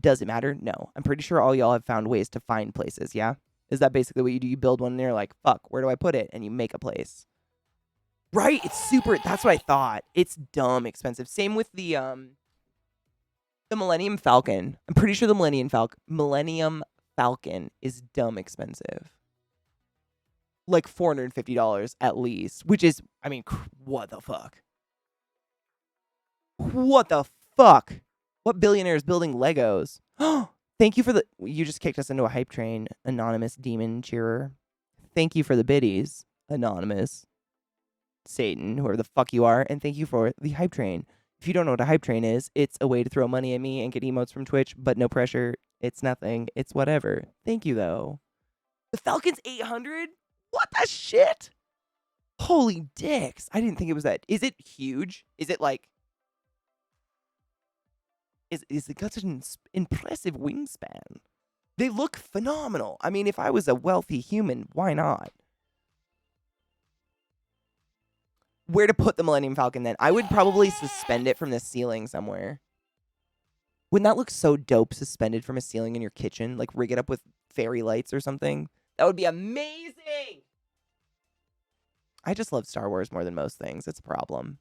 Does it matter? No. I'm pretty sure all y'all have found ways to find places, yeah? Is that basically what you do? You build one and you're like, fuck, where do I put it? And you make a place. Right? It's super, that's what I thought. It's dumb expensive. Same with the Millennium Falcon. I'm pretty sure the Millennium Falcon is dumb expensive. Like $450 at least, which is, I mean, what the fuck? What the fuck? What billionaire is building Legos? Thank you for the, you just kicked us into a hype train, anonymous demon cheerer. Thank you for the biddies, anonymous Satan, whoever the fuck you are, and thank you for the hype train. If you don't know what a hype train is, it's a way to throw money at me and get emotes from Twitch, but no pressure. It's nothing. It's whatever. Thank you, though. The Falcon's 800? What the shit? Holy dicks. I didn't think it was that. Is it huge? Is it like... Is it got such an impressive wingspan? They look phenomenal. I mean, if I was a wealthy human, why not? Where to put the Millennium Falcon then? I would probably suspend it from the ceiling somewhere. Wouldn't that look so dope suspended from a ceiling in your kitchen? Like rig it up with fairy lights or something? That would be amazing! I just love Star Wars more than most things. It's a problem.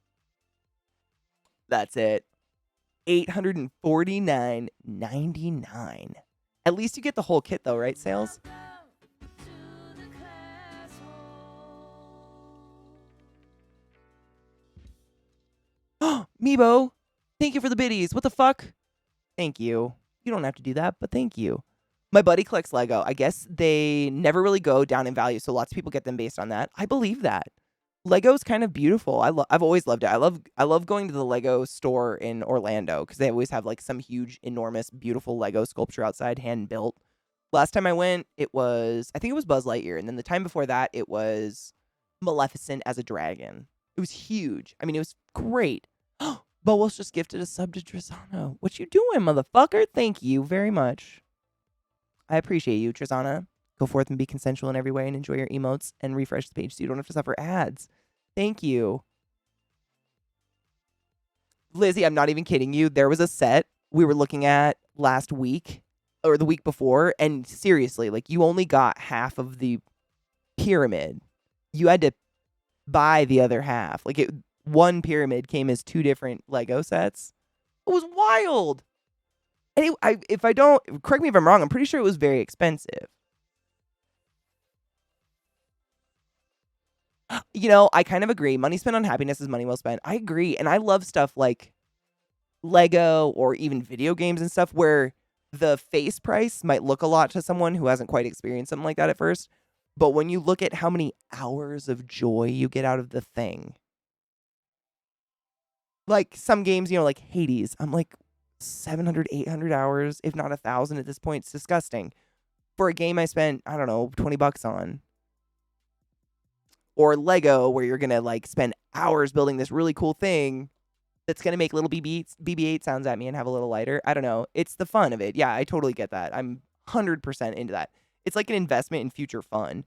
That's it. $849.99. At least you get the whole kit though, right, Sales? Meebo, thank you for the biddies. What the fuck? Thank you. You don't have to do that, but thank you. My buddy collects Lego. I guess they never really go down in value, so lots of people get them based on that. I believe that. Lego's kind of beautiful. I've always loved it. I love going to the Lego store in Orlando because they always have like some huge, enormous, beautiful Lego sculpture outside, hand built. Last time I went, I think it was Buzz Lightyear, and then the time before that, it was Maleficent as a dragon. It was huge. I mean, it was great. Bowles just gifted a sub to Trizana. What you doing, motherfucker? Thank you very much. I appreciate you, Trizana. Go forth and be consensual in every way and enjoy your emotes and refresh the page so you don't have to suffer ads. Thank you. Lizzie, I'm not even kidding you. There was a set we were looking at last week or the week before, and seriously, like you only got half of the pyramid. You had to buy the other half. Like one pyramid came as 2 different Lego sets. It was wild. And if I don't, correct me if I'm wrong, I'm pretty sure it was very expensive. You know, I kind of agree. Money spent on happiness is money well spent. I agree. And I love stuff like Lego or even video games and stuff where the face price might look a lot to someone who hasn't quite experienced something like that at first. But when you look at how many hours of joy you get out of the thing, like some games, you know, like Hades, I'm like 700, 800 hours, if not 1,000 at this point. It's disgusting. For a game I spent, I don't know, $20 on. Or Lego, where you're going to like spend hours building this really cool thing that's going to make little BB-8 sounds at me and have a little lighter. I don't know. It's the fun of it. Yeah, I totally get that. I'm 100% into that. It's like an investment in future fun.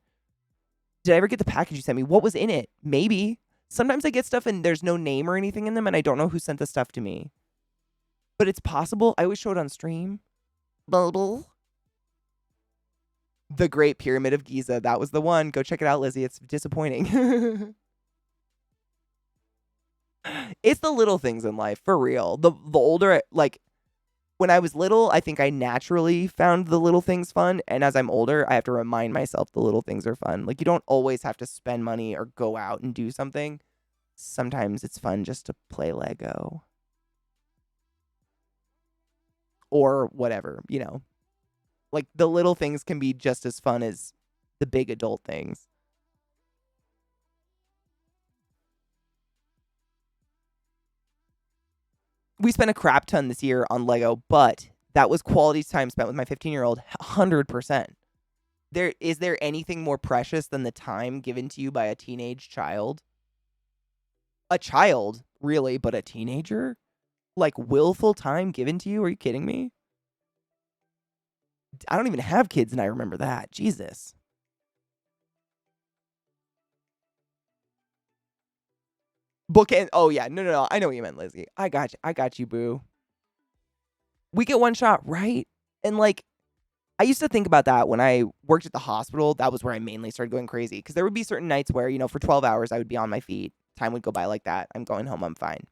Did I ever get the package you sent me? What was in it? Maybe. Sometimes I get stuff and there's no name or anything in them and I don't know who sent the stuff to me. But it's possible. I always show it on stream. Bubble. The Great Pyramid of Giza. That was the one. Go check it out, Lizzie. It's disappointing. It's the little things in life, for real. The older, like, when I was little, I think I naturally found the little things fun. And as I'm older, I have to remind myself the little things are fun. Like, you don't always have to spend money or go out and do something. Sometimes it's fun just to play Lego. Or whatever, you know. Like, the little things can be just as fun as the big adult things. We spent a crap ton this year on Lego, but that was quality time spent with my 15-year-old, 100%. Is there anything more precious than the time given to you by a teenage child? A child, really, but a teenager? Like, willful time given to you? Are you kidding me? I don't even have kids and I remember that. Jesus. Bookend. Oh, yeah. No. I know what you meant, Lizzie. I got you, boo. We get one shot, right? And like, I used to think about that when I worked at the hospital. That was where I mainly started going crazy because there would be certain nights where, for 12 hours, I would be on my feet. Time would go by like that. I'm going home, I'm fine.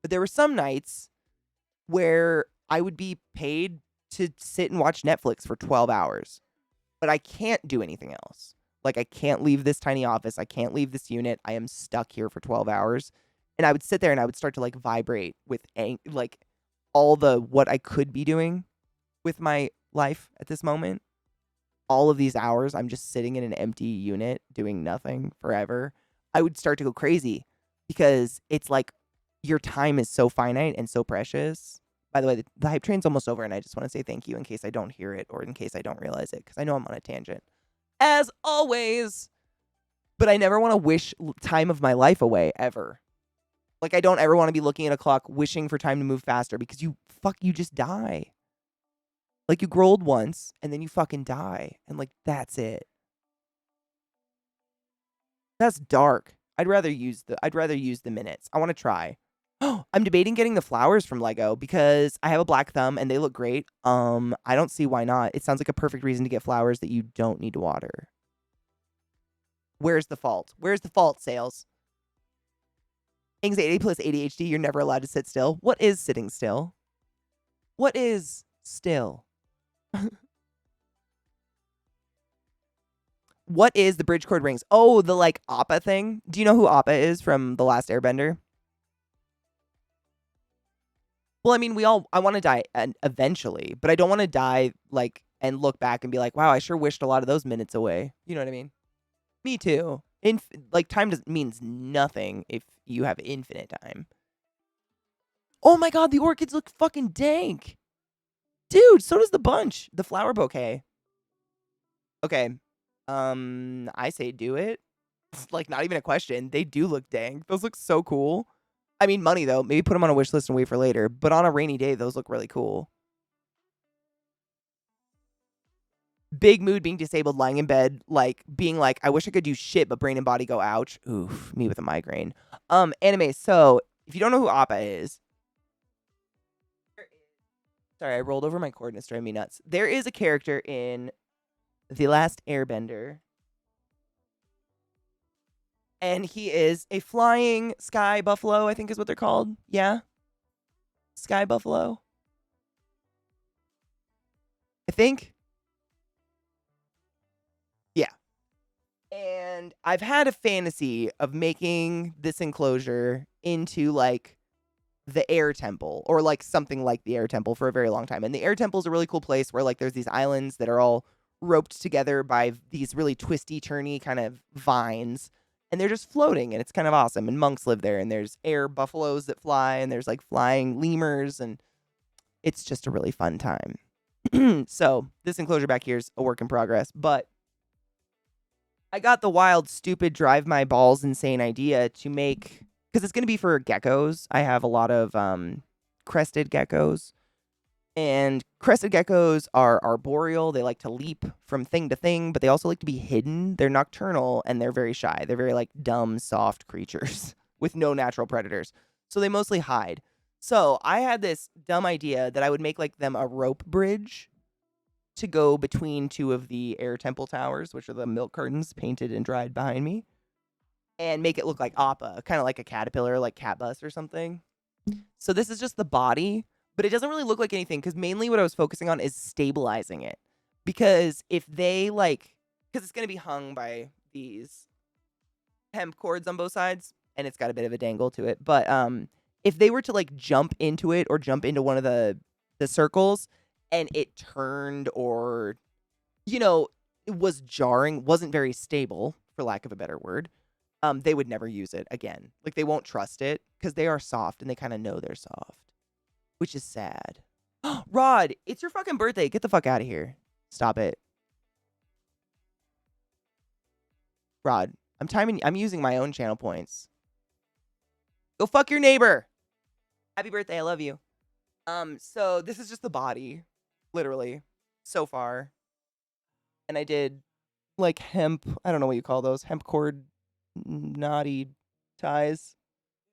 But there were some nights where I would be paid to sit and watch Netflix for 12 hours, but I can't do anything else. Like, I can't leave this tiny office. I can't leave this unit. I am stuck here for 12 hours. And I would sit there and I would start to like vibrate with like all the what I could be doing with my life at this moment. All of these hours, I'm just sitting in an empty unit doing nothing forever. I would start to go crazy because it's like your time is so finite and so precious. By the way, the hype train's almost over, and I just want to say thank you in case I don't hear it or in case I don't realize it, because I know I'm on a tangent. As always. But I never want to wish time of my life away, ever. Like, I don't ever want to be looking at a clock wishing for time to move faster because you just die. Like, you grow old once, and then you fucking die. And, like, that's it. That's dark. I'd rather use the minutes. I want to try. Oh, I'm debating getting the flowers from Lego because I have a black thumb and they look great. I don't see why not. It sounds like a perfect reason to get flowers that you don't need to water. Where's the fault? Where's the fault, Sales? Anxiety plus ADHD, you're never allowed to sit still. What is sitting still? What is still? What is the bridge cord rings? Oh, the like Appa thing. Do you know who Appa is from The Last Airbender? Well, I mean, I want to die eventually, but I don't want to die like and look back and be like, wow, I sure wished a lot of those minutes away. You know what I mean? Me too. Like, time means nothing if you have infinite time. Oh my god, the orchids look fucking dank. Dude, so does the bunch. The flower bouquet. Okay. I say do it. It's like not even a question. They do look dank. Those look so cool. I mean, money though. Maybe put them on a wish list and wait for later. But on a rainy day, those look really cool. Big mood being disabled, lying in bed, like being like, I wish I could do shit, but brain and body go ouch. Oof, me with a migraine. Anime. So if you don't know who Appa is, sorry, I rolled over my cord and it's driving me nuts. There is a character in The Last Airbender, and he is a flying sky buffalo, I think is what they're called. Yeah? Sky buffalo? I think? Yeah. And I've had a fantasy of making this enclosure into, like, the air temple, or, like, something like the air temple for a very long time. And the air temple is a really cool place where, like, there's these islands that are all roped together by these really twisty, turny kind of vines. And they're just floating, and it's kind of awesome. And monks live there, and there's air buffaloes that fly, and there's like flying lemurs, and it's just a really fun time. So this enclosure back here is a work in progress, but I got the wild, stupid, drive my balls insane idea to make, because it's going to be for geckos. I have a lot of crested geckos. And crested geckos are arboreal. They like to leap from thing to thing, but they also like to be hidden. They're nocturnal, and they're very shy. They're very, like, dumb, soft creatures with no natural predators. So they mostly hide. So I had this dumb idea that I would make, like, them a rope bridge to go between two of the air temple towers, which are the milk curtains painted and dried behind me, and make it look like Appa, kind of like a caterpillar, like Cat Bus or something. So this is just the body. But it doesn't really look like anything because mainly what I was focusing on is stabilizing it. Because if they because it's going to be hung by these hemp cords on both sides, and it's got a bit of a dangle to it. But if they were to like jump into it or jump into one of the circles and it turned or, it was jarring, wasn't very stable, for lack of a better word, they would never use it again. Like, they won't trust it because they are soft and they kind of know they're soft. Which is sad. Rod, it's your fucking birthday. Get the fuck out of here. Stop it. Rod, I'm using my own channel points. Go fuck your neighbor. Happy birthday. I love you. So this is just the body, literally, so far. And I did like hemp, I don't know what you call those, hemp cord knotty ties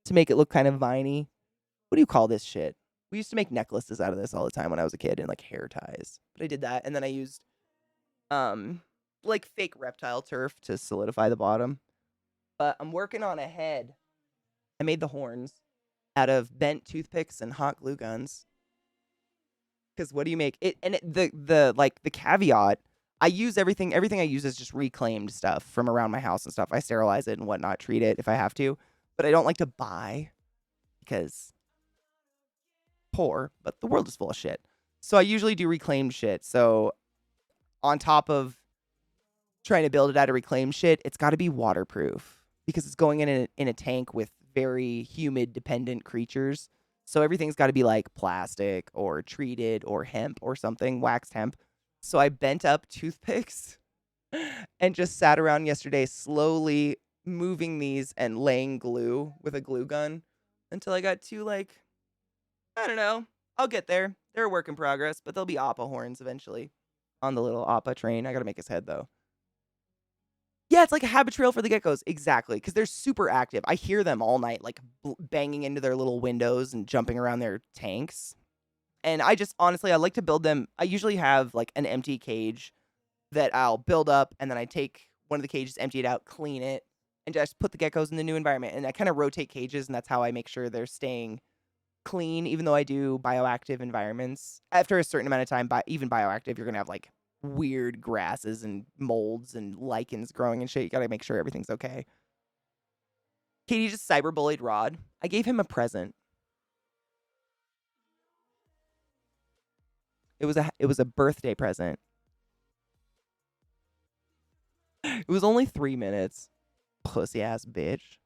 to make it look kind of viney. What do you call this shit? We used to make necklaces out of this all the time when I was a kid and like hair ties. But I did that and then I used like fake reptile turf to solidify the bottom. But I'm working on a head. I made the horns out of bent toothpicks and hot glue guns. Because what do you make it? And the caveat, I use everything. Everything I use is just reclaimed stuff from around my house and stuff. I sterilize it and whatnot, treat it if I have to. But I don't like to buy because poor. But the world is full of shit. So I usually do reclaimed shit. So on top of trying to build it out of reclaimed shit, it's got to be waterproof because it's going in a tank with very humid dependent creatures. So everything's got to be like plastic or treated or hemp or something, waxed hemp. So I bent up toothpicks and just sat around yesterday slowly moving these and laying glue with a glue gun until I got to like, I don't know. I'll get there. They're a work in progress, but they'll be Appa horns eventually on the little Appa train. I got to make his head though. Yeah, it's like a habit trail for the geckos. Exactly. Because they're super active. I hear them all night, like banging into their little windows and jumping around their tanks. And I just, honestly, I like to build them. I usually have like an empty cage that I'll build up. And then I take one of the cages, empty it out, clean it, and just put the geckos in the new environment. And I kind of rotate cages. And that's how I make sure they're staying clean, even though I do bioactive environments. After a certain amount of time, even bioactive, you're going to have like weird grasses and molds and lichens growing and shit. You gotta make sure everything's okay. Katie just cyberbullied Rod. I gave him a present. It was a birthday present. It was only 3 minutes. Pussy ass bitch.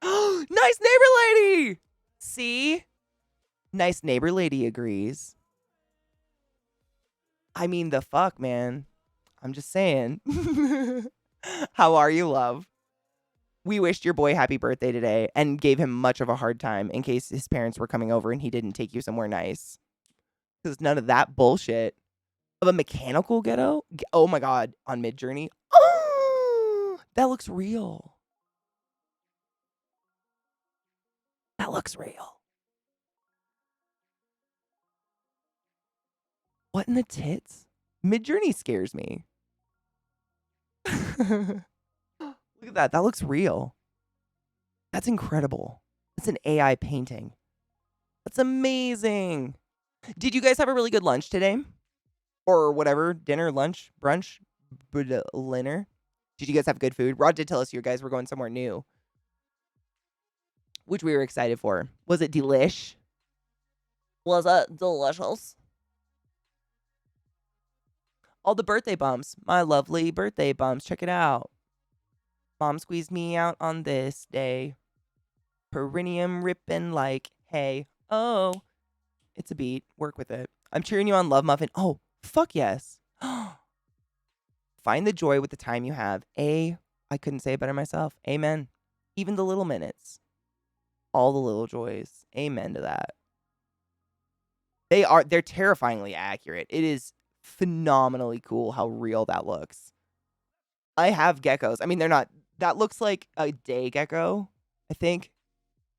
Nice neighbor lady! See? Nice neighbor lady agrees. I mean, the fuck, man. I'm just saying. How are you, love? We wished your boy happy birthday today and gave him much of a hard time in case his parents were coming over and he didn't take you somewhere nice. Because none of that bullshit of a mechanical ghetto. Oh my God, on Midjourney. Oh, that looks real. That looks real. What in the tits? Midjourney scares me. Look at that. That looks real. That's incredible. It's an AI painting. That's amazing. Did you guys have a really good lunch today? Or whatever, dinner, lunch, brunch, dinner? Did you guys have good food? Rod did tell us you guys were going somewhere new, which we were excited for. Was it delish? Was it delicious? All the birthday bumps. My lovely birthday bumps. Check it out. Mom squeezed me out on this day. Perineum ripping like, hey, oh. It's a beat. Work with it. I'm cheering you on, Love Muffin. Oh, fuck yes. Find the joy with the time you have. I couldn't say it better myself. Amen. Even the little minutes. All the little joys. Amen to that. They're terrifyingly accurate. It is phenomenally cool how real that looks. I have geckos. I mean, they're not, that looks like a day gecko, I think,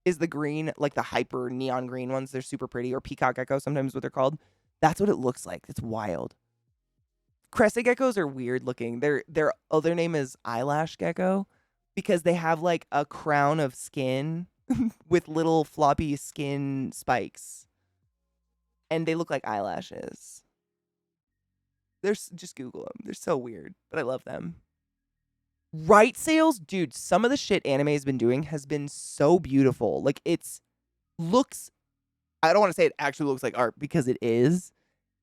is the green, like the hyper neon green ones. They're super pretty, or peacock gecko, sometimes what they're called. That's what it looks like. It's wild. Crested geckos are weird looking. Their other name is eyelash gecko because they have like a crown of skin with little floppy skin spikes. And they look like eyelashes. Just Google them. They're so weird, but I love them. Right sales? Dude, some of the shit anime has been doing has been so beautiful. Like, looks, I don't want to say it actually looks like art because it is.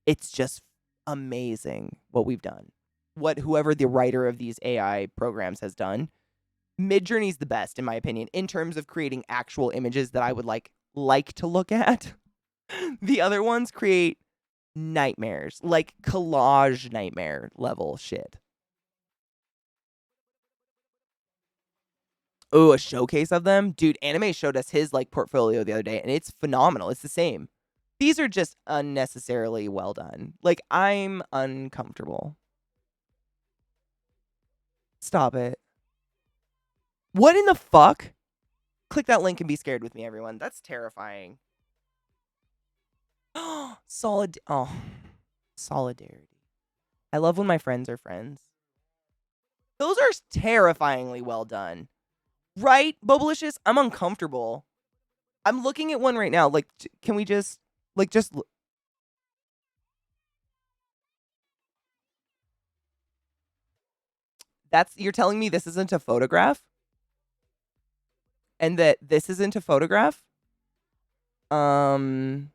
It's just amazing what we've done. What whoever the writer of these AI programs has done. Midjourney's the best, in my opinion, in terms of creating actual images that I would like to look at. The other ones create nightmares, like collage nightmare level shit. Oh, a showcase of them? Dude, Anime showed us his like portfolio the other day and it's phenomenal. It's the same. These are just unnecessarily well done. Like, I'm uncomfortable. Stop it. What in the fuck? Click that link and be scared with me, everyone. That's terrifying. Solidarity. I love when my friends are friends. Those are terrifyingly well done. Right, Bobalicious? I'm uncomfortable. I'm looking at one right now. Like, can we just, like, just... You're telling me this isn't a photograph? And that this isn't a photograph? And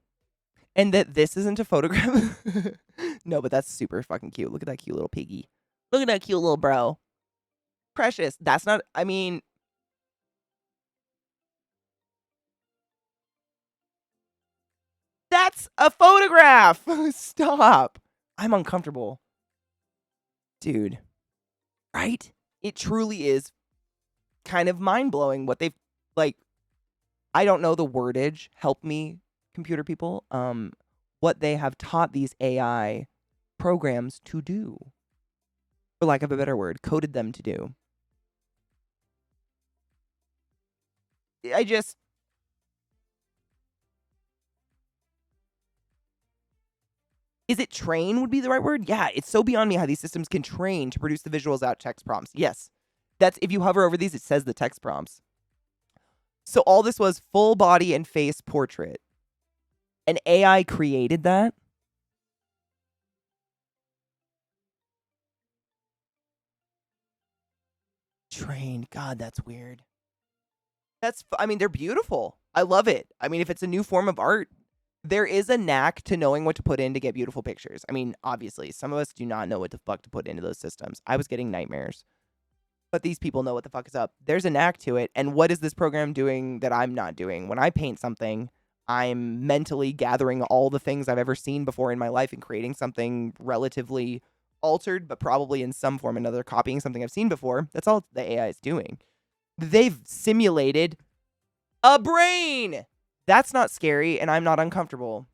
that this isn't a photograph? No, but that's super fucking cute. Look at that cute little piggy. Look at that cute little bro. Precious. That's not, I mean... That's a photograph! Stop. I'm uncomfortable. Dude. Right? It truly is kind of mind-blowing what they've, like, I don't know the wordage. Help me, computer people. What they have taught these AI programs to do. For lack of a better word, coded them to do. Is it train would be the right word? Yeah, it's so beyond me how these systems can train to produce the visuals out text prompts. Yes. That's, if you hover over these, it says the text prompts. So all this was full body and face portrait. An AI created that? Trained. God, that's weird. I mean, they're beautiful. I love it. I mean, if it's a new form of art, there is a knack to knowing what to put in to get beautiful pictures. I mean, obviously, some of us do not know what the fuck to put into those systems. I was getting nightmares. But these people know what the fuck is up. There's a knack to it. And what is this program doing that I'm not doing? When I paint something, I'm mentally gathering all the things I've ever seen before in my life and creating something relatively altered, but probably in some form or another, copying something I've seen before. That's all the AI is doing. They've simulated a brain. That's not scary, and I'm not uncomfortable.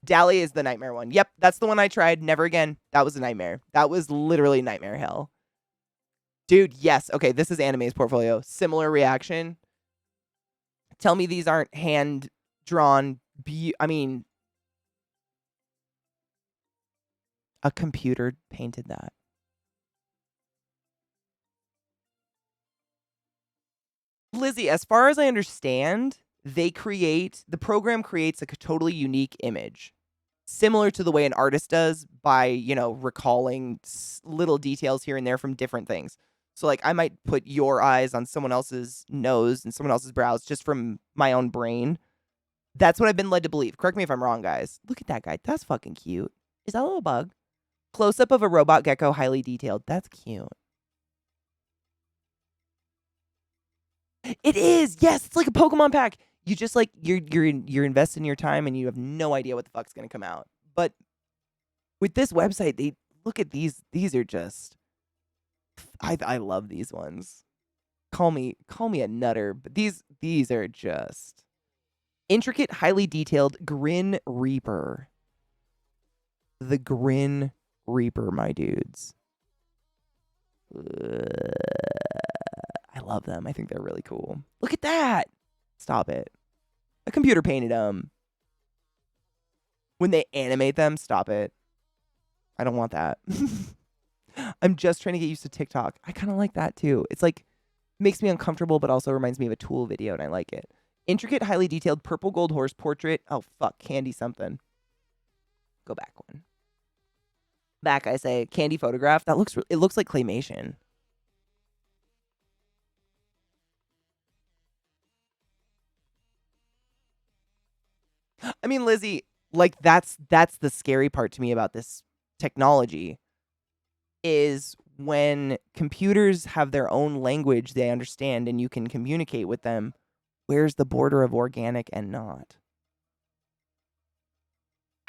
DALL-E is the nightmare one. Yep, that's the one I tried. Never again. That was a nightmare. That was literally nightmare hell. Dude, yes. Okay, this is Anime's portfolio. Similar reaction. Tell me these aren't hand-drawn. I mean, a computer painted that. Lizzie, as far as I understand, the program creates a totally unique image. Similar to the way an artist does by, recalling little details here and there from different things. So, like, I might put your eyes on someone else's nose and someone else's brows just from my own brain. That's what I've been led to believe. Correct me if I'm wrong, guys. Look at that guy. That's fucking cute. Is that a little bug? Close-up of a robot gecko, highly detailed. That's cute. It is. Yes, it's like a Pokemon pack. You just like you're investing your time and you have no idea what the fuck's gonna come out. But with this website, they look at these. These are just. I love these ones. Call me a nutter, but these are just intricate, highly detailed Grin Reaper. The Grin Reaper, my dudes. I love them. I think they're really cool. Look at that. Stop it. A computer painted them. When they animate them, stop it. I don't want that. I'm just trying to get used to TikTok. I kind of like that too. It's like, makes me uncomfortable, but also reminds me of a Tool video, and I like it. Intricate, highly detailed purple gold horse portrait. Oh, fuck. Candy something. Go back one. Back, I say. Candy photograph. It looks like claymation. I mean, Lizzie, like that's the scary part to me about this technology is when computers have their own language they understand and you can communicate with them, where's the border of organic and not?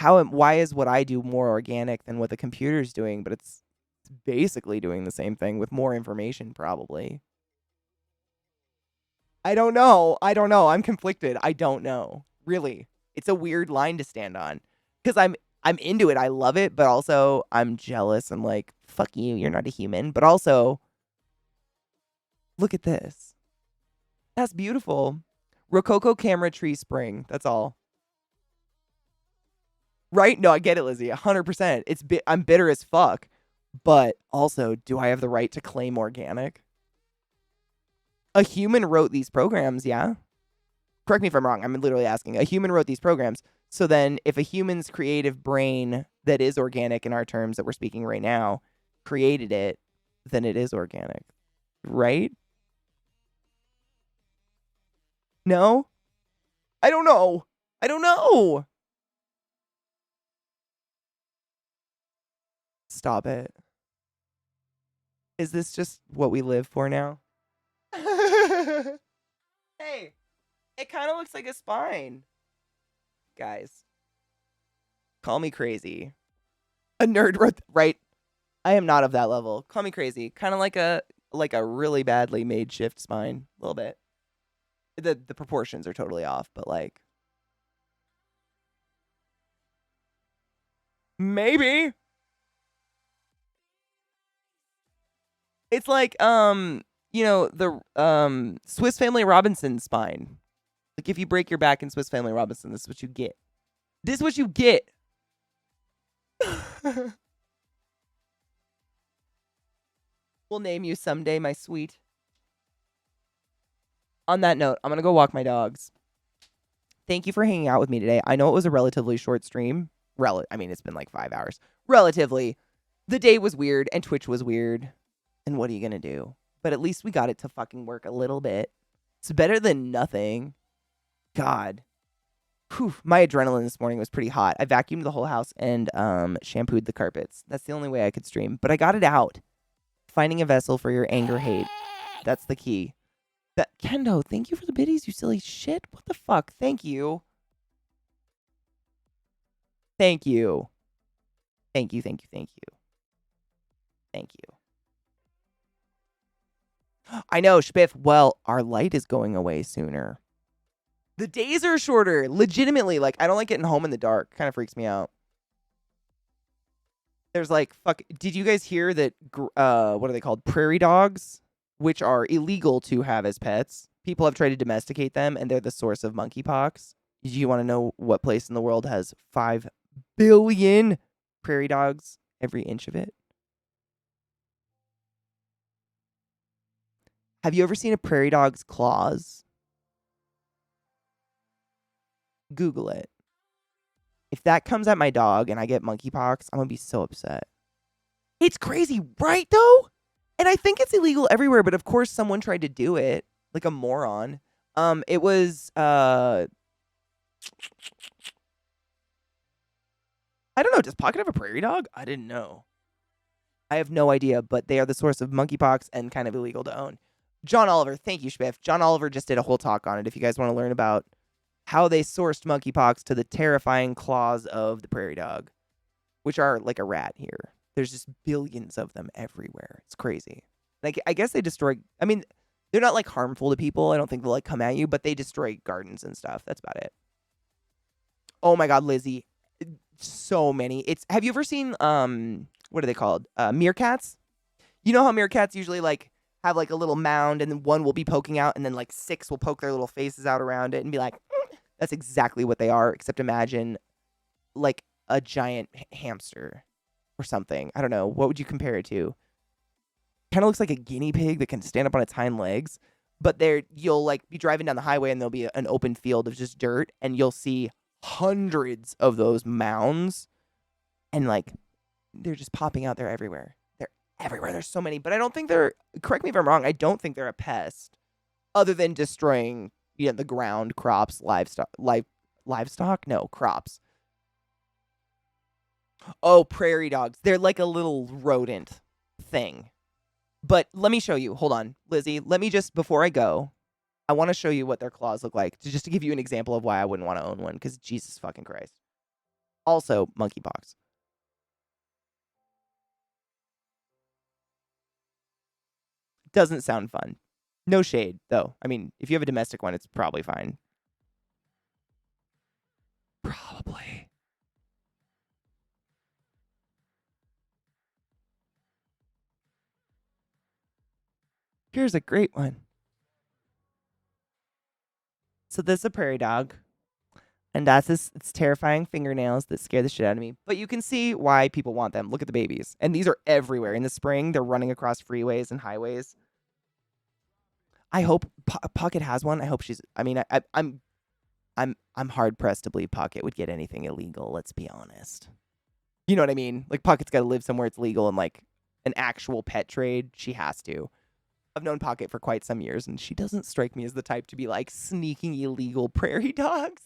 Why is what I do more organic than what the computer's doing, but it's basically doing the same thing with more information probably. I don't know. I'm conflicted. I don't know. Really. It's a weird line to stand on because I'm into it. I love it, but also I'm jealous. I'm like, fuck you, you're not a human. But also, look at this. That's beautiful. Rococo camera tree spring. That's all. Right? No, I get it, Lizzie. 100%. I'm bitter as fuck. But also, do I have the right to claim organic? A human wrote these programs, yeah? Correct me if I'm wrong. I'm literally asking. A human wrote these programs. So then if a human's creative brain that is organic in our terms that we're speaking right now created it, then it is organic. Right? No? I don't know. I don't know. Stop it. Is this just what we live for now? Hey, it kind of looks like a spine. Guys, call me crazy. A nerd wrote, right? I am not of that level. Call me crazy. Kind of like a really badly made shift spine. A little bit. The proportions are totally off, but like maybe. It's like the Swiss Family Robinson spine. Like if you break your back in Swiss Family Robinson, this is what you get. This is what you get. We'll name you someday, my sweet. On that note, I'm going to go walk my dogs. Thank you for hanging out with me today. I know it was a relatively short stream. I mean, it's been like 5 hours. Relatively. The day was weird and Twitch was weird. And what are you going to do? But at least we got it to fucking work a little bit. It's better than nothing. God. Whew, my adrenaline this morning was pretty hot. I vacuumed the whole house and shampooed the carpets. That's the only way I could stream. But I got it out. Finding a vessel for your anger hate. That's the key. Kendo, thank you for the biddies, you silly shit. What the fuck? Thank you. Thank you. Thank you, thank you, thank you. Thank you. I know, Spiff. Well, our light is going away sooner. The days are shorter. Legitimately, like, I don't like getting home in the dark. Kind of freaks me out. There's like, fuck. Did you guys hear that, what are they called? Prairie dogs, which are illegal to have as pets. People have tried to domesticate them, and they're the source of monkeypox. Do you want to know what place in the world has 5 billion prairie dogs, every inch of it? Have you ever seen a prairie dog's claws? Google it. If that comes at my dog and I get monkeypox, I'm going to be so upset. It's crazy, right, though? And I think it's illegal everywhere, but of course someone tried to do it, like a moron. It was, I don't know, does Pocket have a prairie dog? I didn't know. I have no idea, but they are the source of monkeypox and kind of illegal to own. John Oliver, thank you, Spiff. John Oliver just did a whole talk on it if you guys want to learn about how they sourced monkeypox to the terrifying claws of the prairie dog, which are like a rat here. There's just billions of them everywhere. It's crazy. Like, I guess they destroy, I mean, they're not like harmful to people. I don't think they'll like come at you, but they destroy gardens and stuff. That's about it. Oh my God, Lizzie. So many. Have you ever seen, what are they called? Meerkats? You know how meerkats usually like have like a little mound and then one will be poking out and then like 6 will poke their little faces out around it and be like, that's exactly what they are, except imagine like a giant hamster or something. I don't know. What would you compare it to? Kind of looks like a guinea pig that can stand up on its hind legs, but you'll like be driving down the highway and there'll be an open field of just dirt and you'll see hundreds of those mounds and like they're just popping out there everywhere. They're everywhere. There's so many, but I don't think correct me if I'm wrong, I don't think they're a pest other than destroying, the ground, crops, livestock? No, crops. Oh, prairie dogs. They're like a little rodent thing. But let me show you. Hold on, Lizzie. Let me just, before I go, I want to show you what their claws look like, just to give you an example of why I wouldn't want to own one, because Jesus fucking Christ. Also, monkeypox. Doesn't sound fun. No shade, though. I mean, if you have a domestic one, it's probably fine. Probably. Here's a great one. So this is a prairie dog. And that's its terrifying fingernails that scare the shit out of me. But you can see why people want them. Look at the babies. And these are everywhere. In the spring, they're running across freeways and highways. I hope Pocket has one. I hope she's. I mean, I'm hard pressed to believe Pocket would get anything illegal. Let's be honest. You know what I mean? Like Pocket's got to live somewhere it's legal and like an actual pet trade. She has to. I've known Pocket for quite some years, and she doesn't strike me as the type to be like sneaking illegal prairie dogs.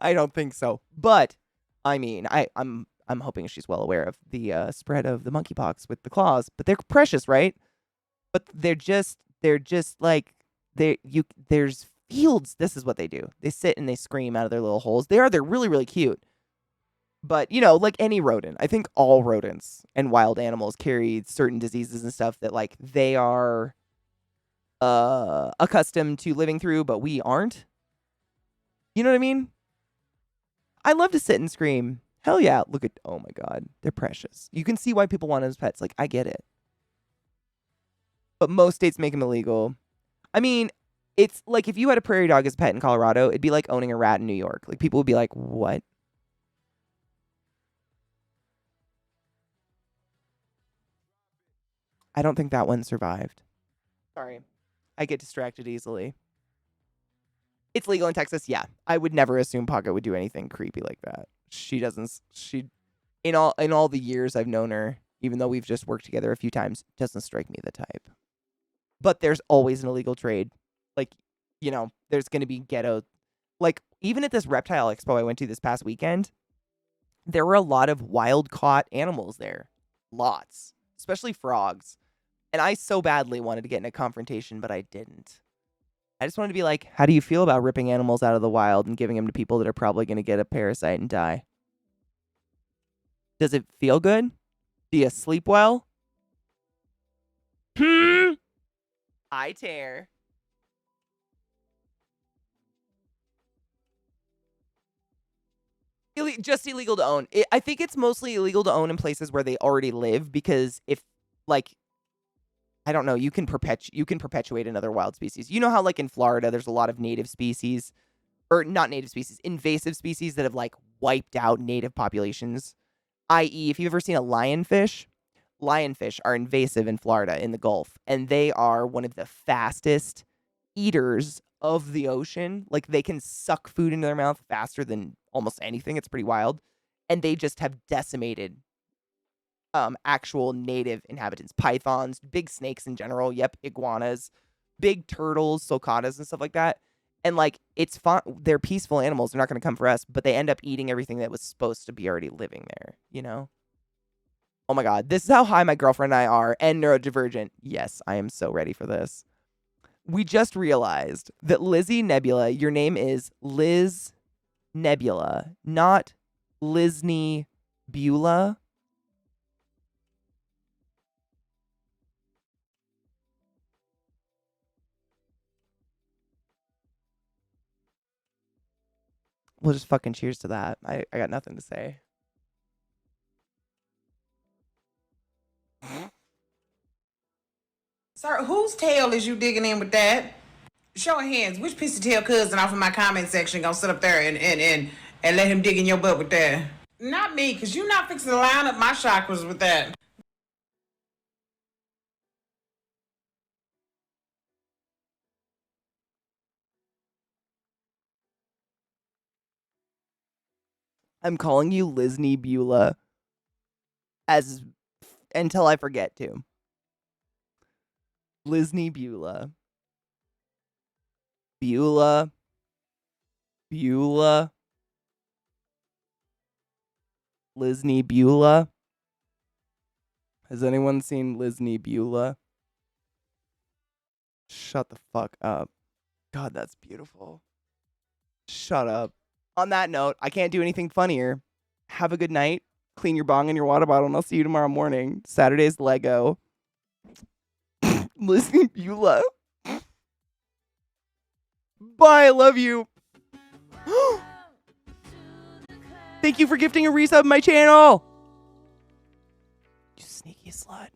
I don't think so. But I mean, I'm hoping she's well aware of the spread of the monkeypox with the claws. But they're precious, right? But they're just like there's fields. This is what they do. They sit and they scream out of their little holes. They're really, really cute. But, you know, like any rodent, I think all rodents and wild animals carry certain diseases and stuff that like they are accustomed to living through, but we aren't. You know what I mean? I love to sit and scream. Hell yeah. Look at, oh my God. They're precious. You can see why people want them as pets. Like, I get it. But most states make them illegal. I mean, it's like if you had a prairie dog as a pet in Colorado, it'd be like owning a rat in New York. Like, people would be like, what? I don't think that one survived. Sorry. I get distracted easily. It's legal in Texas, yeah. I would never assume Pocket would do anything creepy like that. She doesn't. She, in all the years I've known her, even though we've just worked together a few times, doesn't strike me the type. But there's always an illegal trade. Like, you know, there's going to be ghetto. Like, even at this reptile expo I went to this past weekend, there were a lot of wild caught animals there. Lots. Especially frogs. And I so badly wanted to get in a confrontation, but I didn't. I just wanted to be like, how do you feel about ripping animals out of the wild and giving them to people that are probably going to get a parasite and die? Does it feel good? Do you sleep well? I tear. Just illegal to own. I think it's mostly illegal to own in places where they already live because if, like, I don't know, you can perpetuate another wild species. You know how, like, in Florida, there's a lot of native species, or not native species, invasive species that have, like, wiped out native populations. I.e., if you've ever seen a lionfish are invasive in Florida in the Gulf, and they are one of the fastest eaters of the ocean. Like, they can suck food into their mouth faster than almost anything. It's pretty wild. And they just have decimated actual native inhabitants. Pythons, big snakes in general, yep, iguanas, big turtles, sulcatas, and stuff like that. And, like, it's fun. They're peaceful animals. They're not going to come for us, but they end up eating everything that was supposed to be already living there, you know? Oh my God, this is how high my girlfriend and I are, and neurodivergent. Yes, I am so ready for this. We just realized that Lizzie Nebula, your name is Liz Nebula, not Loznay Beulah. We'll just fucking cheers to that. I got nothing to say. Sir, whose tail is you digging in with that? Show of hands, which piece of tail cousin off of my comment section gonna sit up there and let him dig in your butt with that? Not me, because you're not fixing to line up my chakras with that. I'm calling you Loznay Beulah as until I forget to. Loznay Beulah. Beulah. Beulah. Loznay Beulah. Has anyone seen Loznay Beulah? Shut the fuck up. God, that's beautiful. Shut up. On that note, I can't do anything funnier. Have a good night. Clean your bong and your water bottle, and I'll see you tomorrow morning. Saturday's Lego. Loznay Beulah. Bye, I love you. Thank you for gifting a resub my channel. You sneaky slut.